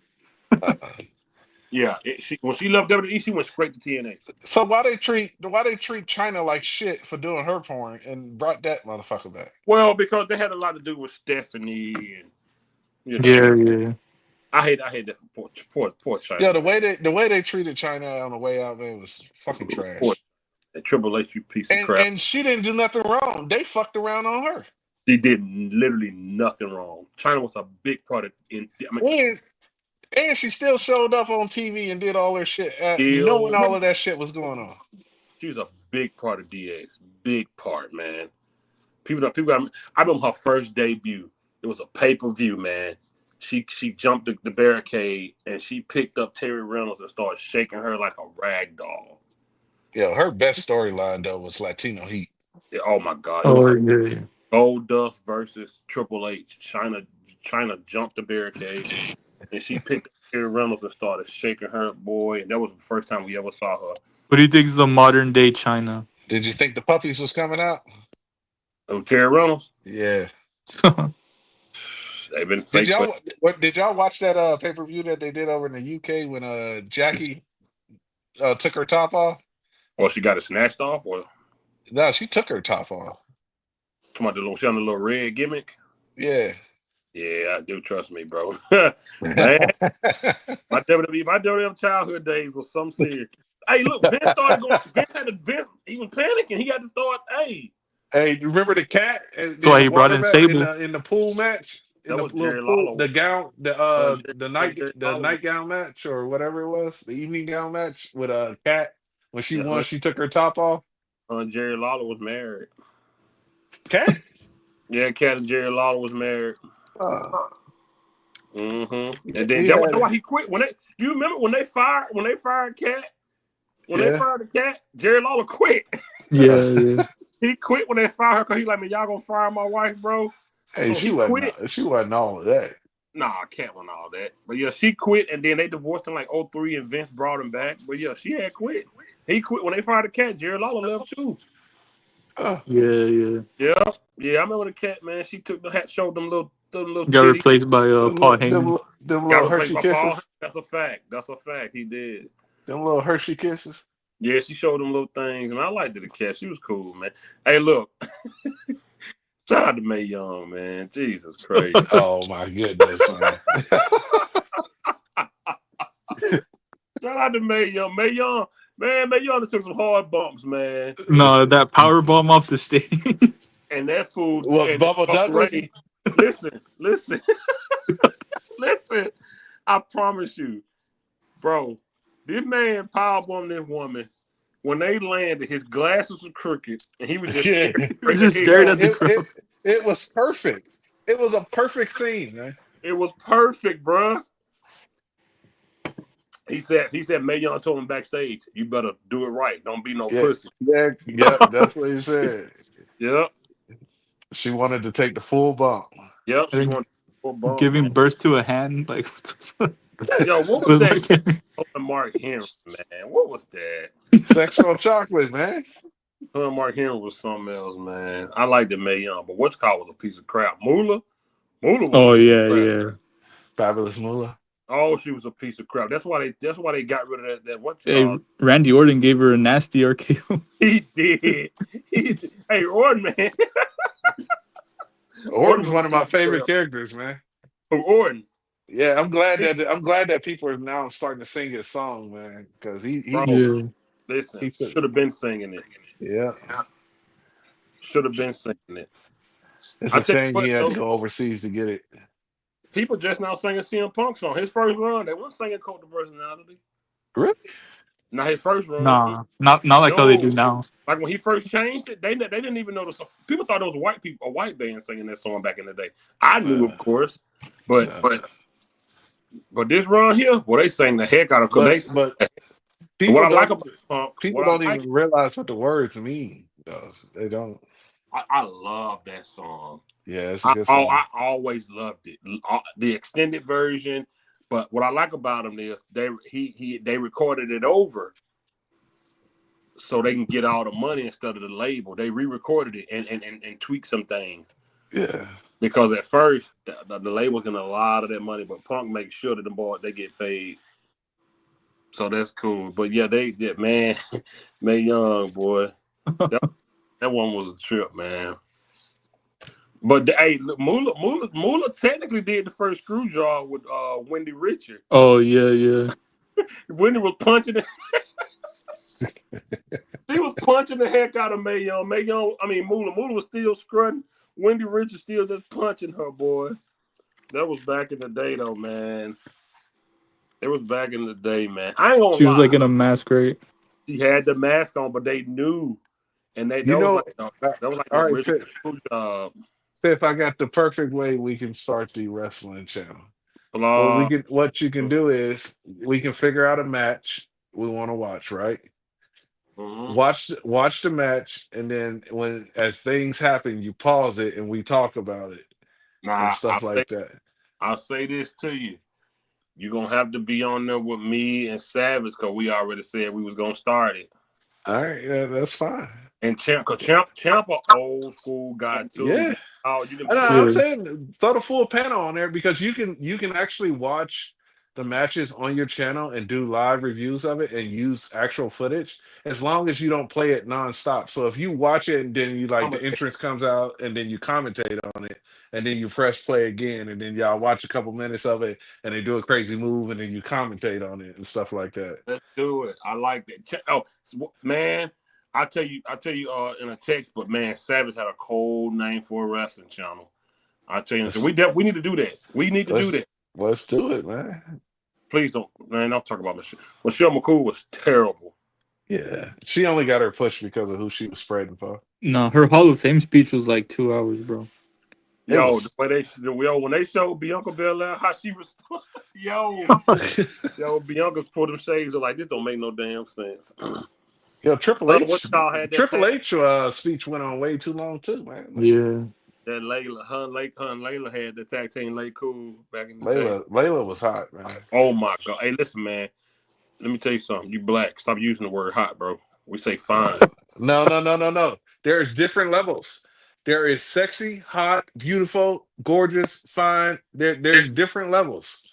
Yeah, when she left WWE, she went straight to TNA. So why they treat China like shit for doing her porn and brought that motherfucker back? Well, because they had a lot to do with Stephanie and Yeah. I hate that for poor China. Yeah, the way they treated China on the way out, man, was fucking trash. And Triple H, you piece of crap. And she didn't do nothing wrong. They fucked around on her. She did literally nothing wrong. China was a big part of and she still showed up on TV and did all her shit, knowing all of that shit was going on. She was a big part of DX. Big part, man. I remember her first debut. It was a pay-per-view, man. She jumped the barricade and she picked up Terry Reynolds and started shaking her like a rag doll. Yeah, her best storyline though was Latino Heat. Yeah, oh my God. Yeah. Goldust versus Triple H. China jumped the barricade and she picked up Terry Reynolds and started shaking her, boy. And that was the first time we ever saw her. What do you think is the modern day China? Did you think the puppies was coming out? Oh, Terry Reynolds? Yeah. They've been fake. Did y'all watch that pay-per-view that they did over in the UK when Jackie took her top off? Or she got it snatched off? Or no, she took her top off. Come on, she on the little red gimmick? Yeah. Yeah, I do. Trust me, bro. Man, my WWE childhood days was some serious. Hey, look, Vince started going. Vince, he was panicking. He had to start. Hey, remember the cat? That's why he brought in Sable in the pool match. In that the was Jerry pool, Lawler. the gown, the nightgown match or whatever it was, the evening gown match with a cat. When she won, she took her top off. Jerry Lawler was married. Cat? Yeah, Cat and Jerry Lawler was married. And then that's why he quit. Do you remember when they fired Cat? They fired the Cat, Jerry Lawler quit. Yeah. He quit when they fired her because he like, man, y'all gonna fire my wife, bro. Hey, so she wasn't all of that. Nah, Cat wasn't all that. But yeah, she quit and then they divorced in like 2003 and Vince brought him back. But yeah, she had quit. He quit when they fired the Cat. Jerry Lawler left too. Yeah. I remember the Cat, man. She took the hat, showed them little got replaced by Paul Heyman. Them little Hershey kisses. That's a fact. He did. Them little Hershey kisses. Yeah, she showed them little things, and I liked the Cat. She was cool, man. Hey, look. Shout out to Mae Young, man. Jesus Christ. Oh my goodness, man. Shout out to Mae Young. Mae Young took some hard bumps, man. No, that power bomb off the stage. And that food. What, Bubba Douglas? Listen. Listen. I promise you, bro, this man powerbombed this woman. When they landed, his glasses were crooked, and he was just scared at the crowd. It was perfect. It was a perfect scene, man. It was perfect, bro. He said, Mae Young told him backstage, you better do it right. Don't be no pussy. Yeah, that's what he said. Yep. She wanted to take the full bump. Yep. She wanted the full bump. Giving birth to a hand, like what the fuck? Yo, what was that? Mark Henry, man. What was that? Sexual chocolate, man. Mark Henry was something else, man. I liked the Mae Young, but what's called was a piece of crap. Moolah was Oh a piece yeah, of crap. yeah. Fabulous Moolah. Oh, she was a piece of crap. That's why they got rid of that what's Hey, called. Randy Orton gave her a nasty RKO. He did. Hey, Orton, man. Orton's one of my favorite characters, man. Orton. Yeah, I'm glad that people are now starting to sing his song, man, because he listen, should have been singing it. Yeah. Should have been singing it. It's a shame he had to go overseas to get it. People just now singing CM Punk song. His first run, they weren't singing Cult of Personality. Really? Now his first run. Nah, not like how they do now. Like when he first changed it, they didn't even know the song. People thought it was a white band singing that song back in the day. I knew, of course, but this run here, well, they sang the heck out of it. But people what I like about Punk, people don't even realize what the words mean. Though they don't. I love that song. Yeah, it's a good song. I always loved it. The extended version. But what I like about him is they recorded it over so they can get all the money instead of the label. They re-recorded it and tweaked some things. Yeah. Because at first the label's getting a lot of that money, but Punk makes sure that the boys they get paid. So that's cool. But yeah, man, Mae Young, boy. That one was a trip, man. But hey, Moolah technically did the first Screwjob with Wendy Richard. Oh yeah. Wendy was punching it. She was punching the heck out of Mae Young. Moolah was still scrutting. Wendy Richard still just punching her, boy. That was back in the day, though, man. It was back in the day, man. I ain't gonna lie. She was like in a mask, right? She had the mask on, but they knew, and that was like the original Screwjob. If I got the perfect way we can start the wrestling channel. What you can do is we can figure out a match we want to watch, right? Mm-hmm. Watch the match, and then as things happen, you pause it and we talk about it. And stuff like that. I'll say this to you. You're gonna have to be on there with me and Savage because we already said we was gonna start it. All right, yeah, that's fine. And Champ an old school guy too. Yeah. I'm saying throw the full panel on there because you can actually watch the matches on your channel and do live reviews of it and use actual footage as long as you don't play it nonstop. So if you watch it and then you the entrance comes out and then you commentate on it and then you press play again and then y'all watch a couple minutes of it and they do a crazy move and then you commentate on it and stuff like that. Let's do it. I like that. Oh man, I tell you in a text, but man, Savage had a cold name for a wrestling channel. I tell you, we need to do that. We need to do that. Let's do it, man. Please don't talk about Michelle. Michelle McCool was terrible. Yeah, she only got her push because of who she was spreading for. No, her Hall of Fame speech was like 2 hours, bro. When they showed Bianca Belair how she responded, Bianca put them shades of like this don't make no damn sense. Yo, Triple H speech went on way too long too, man. Yeah. That Layla had the tag team Lay Cool back in the day. Layla was hot, man. Oh my god! Hey, listen, man. Let me tell you something. You black. Stop using the word hot, bro. We say fine. No. There's different levels. There is sexy, hot, beautiful, gorgeous, fine. There's different levels.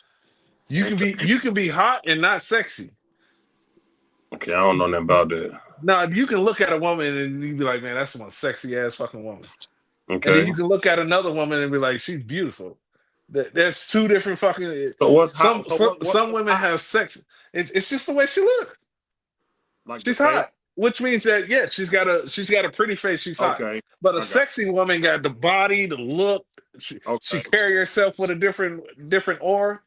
You can be hot and not sexy. Okay, I don't know nothing about that. No, you can look at a woman and you be like, man, that's one sexy ass fucking woman. Okay. And then you can look at another woman and be like, she's beautiful. There's two different fucking. So what's hot? Some women have sex. It's just the way she looks. Like she's hot, which means that she's got a pretty face. She's hot. Okay. But a sexy woman got the body, the look. She carry herself with a different aura.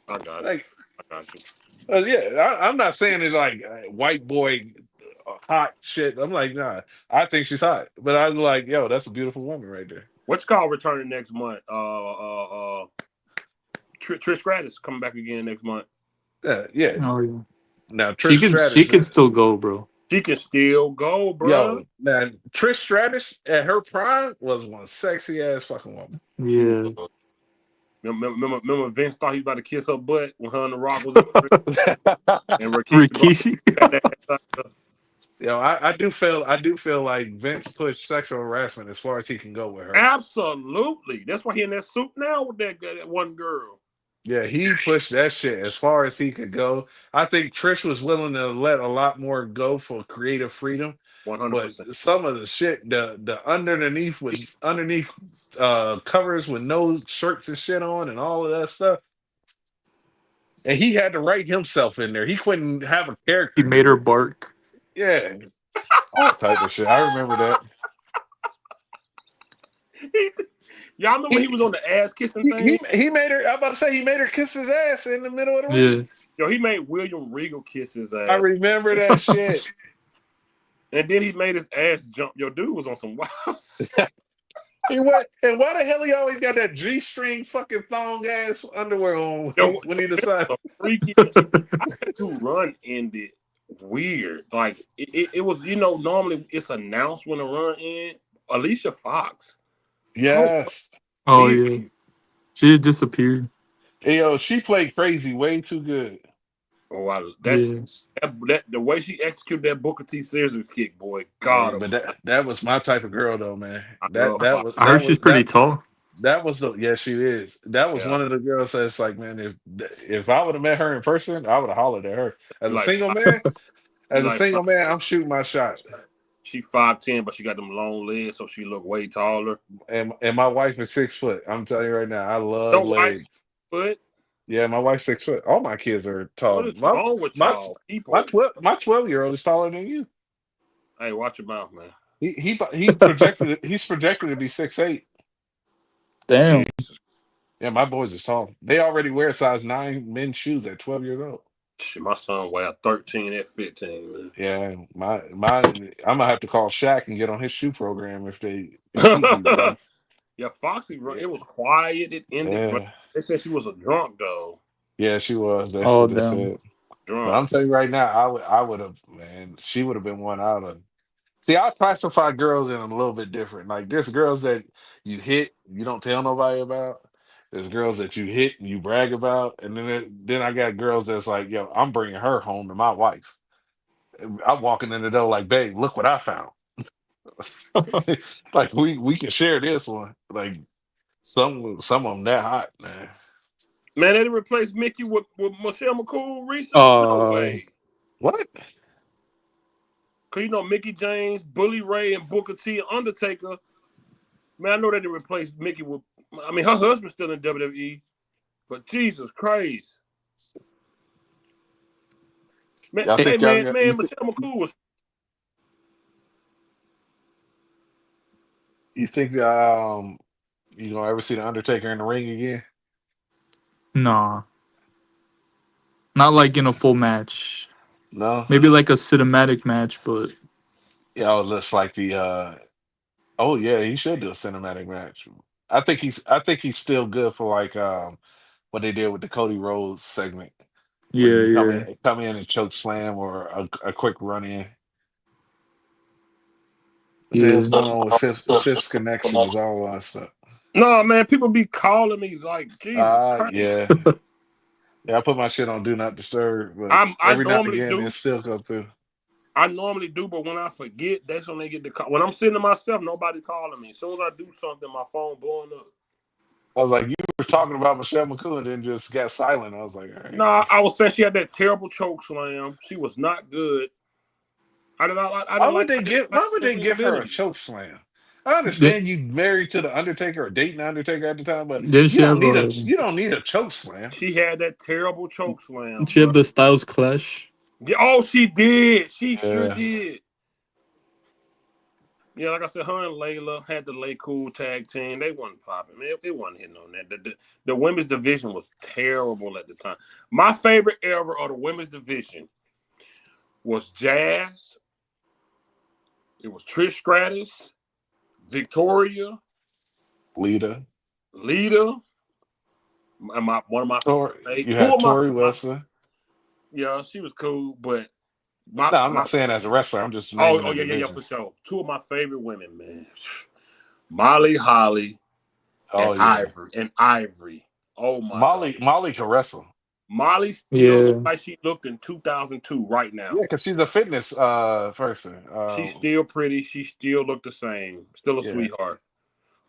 I got it. I got you. I'm not saying it's like white boy hot shit. I'm like, nah. I think she's hot, but I'm like, yo, that's a beautiful woman right there. What's called returning next month? Trish Stratus coming back again next month. Yeah. Oh, yeah. Now Trish Stratus, she can still go, bro. She can still go, bro. Yo, man, Trish Stratus at her prime was one sexy ass fucking woman. Yeah. Remember Vince thought he was about to kiss her butt when her and The Rock was in the ring? And Rikishi. Yo, I do feel like Vince pushed sexual harassment as far as he can go with her. Absolutely. That's why he in that suit now with that one girl. Yeah, he pushed that shit as far as he could go. I think Trish was willing to let a lot more go for creative freedom. 100%. But some of the shit, the underneath covers with no shirts and shit on and all of that stuff. And he had to write himself in there. He couldn't have a character. He made her bark. Yeah. All type of shit. I remember that. Y'all remember when he was on the ass kissing thing? He made her, I'm about to say, he made her kiss his ass in the middle of the ring. Yo, he made William Regal kiss his ass. I remember that shit. And then he made his ass jump. Yo, dude was on some wild shit. And why the hell he always got that G-string fucking thong ass underwear on when he decided? Freaky. I think the run ended weird. Like it was, normally it's announced when the run ends. Alicia Fox. Yes. Oh yeah. She just disappeared. Hey, yo, she played crazy way too good. Oh, the way she executed that Booker T scissors kick, boy, God. Man, but that was my type of girl though, man. I heard she's pretty tall. That was she is. That was one of the girls that's like, man, if I would have met her in person, I would have hollered at her. As a single man, I'm shooting my shot. She 5'10", but she got them long legs, so she look way taller. And my wife is 6 foot. I'm telling you right now, I love legs. Foot? Yeah, my wife's 6 foot. All my kids are tall. What is wrong with y'all people? My 12-year-old is taller than you. Hey, watch your mouth, man. He's projected to be 6'8". Damn. Yeah, my boys are tall. They already wear size 9 men's shoes at 12 years old. Shit, my son wear 13 at 15, man. Yeah, I'm gonna have to call Shaq and get on his shoe program if they. Yeah, Foxy run. It was quiet. It ended. Yeah. They said she was a drunk though. Yeah, she was. That's Oh, what they damn. said. But I'm telling you right now, I would have, man. She would have been one out of. See, I classify girls in a little bit different. Like, there's girls that you hit, you don't tell nobody about. There's girls that you hit and you brag about, and then I got girls that's like, yo, I'm bringing her home to my wife. I'm walking in the door like, babe, look what I found. Like we can share this one. Like some of them that hot, man. Man, they didn't replace Mickey with Michelle McCool recently. No way. What? Cause Mickey James, Bully Ray, and Booker T, and Undertaker. Man, I know they didn't replace Mickey with. I mean, her husband's still in WWE, but Jesus Christ, man! Man, Michelle McCool was. You think you gonna ever see the Undertaker in the ring again? Nah. Not like in a full match. No. Maybe like a cinematic match, but yeah, it looks like the. Oh yeah, he should do a cinematic match. I think he's still good for like what they did with the Cody Rhodes segment. Yeah, Come in and choke slam or a quick run in. What the hell's going on with Fifth's connections, all that stuff? No, man, people be calling me like Jesus Christ. Yeah. Yeah, I put my shit on Do Not Disturb, but every now and again it still comes through. I normally do, but when I forget, that's when they get the call. When I'm sitting to myself, nobody calling me. As soon as I do something, my phone blowing up. I was like, you were talking about Michelle McCool and then just got silent. I was like, all right. No, I was saying she had that terrible choke slam. She was not good. Why would they give her a choke slam? I understand you married to the Undertaker or dating the Undertaker at the time, but you don't need a choke slam. She had that terrible choke slam. She had the Styles Clash. Yeah, oh, she did. She sure did. Yeah, like I said, her and Layla had the Lay Cool tag team. They wasn't popping, man. It wasn't hitting on that. The women's division was terrible at the time. My favorite era of the women's division was Jazz. It was Trish Stratus, Victoria, Lita, and one of my you had Tori Wilson. Yeah, she was cool, but I'm not saying as a wrestler. I'm just yeah, for sure. Two of my favorite women, man, Molly Holly and Ivory. Oh my God. Molly can wrestle. Molly still Yeah. looks like she looked in 2002 right now. Yeah, because she's a fitness person. She's still pretty. She still looked the same. Still a Yeah. sweetheart.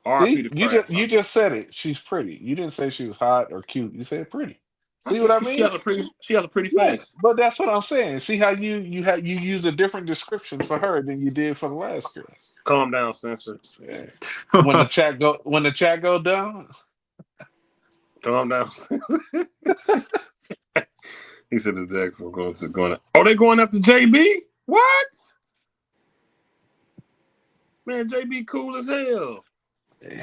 R.I.P. See, to you Crab. just said it. She's pretty. You didn't say she was hot or cute. You said pretty. I See said what I she mean? has a pretty Yeah, face. but that's what I'm saying. See how you use a different description for her than you did for the last girl. Calm down, Sensor. Yeah. When the chat go down, Calm down. He said the Jackson going. Oh, they going after JB? What? Man, JB cool as hell.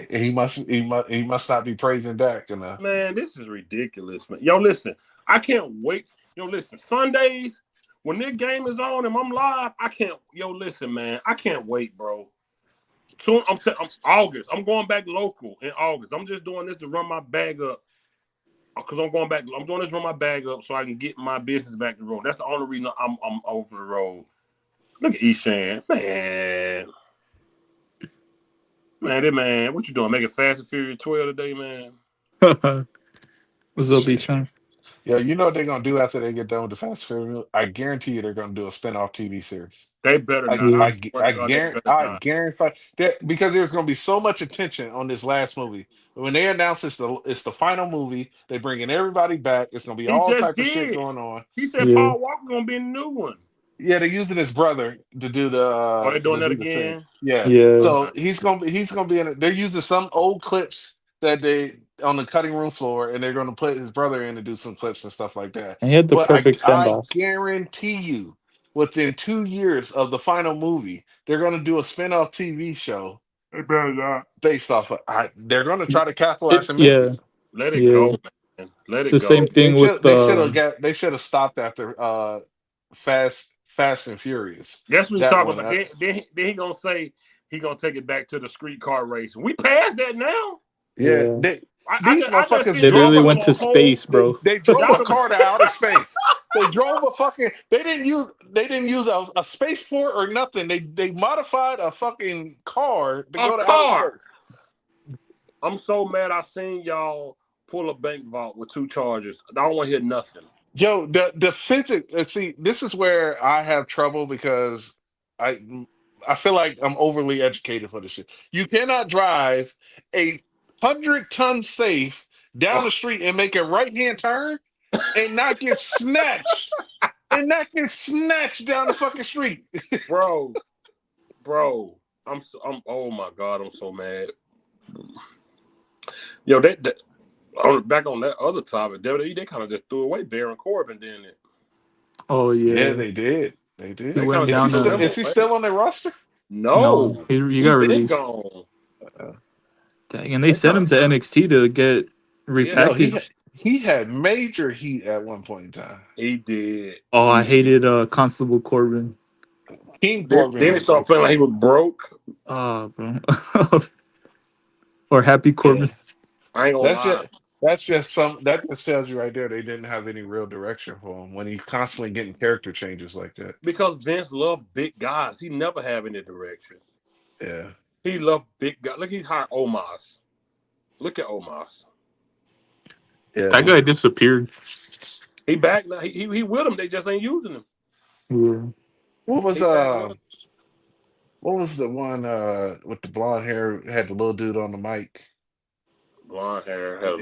he must not be praising Dak enough. Man, this is ridiculous, man. Yo, listen, I can't wait. Yo, listen, Sundays when this game is on and I'm live, I can't. Yo, listen, man, I can't wait, bro. Soon, I'm August. I'm going back local in August. I'm just doing this to run my bag up because I'm going back. I'm doing this to run my bag up so I can get my business back to the road. That's the only reason I'm over the road. Look at Eshan, man. Man, what you doing? Making Fast and Furious 12 today, man? What's up, Echan? Yeah, you know what they're gonna do after they get done with the Fast and Furious? I guarantee you they're gonna do a spin-off TV series. They better I not. Yeah. I swear to God, they better not. guarantee that because there's going to be so much attention on this last movie. When they announce it's the final movie, they bringing everybody back. It's going to be He all just type of shit did. going on. He said Yeah. Paul Walker gonna be in the new one. Yeah, they're using his brother to do the. Are they doing that the scene. again? Yeah. Yeah. So he's gonna be in it. They're using some old clips that they on the cutting room floor, and they're going to put his brother in to do some clips and stuff like that. And he had the But perfect send I off. guarantee you, within 2 years of the final movie, they're going to do a spin-off TV show. They better not. Based off of, they're going to try to capitalize and make Yeah. it. Let it go, man. Let It's it the go. same thing with They should have stopped after Fast and Furious. That's what he's That talking one, about. Then he gonna say he gonna take it back to the street car racing. We passed that now. yeah. These motherfuckers They literally drove went to space, bro. They drove a car to outer space. They drove a fucking. They didn't use a spaceport or nothing. They modified a fucking car to go to outer space. I'm so mad. I seen y'all pull a bank vault with 2 charges. I don't want to hear nothing. Yo, the physics. See, this is where I have trouble because I feel like I'm overly educated for this shit. You cannot drive a 100-ton safe down the street and make a right-hand turn and not get snatched. Down the fucking street. bro. I'm oh my God, I'm so mad. Yo, back on that other topic, WWE, they kind of just threw away Baron Corbin, didn't it? Oh yeah. Yeah, they did. He went down. Is he still on their roster? No, he got released. Gone. Dang, and they sent him to NXT to get repackaged. No, he had major heat at one point in time. He did. Oh, I hated Constable Corbin. King Corbin. Then he started feeling like he was broke. Oh, bro. Or Happy Corbin. I ain't gonna lie. That just tells you right there they didn't have any real direction for him when he's constantly getting character changes like that. Because Vince loved big guys. He never have any direction. Yeah. He loved big guys. Look, he hired Omos. Look at Omos. Yeah. That guy disappeared. He back now. He with him. They just ain't using him. Yeah. What was the one with the blonde hair had the little dude on the mic? Blonde hair.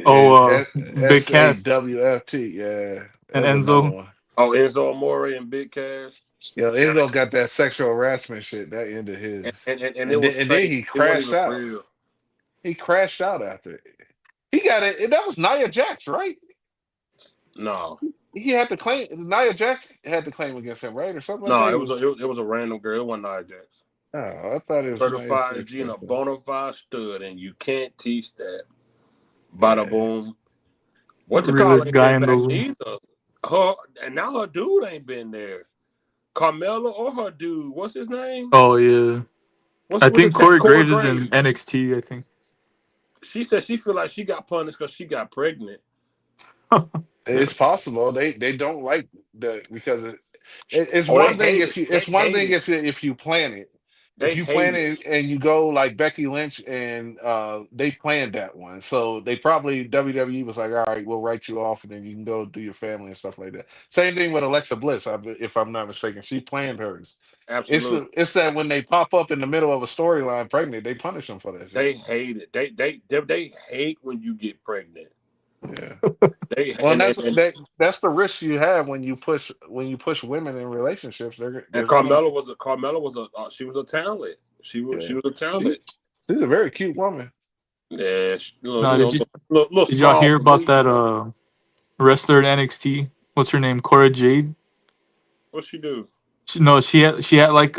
Big Cass. WFT, yeah. And Enzo. Oh, Enzo Amore and Big Cass. Yeah, Enzo got that sexual harassment shit. That ended his. And then he crashed out. Real. He crashed out after it. He got it. That was Nia Jax, right? No. He had to claim. Nia Jax had to claim against him, right, or something. No, like that. it was a random girl. It wasn't Nia Jax. Oh, I thought it was certified, bona fide stud, and you can't teach that. Bada boom. What you call it? Guy in the either. Her and now her dude ain't been there. Carmella or her dude. What's his name? Oh yeah. I think Corey Graves is in NXT. I think. She said she feel like she got punished because she got pregnant. It's possible they don't like that because it's one thing if you plan it. They If you plan hate it. it and you go like Becky Lynch and they planned that one, so they probably WWE was like, all right, we'll write you off, and then you can go do your family and stuff like that. Same thing with Alexa Bliss, if I'm not mistaken, she planned hers. Absolutely. It's that when they pop up in the middle of a storyline pregnant, they punish them for that shit. They hate it. They hate when you get pregnant. Yeah. They Well, and and that's the risk you have when you push women in relationships. and There's gonna Carmella was a she was a talent. She yeah. was a She talent. she's a very cute woman. Yeah, No, little did y'all small, hear about sweet. that wrestler at NXT? What's her name? Cora Jade. What she do? No, she had like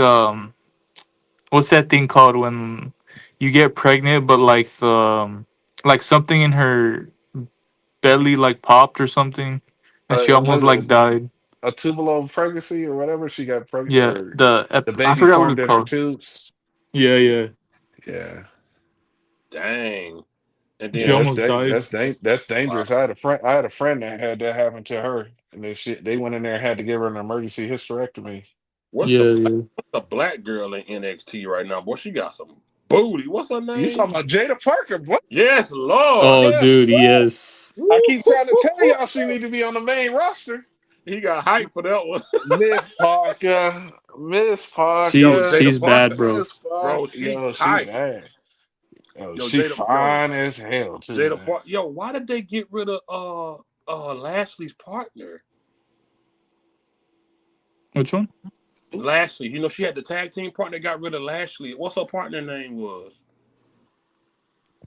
what's that thing called when you get pregnant, but like the like something in her belly like popped or something, and she almost Was like died. a tubal pregnancy or whatever. She got pregnant, Yeah, or the I baby forgot what formed it's in her called. tubes. Yeah, yeah. Yeah, Dang. And She yeah, then almost died. that's wow. dangerous. I had a friend that had that happen to her, and they went in there and had to give her an emergency hysterectomy. Yeah, yeah. What's the black girl in NXT right now? Boy, she got some booty. What's her You name? talking about Jada Parker? What? Yes, Lord. Oh, Yes, dude, sir. yes. I keep trying to tell y'all she need to be on the main roster. He got hype for that one. Miss Parker, Miss Yo, She's Parker, Jada she's Parker. bad, bro. Miss Parker. Bro, she Yo, she tight. bad. Oh, Yo, she fine as hell too, Jada man. Parker. Yo, why did they get rid of Lashley's partner? Which one? Lashley. You know, she had the tag team partner, got rid of Lashley. What's her partner name was?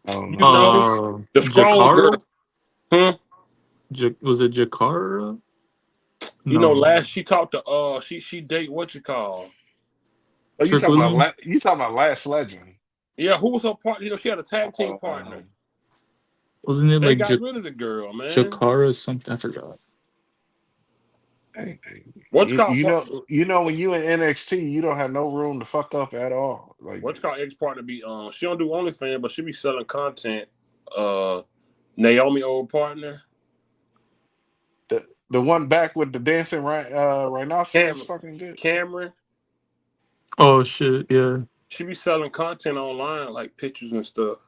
I don't You know. know? The strong girl. Jakara? Hmm? Was it Jakara? You know, No. she talked to she date what you call. Oh, Trick William? You talking about Last Legend? Yeah, who was her partner? You know, she had a tag team partner. Um, Wasn't it They like got rid of the girl, man. Jakara something? I forgot. hey, What's called you know when you in NXT, you don't have no room to fuck up at all. Like what's called ex partner be she don't do OnlyFans, but she be selling content. Naomi old partner. the one back with the dancing rhinoceros, Cameron. fucking good. Cameron. Oh shit, yeah. She be selling content online, like pictures and stuff.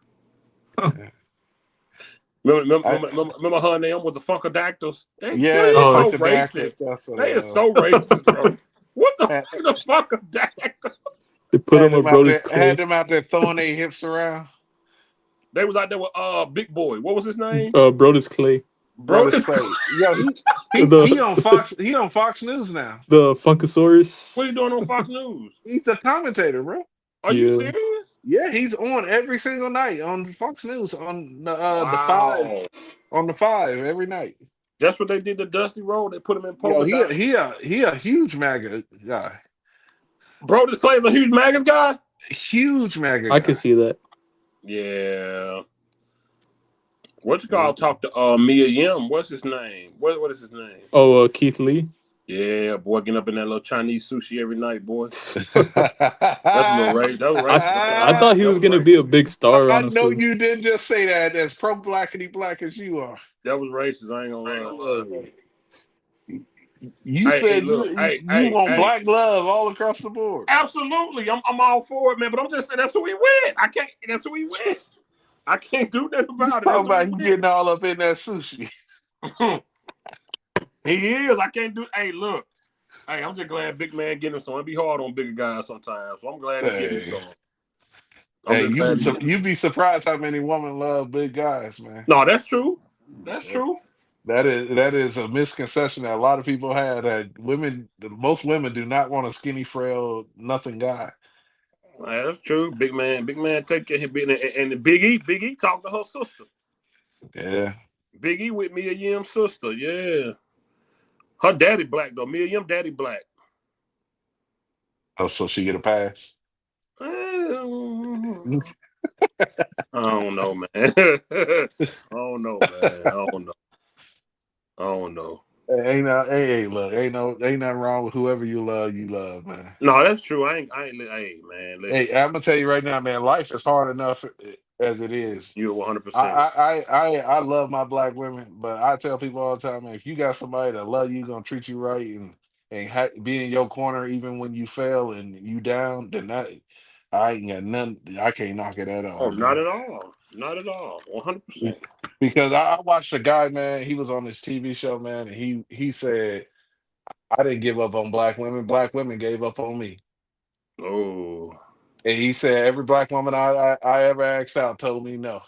Yeah. I, Remember her and them with the Funkadactyls? They yeah, the is Oh, so fucking actor racist. stuff. They is so racist, bro. What the Had, fuck is the Funkadactyl? they put him on Brody's had clothes. them out there throwing their hips around. They was out there with Big Boy. What was his name? Brody's Clay. Bro, Brothers Clay. Yo, he The on Fox. He on Fox News now. the Funkasaurus. what are you doing on Fox News? He's a commentator, bro. Are you Yeah. serious? Yeah, he's on every single night on Fox News on the five Wow. on the five every night. That's what they did to Dusty Road. They put him in Yo, polka dot. he a huge MAGA guy. Bro, this Clay's a huge Magus guy. Huge MAGA I can guy. see that. Yeah. What you Yeah. call talk to Mia Yim? What's his name? What is his name? Oh, Keith Lee. Yeah, boy, getting up in that little Chinese sushi every night, boy. That's a little I race. That was racist. I thought he was gonna be a big star, know honestly. you didn't just say that as pro blackity black as you are. That was racist. I ain't gonna lie. You said Look, you want black love all across the board. Absolutely, I'm all for it, man. But I'm just saying that's who we went. I can't. That's who we went. I can't do nothing You about it. talking That's about who you we getting all up in that sushi. went. He is. I can't do. Hey, look. Hey, I'm just glad big man getting some. It be hard on bigger guys sometimes. So I'm glad he getting some. Hey, you be surprised how many women love big guys, man. No, that's true. That's true. That is a misconception that a lot of people have, that most women do not want a skinny, frail, nothing guy. That's true. Big man, take care of him. And the Big E talked to her sister. Yeah. Big E with Mia Yim's sister. Yeah. Her daddy black though. Mia Yim daddy black. Oh, so she get a pass. I don't know, man. I don't know, man. I don't know. Hey, look, ain't nothing wrong with whoever you love, man. No, that's true. I ain't. Hey, man. Listen, Hey, I'm gonna tell you right now, man. Life is hard enough as it is. you're 100%. I love my black women, but I tell people all the time, man, if you got somebody that love you, gonna treat you right, and be in your corner even when you fail and you down, then I ain't got none. I can't knock it at all, Oh, not man. at all. Not at all. 100%. Because I watched a guy, man. He was on this TV show, man, and he said, "I didn't give up on black women. Black women gave up on me." Oh, And he said every black woman I ever asked out told me no.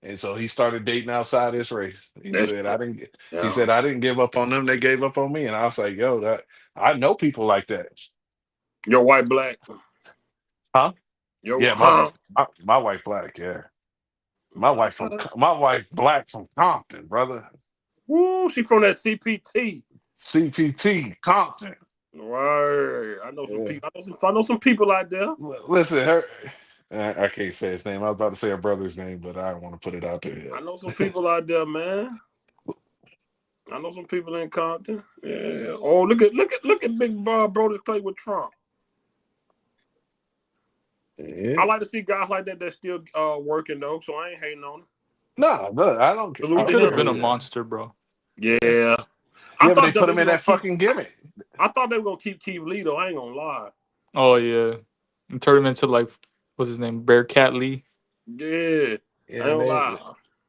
And so he started dating outside his race. He that's said true. I didn't. He Yeah. said I didn't give up on them. They gave up on me. And I was like, yo, that I know people like that. Your white, black. Huh? Yo, Yeah, huh? my wife black. Yeah, my wife black from Compton, brother. Woo, she from that CPT. CPT Compton. Right. I know some Yeah. people. I know some people out there. Listen, her. I can't say his name. I was about to say her brother's name, but I don't want to put it out there I yet. know some people out there, man. I know some people in Compton. Yeah. Oh, look at Big Bob Brody play with Trump. Yeah. I like to see guys like that that's still working though. So I ain't hating on him. No, look, I don't. Salute I He to don't could have care him. been who a he is. monster, bro. Yeah. I Yeah, but they thought that put they him were in gonna that fucking gimmick. I thought they were gonna keep Keith Lee though. I ain't gonna lie. Oh yeah, and turn him into like what's his name, Bearcat Lee. Yeah. I Yeah, ain't gonna they lie.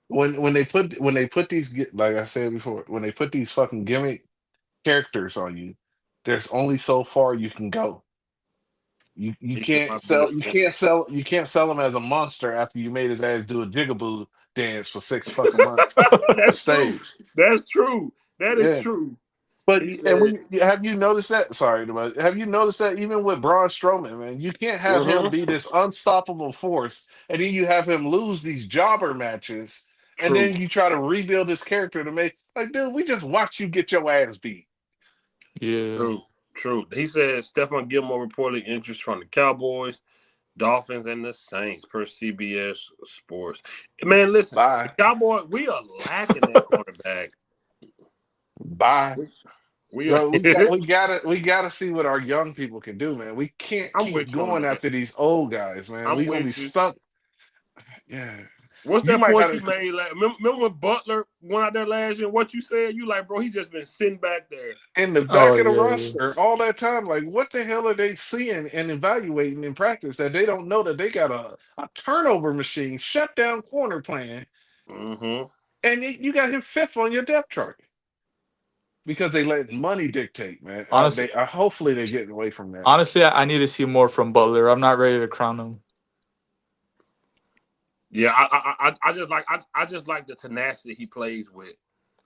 when they put these like I said before, when they put these fucking gimmick characters on you, there's only so far you can go. You He been can't my sell best friend. you can't sell him as a monster after you made his ass do a jigaboo dance for 6 fucking months on That's true. stage. That's true. That is Yeah. true. But He and said, when have you noticed that? Sorry, but have you noticed that even with Braun Strowman, man, you can't have him be this unstoppable force, and then you have him lose these jobber matches, and true. then you try to rebuild his character to make like, dude, we just watched you get your ass beat. Yeah, True. True. He said Stephon Gilmore reported interest from the Cowboys, Dolphins, and the Saints per CBS Sports. Man, listen, the Bye, Cowboys, we are lacking that cornerback. bye. We are Bro, we gotta see what our young people can do, man. We can't I'm keep with you on going that. after these old guys, man. I'm We gonna be with you. stuck. Yeah, What's you that might point you gotta made? Like, remember when Butler went out there last year? What you said? You like, bro, he just been sitting back there. in the oh back of the yeah, yeah. roster all that time. Like, what the hell are they seeing and evaluating in practice that they don't know that they got a turnover machine, shut down corner plan, Mm-hmm. and you got him fifth on your depth chart because they let money dictate, man. Honestly, Hopefully they getting away from that. honestly, I need to see more from Butler. I'm not ready to crown him. Yeah, I just like the tenacity he plays with.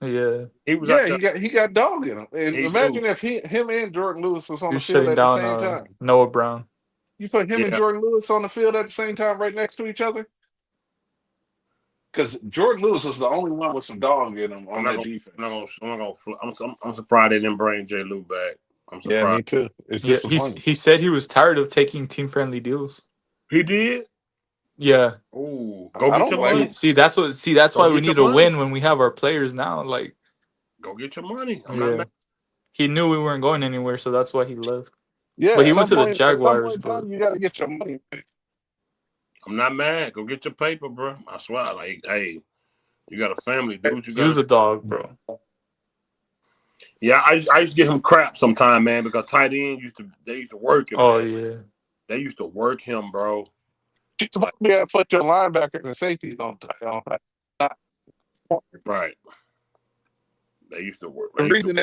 Yeah, He was out Yeah, there. he got dog in him. And He do. imagine if him and Jordan Lewis was on the he's field shutting at the down same time. Noah Brown. You put him and Yeah. Jordan Lewis on the field at the same time, right next to each other. Because Jordan Lewis was the only one with some dog in him on that defense. I'm surprised they didn't bring J. Lou back. I'm Yeah, surprised. me too. It's Yeah, disappointing. he said he was tired of taking team friendly deals. He did. Yeah. Ooh, go I get don't your blame money. him. That's Go why we get your need to money. win when we have our players now. Like, Go get your money. I'm not yeah, mad. he knew we weren't going anywhere, so that's why he left. Yeah, But he went to the at some Jaguars. point in But time, you got to get your money. I'm not mad. Go get your paper, bro. I swear. Like, hey, you got a family, dude. You he got was to. a dog, bro. Yeah, I used to give him crap sometime, man, because tight end they used to work him, Oh man. yeah, They used to work him, bro. You supposed to be able to put your linebackers and safeties on that. Right. They used to work. The reason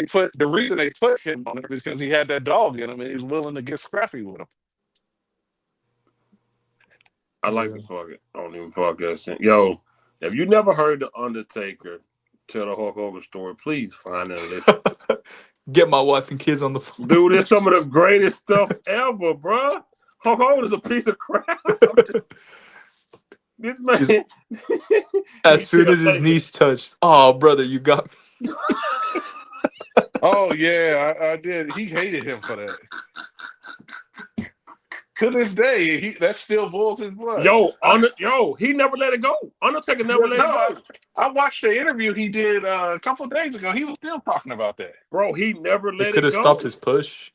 they put him on it is because he had that dog in him and he was willing to get scrappy with him. I like yeah. the fucking on even podcast. Yo, if you never heard the Undertaker tell the Hulk Hogan story, please find it and listen. Get my wife and kids on the phone. Dude, it's some of the greatest stuff ever, bro. Hulk Hogan is a piece of crap. This man. As soon as his knees touched, oh brother, you got me. Oh yeah, I did. He hated him for that. To this day, that still boils his blood. He never let it go. Undertaker never let it go. I watched the interview he did a couple of days ago. He was still talking about that. Bro, he never They let could it have go. stopped his push.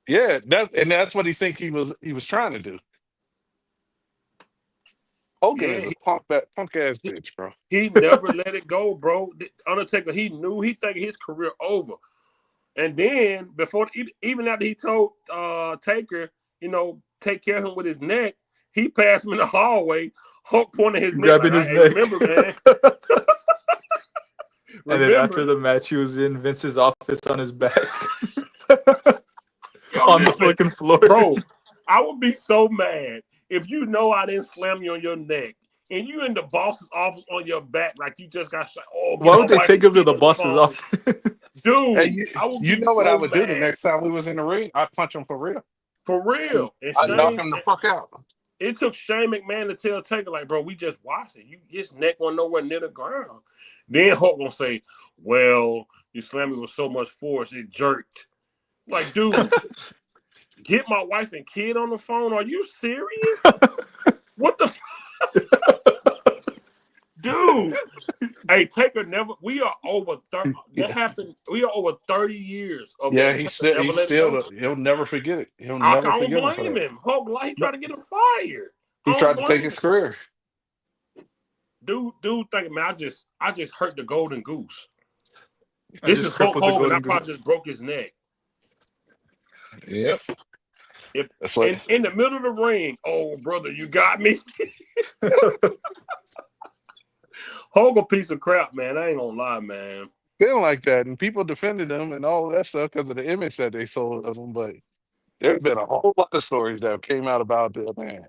Yeah, that's what he think he was trying to do. Hogan is a punk ass bitch, bro. He never let it go, bro. Undertaker, he knew he think his career over. And then even after he told Taker, take care of him with his neck. He passed him in the hallway. Hulk pointed his neck. Grabbing Like, his hey, neck. remember, man. And then after the match, he was in Vince's office on his back. On the fucking floor. Bro, I would be so mad if you know I didn't slam you on your neck and you in the boss's office on your back like you just got shot. Oh, why would they take him to the boss's office? Dude, Hey, you know what so I would do the mad. next time we was in the ring? I'd punch him for real. For real. And I'd knock him the fuck out. It took Shane McMahon to tell Taker, like, bro, we just watched it. His neck went nowhere near the ground. Then Hulk gonna say, well, you slammed me with so much force, it jerked. Like, dude, get my wife and kid on the phone. Are you serious? What the dude? Hey, Taker never. We are over 30. That happened. We are over 30 years. Of Yeah, he'll never forget it. He'll never forget it. I don't blame him. Hulk, he tried to get him fired. He tried to take his career. Dude, thinking, man, I just hurt the golden goose. I This just is Hulk crippled the Hogan. I golden probably goose. just broke his neck. Yep. That's what, in the middle of the ring, oh brother, you got me. Hulk a piece of crap, man. I ain't gonna lie, man. Feeling like that, and people defended him and all that stuff because of the image that they sold of him. But there's been a whole lot of stories that came out about the man.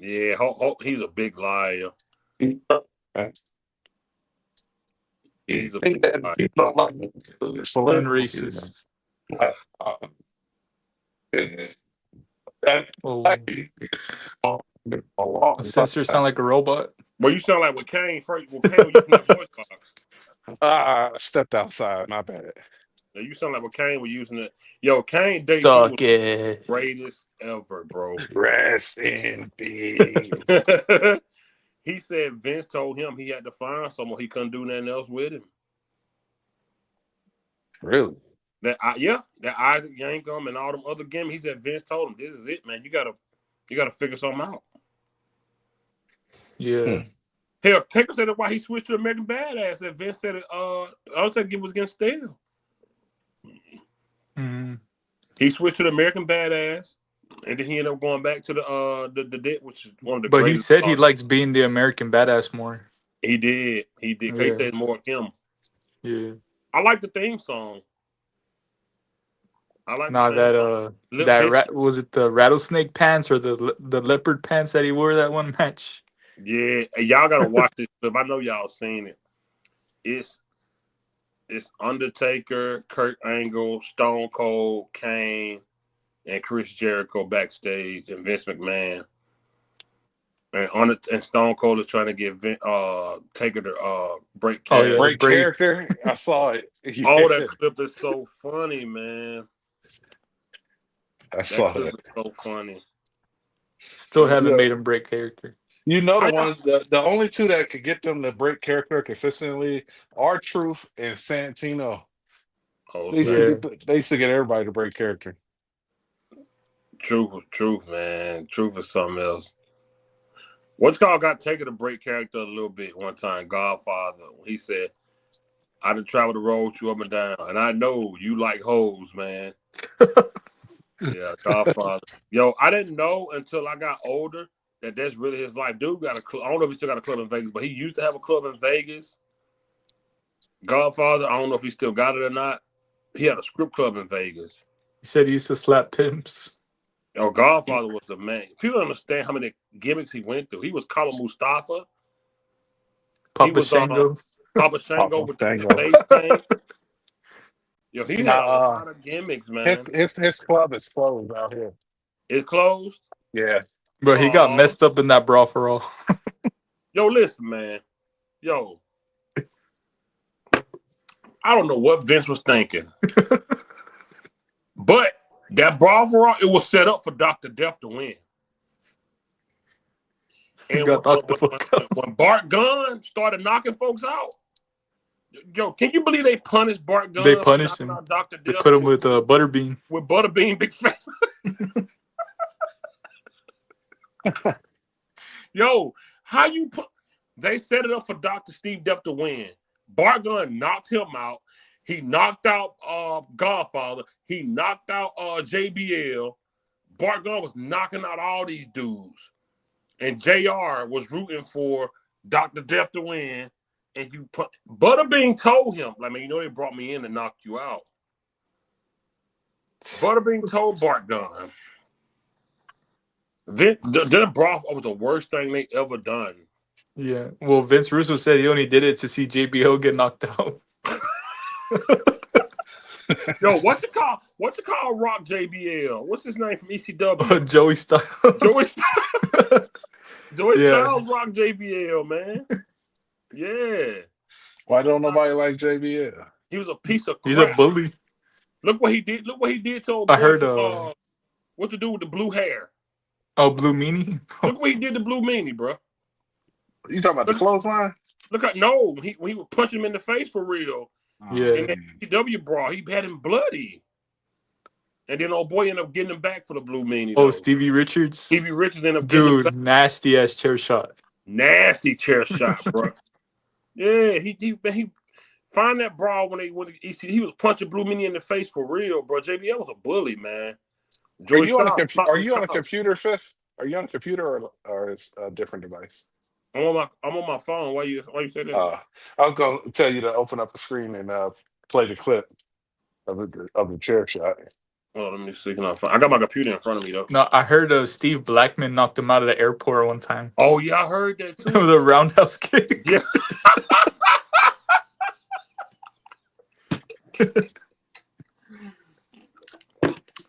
Yeah, Hulk, he's a big liar. He's a big liar. And racist. Censor sound like a robot. Well, you sound like when Kane first. Well, Kane was using that voice box. I stepped outside. My bad. Now, you sound like when Kane was using it. Yo, Kane debut was the greatest ever, bro. Rest in peace. He said Vince told him he had to find someone he couldn't do nothing else with him. Really? That Isaac Yankum and all them other gimmicks. He said Vince told him, "This is it, man. You gotta figure something out." Yeah. Hell, Taker said it why he switched to American Badass. That Vince said it. I was saying it was against Steel. Mm-hmm. He switched to the American Badass, and then he ended up going back to the Dead, which is one of the. But he said he likes being the American Badass more. He did. He did. Yeah. He said more him. Yeah. I like the theme song. I like was it the rattlesnake pants or the leopard pants that he wore that one match? Yeah, y'all gotta watch this clip. I know y'all seen it. It's Undertaker, Kurt Angle, Stone Cold, Kane, and Chris Jericho backstage, and Vince McMahon. And Stone Cold is trying to get Taker to break character. Break character. I saw it. Yeah. Oh, that clip is so funny, man. I saw that. Is so funny. Still haven't made him break character. You know the only two that could get them to break character consistently are Truth and Santino. Oh, they used to get everybody to break character. Truth, man. Truth is something else. What's called got Taker to break character a little bit one time. Godfather. He said, "I done traveled the road you up and down, and I know you like hoes, man." Yeah, Godfather. Yo, I didn't know until I got older that that's really his life. Dude got a club. I don't know if he still got a club in Vegas, but he used to have a club in Vegas. Godfather, I don't know if he still got it or not. He had a strip club in Vegas. He said he used to slap pimps. Oh, Godfather was the man. People don't understand how many gimmicks he went through. He was Kala Mustafa. Papa Shango. Papa Shango with the face thing. Yo, he had a lot of gimmicks, man. His club is closed out here. It's closed? Yeah. Bro, he got messed up in that brawl for all. Yo, listen, man. Yo. I don't know what Vince was thinking. But that brawl for all, it was set up for Dr. Death to win. And when Bart Gunn started knocking folks out, yo, can you believe they punished Bart Gunn? They punished him. Dr. They put him with Butterbean. With Butterbean, big fat. Yo, how you put? They set it up for Dr. Steve Death to win. Bart Gunn knocked him out. He knocked out Godfather. He knocked out JBL. Bart Gunn was knocking out all these dudes, and JR was rooting for Dr. Death to win. And Butterbean told him, like, man, you know they brought me in to knock you out. Butterbean told Bart Gunn, that broth was the worst thing they ever done. Yeah. Well, Vince Russo said he only did it to see JBL get knocked out. Yo, what you call Rock JBL? What's his name from ECW? Joey Styles. Joey Styles. Joey Yeah. Styles Rock JBL, man. Yeah. Why don't nobody like JBL? He was a piece of crap. He's a bully. Look what he did. Look what he did to old I boy heard. from, what to do with the blue hair. Oh, Blue Meanie. Look what he did to Blue Meanie, bro. You talking about the clothesline? Look at when he would punch him in the face for real. Yeah. And that ECW brawl, he had him bloody. And then old boy ended up getting him back for the Blue Meanie. Oh, Stevie Richards. Stevie Richards ended up getting him back. Nasty ass chair shot. Nasty chair shot, bro. Yeah, he find that brawl when he was punching Blue Meanie in the face for real, bro. JBL was a bully, man. Are you on a computer, Fifth? Are you on a computer or it's a different device? I'm on my phone. Why you say that? I was gonna tell you to open up the screen and play the clip of the chair shot. Oh, let me see. I got my computer in front of me though. No, I heard Steve Blackman knocked him out of the airport one time. Oh yeah, I heard that too. With a roundhouse kick. Yeah.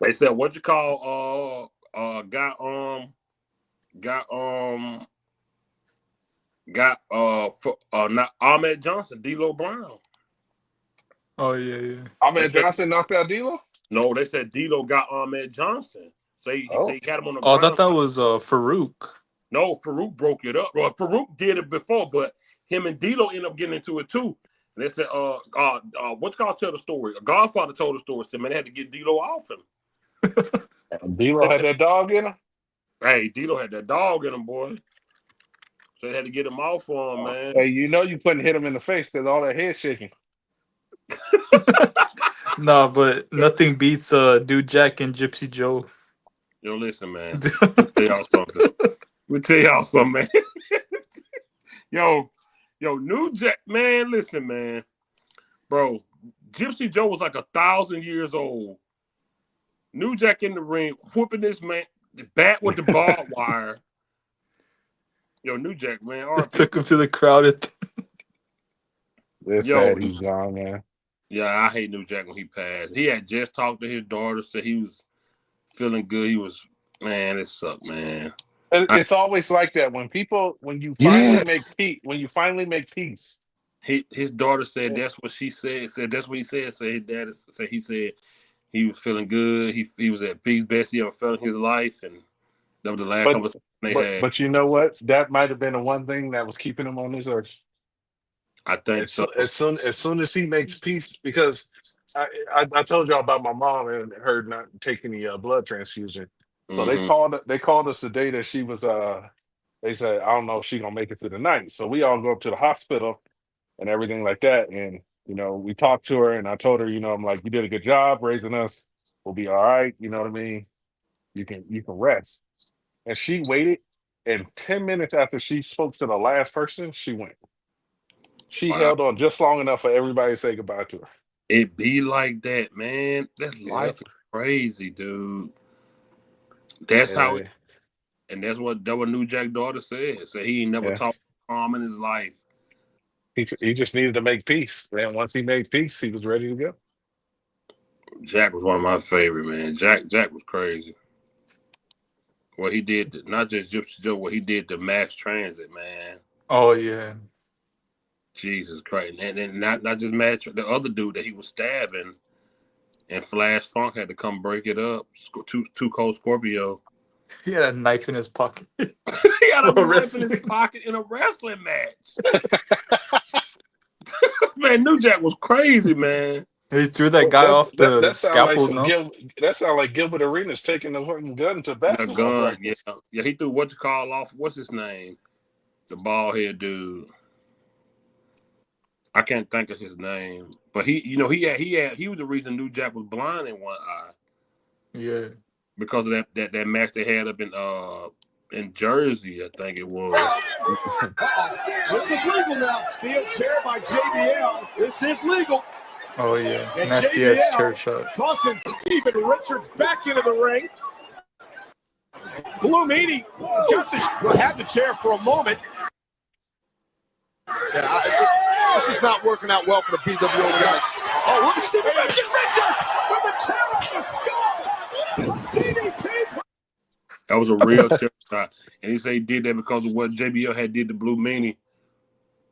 They said what you call not Ahmed Johnson, D'Lo Brown. Oh yeah. Ahmed Johnson knocked out D'Lo? No, they said D'Lo got Ahmed Johnson. So he got him on the ground. I thought that was Farouk. No, Farouk broke it up. Well, Farouk did it before, but him and D'Lo ended up getting into it too. And they said, what's called tell the story? A Godfather told the story. Said, man, they had to get D'Lo off him. D'Lo had that dog in him? Hey, D'Lo had that dog in him, boy. So they had to get him off for him, man. Hey, you couldn't hit him in the face because all that head shaking. No, but nothing beats Dude Jack and Gypsy Joe. Yo, listen, man. We'll tell y'all something, man. Yo, New Jack, man, listen, man. Bro, Gypsy Joe was like 1,000 years old. New Jack in the ring, whooping this man, the bat with the barbed wire. Yo, New Jack, man. Took him to the crowd. It's sad he's gone, man. Yeah, I hate New Jack when he passed. He had just talked to his daughter, said he was feeling good. He was, man, it sucked, man. It's always like that when you finally make peace. His daughter said that's what she said. Said that's what he said. Said his dad said he was feeling good. He was at peace, best he ever felt in his life, and that was the last conversation they had. But you know what? That might have been the one thing that was keeping him on this earth. I think so. As soon as he makes peace, because I told y'all about my mom and her not taking the blood transfusion. So they called us the day that she was they said, I don't know if she's gonna make it through the night. So we all go up to the hospital and everything like that. And we talked to her and I told her, I'm like, you did a good job raising us. We'll be all right, you know what I mean? You can rest. And she waited, and 10 minutes after she spoke to the last person, she went. She held on just long enough for everybody to say goodbye to her. It be like that, man. That's life is crazy, dude. That's how it, and that's what New Jack daughter said. So he ain't never talked calm in his life. He just needed to make peace. And once he made peace, he was ready to go. Jack was one of my favorite, man. Jack was crazy. What he did, not just Gypsy Joe, what he did to mass transit, man. Oh yeah. Jesus Christ. And then not just the other dude that he was stabbing, and Flash Funk had to come break it up. Too Cold Scorpio. He had a knife in his pocket. He had a knife in his pocket in a wrestling match. Man, New Jack was crazy, man. He threw that guy off the scalpel. That sounds like Gilbert Arenas taking the fucking gun to basketball practice. Yeah, he threw off. What's his name? The bald head dude. I can't think of his name, but he was the reason New Jack was blind in one eye. Yeah. because of that match they had up in Jersey, I think it was. This is legal now. Steel chair by JBL. This is legal. Oh yeah, And nasty ass JBL chair shot. tossing Steven Richards back into the ring. Blue Meanie will have the chair for a moment. Yeah, this is not working out well for the BWO guys. Oh, look at Steven Richards with the chair on the skull. Stevie K. That was a real chair shot, and he said he did that because of what JBL had did to Blue Meanie.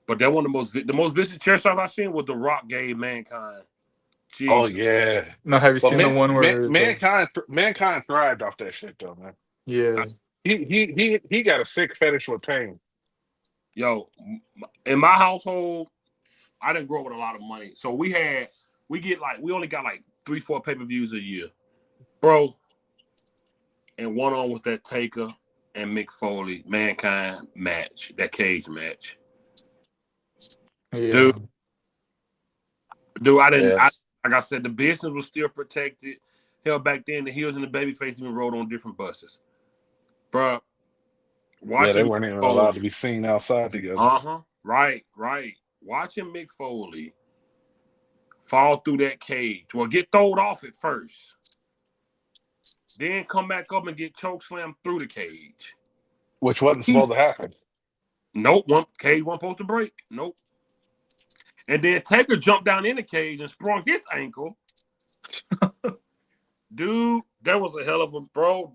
But that one of the most vicious chair shots I've seen was the Rock gave Mankind. Jesus. Oh yeah. No, have you seen the one where mankind thrived off that shit though, man. Yeah. He got a sick fetish with pain. Yo, in my household, I didn't grow up with a lot of money, so we only got like 3-4 pay-per-views a year, bro. And one on was that Taker and Mick Foley Mankind match, that cage match. Yeah. Dude, I didn't. Yes. Like I said, the business was still protected. Hell, back then the heels and the babyface even rode on different buses, bro. Yeah, they weren't even allowed to be seen outside together. Right. Watching Mick Foley fall through that cage. Well, get thrown off at first. Then come back up and get choke slammed through the cage. Which wasn't supposed to happen. Nope. Cage wasn't supposed to break. Nope. And then Taker jumped down in the cage and sprung his ankle. Dude, that was a hell of a bro.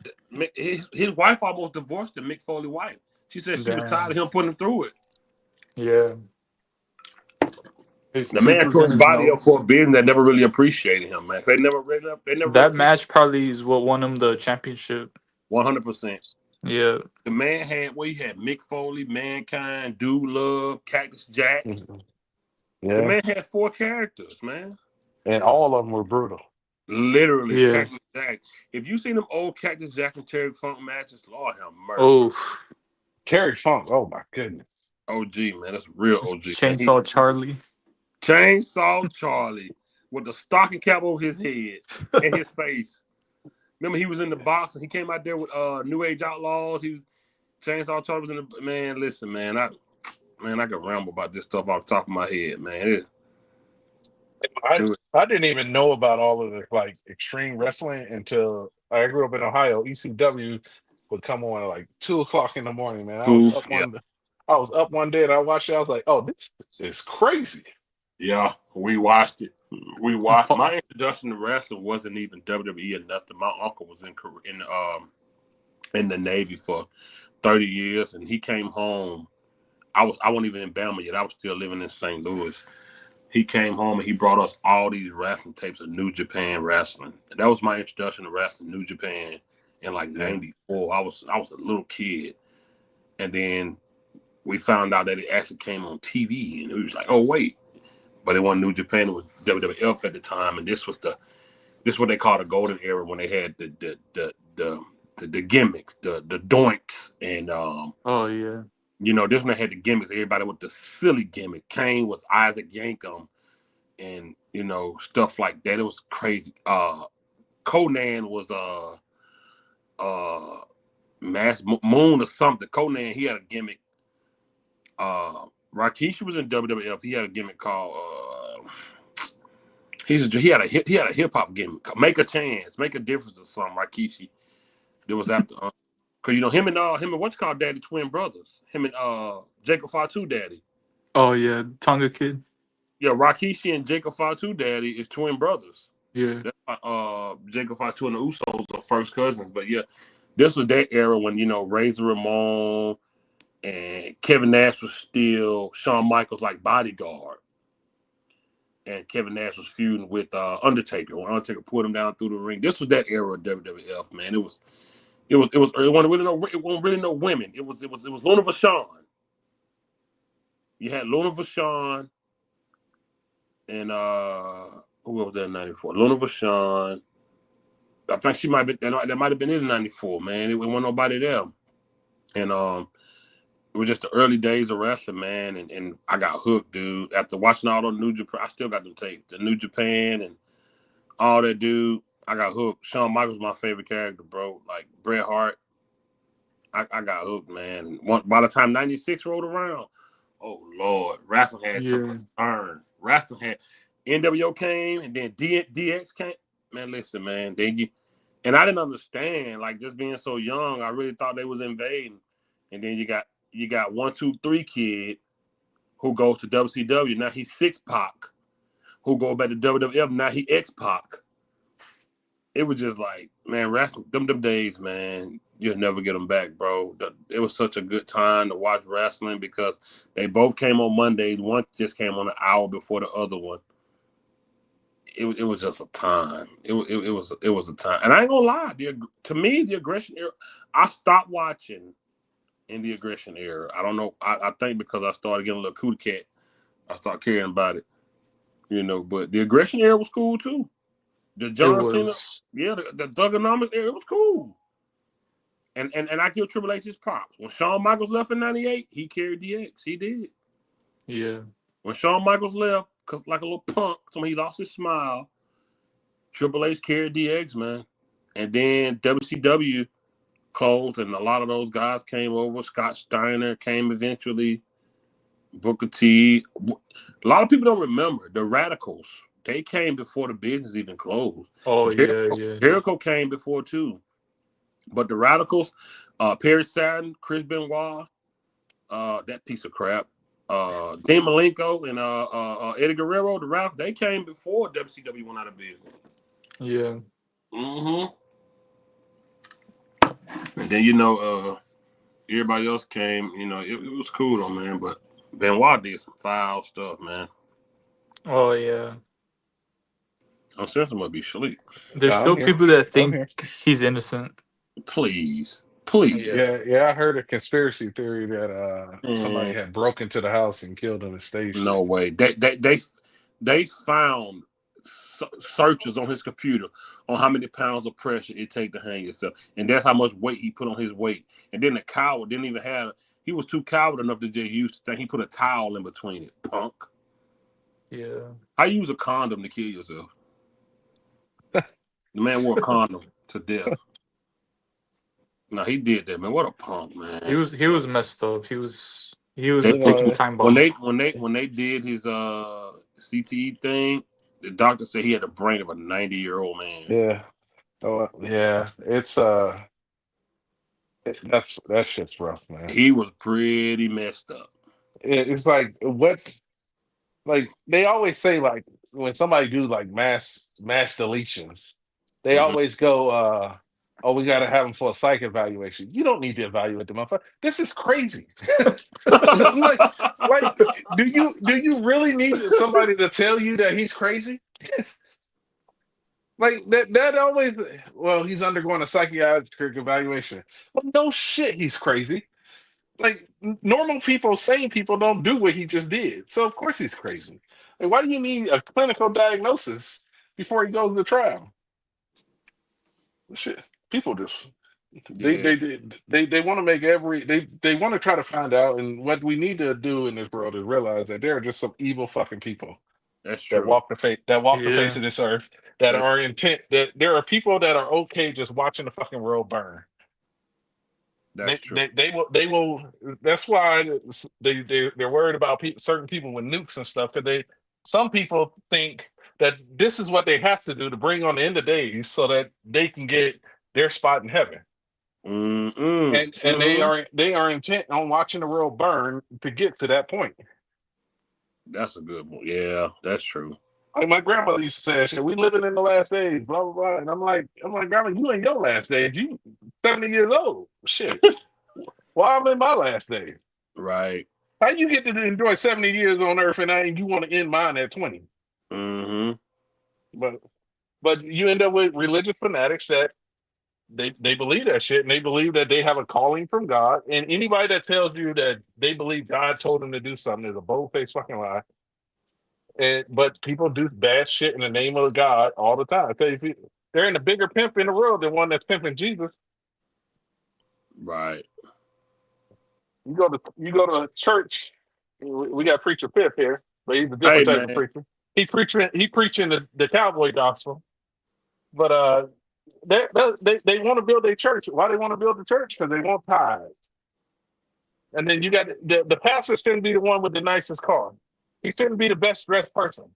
His wife almost divorced him, Mick Foley's wife. She said she was tired of him putting him through it. Yeah. The man put his body up for a business that never really appreciated him, man. They never that match probably is what won him the championship. 100%. Yeah. The man had Mick Foley, Mankind, Dude Love, Cactus Jack. Yeah. The man had 4 characters, man. And all of them were brutal. Literally, yeah. Cactus Jack. If you seen them old Cactus Jack and Terry Funk matches, Lord have mercy. Oh, Terry Funk. Oh my goodness. OG, man, that's real OG. Chainsaw Charlie. Chainsaw Charlie with the stocking cap over his head and his face. Remember, he was in the box and he came out there with New Age Outlaws. Chainsaw Charlie was in the man. Listen, man, I could ramble about this stuff off the top of my head, man. I didn't even know about all of the like extreme wrestling until I grew up in Ohio. ECW would come on at like 2:00 in the morning, man. I was up one day and I watched it. I was like, oh, this is crazy. Yeah, we watched it. My introduction to wrestling wasn't even WWE or nothing. My uncle was in the Navy for 30 years, and he came home. I wasn't even in Bama yet. I was still living in St. Louis. He came home and he brought us all these wrestling tapes of New Japan wrestling. And that was my introduction to wrestling, New Japan, in like '94. I was a little kid, and then we found out that it actually came on TV, and it was like, oh wait, but it wasn't New Japan. It was WWF at the time, and this was what they called the golden era when they had the gimmicks, the doinks, and oh yeah. You know, this one had the gimmicks. Everybody with the silly gimmick. Kane was Isaac Yankem, and you know, stuff like that. It was crazy. Conan was Mass Moon or something. Conan, he had a gimmick. Rikishi was in WWF. He had a gimmick called he had a hip hop gimmick. Make a chance, make a difference or something. Rikishi. It was after. Cause you know him and what's called Daddy twin brothers. Him and Jacob Fatu Daddy. Oh yeah, Tonga Kid. Yeah, Rikishi and Jacob Fatu Daddy is twin brothers. Yeah. That's Jacob Fatu and the Usos are first cousins. But yeah, this was that era when you know Razor Ramon and Kevin Nash was still Shawn Michaels like bodyguard, and Kevin Nash was feuding with Undertaker when Undertaker pulled him down through the ring. This was that era of WWF, man. It wasn't really no women. It was Luna Vachon. You had Luna Vachon and who was that in '94? Luna Vachon. I think she might be that might have been in '94, man. It wasn't nobody there. And it was just the early days of wrestling, man, and I got hooked, dude. After watching all the New Japan, I still got them tapes, the New Japan and all that, dude. I got hooked. Shawn Michaels my favorite character, bro. Like Bret Hart. I got hooked, man. By the time '96 rolled around, oh Lord, wrestling had took a turn. Wrestling had NWO came, and then DX came. Man, listen, man. And I didn't understand. Like just being so young, I really thought they was invading. And then you got 1-2-3 Kid who goes to WCW. Now he's 6-Pac, who go back to WWF. Now he X-Pac. It was just like, man, wrestling, them days, man, you'll never get them back, bro. It was such a good time to watch wrestling because they both came on Mondays. One just came on an hour before the other one. It was just a time. It was a time. And I ain't gonna lie, to me, the aggression era, I stopped watching in the aggression era. I don't know. I think because I started getting a little cootie cat, I started caring about it. But the aggression era was cool too. The John Cena, the Thugonomics era, it was cool. And I give Triple H his props. When Shawn Michaels left in '98, he carried DX. He did. Yeah. When Shawn Michaels left, cause like a little punk, so he lost his smile, Triple H carried DX, man. And then WCW closed, and a lot of those guys came over. Scott Steiner came eventually. Booker T. A lot of people don't remember the Radicals. They came before the business even closed. Oh, Jericho came before too. But the Radicals, Perry Saturn, Chris Benoit, that piece of crap, Dean Malenko and Eddie Guerrero, the Radicals, they came before WCW went out of business. Yeah. Mm-hmm. And then, everybody else came, it was cool though, man. But Benoit did some foul stuff, man. Oh, yeah. I'm sure someone be asleep. There's still people that think he's innocent. Please. Yeah, I heard a conspiracy theory that somebody had broken into the house and killed him and staged. No way. They found searches on his computer on how many pounds of pressure it take to hang yourself, and that's how much weight he put on his weight. And then the coward didn't even have. He was too coward enough to just use the thing. He put a towel in between it. Punk. Yeah. I use a condom to kill yourself. The man wore a condom to death. No, he did that, man. What a punk, man. He was messed up. He was a ticking time bomb. When they did his CTE thing, the doctor said he had the brain of a 90-year-old man. Yeah. Oh yeah. It's that shit's rough, man. He was pretty messed up. It's like like they always say, like when somebody do like mass deletions, they always go, oh, we got to have them for a psych evaluation. You don't need to evaluate the motherfucker. This is crazy. like, do you really need somebody to tell you that he's crazy? Like that always. Well, he's undergoing a psychiatric evaluation. Well, no shit, he's crazy. Like normal people, sane people don't do what he just did. So of course he's crazy. Like, why do you need a clinical diagnosis before he goes to trial? Shit, people just they want to make they want to try to find out. And what we need to do in this world is realize that there are just some evil fucking people. That's true. That walk the face of this earth. That are intent. That there are people that are okay just watching the fucking world burn. That's true. They will. That's why they're worried about certain people with nukes and stuff. Because some people think that this is what they have to do to bring on the end of days so that they can get their spot in heaven. And they are intent on watching the world burn to get to that point. That's a good one. Yeah, that's true. Like my grandmother used to say, "Shit, we living in the last days, blah blah blah." And I'm like, Grandma, you ain't your last days. You 70 years old. Shit. Well, I'm in my last days. Right. How you get to enjoy 70 years on Earth and you want to end mine at 20? But you end up with religious fanatics that they believe that shit, and they believe that they have a calling from God. And anybody that tells you that they believe God told them to do something is a bold-faced fucking lie. But people do bad shit in the name of God all the time. I tell you, they're in a bigger pimp in the world than one that's pimping Jesus. Right. You go to church. We got preacher Pip here, but he's a different type of preacher. He preaching the cowboy gospel. But they want to build a church. Why they want to build a church? Because they want tithes. And then you got the pastor shouldn't be the one with the nicest car. He shouldn't be the best dressed person.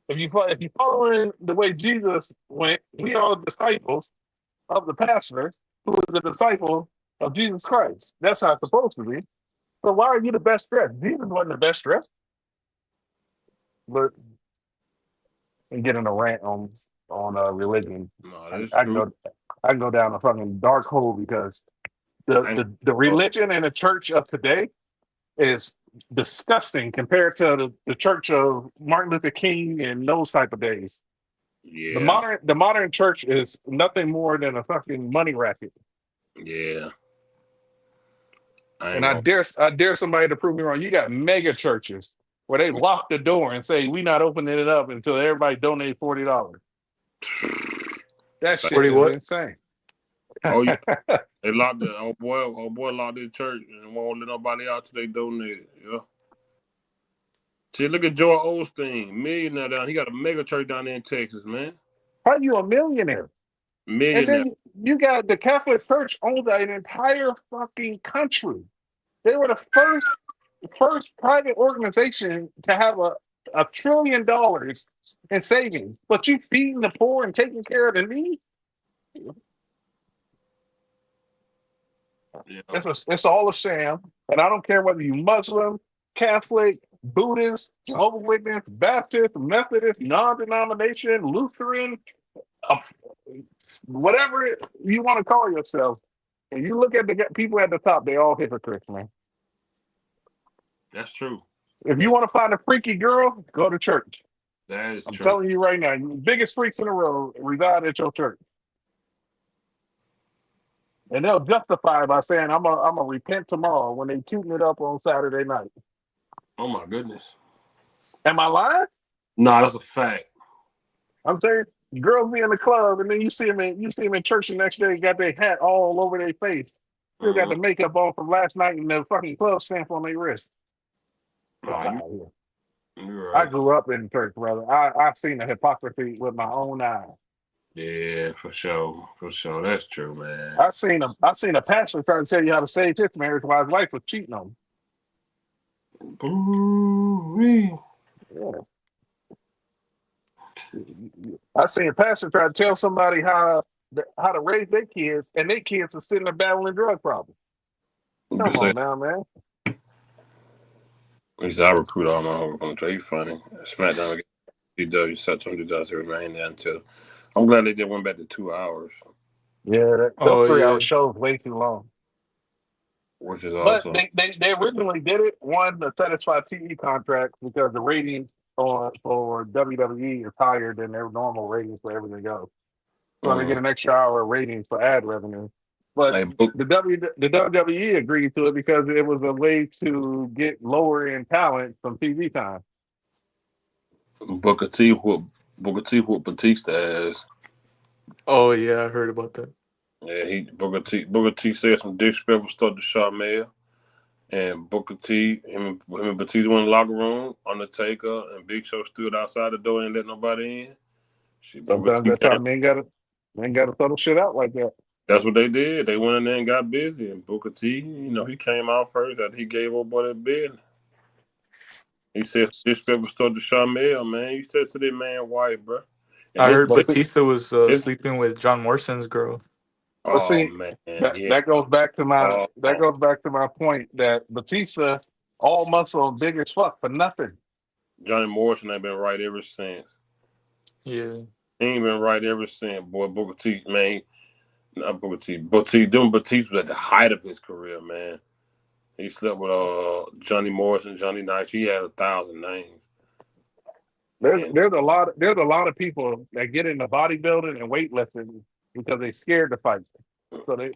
If you following the way Jesus went, we are disciples of the pastor who is the disciple of Jesus Christ. That's how it's supposed to be. So why are you the best dressed? Jesus wasn't the best dressed. But and get in a rant on religion. No, that's I true. can go down a fucking dark hole because the religion and the church of today is disgusting compared to the church of Martin Luther King and those type of days. Yeah, The modern church is nothing more than a fucking money racket. yeah. I And ain't I gonna. dare somebody to prove me wrong. You got mega churches where they lock the door and say we not opening it up until everybody donate $40. That shit 40 is what? insane. Oh yeah, they locked the old boy locked the church and won't let nobody out till they donate it. Yeah. See, look at Joel Osteen, millionaire down. He got a mega church down there in Texas, man. How you a millionaire? And Millionaire. then you got the Catholic Church owns an entire fucking country. They were the first private organization to have $1 trillion in savings. But you feeding the poor and taking care of the needy? Yeah. It's all a sham. And I don't care whether you Muslim, Catholic, Buddhist, Jehovah's Witness, Baptist, Methodist, non-denomination, Lutheran, uh, whatever you want to call yourself. And you look at the people at the top, they all hypocrites, man. That's true. If you want to find a freaky girl, go to church. That is I'm true. telling you right now, the biggest freaks in the world reside at your church. And they'll justify it by saying, I'm a repent tomorrow when they tooting it up on Saturday night. Oh my goodness. Am I lying? Nah, that's a fact. I'm saying girls be in the club and then you see them in church the next day, got their hat all over their face. Still got the makeup on from last night and the fucking club stamp on their wrist. Nah, I you're right. grew up in church, brother. I seen the hypocrisy with my own eyes. Yeah, for sure. For sure. That's true, man. I seen a pastor try to tell you how to save his marriage while his wife was cheating on him. Ooh-wee. Yeah. I seen a pastor try to tell somebody how to raise their kids, and their kids were sitting there battling drug problems. Come on now, man. He said, I recruit all my homies on the trade. He's funny. SmackDown against CW, such on the does remain there until. I'm glad they did went back to 2 hours. Yeah, those 3-hour shows way too long. Which is But also. they originally did it, one, to satisfy TV contracts because the ratings for WWE is higher than their normal ratings for everything else. So they get an extra hour of ratings for ad revenue. But the WWE agreed to it because it was a way to get lower end talent from TV time. Booker T whooped Batista ass. Oh yeah, I heard about that. Yeah, Booker T said some disrespectful stuff to Charmel. And Booker T, him and Batista went in the locker room. Undertaker and Big Show stood outside the door and let nobody in. Sometimes that's how men gotta throw the shit out like that. That's what they did. They went in there and got busy. And Booker T, he came out first after he gave up boy that bid. He said disrespectful stuff to Charmel, man. He said to that man white, bro. And I heard Batista was sleeping with John Morrison's girl. But see, man, that goes back to my point that Batista all muscle and big as fuck for nothing. Johnny Morrison ain't been right ever since. Yeah. He ain't been right ever since, boy. Booker T, man. Not Booker T. Batista was at the height of his career, man. He slept with Johnny Morrison, Johnny Nice. He had 1,000 names. There's a lot of people that get into bodybuilding and weightlifting because they're scared to fight. So they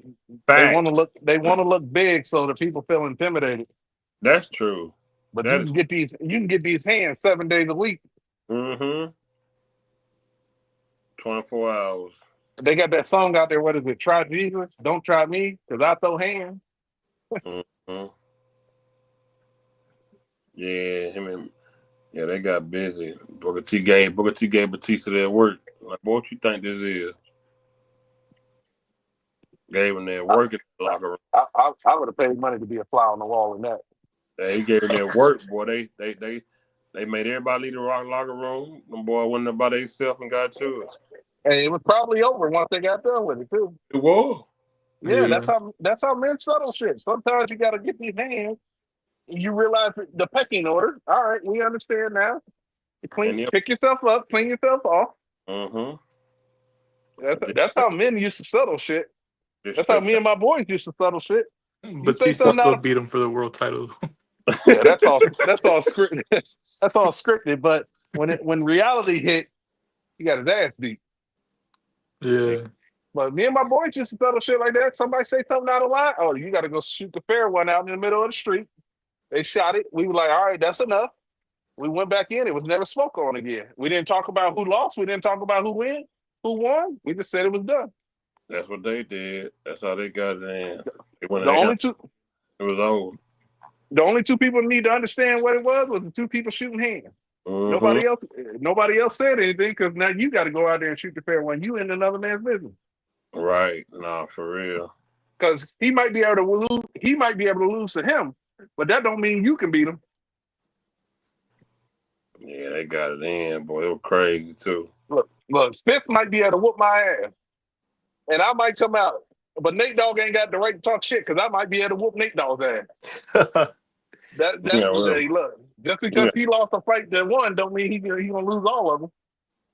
want to look big so the people feel intimidated. That's true. But you can get these hands 7 days a week. 24 hours. They got that song out there. What is it? Try Jesus, don't try me, because I throw hands. Yeah, they got busy. Booker T gave Batista their work. Like, boy, what you think this is? Gave him that work in the locker room. I would have paid money to be a fly on the wall in that. He gave him that work, boy. They made everybody leave the locker room. Them boy went up by themselves and got to it. And it was probably over once they got done with it too. It was. Yeah, Yeah. that's how men settle shit. Sometimes you gotta get these hands. You realize the pecking order. All right, we understand now. And Pick yourself up, clean yourself off. That's how men used to settle shit. That's how me and my boys used to settle shit. But say you still something out of beat him for the world title. yeah, that's all scripted. That's all scripted. But when reality hit, you got his ass beat. Yeah. But me and my boys used to settle shit like that. Somebody say something out of line. Oh, you got to go shoot the fair one out in the middle of the street. They shot it. We were like, all right, that's enough. We went back in. It was never spoke on again. We didn't talk about who lost. We didn't talk about who won. We just said it was done. That's what they did. That's how they got it in. It was over. The only two people need to understand what it was the two people shooting hands. Nobody else said anything because now you got to go out there and shoot the fair one. You in another man's business. Right. Nah, for real. Because he might be able to lose. He might be able to lose to him, but that don't mean you can beat him. Yeah, they got it in, boy. It was crazy too. Look, Smith might be able to whoop my ass, and I might come out. But Nate Dogg ain't got the right to talk shit because I might be able to whoop Nate Dogg's ass. That's hey, look. Just because he lost a fight that won, don't mean he gonna lose all of them.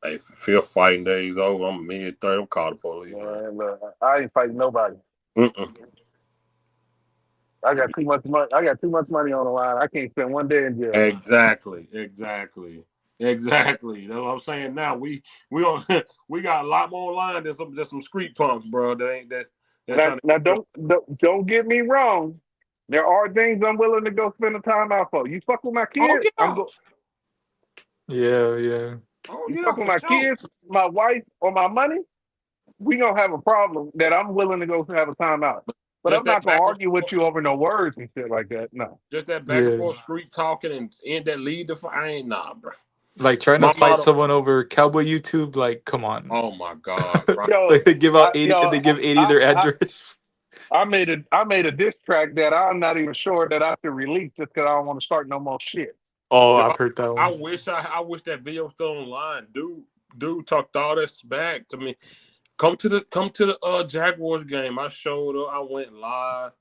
Hey, fifth fighting days over. I'm mid-30. I'm called the police. Man, I ain't fighting nobody. I got too much money. I got too much money on the line. I can't spend one day in jail. Exactly. That's what I'm saying. Now we got a lot more line than some street punks, bro. Now don't get me wrong. There are things I'm willing to go spend the time out for. You fuck with my kids, Yeah. You fuck with my kids, my wife, or my money, we gonna have a problem that I'm willing to go have a time out. But I'm not gonna argue with you over no words and shit like that. No. Just that back and forth street talking and end that lead to fight. I ain't bro. Like trying to fight someone over Cowboy YouTube, like come on. Oh my God. Like they give out 80 they give 80 their address. I made a diss track that I'm not even sure that I should release just because I don't want to start no more shit. Oh, I've heard that one. I wish that video was still online. Dude talked all this back to me. Come to the Jaguars game. I showed up. I went live.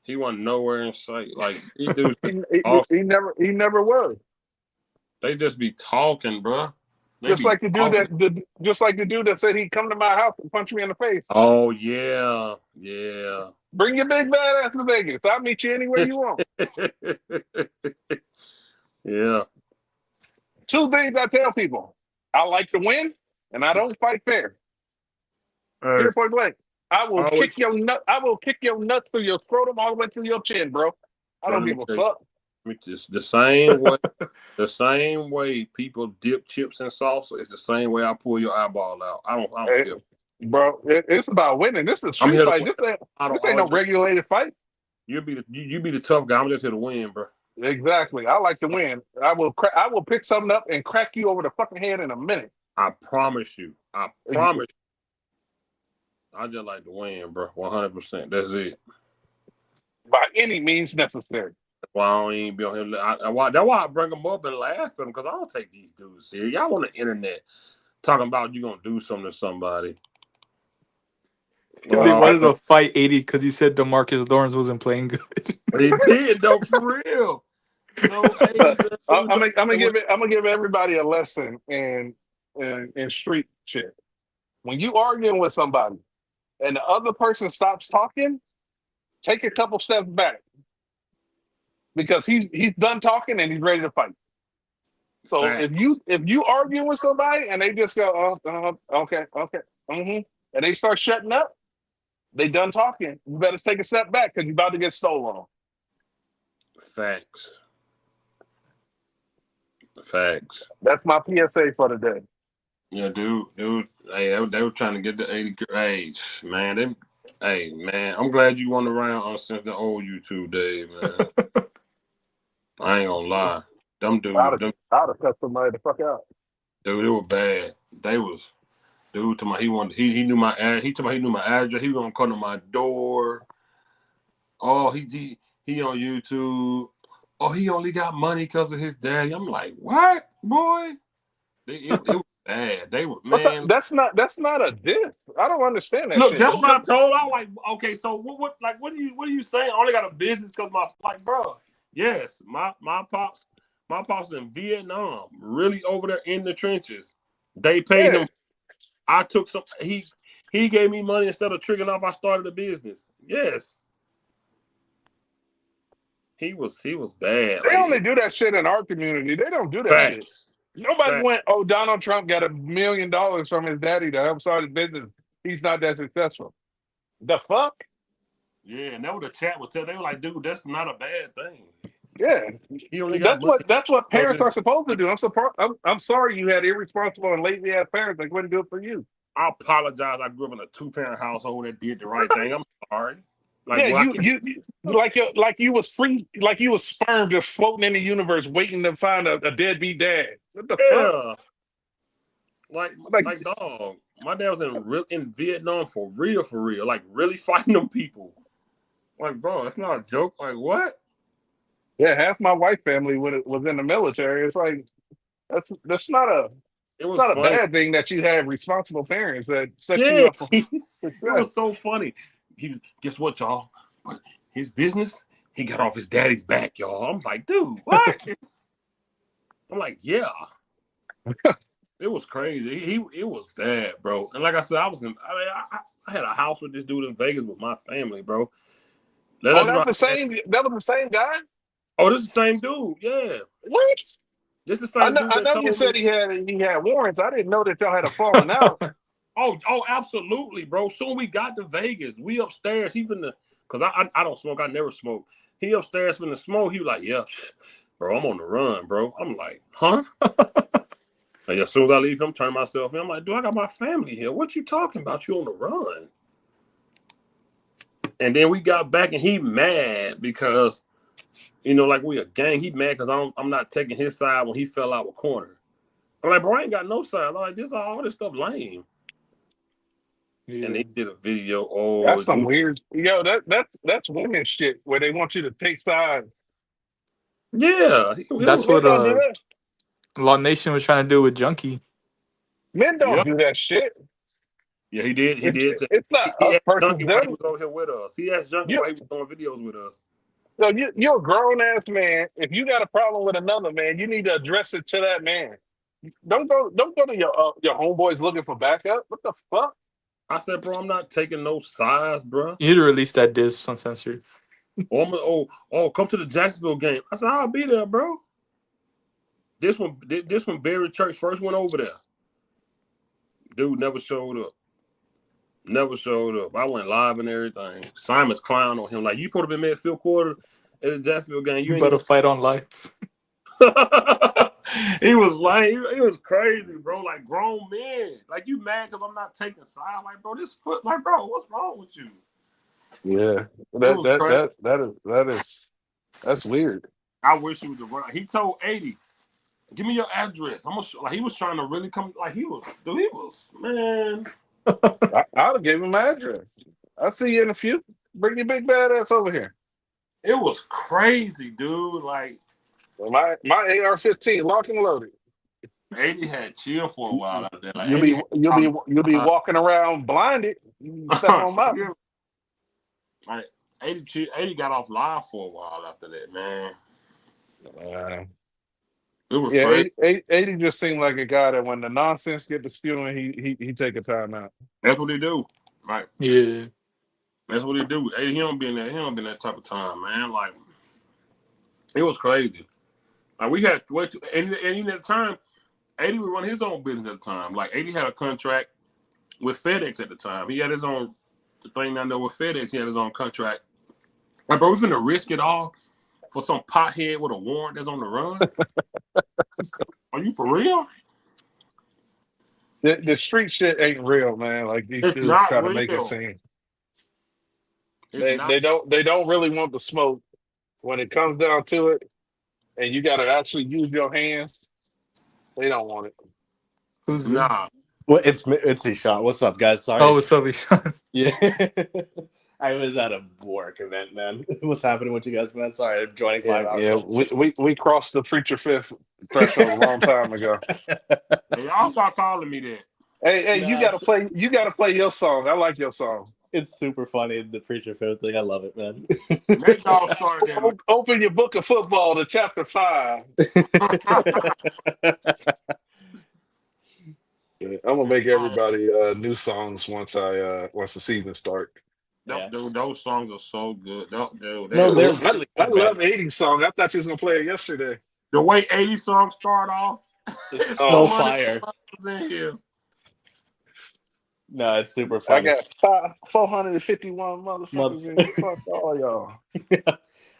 He wasn't nowhere in sight. Like he never was. They just be talking, bro. Just like the dude that said he'd come to my house and punch me in the face. Oh yeah. Bring your big bad ass to Vegas. I'll meet you anywhere you want. Yeah. Two things I tell people: I like to win, and I don't fight fair. Here, point blank. I will kick your nuts through your scrotum all the way through your chin, bro. I don't give a fuck. It's the same way. The same way people dip chips in salsa is the same way I pull your eyeball out. I don't care, bro. It's about winning. This is a street fight. This ain't no regulated fight. You be the tough guy. I'm just here to win, bro. Exactly. I like to win. I will pick something up and crack you over the fucking head in a minute. I promise you. I just like to win, bro. 100%. That's it. By any means necessary. That's why I don't even be on here. That's why I bring them up and laugh at them, because I don't take these dudes serious. Y'all on the internet talking about you gonna do something to somebody. They wanted to fight 80 because he said DeMarcus Lawrence wasn't playing good. He did though, for real. I'm gonna give everybody a lesson in street shit. When you arguing with somebody and the other person stops talking, take a couple steps back, because he's done talking and he's ready to fight. So if you argue with somebody and they just go, okay, and they start shutting up, they done talking. You better take a step back because you're about to get stolen. Facts. That's my PSA for the day. Yeah, dude. Hey, they were trying to get the 80 age, man. Man, I'm glad you won around since the old YouTube days, man. I ain't gonna lie. Them dudes. I'd have cut somebody the fuck out. Dude, it was bad. Dude, to my he knew my he told me he knew my address. He was gonna come to my door. Oh, he on YouTube. Oh, he only got money because of his daddy. I'm like, what, boy? It was bad. They were man. That's not a diss. I don't understand that Look, shit. that's what I told. I'm like, okay, so what are you saying? I only got a business because bro. Yes, my pops in Vietnam, really over there in the trenches. They paid him. I took some. He gave me money instead of triggering off. I started a business. Yes, he was bad. They only do that shit in our community. They don't do that shit. Facts. Nobody went, oh, Donald Trump got $1 million from his daddy to help start his business. He's not that successful. The fuck? Yeah, and that was the chat was telling. They were like, dude, that's not a bad thing. Yeah, he only got that's what parents are supposed to do. I'm sorry you had irresponsible and lazy ass parents that wouldn't do it for you. I apologize. I grew up in a 2-parent household that did the right thing. I'm sorry. Like, yeah, you was free, like you was sperm just floating in the universe, waiting to find a deadbeat dad. What the fuck? Like dog. My dad was in Vietnam for real, like really fighting them people. Like, bro, it's not a joke. Like, what? Yeah, half my white family was in the military. It's like that's not a bad thing that you have responsible parents that set you up for success. It was so funny. Guess what, y'all? But his business, he got off his daddy's back, y'all. I'm like, dude, what? I'm like, yeah. It was crazy. It was bad, bro. And like I said, I had a house with this dude in Vegas with my family, bro. That was the same guy? Oh, this is the same dude. Yeah. What? This is the same dude. I know you said he had warrants. I didn't know that y'all had a falling out. Oh, absolutely, bro. Soon we got to Vegas. We upstairs. He finna, because I don't smoke. I never smoke. He upstairs finna smoke. He was like, yeah, bro, I'm on the run, bro. I'm like, huh? Like, as soon as I leave him, turn myself in. I'm like, dude, I got my family here. What you talking about? You on the run? And then we got back and he mad because, like we a gang. He mad because I'm not taking his side when he fell out with corner. I'm like, bro, I ain't got no side. I'm like, all this stuff lame. Yeah. And they did a video. Oh, that's some weird. Yo, that's women shit where they want you to take sides. Yeah, that's what Law Nation was trying to do with Junkie. Men don't do that shit. Yeah, he did. He did. It's not a person. He was over here with us. He asked Junkie why he was doing videos with us. So you're a grown ass man. If you got a problem with another man, you need to address it to that man. Don't go to your homeboys looking for backup. What the fuck? I said, bro, I'm not taking no sides, bro. You need to release that disc uncensored. Come to the Jacksonville game. I said, I'll be there, bro. This one, Barry Church first went over there. Dude never showed up. I went live and everything. Simon's clown on him. Like, you put him in midfield quarter at the Jacksonville game. You better fight on live. He was lame. It was crazy, bro. Like, grown men. Like, you mad because I'm not taking sides? Like, bro, bro, what's wrong with you? Yeah, that's weird. I wish he was the runner. He told 80, give me your address. I'm gonna like he was trying to really come. Like he was, man. I would have gave him my address. I'll see you in a few. Bring your big bad ass over here. It was crazy, dude. Like my AR-15 locked and loaded. 80 had chill for a while out there. Like, you'll be walking around blinded. You step on my. Like 80 got off live for a while after that, man. It was crazy. 80 just seemed like a guy that when the nonsense get to spewing, he take a time out. That's what he do. Right. Yeah. That's what he do. 80, he don't be in that type of time, man. Like it was crazy. Like we had and even at the time, 80 would run his own business at the time. Like 80 had a contract with FedEx at the time. He had his own thing down there with FedEx. He had his own contract. Like, bro, we finna risk it all for some pothead with a warrant that's on the run? Are you for real? The street shit ain't real, man. Like these dudes try to make it seem. They don't really want the smoke when it comes down to it, and you got to actually use your hands. They don't want it. Nah. Well, it's Sean. What's up, guys? Sorry. Oh, what's up, Ishan? Yeah. I was at a work event, man. What's happening with you guys, man? Sorry, I'm joining 5 hours. Yeah. We crossed the preacher fifth threshold a long time ago. Hey, y'all start calling me that. Hey, Nah, you gotta play. You gotta play your song. I like your song. It's super funny, the preacher film thing. I love it, man. Nate Dogg started that. Man. Open your book of football to chapter 5. I'm gonna make everybody new songs once the season starts. Yeah. Dude, those songs are so good. Dude, No, they're really I good, love man. 80s song. I thought you was gonna play it yesterday. the way 80 songs start off. It's Oh, so fire. In here. No, it's super I funny. got 451 motherfuckers in here. Fuck all y'all.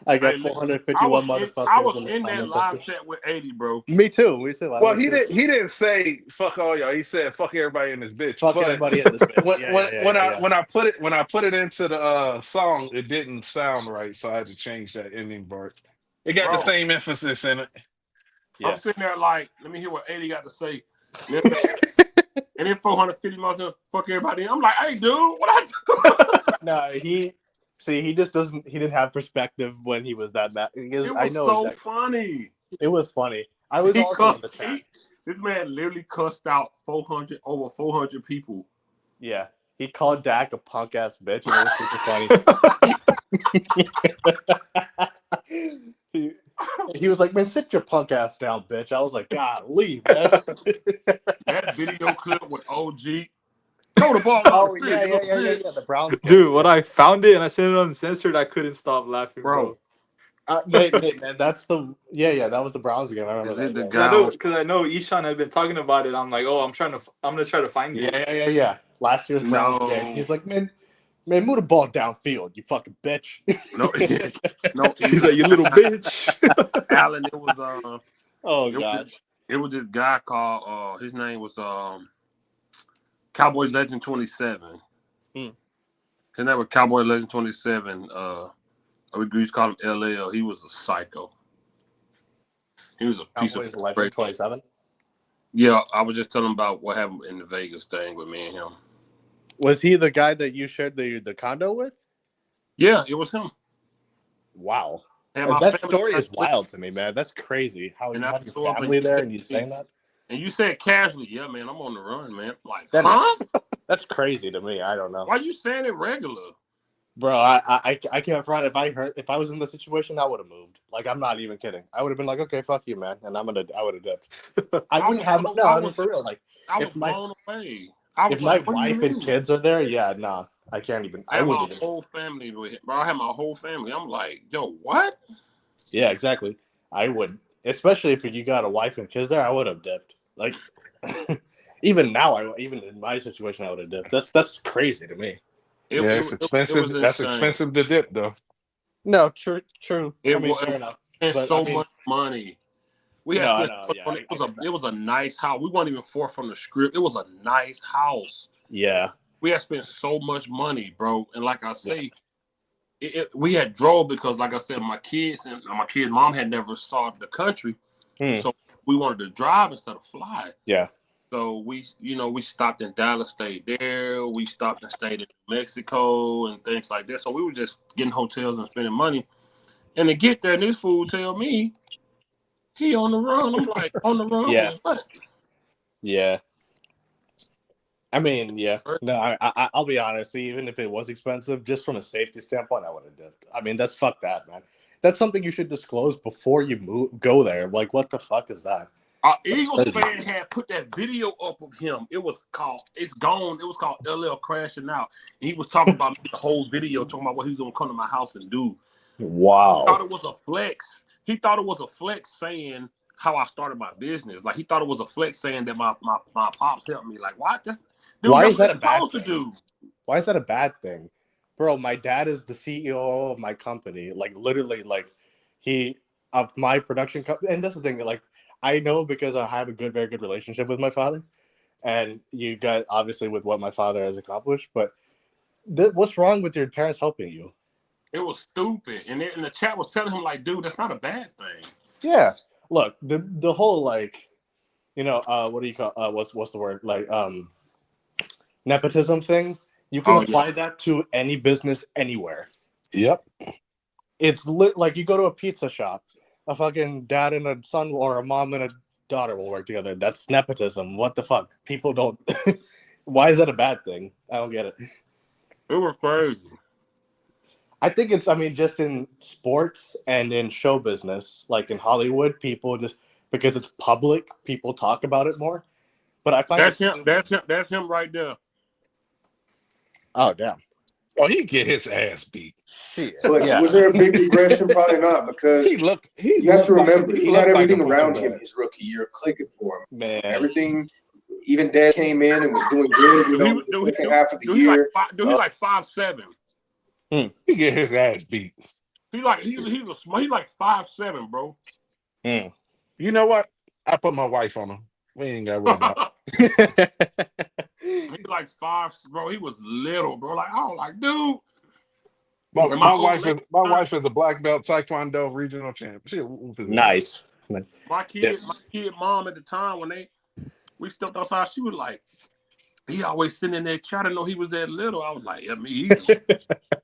I got Hey, 451 motherfuckers. I was in the in that comment live section. chat with 80, bro. Me too. Well, he didn't say fuck all y'all. He said fuck everybody in this bitch. Fuck But everybody in this bitch. when I put it into the song, it didn't sound right, so I had to change that ending part. It got the same emphasis in it. Yeah. I'm sitting there like, let me hear what 80 got to say. And then 450 miles, fuck everybody. I'm like, hey, dude, what I do? No, he just doesn't. He didn't have perspective when he was that mad. It was I know so exactly. funny. It was funny. I was also in the chat. This man literally cussed out over 400 people. Yeah, he called Dak a punk ass bitch, and it was super funny. he was like, "Man, sit your punk ass down, bitch." I was like, "God, leave, man." That video clip with OG. Throw the ball out. Oh yeah. The Browns. Dude, when I found it and I sent it uncensored, I couldn't stop laughing, bro. Nate, man, that's the that was the Browns game. I remember Is that. it the Yeah. guy? Because I know Ishan had been talking about it. I'm like, oh, I'm gonna try to find it. Yeah. Last year's Browns game. He's like, man, move the ball downfield, you fucking bitch. No. He's like, you little bitch. Allen, it was God. It was this guy called his name was Cowboys Legend 27. His name was Cowboy Legend 27. We used to call him LL. He was a psycho. He was a piece of Legend 27. Yeah, I was just telling him about what happened in the Vegas thing with me and him. Was he the guy that you shared the condo with? Yeah, it was him. Wow. And that story is wild to me, man. That's crazy. How you have your family there and you saying that? And you said casually, yeah, man, I'm on the run, man. Like, that's crazy to me. I don't know. Why are you saying it regular? Bro, I can't front. If I was in the situation, I would have moved. Like, I'm not even kidding. I would have been like, okay, fuck you, man, and I would have dipped. I wouldn't have. No, I mean for real. Like, I was blown away. If my wife and kids are there, yeah, nah, I can't even. I have my whole family with him, bro. I have my whole family. I'm like, yo, what? Yeah, exactly. I would, especially if you got a wife and kids there. I would have dipped. Like, even now, even in my situation, I would have dipped. That's crazy to me. It's expensive. That's expensive to dip, though. No, true. It fair enough. It's much money. We had it was a nice house. We weren't even far from the Strip. It was a nice house. Yeah. We had spent so much money, bro. And like I say, we had drove because, like I said, my kids and my kid's mom had never saw the country. So we wanted to drive instead of fly. Yeah. So we stopped in Dallas, stayed there. We stopped and stayed in Mexico and things like that. So we were just getting hotels and spending money. And to get there, this fool tell me he on the run. I'm like, on the run? Yeah. What? Yeah. I mean, yeah. No, I'll be honest. Even if it was expensive, just from a safety standpoint, I would have dipped. I mean, fuck that, man. That's something you should disclose before you go there. Like, what the fuck is that? Eagles fan had put that video up of him. It was called LL Crashing Out. And he was talking about the whole video, talking about what he was going to come to my house and do. Wow. He thought it was a flex. He thought it was a flex saying how I started my business. Like, he thought it was a flex saying that my pops helped me. Like, why? Why is that a bad thing? Why is that a bad thing? Bro, my dad is the CEO of my company. Like, literally, like, of my production company. And that's the thing, like, I know because I have a very good relationship with my father. And you got, obviously, with what my father has accomplished. But what's wrong with your parents helping you? It was stupid. And the chat was telling him, like, dude, that's not a bad thing. Yeah. Look, the whole, like, what do you call what's the word, like nepotism thing? You can Oh, apply that to any business anywhere. Yep. It's like you go to a pizza shop, a fucking dad and a son or a mom and a daughter will work together. That's nepotism. What the fuck? People don't. Why is that a bad thing? I don't get it. It was crazy. I think it's, just in sports and in show business, like in Hollywood, people just, because it's public, people talk about it more. But I find That's him. That's him right there. Oh, damn. Oh, he get his ass beat. But Yeah. was there a big regression? Probably not, because you have to remember, he had everything around him his rookie year clicking for him. Man. Everything, even Dad came in and was doing good, the second half of the year. He like 5'7". He get his ass beat. He's like 5'7", bro. You know what? I put my wife on him. We ain't got to worry about it. He's like 5, bro. He was little, bro. Like, I was like, dude. My wife is a black belt Taekwondo regional champion. Nice. My kid mom at the time, when we stepped outside, she was like, he always sitting in there trying to know he was that little. I was like, yeah, me either.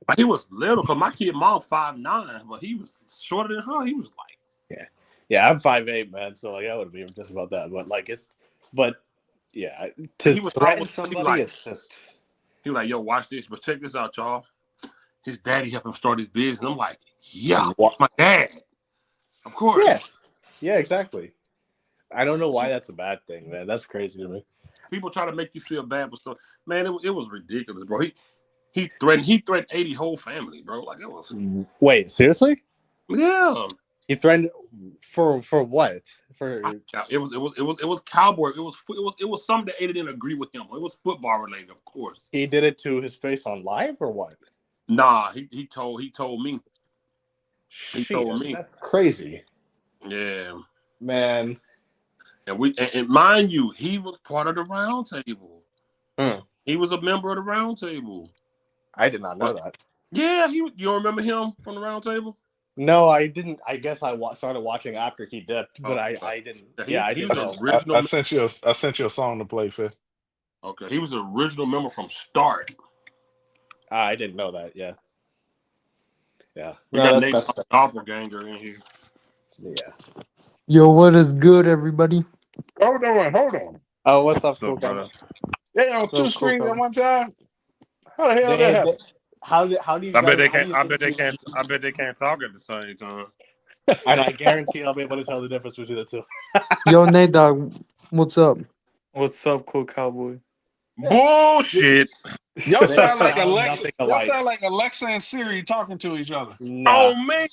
Like, he was little, because my kid mom 5'9", but he was shorter than her. He was like, yeah, I'm 5'8", man. So like, I would be just about that. But yeah, he was threaten always somebody, like, it's just. He was like, yo, watch this, but check this out, y'all. His daddy helped him start his business. And I'm like, yeah, my dad. Of course. Yeah, exactly. I don't know why that's a bad thing, man. That's crazy to me. People try to make you feel bad for stuff. Man, it was ridiculous, bro. He threatened 80 whole family, bro. Like, it was. Wait, seriously? Yeah. He threatened for what? It was Cowboy. It was something that Ada didn't agree with him. It was football related, of course. He did it to his face on live or what? Nah, he told me. He Shit, told me. That's crazy. Yeah. Man. And mind you, he was part of the round table. He was a member of the round table. I did not know that. Yeah, you don't remember him from the round table? No, I didn't. I guess I started watching after he dipped, but I didn't. I didn't know. I sent you a song to play, Fifth. Okay, he was the original member from start. I didn't know that. Yeah. We got Nate Doppelganger in here. Yeah. Yo, what is good, everybody? Hold on. Oh, what's up, cool guy? They on two screens at one time. How the hell that happen? How do you? I bet they can't talk at the same time. And I guarantee I'll be able to tell the difference between the two. Yo, Nate Dog, what's up? What's up, cool cowboy? Bullshit. Y'all sound like Alexa. Y'all sound like Alexa and Siri talking to each other. Oh man.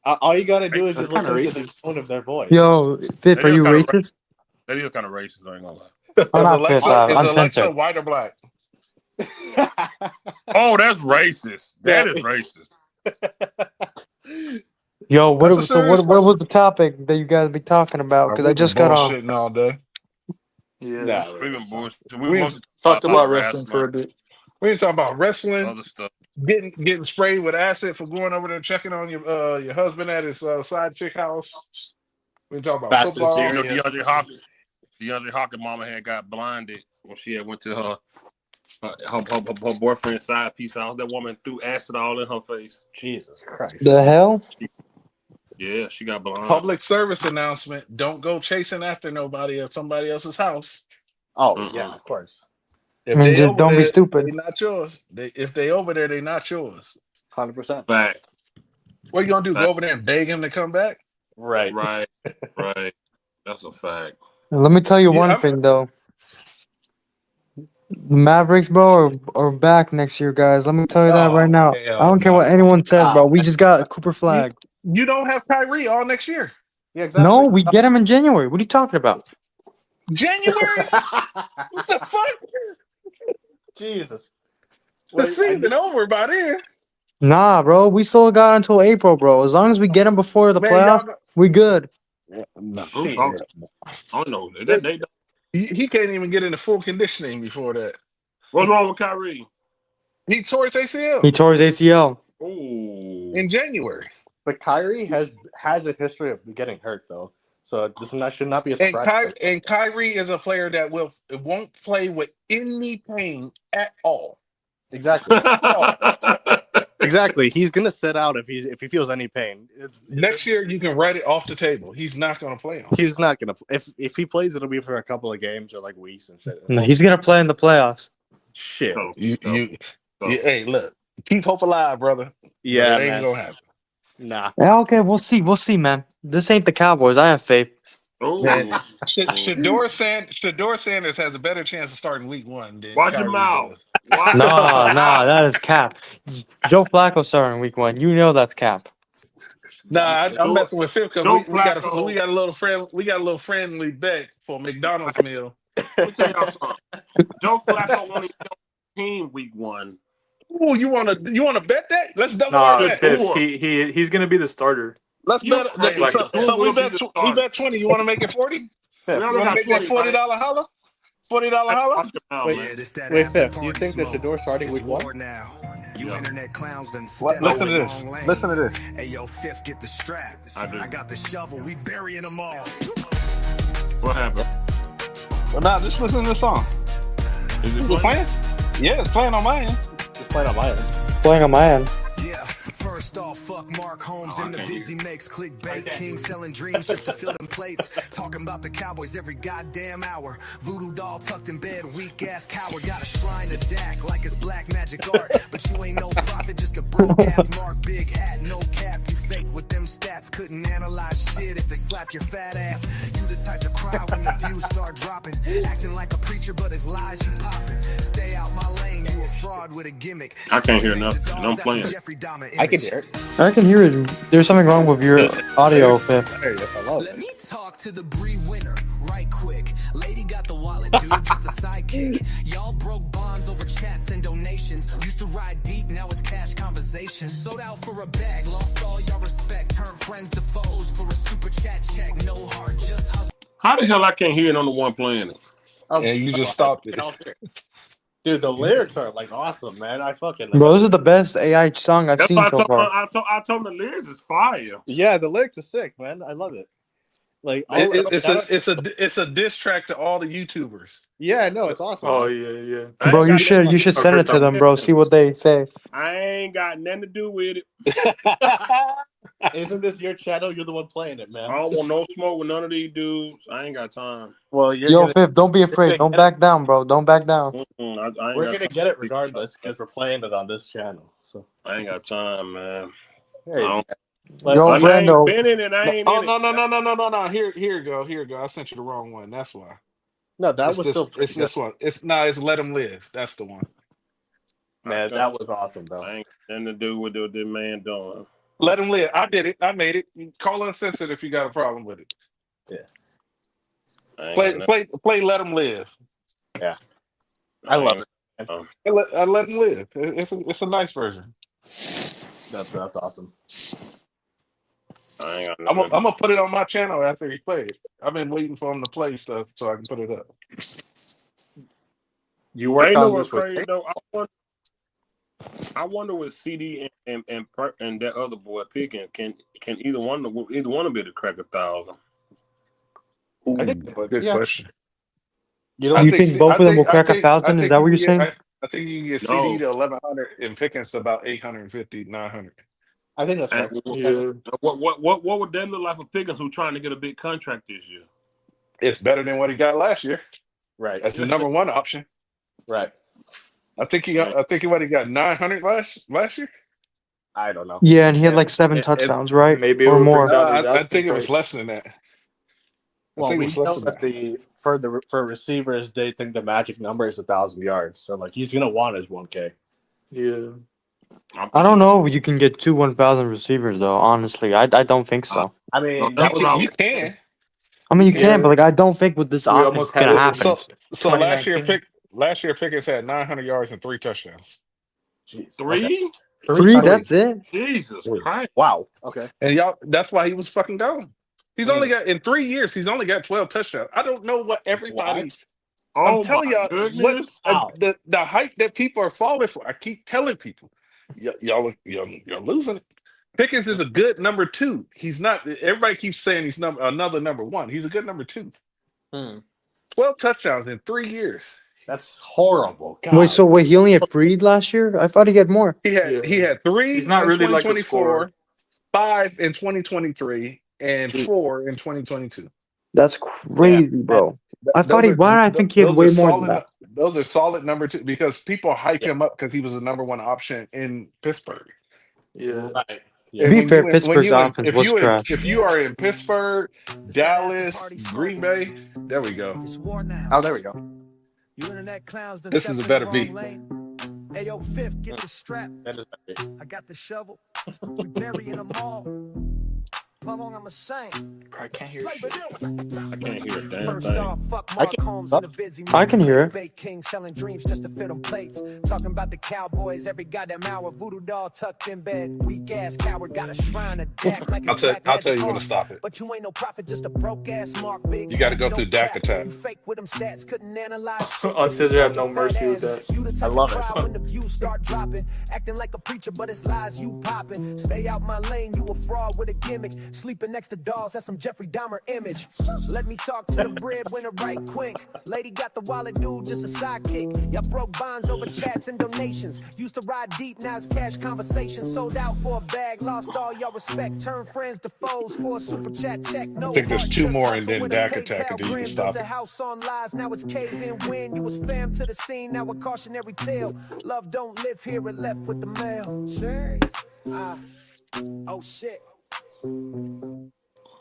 All you gotta do is just listen to the tone of their voice. Yo, Biff, are you racist? That is kind of racist. I ain't gonna lie. I'm not pissed off. I'm Alexa censored. white or black? Oh, that's racist. That is racist. Yo, what was the topic that you guys be talking about? Because I just got on. Bullshitting all day. Yeah. We've been bullshit. We talked about wrestling for a bit. We ain't talking about wrestling. Other stuff. Getting sprayed with acid for going over there checking on your husband at his side chick house. We talking about football. You know, DeAndre Hawkins' mama had got blinded when she had went to her boyfriend's side piece house. That woman threw acid all in her face. Jesus Christ. The hell? Yeah, she got blinded. Public service announcement: don't go chasing after nobody at somebody else's house. Oh yeah, of course. If I mean, they just over don't be there, stupid. They not yours. If they over there, they not yours. 100%. Fact. What you gonna do? Go over there and beg him to come back? Right. That's a fact. Let me tell you one thing though. The Mavericks, bro, are back next year, guys. Let me tell you that right now. I don't care what anyone says, bro. We just got Cooper Flag. You don't have Kyrie all next year. Yeah, exactly. No, we get him in January. What are you talking about? January? What the fuck? Jesus. The season over by then. Nah, bro. We still got until April, bro. As long as we get him before the playoffs, we good. No, I don't know. He can't even get into full conditioning before that. What's wrong with Kyrie? He tore his ACL. He tore his ACL. Ooh. In January. But Kyrie has a history of getting hurt though. So this should not be a surprise. And Kyrie is a player that won't play with any pain at all. Exactly. Exactly. He's gonna sit out if he feels any pain. Next year, you can write it off the table. He's not gonna play on. He's not gonna. If he plays, it'll be for a couple of games or like weeks and shit. No, he's gonna play in the playoffs. Shit. Hey, look, keep hope alive, brother. Yeah, it ain't gonna happen. Nah. Yeah, okay, we'll see, man. This ain't the Cowboys. I have faith. Shador Sanders has a better chance of starting week 1 than Watch Kyrie your mouth. does. Nah, that is cap. Joe Flacco starting week 1. You know that's cap. Nah, I'm messing with Phil because we got a little friendly bet for a McDonald's meal. Let me tell y'all something. Joe Flacco won his team week 1. Oh, you wanna bet that? Let's double our bet. He's gonna be the starter. Let's bet. So we bet 20. You want to make it 40? We You only want to got make 20, that $40 holla? $40 holla? Wait, Fifth. Do you think that Shador starting week 1? Now. You internet clowns done Listen to this. Listen to this. Hey, yo, Fifth, get the strap. I got the shovel. We burying them all. What happened? Well, nah, just listen to the song. Is it playing? Yeah, it's playing on my end. It's playing on my end. Playing on my end. Yeah, first off, fuck Mark Holmes and the vids he makes. Clickbait king selling dreams just to fill them plates. Talking about the Cowboys every goddamn hour. Voodoo doll tucked in bed, weak ass coward. Got a shrine to Dak like it's black magic art. But you ain't no prophet, just a broadcast mark. Big hat, no cap. You fake with them stats. Couldn't analyze shit if they slapped your fat ass. You the type to cry when the views start dropping. Acting like a preacher, but his lies you popping. Stay out my lane, you a fraud with a gimmick. I can't hear nothing. I'm playing. I can hear it. I can hear it. There's something wrong with your audio, Fifth. Let me talk to the Bree winner right quick. Lady got the wallet, dude, just a sidekick. Y'all broke bonds over chats and donations. Used to ride deep, now it's cash conversation. Sold out for a bag, lost all your respect. Turned friends to foes for a super chat check. No heart, just hustle. How the hell I can't hear it on the one playing it? And you just stopped it. Dude, the lyrics are like awesome, man. I fucking Bro, this is the best AI song I've seen so far. I told him the lyrics is fire. Yeah, the lyrics are sick, man. I love it. Like it's a diss track to all the YouTubers. Yeah, no, it's awesome. Oh yeah. Bro, you should send it to them, bro. See what they say. I ain't got nothing to do with it. Isn't this your channel? You're the one playing it, man. I don't want no smoke with none of these dudes. I ain't got time. Well, Fifth, don't be afraid. Don't back down, bro. Don't back down. We're gonna get it regardless because we're playing it on this channel. So I ain't got time, man. Hey, Yo, I Brando. ain't been in it. I ain't in it. No. Here you go. I sent you the wrong one. That's why. No, that was still. It's this one. It's Let Him Live. That's the one. Man, that was awesome, though. I ain't nothing to do with what this man doing. Let Him Live. I did it. I made it. Call Uncensored if you got a problem with it. Yeah. Play Let Him Live. Yeah. I love it. I let Him Live. It's a nice version. That's awesome. I'm gonna put it on my channel after he plays. I've been waiting for him to play stuff so I can put it up. You work on this crazy though. I wonder what CD and that other boy picking can either one of them be to crack 1,000. I think good question. You think both of them will crack 1,000? Is that what you're saying? I think you can get CD to 1,100 and Pickens to about 850, 900. I think that's right. Yeah. What would that look like for Pickens who's trying to get a big contract this year? It's better than what he got last year. Right. That's the number one option. Right. I think he got 900 last year. I don't know. Yeah, and he had like 7 touchdowns, right? Maybe or more. I think it was less than that. Well, we know that for receivers, they think the magic number is 1,000 yards. So like he's gonna want his 1K. Yeah. I don't know if you can get 2 1,000 receivers though. Honestly, I don't think so. I mean, you can. I mean, you can, but like I don't think with this offense it's gonna happen. So last year Pickens had 900 yards and 3 touchdowns. Jeez. 3? 3? That's it. Jesus Christ! Wow. Okay. And that's why he was fucking gone. He's only got in 3 years. He's only got 12 touchdowns. I don't know what everybody. What? I'm telling y'all the hype that people are falling for. I keep telling people, y'all losing it. Pickens is a good number 2. He's not. Everybody keeps saying he's another number 1. He's a good number 2. 12 touchdowns in 3 years. That's horrible. God. Wait, he only had 3 last year? I thought he had more. He had 3 He's not in really like a scorer. 2024, 5 in 2023, and 4 in 2022. That's crazy, bro. I thought I think he had way more than that. Those are solid number 2 because people hype him up because he was the number 1 option in Pittsburgh. Yeah. Right. To be fair, Pittsburgh's offense was trash. If you are in Pittsburgh, Dallas, Green Bay, there we go. Oh, there we go. This is a better beat. Hey, yo, Fifth, get the strap. I got the shovel. We burying them all. How long I'ma sing? I can't hear shit. I can't hear a damn First thing. off, fuck Mark Holmes and the Vizzy. I can hear it. Bake King selling dreams just to fit them plates. Talking about the Cowboys every goddamn hour. Voodoo doll tucked in bed. Weak ass coward got a shrine of Dak like I'll tell you when to stop it. But you ain't no prophet, just a broke ass Mark Big. You got to go through Dak attack. You fake with them stats, couldn't analyze. On Scissor, have no mercy with that. I love it. When the views start dropping, acting like a preacher, but it's lies you popping. Stay out my lane, you a fraud with a gimmick. Sleeping next to dolls, that's some Jeffrey Dahmer image. Let me talk to the breadwinner right quick. Lady got the wallet, dude, just a sidekick. Y'all broke bonds over chats and donations. Used to ride deep, now it's cash conversation. Sold out for a bag, lost all y'all respect. Turned friends to foes for a super chat check. No, I think there's 2 more and then Dak attack, and then you can stop it. House on lies, now it's cave in win. You was fam to the scene, now a cautionary tale. Love don't live here, it left with the mail. Oh shit.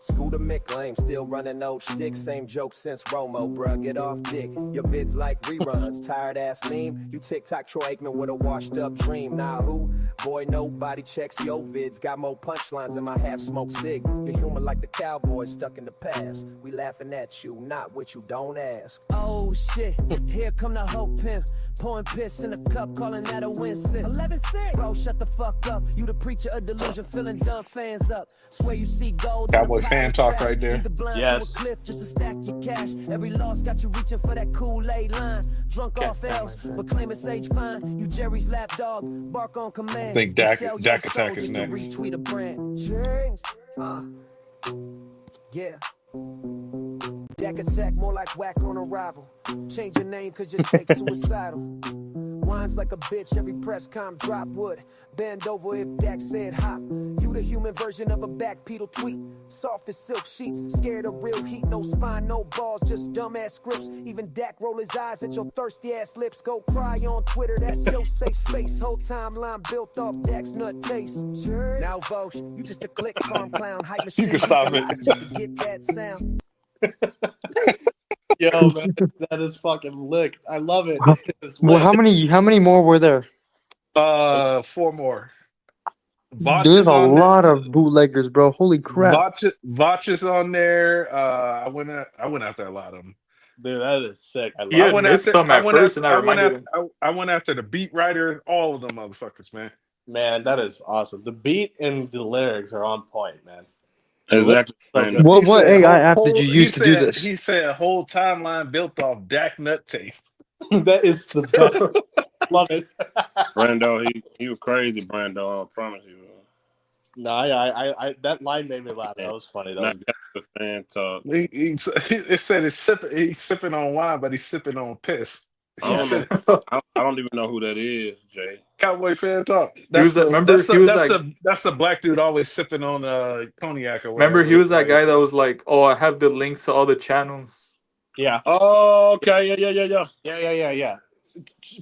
Scooter McLean, still running old shtick. Same joke since Romo, bruh, get off dick. Your vids like reruns, tired ass meme. You TikTok Troy Aikman with a washed up dream. Nah, who? Boy, nobody checks your vids. Got more punchlines in my half smoked cig. You're human like the Cowboys stuck in the past. We laughing at you, not what you don't ask. Oh shit, here come the whole pimp. Pouring piss in a cup, calling that a win sip. 11-6. Bro, shut the fuck up. You the preacher of delusion, filling dumb fans up. Swear you see gold. Cowboy fan talk right there. Yes. Cliff just to stack your cash. Every loss got you reaching for that Kool-Aid line. Drunk off L's, but claim it's age fine. You Jerry's lapdog, bark on command. I think Dak attack is next. Retweet a brand. Yeah. Dak attack more like whack on arrival. Change your name cause your take's suicidal. Whines like a bitch, every press com drop wood. Bend over if Dak said hop. You the human version of a back pedal tweet. Soft as silk sheets, scared of real heat. No spine, no balls, just dumbass scripts. Even Dak roll his eyes at your thirsty ass lips. Go cry on Twitter, that's your safe space. Whole timeline built off Dak's nut taste. Now Vosh, you just a click farm clown. Hype machine. You can stop it. Just to get that sound. Yo, man, that is fucking lick. I love it. Well, how many more were there? 4 more. There's a lot of bootleggers, bro. Holy crap! Vach is on there. I went after a lot of them. Dude, that is sick. I went after the beat writer, all of them motherfuckers, man. Man, that is awesome. The beat and the lyrics are on point, man. Exactly. What AI app did you use to do this? He said a whole timeline built off Dak nut taste. That is the best. Love it. Brando, he was crazy, Brando. I promise you. No, I that line made me laugh. That was funny. That was the fan talk. It said he's sipping on wine, but he's sipping on piss. I don't even know who that is, Jay. Cowboy fan talk. That's the black dude always sipping on cognac or whatever. Remember, he was that guy that was like, "Oh, I have the links to all the channels." Yeah. Oh, okay. Yeah.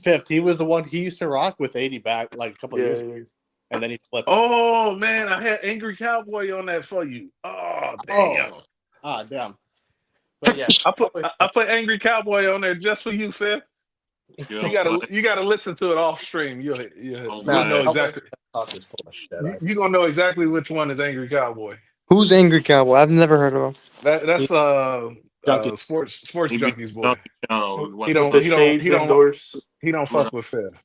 Fifth. He was the one he used to rock with 80 back like a couple of years ago. And then he flipped. Oh man, I had Angry Cowboy on that for you. Oh damn. Damn. But yeah, I put Angry Cowboy on there just for you, Fifth. You gotta listen to it off stream. You'll know exactly. You're gonna know exactly which one is Angry Cowboy. Who's Angry Cowboy? I've never heard of him. That's sports junkies boy. He don't fuck with Fifth.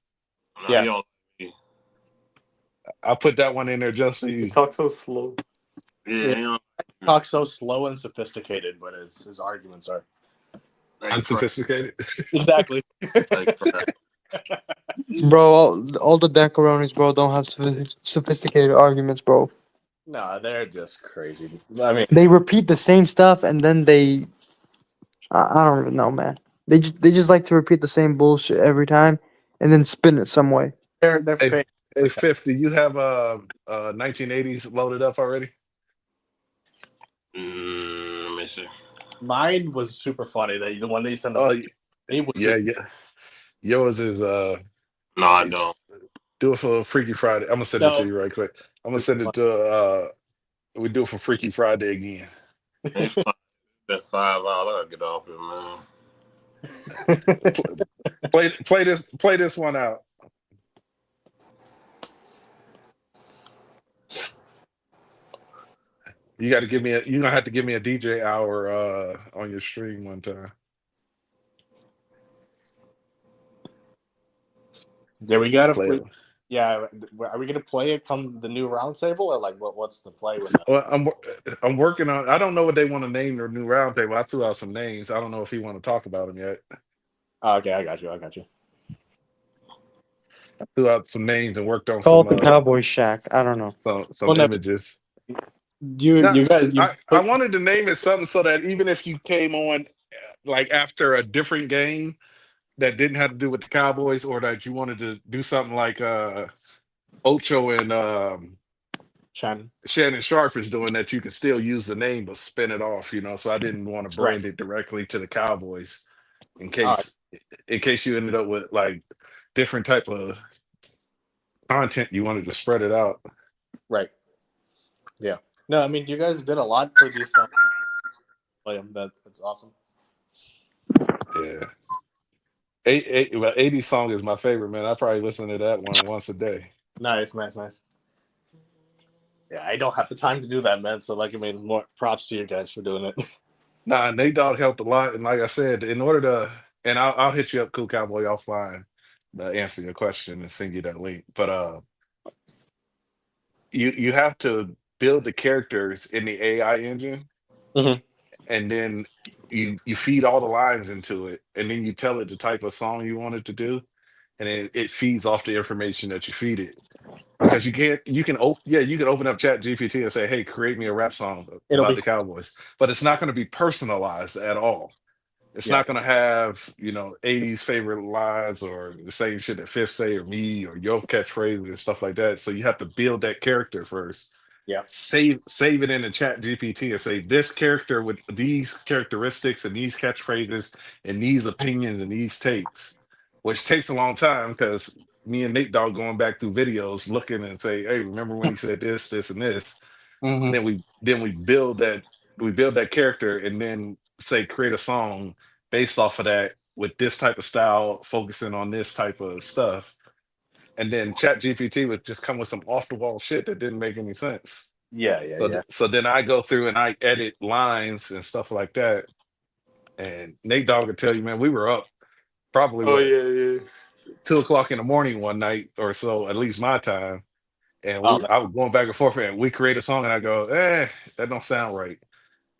Yeah. I put that one in there just for you. He talks so slow. Yeah. He talks so slow and sophisticated, but his arguments are unsophisticated. Exactly. Bro, all the decaronis, bro, don't have sophisticated arguments, bro. No, they're just crazy. I mean, They repeat the same stuff and then I don't even know, man. They just like to repeat the same bullshit every time and then spin it some way. they're Hey, fake. hey, Fifth, do you have 1980s loaded up already? Let me see. Mine was super funny. The one that you sent. Oh, It was yeah, yeah. Yours is No, I it's- don't. do it for Freaky Friday. I'm gonna send it to no. you right quick. I'm gonna send it to we do it for Freaky Friday again. It's been 5 hours. I gotta get off here, man. Play this one out. You're gonna have to give me a DJ hour on your stream one time. Yeah, we gotta. Play it. Yeah, are we gonna play it come the new roundtable or like what's the play with that? Well, I'm working on. I don't know what they want to name their new roundtable. I threw out some names. I don't know if you want to talk about them yet. Okay, I got you. I threw out some names and worked on Call some it the Cowboys Shack. I don't know. some images. You guys. I wanted to name it something so that even if you came on like after a different game that didn't have to do with the Cowboys, or that you wanted to do something like Ocho and Shannon Sharp is doing, that you can still use the name but spin it off, so I didn't want to brand it directly to the Cowboys in case you ended up with like different type of content you wanted to spread it out. Right. Yeah. No, I mean you guys did a lot for these play them. That's awesome. Yeah. 80 song is my favorite, man. I probably listen to that one once a day. Nice. Yeah, I don't have the time to do that, man. So more props to you guys for doing it. Nah, Nate Dogg helped a lot, and like I said, in order to, and I'll hit you up, Cool Cowboy, offline to answer your question and send you that link. But you have to build the characters in the AI engine, and then you feed all the lines into it, and then you tell it the type of song you want it to do, and it feeds off the information that you feed it. Because you can open up Chat GPT and say, hey, create me a rap song about the Cowboys, but it's not going to be personalized at all. It's not going to have 80s favorite lines or the same shit that Fifth say or me or your catchphrases and stuff like that. So you have to build that character first. Yeah. Save it in the Chat GPT and say, this character with these characteristics and these catchphrases and these opinions and these takes, which takes a long time because me and Nate Dogg going back through videos looking and say, hey, remember when he said this, this, and this? And then we build that character and then say create a song based off of that with this type of style, focusing on this type of stuff. And then Chat GPT would just come with some off the wall shit that didn't make any sense. So then I go through and I edit lines and stuff like that. And Nate Dogg would tell you, man, we were up probably 2 o'clock in the morning one night or so, at least my time. And I was going back and forth, and we create a song, and I go, that don't sound right.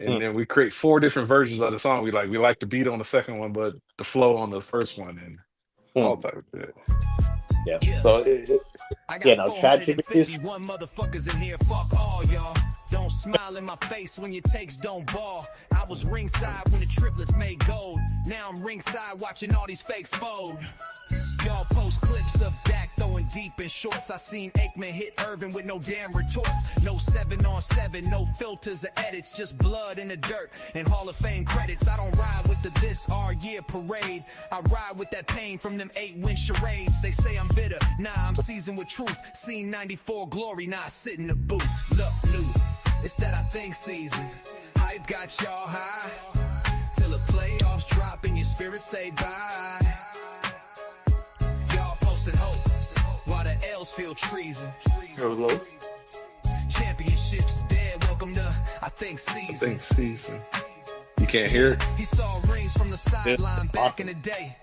And then we create 4 different versions of the song. We like the beat on the second one, but the flow on the first one, and all type of shit. Yeah. So ChatGPT. Motherfuckers in here, fuck all y'all. Don't smile in my face when your takes don't ball. I was ringside when the triplets made gold. Now I'm ringside watching all these fakes fold. Y'all post clips of Dak throwing deep in shorts. I seen Aikman hit Irvin with no damn retorts. No 7-on-7, no filters or edits, just blood in the dirt and Hall of Fame credits. I don't ride with the this our year parade. I ride with that pain from them 8-win charades. They say I'm bitter, nah, I'm seasoned with truth. Seen 94 glory, nah, I sit in the booth. Look, new, it's that I think season. Hype got y'all high till the playoffs drop and your spirit say bye. Hope while the L's feel treason. Championships dead. Welcome to I think season. You can't hear it. He saw rings from the sideline back in the day.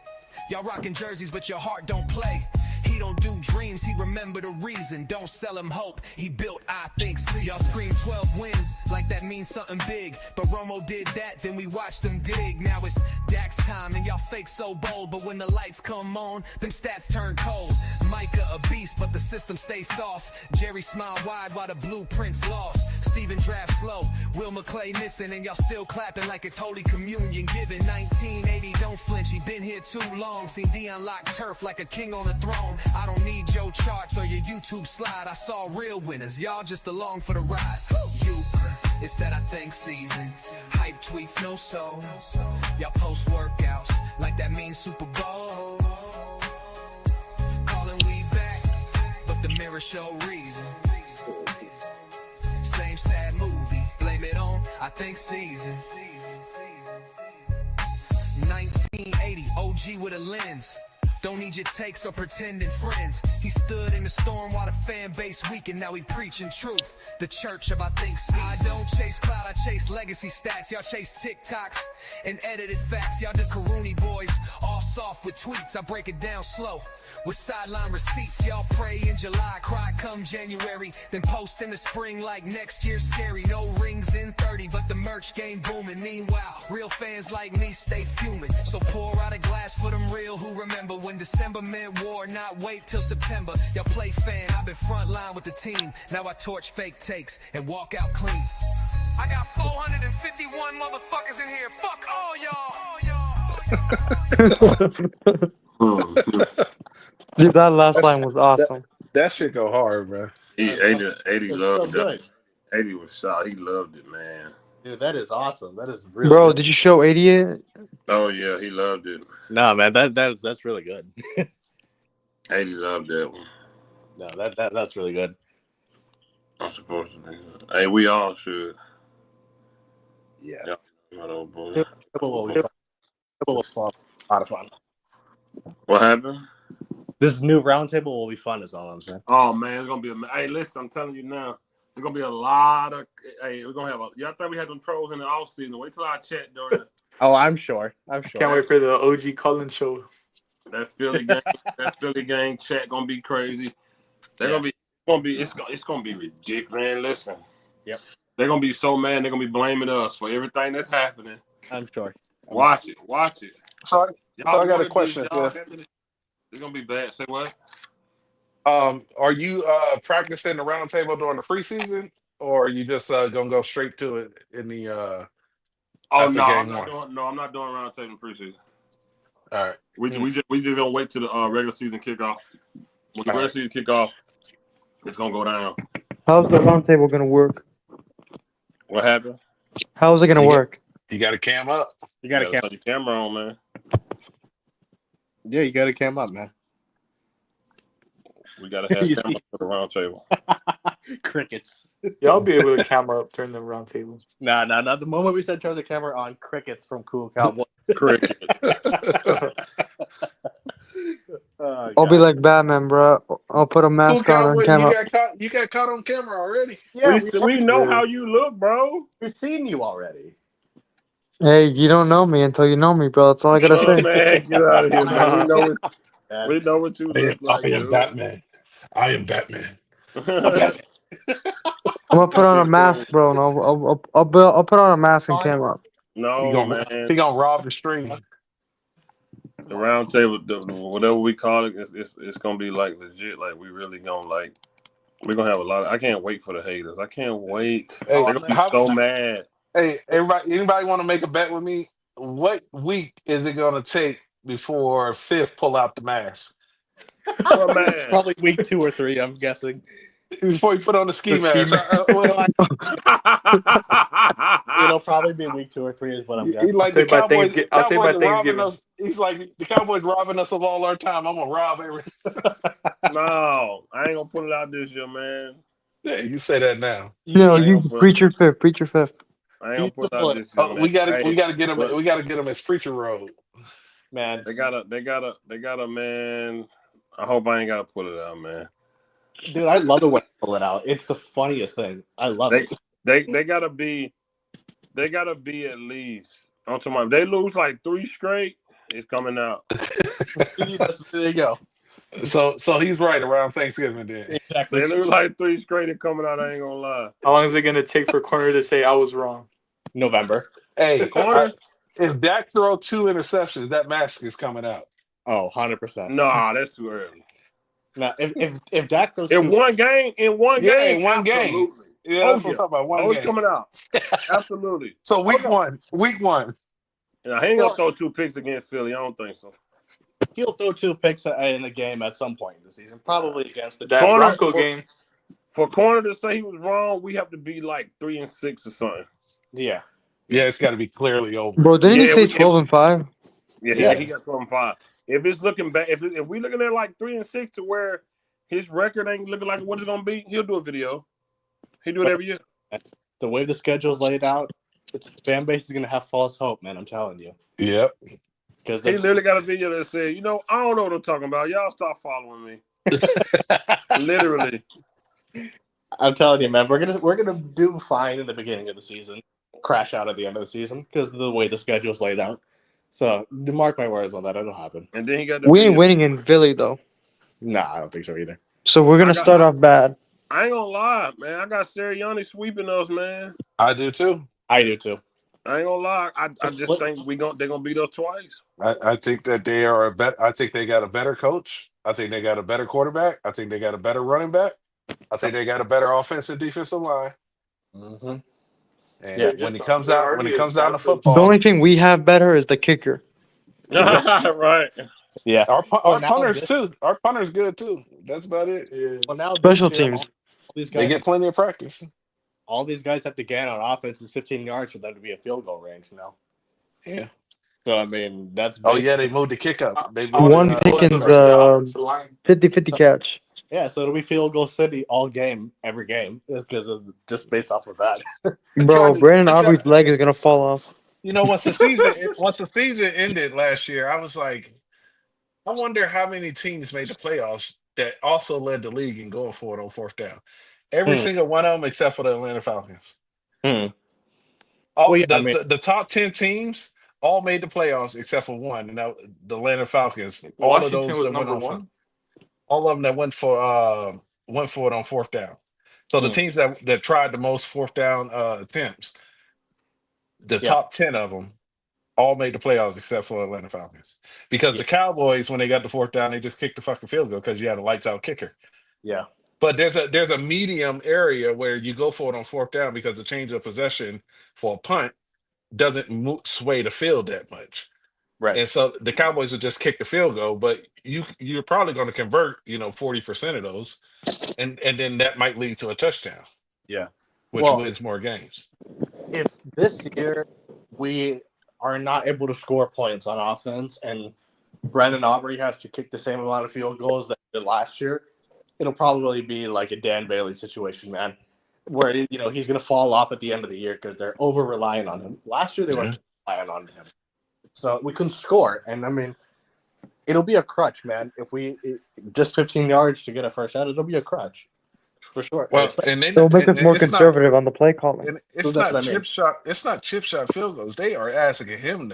Y'all rocking jerseys, but your heart don't play. He don't do dreams, he remember the reason. Don't sell him hope, he built I think seasons. Y'all scream 12 wins like that means something big, but Romo did that, then we watched them dig. Now it's Dak's time and y'all fake so bold, but when the lights come on, them stats turn cold. Micah a beast, but the system stays soft. Jerry smile wide while the blueprint's lost. Steven draft slow, Will McClay missing, and y'all still clapping like it's Holy Communion given. 1980, don't flinch, he been here too long. Seen Dion lock turf like a king on the throne. I don't need your charts or your YouTube slide. I saw real winners, y'all just along for the ride. It's that I think season. Hype tweets, no soul. Y'all post workouts like that means Super Bowl. Calling we back, but the mirror show reason. Same sad movie, blame it on, I think season. 1980, OG with a lens. Don't need your takes or pretending friends. He stood in the storm while the fan base weakened. Now he preaching truth. The church of I think season. I don't chase clout, I chase legacy stats. Y'all chase TikToks and edited facts. Y'all the Karuni boys, all soft with tweets. I break it down slow with sideline receipts. Y'all pray in July, cry come January, then post in the spring like next year's scary. No rings in 30, but the merch game booming. Meanwhile, real fans like me stay fuming. So pour out a glass for them real who remember when December meant war, not wait till September. Y'all play fan, I've been front line with the team. Now I torch fake takes and walk out clean. I got 451 motherfuckers in here. Fuck all y'all. Dude, that last line was awesome. That shit go hard, man. 80 loved it. 80 was shot. He loved it, man. Dude, that is awesome. That is really Bro, good. did you show 80? Oh yeah, he loved it. Nah, man, that's really good. 80 loved that one. No, that's really good. I'm supposed to be. Hey, we all should. Yeah. Old boy. It was fun. A lot of fun. What happened? This new roundtable will be fun, is all I'm saying. Oh man, it's gonna be. Hey, listen, I'm telling you now, there's gonna be a lot of. Hey, we're gonna have a. Y'all thought we had them trolls in the off season. Wait till I chat during. Oh, I'm sure. Can't wait for the OG Cullen show. That Philly gang chat gonna be crazy. They're gonna be. It's gonna be ridiculous, man. Listen. Yep. They're gonna be so mad. They're gonna be blaming us for everything that's happening. I'm sure. Watch it. So I got a question. It's gonna be bad. Say what? Are you practicing the round table during the preseason, or are you just gonna go straight to it in the I'm not doing round table in preseason. All right. We just gonna wait till the regular season kickoff. When the regular season kickoff, it's gonna go down. How's the roundtable gonna work? What happened? How is it gonna work? You got to cam up. You got to turn your camera on, man. Yeah, you got to cam up, man. We gotta have camera for the round table. Crickets. Y'all be able to camera up, turn the round tables. Nah. The moment we said turn the camera on, crickets from Cool Cowboys. Cricket. I'll be like Batman, bro. I'll put a mask on and camera. You got caught on camera already. Yeah, we know how you look, bro. We've seen you already. Hey, you don't know me until you know me, bro. That's all I gotta say. Man, get out of here, man. We know what you look like. I am Batman. I am Batman. I'm gonna put on a mask, bro, and I'll put on a mask and camera up. No, man. He gonna rob the stream. The round table, whatever we call it, it's gonna be like legit. Like we really gonna like. We're gonna have a lot. I can't wait for the haters. I can't wait. Hey, they're gonna be so mad. Hey, anybody want to make a bet with me? What week is it gonna take before Fifth pull out the mask? Oh, man. Probably week 2 or 3, I'm guessing. Before you put on the ski mask. It'll probably be week 2 or 3 is what I'm guessing. He's like the Cowboys. I'll say by robbing Thanksgiving. us. He's like the Cowboys robbing us of all our time. I'm gonna rob everything. No, I ain't gonna put it out this year, man. Yeah, you say that now. No, you preach your fifth. I ain't gonna put it out this year. We gotta get him. We gotta get him his preacher road. Man, they gotta, man. I hope I ain't gotta pull it out, man. Dude, I love the way they pull it out. It's the funniest thing. I love it. They gotta be at least. I'm talking about, if they lose like 3 straight, it's coming out. There you go. So he's right around Thanksgiving then. They look like 3 straight and coming out. I ain't gonna lie. How long is it gonna take for Corner to say I was wrong? November. Hey, Corner. if Dak throw 2 interceptions, that mask is coming out. Oh, 100%. Nah, that's too early. Now, if Dak goes in one game, in one absolutely. game. Yeah, that's what I'm talking about. One game. Coming out. Absolutely. So week one. Yeah, he ain't gonna throw 2 picks against Philly. I don't think so. He'll throw 2 picks in a game at some point in the season, probably against the Bronco game. For Corner to say he was wrong, we have to be like 3-6 or something. Yeah. Yeah, it's got to be clearly over. Bro, didn't he say 12-5? Yeah, he got 12-5. If it's looking bad, if we looking at like 3-6 to where his record ain't looking like what it's gonna be, he'll do a video. He do it every year. The way the schedule's laid out, the fan base is gonna have false hope, man. I'm telling you. Yep. Because he literally got a video that said, I don't know what I'm talking about. Y'all stop following me. Literally. I'm telling you, man, we're gonna do fine in the beginning of the season, crash out at the end of the season because of the way the schedule's laid out. So mark my words on that, it'll happen. And then he got we ain't winning in Philly though. Nah, I don't think so either. So we're gonna start off bad. I ain't gonna lie, man. I got Sirianni sweeping us, man. I do too. I ain't gonna lie. I just think they're gonna beat us twice. I think that they are I think they got a better coach. I think they got a better quarterback. I think they got a better running back. I think they got a better offensive defensive line. Mm-hmm. And when it comes down to football, the only thing we have better is the kicker. Right. Yeah. Our punters too. Our punter's good too. That's about it. Yeah. Well, now special teams. They get plenty of practice. All these guys have to gain on offense is 15 yards for them to be in field goal range now. Yeah. So I mean that's. They moved the kick up. They One Pickens 50-50 catch. Yeah, so it'll be field goal city all game, every game, because of just based off of that. Bro, Brandon Aubrey's leg is gonna fall off. Once the season ended last year, I was like, I wonder how many teams made the playoffs that also led the league in going for it on 4th down. Every single one of them except for the Atlanta Falcons. The top 10 teams all made the playoffs except for one. Now the Atlanta Falcons. Washington was number 1. All of them that went for it on 4th down. So the teams that tried the most 4th down attempts, the top 10 of them all made the playoffs except for Atlanta Falcons. Because the Cowboys, when they got the 4th down, they just kicked the fucking field goal because you had a lights out kicker. Yeah. But there's a medium area where you go for it on 4th down because the change of possession for a punt doesn't sway the field that much. Right. And so the Cowboys would just kick the field goal, but you're probably going to convert, 40% of those, and then that might lead to a touchdown. Yeah. Which wins more games. If this year we are not able to score points on offense and Brandon Aubrey has to kick the same amount of field goals that he did last year, it'll probably be like a Dan Bailey situation, man, where he's going to fall off at the end of the year because they're over relying on him. Last year they were relying on him. So we couldn't score, and I mean, it'll be a crutch, man. If we just 15 yards to get a first out, it'll be a crutch for sure. Well, they'll make us more conservative on the play calling. It's not chip shot. It's not chip shot field goals. They are asking him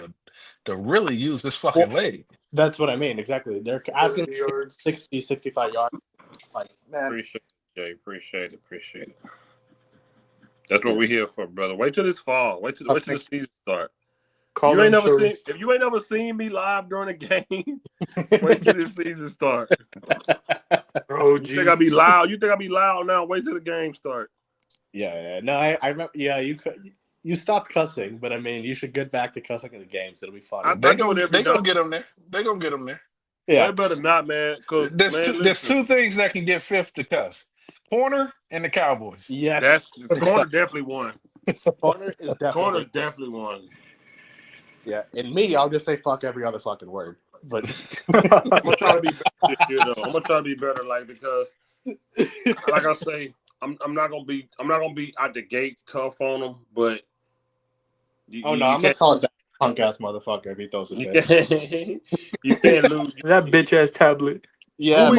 to really use this fucking leg. That's what I mean. Exactly. They're asking 60, 65 yards. Like, man. Appreciate it. That's what we're here for, brother. Wait till this fall. Wait till the season start. If you ain't never seen me live during a game, wait till this season start. Bro, you think I be loud? You think I be loud now? Wait till the game start. Yeah. No, I remember. Yeah, you stopped cussing, but I mean, you should get back to cussing in the games. It'll be fun. They gonna get them there. They gonna get them there. Yeah, they better not, man. Cause there's two things that can get fifth to cuss: Corner and the Cowboys. Yes, Corner definitely won. Corner definitely won. Yeah, and me, I'll just say fuck every other fucking word. But I'm gonna try to be better this year, though. I'm gonna try to be better, because, like I say, I'm not gonna be out the gate tough on them, but. I'm gonna call it that punk ass motherfucker if he throws a shit. You can't lose that bitch ass tablet. Yeah, I'm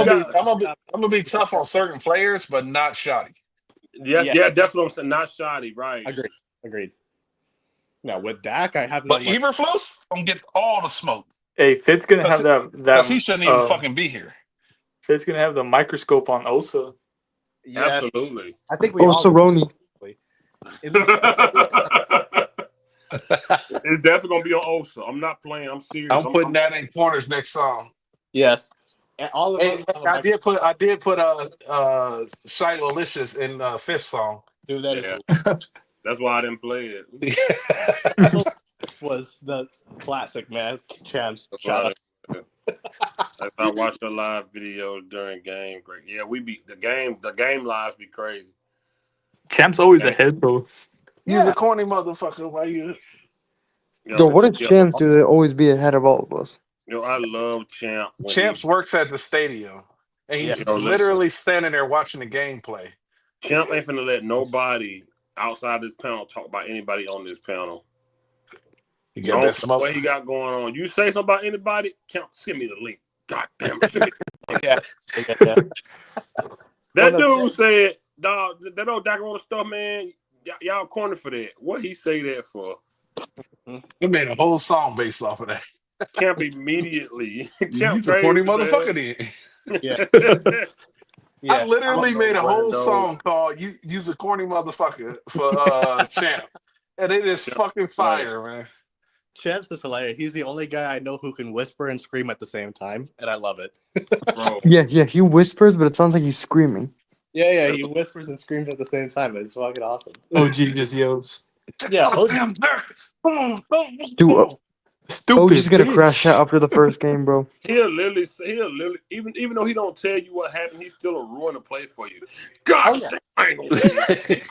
gonna be tough on certain players, but not shoddy. Yeah, that's what I'm saying. Not shoddy, right? Agreed. Now with Dak, I have no. But Eberflus, I'm gonna get all the smoke. Hey, Fitz gonna have that because he shouldn't even fucking be here. Fed's gonna have the microscope on Osa. Yeah, absolutely. I think we all. Saroni. It's definitely gonna be on Osa. I'm not playing. I'm serious. I'm putting that in corners next song. Yes, and all of us. I did put Shiloh Licious in fifth song. Dude, that is. That's why I didn't play it. Was the classic, man. Champs. Shout out. If I watched the live videos during game, great. Yeah, we be the game lives be crazy. Champ's always ahead, bro. He's a corny motherfucker. Why you? Yo, what did Champs do to always be ahead of all of us? Yo, I love Champ. Champs works at the stadium, and he's literally standing there watching the gameplay. Champ ain't finna let nobody outside this panel talk about anybody on this panel. You got that smoke? What he got going on? You say something about anybody? Champ, send me the link. God damn. That dude said, "Dog, that old Dakarona stuff, man. Y'all corner for that." What he say that for? We made a whole song based off of that. Champ immediately. Champ you a corny motherfucker then. Yeah. I literally made a whole song called "Use a Corny Motherfucker" for Champ, and it is fucking fire, man. Champs is hilarious. He's the only guy I know who can whisper and scream at the same time, and I love it. Bro. Yeah, he whispers, but it sounds like he's screaming. Yeah, he whispers and screams at the same time. It's fucking awesome. OG just yells. Yeah, Dude, stupid. He's gonna crash out after the first game, bro. He'll literally, even though he don't tell you what happened, he's still a ruin the play for you. God damn, I ain't gonna say it.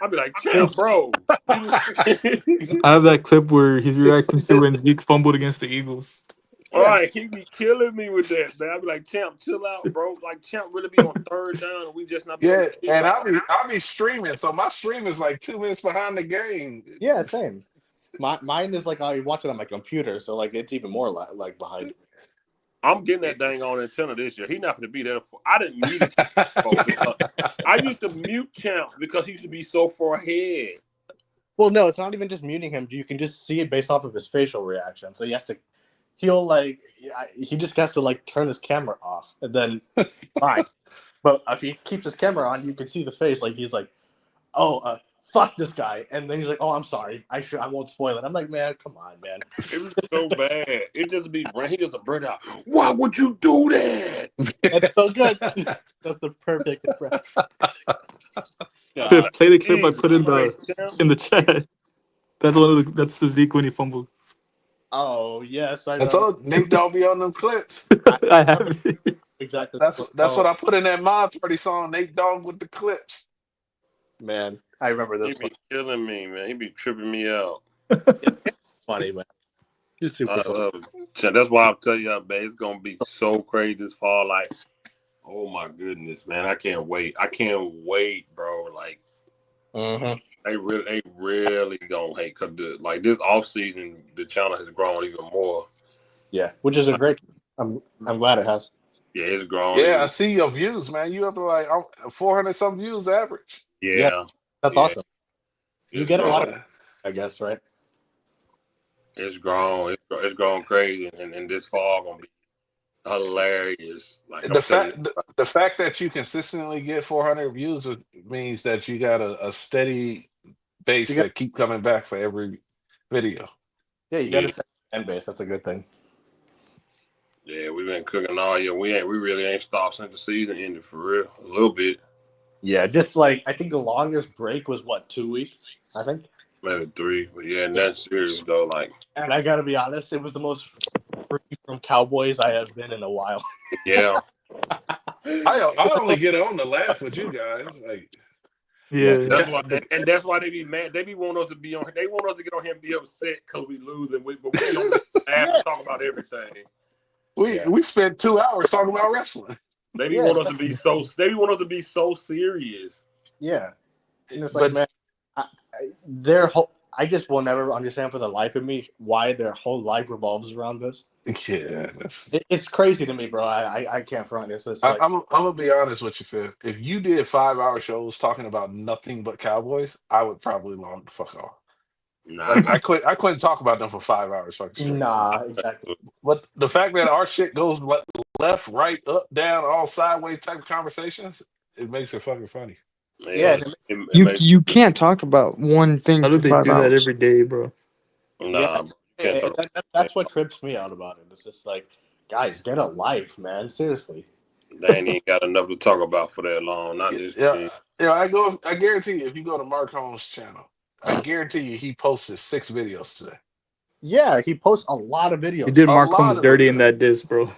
I'll be like, yeah, bro. I have that clip where he's reacting to when Zeke fumbled against the Eagles. All right, he be killing me with that, man. I'll be like, Champ, chill out, bro. Like, Champ really be on third down, and we just not. Yeah, and I'll be streaming, so my stream is like 2 minutes behind the game. Yeah, same. Mine is like I watch it on my computer, so like it's even more like behind. I'm getting that dang on antenna this year. He's not going to be there. I didn't mute him. I used to mute Champ because he used to be so far ahead. Well, no, it's not even just muting him. You can just see it based off of his facial reaction. So he just has to like turn his camera off, and then fine. But if he keeps his camera on, you can see the face. Like he's like, "Oh, fuck this guy," and then he's like, "Oh, I'm sorry. I won't spoil it." I'm like, "Man, come on, man." It was so bad. It just be he just a bird out. Why would you do that? It's so good. That's the perfect impression. Play the clip I put in the chat. That's the Zeke when he fumbled. Oh yes, I know. That's all. Nate don't be on them clips. I have it. Exactly. That's what I put in that Mod Party song. Nate Dogg with the clips. Man, I remember this. He be killing me, man. He be tripping me out. Funny, man. He's super funny. That's why I'll tell you, man, it's gonna be so crazy this fall. Like, oh my goodness, man, I can't wait. I can't wait, bro. Like, they really gonna hate because this off season the channel has grown even more. Yeah, which is a great. I'm glad it has. Yeah, it's grown. Yeah, I see your views, man. You up to like 400 some views average. Yeah, that's awesome. You get a lot of, I guess, right? It's grown. It's grown crazy, and this fall gonna be hilarious. Like the fact that you consistently get 400 views means that you got a steady base that keep coming back for every video. Yeah, you got a fan base. That's a good thing. Yeah, we've been cooking all year. We really ain't stopped since the season ended, for real. A little bit. Yeah, just like I think the longest break was 2 weeks. I think maybe 3, but yeah, and that's serious though. Like, and I gotta be honest, it was the most free from Cowboys I have been in a while. Yeah, I only get on to laugh with you guys. Like, yeah, that's why they be mad. They be want us to be on. They want us to get on here and be upset because we lose, but we don't laugh and talk about everything. We spent 2 hours talking about wrestling. They want us to be so. They want us to be so serious. Yeah, and it's like, man, their whole. I just will never understand for the life of me why their whole life revolves around this. Yeah, it's crazy to me, bro. I can't front this. Like, I'm gonna be honest with you, Phil. If you did 5-hour shows talking about nothing but Cowboys, I would probably log the fuck off. Nah, Like I couldn't talk about them for 5 hours fucking straight. Nah, exactly. But the fact that our shit goes left, right, up, down, all sideways type of conversations, it makes it fucking funny. Yeah, it makes You can't talk about one thing How do for they 5 do that hours. every day, bro? nah. Bro, you can't talk about that's what trips me out about it. It's just like, guys, get a life, man. Seriously. They ain't even got enough to talk about for that long. Not this Yeah, team. yeah. I guarantee you, if you go to Mark Holmes' channel, I guarantee you he posted 6 videos today. Yeah, he posts a lot of He videos. did A Mark Holmes lot of dirty in videos. that diss, bro.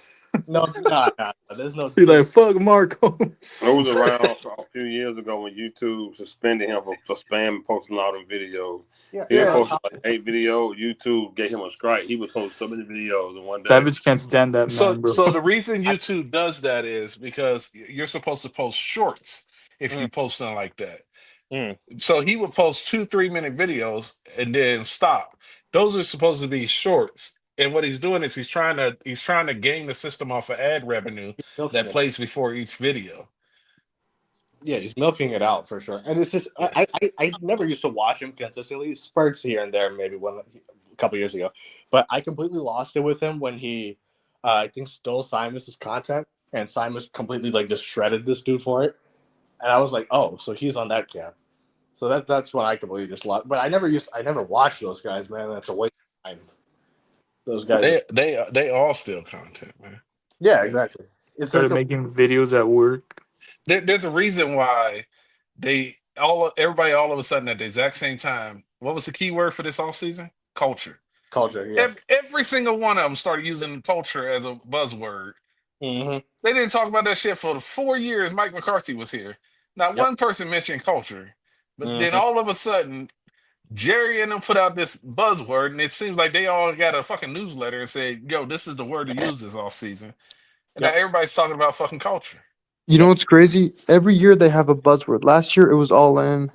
No, it's not. There's no. Be like, fuck Mark Holmes. It was around a few years ago when YouTube suspended him for spam posting all them videos. Yeah, He Yeah. posted like 8 videos. YouTube gave him a strike. He was posting so many videos in one day. Savage can't stand that man, bro. So the reason YouTube does that is because you're supposed to post shorts if you Mm, post them like that. mm. So he would post 2-3 minute videos and then stop. Those are supposed to be shorts. And what he's doing is he's trying to gain the system off of ad revenue He's milking that it. plays before each video. Yeah, he's milking it out for sure. And it's just, I never used to watch him consistently. Spurts here and there, maybe a couple years ago. But I completely lost it with him when he, I think, stole Simus's content, and Simus completely like just shredded this dude for it. And I was like, oh, so he's on that camp. So that's when I completely just lost. But I never watched those guys, man. That's a waste of time. Those guys. They all steal content, man. Yeah, exactly. It's Started making videos at work. There's a reason why everybody all of a sudden at the exact same time. What was the key word for this offseason? Culture. culture. Yeah. Every single one of them started using culture as a buzzword. Mm-hmm. They didn't talk about that shit for the 4 years Mike McCarthy was here. Not Yep. one person mentioned culture. But then Mm-hmm. all of a sudden, Jerry and them put out this buzzword, and it seems like they all got a fucking newsletter and said, yo, this is the word to use this offseason. And now Yep. everybody's talking about fucking culture. You know what's crazy? Every year they have a buzzword. Last year it was all in.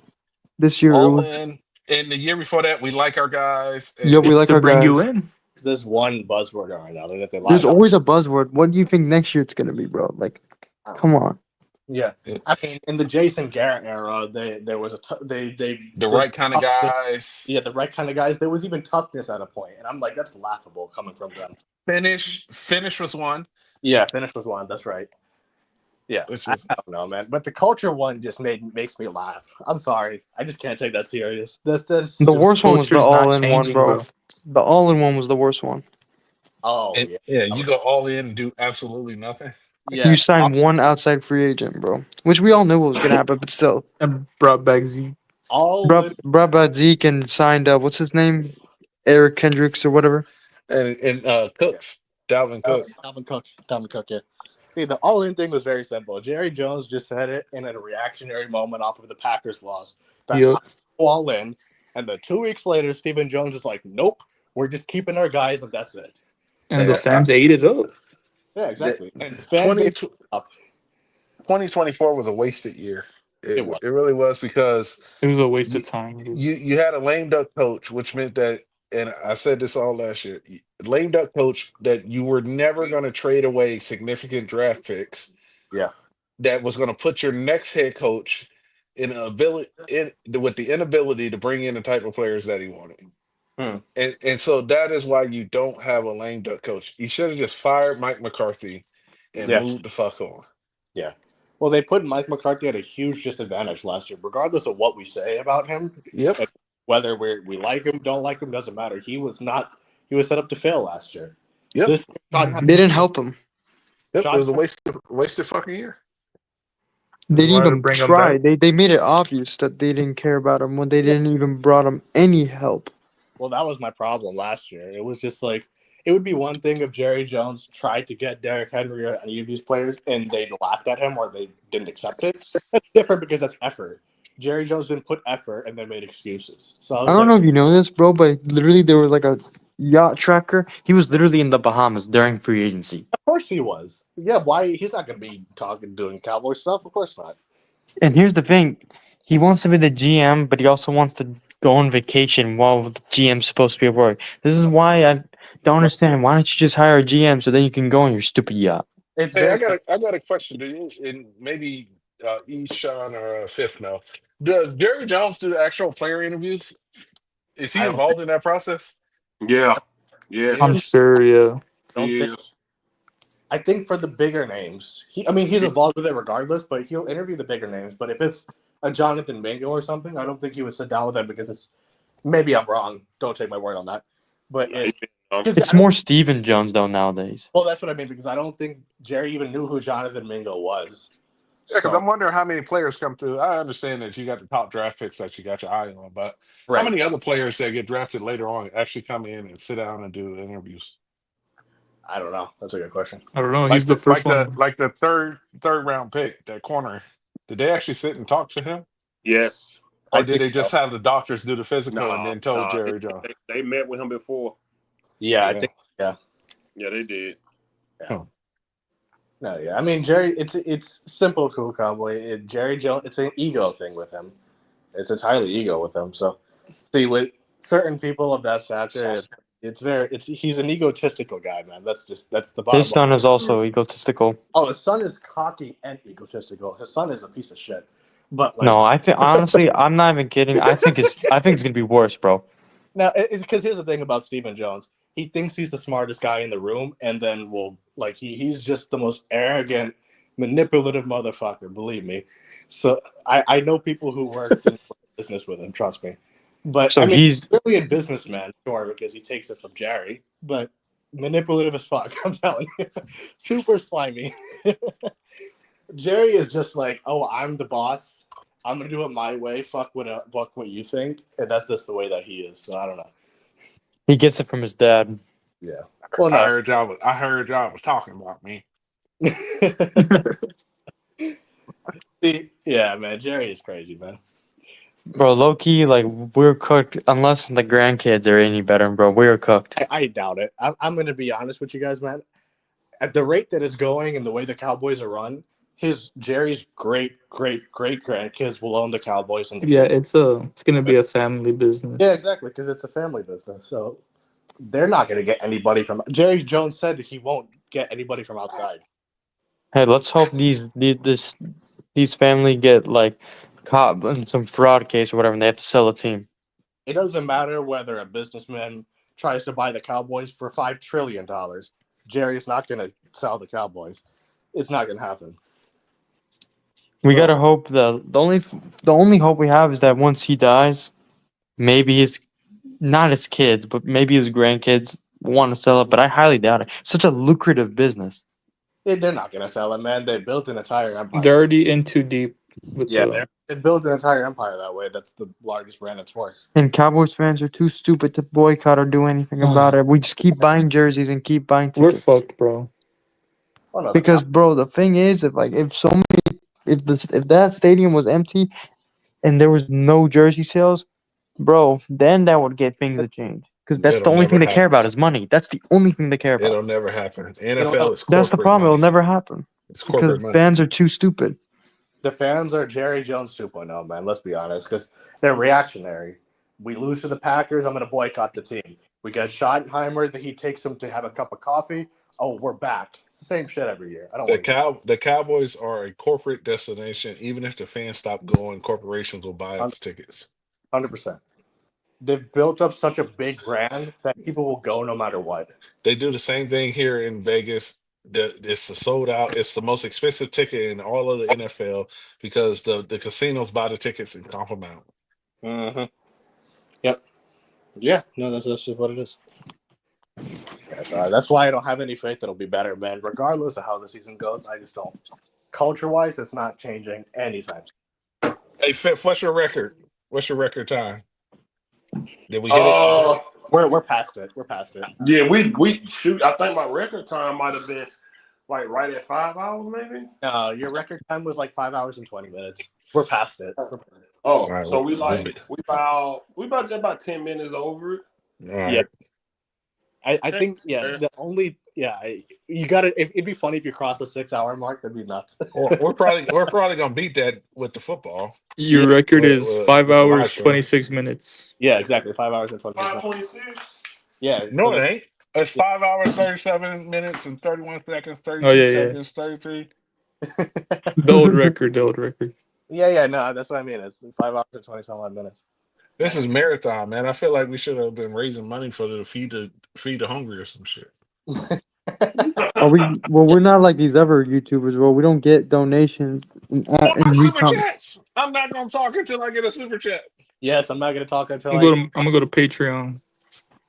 This year it All was in. And the year before that, we like our guys. yeah, we It's like to our bring guys. you in. There's one buzzword or another that they lie There's about. always a buzzword. What do you think next year it's gonna be, bro? Like, come on. Yeah, I mean, in the Jason Garrett era, there was The right kind of guys. Yeah, the right kind of guys. There was even toughness at a point, and I'm like, that's laughable coming from them. Finish was one. Yeah, finish was one. That's right. Yeah, It's just, I don't know, man. But the culture one just makes me laugh. I'm sorry, I just can't take that serious. That's The worst one was the Culture's not all in one, changing, bro. bro. The all in one was the worst one. Oh and, yeah, yeah, you go all in and do absolutely nothing. yeah. You signed one outside free agent, bro. Which we all knew what was gonna happen, but still. And brought back Zeke. Brought back Zeke and signed what's his name? Eric Kendricks or whatever. And Cooks, Dalvin Cook. Dalvin Cook. Yeah. See, the all-in thing was very simple. Jerry Jones just said it in a reactionary moment off of the Packers loss. Yep. All in, and then 2 weeks later, Stephen Jones is like, "Nope, we're just keeping our guys, and that's it." And the fans ate it up. Yeah, exactly. And the fan base up. 2024 was a wasted year. It was. It really was because It was a waste of time. you had a lame duck coach, which meant that, and I said this all last year, lame duck coach that you were never going to trade away significant draft picks. Yeah. That was going to put your next head coach with the inability to bring in the type of players that he wanted. And so that is why you don't have a lame duck coach. You should have just fired Mike McCarthy and moved the fuck on. Yeah. Well, they put Mike McCarthy at a huge disadvantage last year, regardless of what we say about him. Yep. Whether we like him, don't like him, doesn't matter. He was set up to fail last year. Yep. They didn't help him. Yep. It was a wasted fucking year. They didn't even try. They made it obvious that they didn't care about him when they didn't even brought him any help. Well, that was my problem last year. It was just like, it would be one thing if Jerry Jones tried to get Derrick Henry or any of these players and they laughed at him or they didn't accept it. That's different because that's effort. Jerry Jones didn't put effort and then made excuses. So I don't know if you know this, bro, but literally there was like a yacht tracker. He was literally in the Bahamas during free agency. Of course he was. Yeah, why? He's not going to be doing Cowboy stuff. Of course not. And here's the thing. He wants to be the GM, but he also wants to go on vacation while the GM's supposed to be at work. This is why I don't understand. Why don't you just hire a GM so then you can go on your stupid yacht? Hey, I got a question to you, and maybe Eshawn or Fifth now. Does Jerry Jones do the actual player interviews? Is he I don't think. involved in that process? Yeah. Yeah. I'm sure. Yeah. Don't He think. is. I think for the bigger names, he's involved with it regardless. But he'll interview the bigger names. But if it's a Jonathan Mingo or something, I don't think he would sit down with them because it's. Maybe I'm wrong. Don't take my word on that. But It's more Stephen Jones though nowadays. Well, that's what I mean because I don't think Jerry even knew who Jonathan Mingo was. Yeah, because I'm wondering how many players come through. I understand that you got the top draft picks that you got your eye on, but how many other players that get drafted later on actually come in and sit down and do interviews? I don't know. That's a good question. I don't know. Like He's the first one. Like the third round pick, that corner. Did they actually sit and talk to him? Yes. Or did they just have the doctors do the physical and then told Jerry Jones? They met with him before. Yeah, I think. Yeah. Yeah, they did. Yeah. No, yeah. I mean, Jerry. It's simple, cool cowboy. Jerry Jones. It's an ego thing with him. It's entirely ego with him. So, see, with certain people of that stature, he's an egotistical guy, man. That's the bottom. His son is also egotistical. Oh, his son is cocky and egotistical. His son is a piece of shit. But like, No, I think honestly, I'm not even kidding. I think it's gonna be worse, bro. now, it's because here's the thing about Stephen Jones. He thinks he's the smartest guy in the room, and then he's just the most arrogant, manipulative motherfucker. Believe me. So I know people who work in business with him. Trust me. But So he's a brilliant businessman, sure, because he takes it from Jerry. But manipulative as fuck. I'm telling you, super slimy. Jerry is just like, oh, I'm the boss. I'm gonna do it my way. Fuck what you think, and that's just the way that he is. So I don't know. he gets it from his dad. Yeah. Well, no. I heard y'all was talking about me. See, yeah, man, Jerry is crazy, man. Bro, low key, like we're cooked. Unless the grandkids are any better, bro, we're cooked. I doubt it. I'm gonna be honest with you guys, man. At the rate that it's going and the way the Cowboys are run, Jerry's great grandkids will own the Cowboys. It's gonna be a family business. Yeah, exactly, because it's a family business. So they're not gonna get anybody from. Jerry Jones said he won't get anybody from outside. Hey, let's hope these family get like caught in some fraud case or whatever, and they have to sell a team. It doesn't matter whether a businessman tries to buy the Cowboys for $5 trillion. Jerry's not gonna sell the Cowboys. It's not gonna happen. We gotta hope the only hope we have is that once he dies, maybe not his kids, but maybe his grandkids want to sell it. But I highly doubt it. Such a lucrative business. They're not gonna sell it, man. They built an entire empire. They're already in too deep. They built an entire empire that way. That's the largest brand in sports. And Cowboys fans are too stupid to boycott or do anything about it. We just keep buying jerseys and keep buying tickets. We're fucked, bro. Because, bro, the thing is, if that stadium was empty and there was no jersey sales, bro, then that would get things to change. Because that's the only thing they care about is money. That's the only thing they care about. It'll never happen. NFL is corporate. That's the problem. It'll never happen. It's corporate because fans are too stupid. The fans are Jerry Jones 2.0, man. Let's be honest, because they're reactionary. We lose to the Packers, I'm going to boycott the team. We get Schottenheimer, that he takes them to have a cup of coffee. Oh, we're back. It's the same shit every year. The Cowboys are a corporate destination. Even if the fans stop going, corporations will buy up the tickets. 100%. They've built up such a big brand that people will go no matter what. They do the same thing here in Vegas. It's the sold out. It's the most expensive ticket in all of the NFL because the casinos buy the tickets and comp them out. Mm-hmm. Yep. Yeah. No, that's just what it is. That's why I don't have any faith it'll be better, man. Regardless of how the season goes, I just don't. Culture-wise, it's not changing anytime. Hey, Fitz, what's your record? What's your record time? Did we hit it? We're past it. We're past it. Yeah, we shoot. I think my record time might have been like right at 5 hours, maybe. No, your record time was like 5 hours and 20 minutes. We're past it. Oh, right, so we about 10 minutes over it. Yeah. I think the only you gotta. It'd be funny if you cross the 6 hour mark. That'd be nuts. we're probably gonna beat that with the football. Your record is 5 hours 26 minutes. Yeah, exactly. 5 hours and 26 minutes. Yeah. No, it ain't. It's 5 hours 37 minutes and 31 seconds. 32 seconds. 33. The old record. Yeah. No, that's what I mean. It's 5 hours and 20-some odd minutes. This is marathon, man. I feel like we should have been raising money for the feed the hungry or some shit. Are we? Well, we're not like these other YouTubers, bro. We don't get donations What in about super recom. chats? I'm not gonna talk until I get a super chat. Yes, I'm not gonna talk until I'm gonna go to Patreon.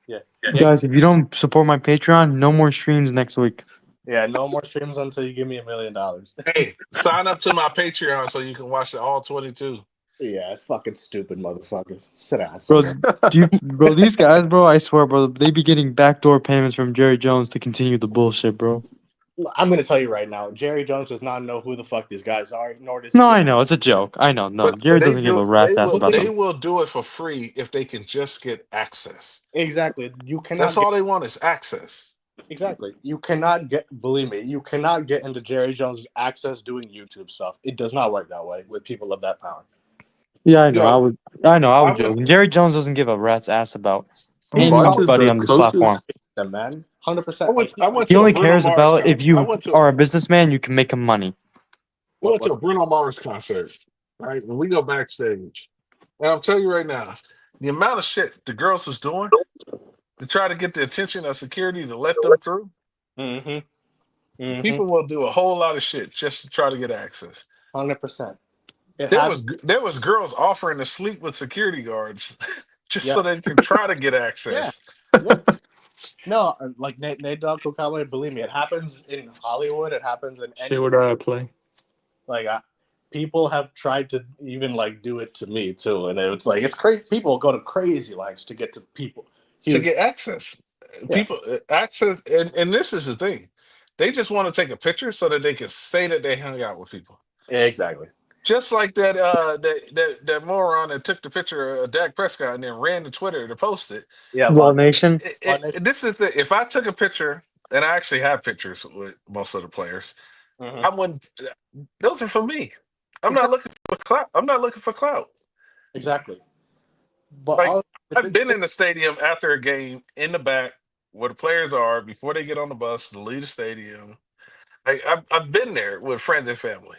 Yeah. Guys, if you don't support my Patreon, no more streams next week. Yeah, no more streams until you give me $1 million. Hey, sign up to my Patreon so you can watch all 22. Yeah, fucking stupid motherfuckers. Sit down. Bro, these guys, bro, I swear, bro, they be getting backdoor payments from Jerry Jones to continue the bullshit, bro. I'm gonna tell you right now, Jerry Jones does not know who the fuck these guys are, nor does No, Jerry. I know it's a joke. I know. No, But Jerry doesn't give a rat's ass about they them. will do it for free if they can just get access. Exactly. You cannot. That's all they want is access. Exactly. You cannot get. Believe me, you cannot get into Jerry Jones' access doing YouTube stuff. It does not work that way with people of that power. Yeah, I know. Yo, I was I'm joking. Jerry Jones doesn't give a rat's ass about Who watches anybody the on this platform. closest? Yeah, man, 100%. I went He to a only Bruno cares Mars about if you are a I businessman, you can make him money. went to a Bruno Mars concert, right? When we go backstage, and I'll tell you right now, the amount of shit the girls was doing to try to get the attention of security to let them through. People will do a whole lot of shit just to try to get access. 100%. There was girls offering to sleep with security guards just so they can try to get access. Yeah. No, like Nate Dogg Cowboy, believe me, it happens in Hollywood. It happens in any. Shit, where do I play? Like, people have tried to even like do it to me too, and it's like it's crazy. People go to crazy lengths to get to people to get access. People access, and this is the thing. They just want to take a picture so that they can say that they hung out with people. Exactly. Just like that that moron that took the picture of Dak Prescott and then ran to Twitter to post it. Yeah, Ball Nation. This is the if I took a picture, and I actually have pictures with most of the players. I wouldn't. Those are for me. I'm not looking for clout. I'm not looking for clout. Exactly. But like, I've been in the stadium after a game in the back where the players are before they get on the bus to leave the stadium. I've been there with friends and family.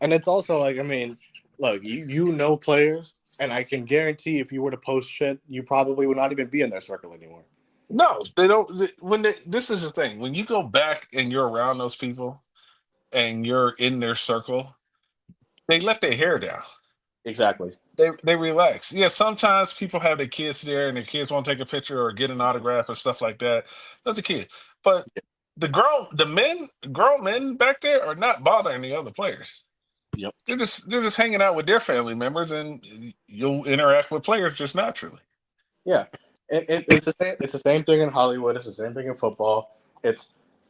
And it's also like, I mean, look, you know players, and I can guarantee if you were to post shit, you probably would not even be in their circle anymore. No, they don't. This is the thing. When you go back and you're around those people and you're in their circle, they let their hair down. Exactly. They relax. Yeah, sometimes people have their kids there and their kids want to take a picture or get an autograph and stuff like that. That's a kid. But the grown men back there are not bothering the other players. Yep. They're just hanging out with their family members, and you'll interact with players just naturally. Yeah. It's the same thing in Hollywood. It's the same thing in football.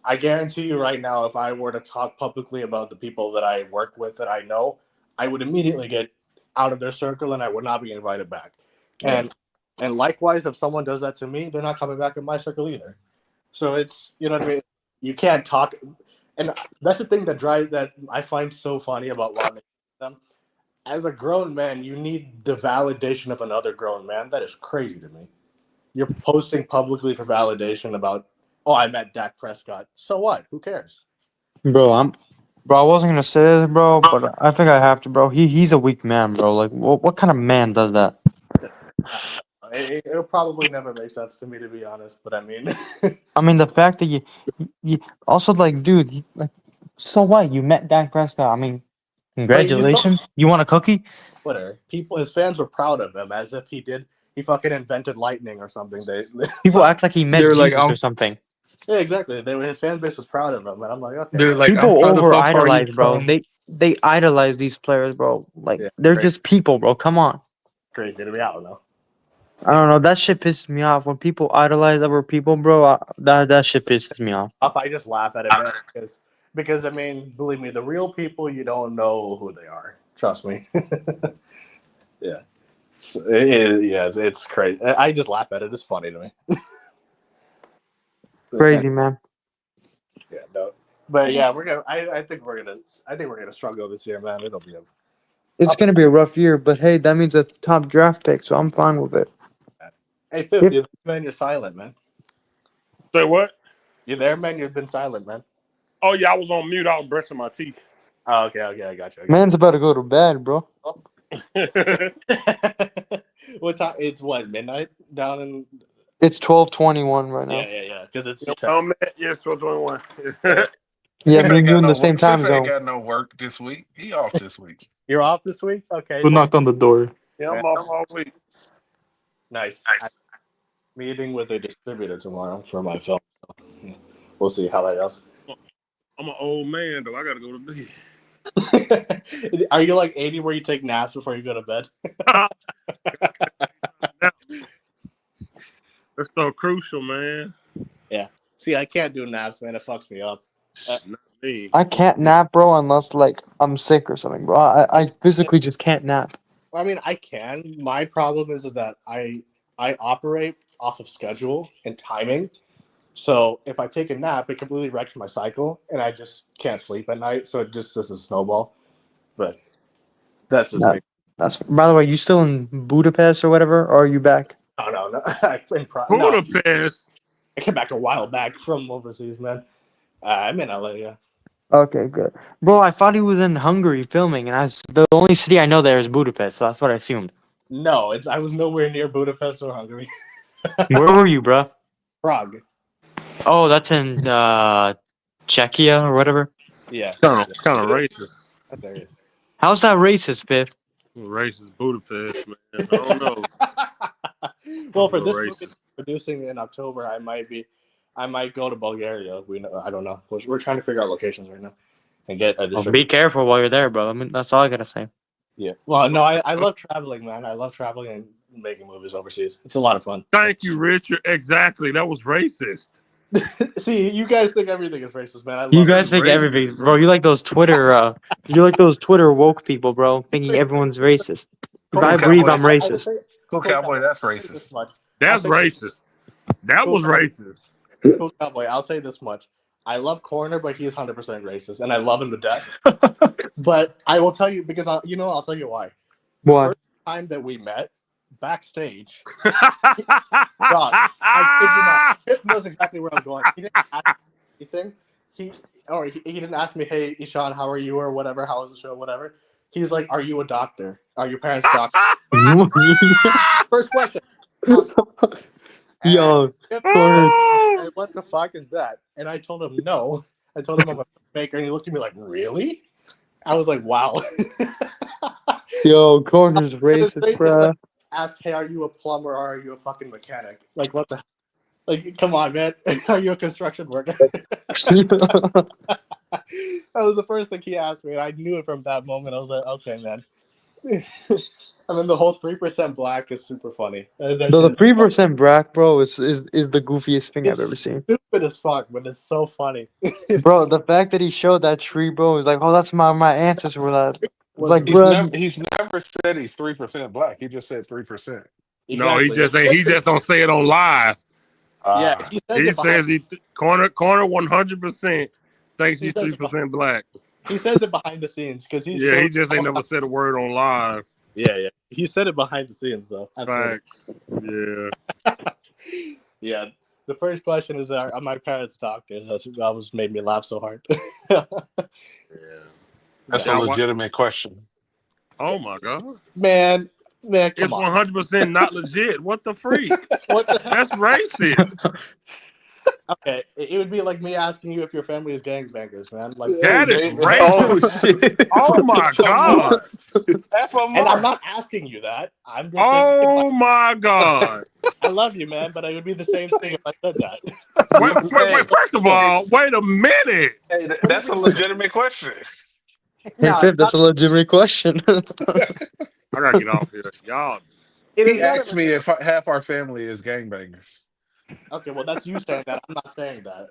I guarantee you right now, if I were to talk publicly about the people that I work with that I know, I would immediately get out of their circle and I would not be invited back. Yeah. And likewise, if someone does that to me, they're not coming back in my circle either. So it's, you know what I mean? You can't talk. And that's the thing that I find so funny about Law Nation. As a grown man, you need the validation of another grown man. That is crazy to me. You're posting publicly for validation about, oh, I met Dak Prescott. So what? Who cares? Bro, I wasn't gonna say this, bro, but I think I have to, bro. He's a weak man, bro. Like, what kind of man does that? It'll probably never make sense to me, to be honest. But I mean, I mean, the fact that you also like, dude, like, so what? You met Dak Prescott. I mean, congratulations. You want a cookie? Whatever. His fans were proud of him, as if he fucking invented lightning or something. People act like he met Jesus or something. Yeah, exactly. His fan base was proud of him, and I'm like, okay. They're like, people over idolize, bro. They idolize these players, bro. Like, they're just people, bro. Come on. Crazy to me. I don't know. That shit pisses me off when people idolize other people, bro. That shit pisses me off. I just laugh at it, man, because I mean, believe me, the real people, you don't know who they are. Trust me. Yeah. So it's crazy. I just laugh at it. It's funny to me. Crazy, man. Yeah, no. But yeah, I think we're gonna struggle this year, man. It's gonna be a rough year, but hey, that means a top draft pick, so I'm fine with it. Hey, 50, man, you're silent, man. Say what? You there, man? You've been silent, man. Oh yeah, I was on mute. I was brushing my teeth. Oh, okay, I got you. Man's about to go to bed, bro. What time? It's what, midnight down in. It's 12:21 right now. Yeah. Because it's. Yeah, 12:21. Yeah, Fifth me ain't and you got in no the same work. time Fifth ain't zone. got no work this week. He off this week. You're off this week? Okay. Who knocked on the door? Yeah, I'm off all week. Nice. I'm meeting with a distributor tomorrow for my film. We'll see how that goes. I'm an old man, though. I got to go to bed. Are you like 80 where you take naps before you go to bed? That's so crucial, man. Yeah. See, I can't do naps, man. It fucks me up. Not me. I can't nap, bro, unless like I'm sick or something, bro. I physically just can't nap. I mean, I can. My problem is that I operate off of schedule and timing. So if I take a nap, it completely wrecks my cycle, and I just can't sleep at night. So it just doesn't snowball. But that's just me. That's by the way, you still in Budapest or whatever, or are you back? Oh no. No. Budapest. I came back a while back from overseas, man. I'm in LA, yeah. Okay, good. Bro, I thought he was in Hungary filming, and the only city I know there is Budapest, so that's what I assumed. No, I was nowhere near Budapest or Hungary. Where were you, bro? Prague. Oh, that's in Czechia or whatever. Yeah. It's kind of racist. There you How's that racist, Biff? Racist Budapest, man. I don't know. Well, for this movie producing in October, I might go to Bulgaria. I don't know. We're trying to figure out locations right now and get a distributor. Be careful while you're there, bro. I mean, that's all I gotta say. Yeah. Well, no, I love traveling, man. I love traveling and making movies overseas. It's a lot of fun. Thank you, Richard. Exactly. That was racist. See, you guys think everything is racist, man. You guys think everything, bro. You like those Twitter woke people, bro, thinking everyone's racist. I believe I'm racist. Cool Cowboy, that's racist. That's racist. That was racist. Cool Cowboy, I'll say this much. I love Corner, but he's 100% racist, and I love him to death. But I will tell you, because I'll tell you why. Why? The first time that we met, backstage, God, I kid you not, Pip knows exactly where I'm going. He didn't ask me anything. He didn't ask me, hey, Ishan, how are you, or whatever, how was the show, whatever. He's like, are you a doctor? Are your parents doctors? First question. Yo, and what the fuck is that? And I told him no. I told him I'm a maker, and he looked at me like, really? I was like, wow. Yo, Corner's racist, bro. Asked, hey, are you a plumber or are you a fucking mechanic? Like, what the? Like, come on, man. Are you a construction worker? That was the first thing he asked me, and I knew it from that moment. I was like, okay, man. And then the whole 3% black is super funny. The 3% black, bro, is the goofiest thing I've ever seen. Stupid as fuck, but it's so funny. Bro, the fact that he showed that tree, bro, is like, oh, that's my ancestors were that. It's like, bro, he's never said he's 3% black. He just said 3%. No, he just don't say it on live. Yeah, he says corner 100% thinks he's 3% black. He says it behind the scenes because he just ain't never said a word on live. Yeah. He said it behind the scenes though. Facts. Yeah. Yeah. The first question is, are my parents doctors? That always made me laugh so hard. Yeah. That's a legitimate question. Oh my god. Man, it's 100% not legit. What the freak? That's racist. Okay, it would be like me asking you if your family is gangbangers, man. Like that is racist. Oh shit! Oh my god! And I'm not asking you that. I'm just saying, my god! I love you, man, but it would be the same thing if I said that. Wait! First of all, wait a minute. Hey, that's a legitimate question. Hey, Pip, that's a legitimate question. I gotta get off here, y'all. He asked me if half our family is gangbangers. Okay, well, that's you saying that. I'm not saying that.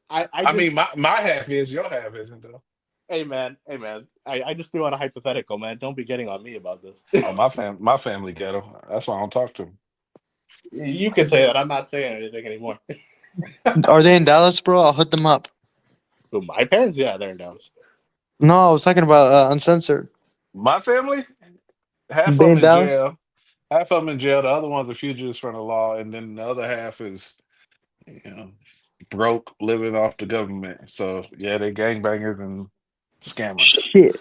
I mean, my half is, your half isn't, though. Hey, man. I just threw out a hypothetical, man. Don't be getting on me about this. Oh, my family ghetto. That's why I don't talk to them. You can say that. I'm not saying anything anymore. Are they in Dallas, bro? I'll hit them up. Who, my parents? Yeah, they're in Dallas. No, I was talking about Uncensored. My family? Half of them in jail. Half of them in jail. The other ones are fugitives from the law, and then the other half is, broke, living off the government. So yeah, they gangbangers and scammers. Shit.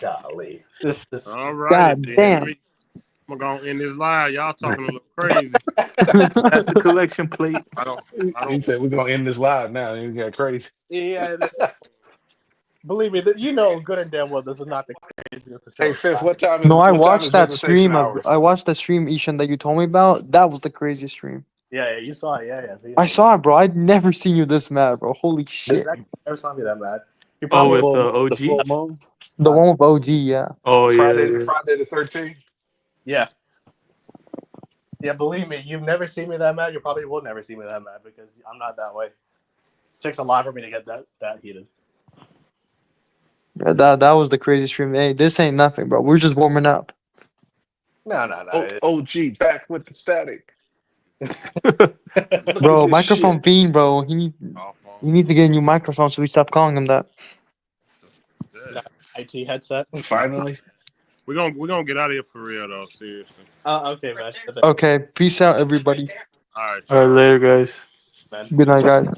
Golly. This All right, God then. damn. I'm gonna end this live. Y'all talking a little crazy. That's the collection plate. I don't. He said we're gonna end this live now. You got crazy. Yeah. Believe me, you know good and damn well this is not the craziest show. Hey, Fifth, what time No, I is watched that visitation stream hours? I watched that stream, Ishan, that you told me about. That was the craziest stream. Yeah, you saw it. Yeah. So, I saw it, bro. I'd never seen you this mad, bro. Holy shit. Exactly. Never saw me that mad. You Oh, probably with The OG. full moon. The one with OG, yeah. Oh Friday yeah. the 13th. Yeah. Yeah, believe me, you've never seen me that mad. You probably will never see me that mad because I'm not that way. It takes a lot for me to get that heated. Yeah, that was the craziest stream. Hey, this ain't nothing, bro. We're just warming up. No. OG back with the static. Look Bro, at this microphone shit. fiend, bro. He needs to get a new microphone so we stop calling him that. IT headset. Finally. We're gonna get out of here for real though. Seriously. Okay, man. Okay, peace out, everybody. All right. All right, later, guys. Man. Good night, guys.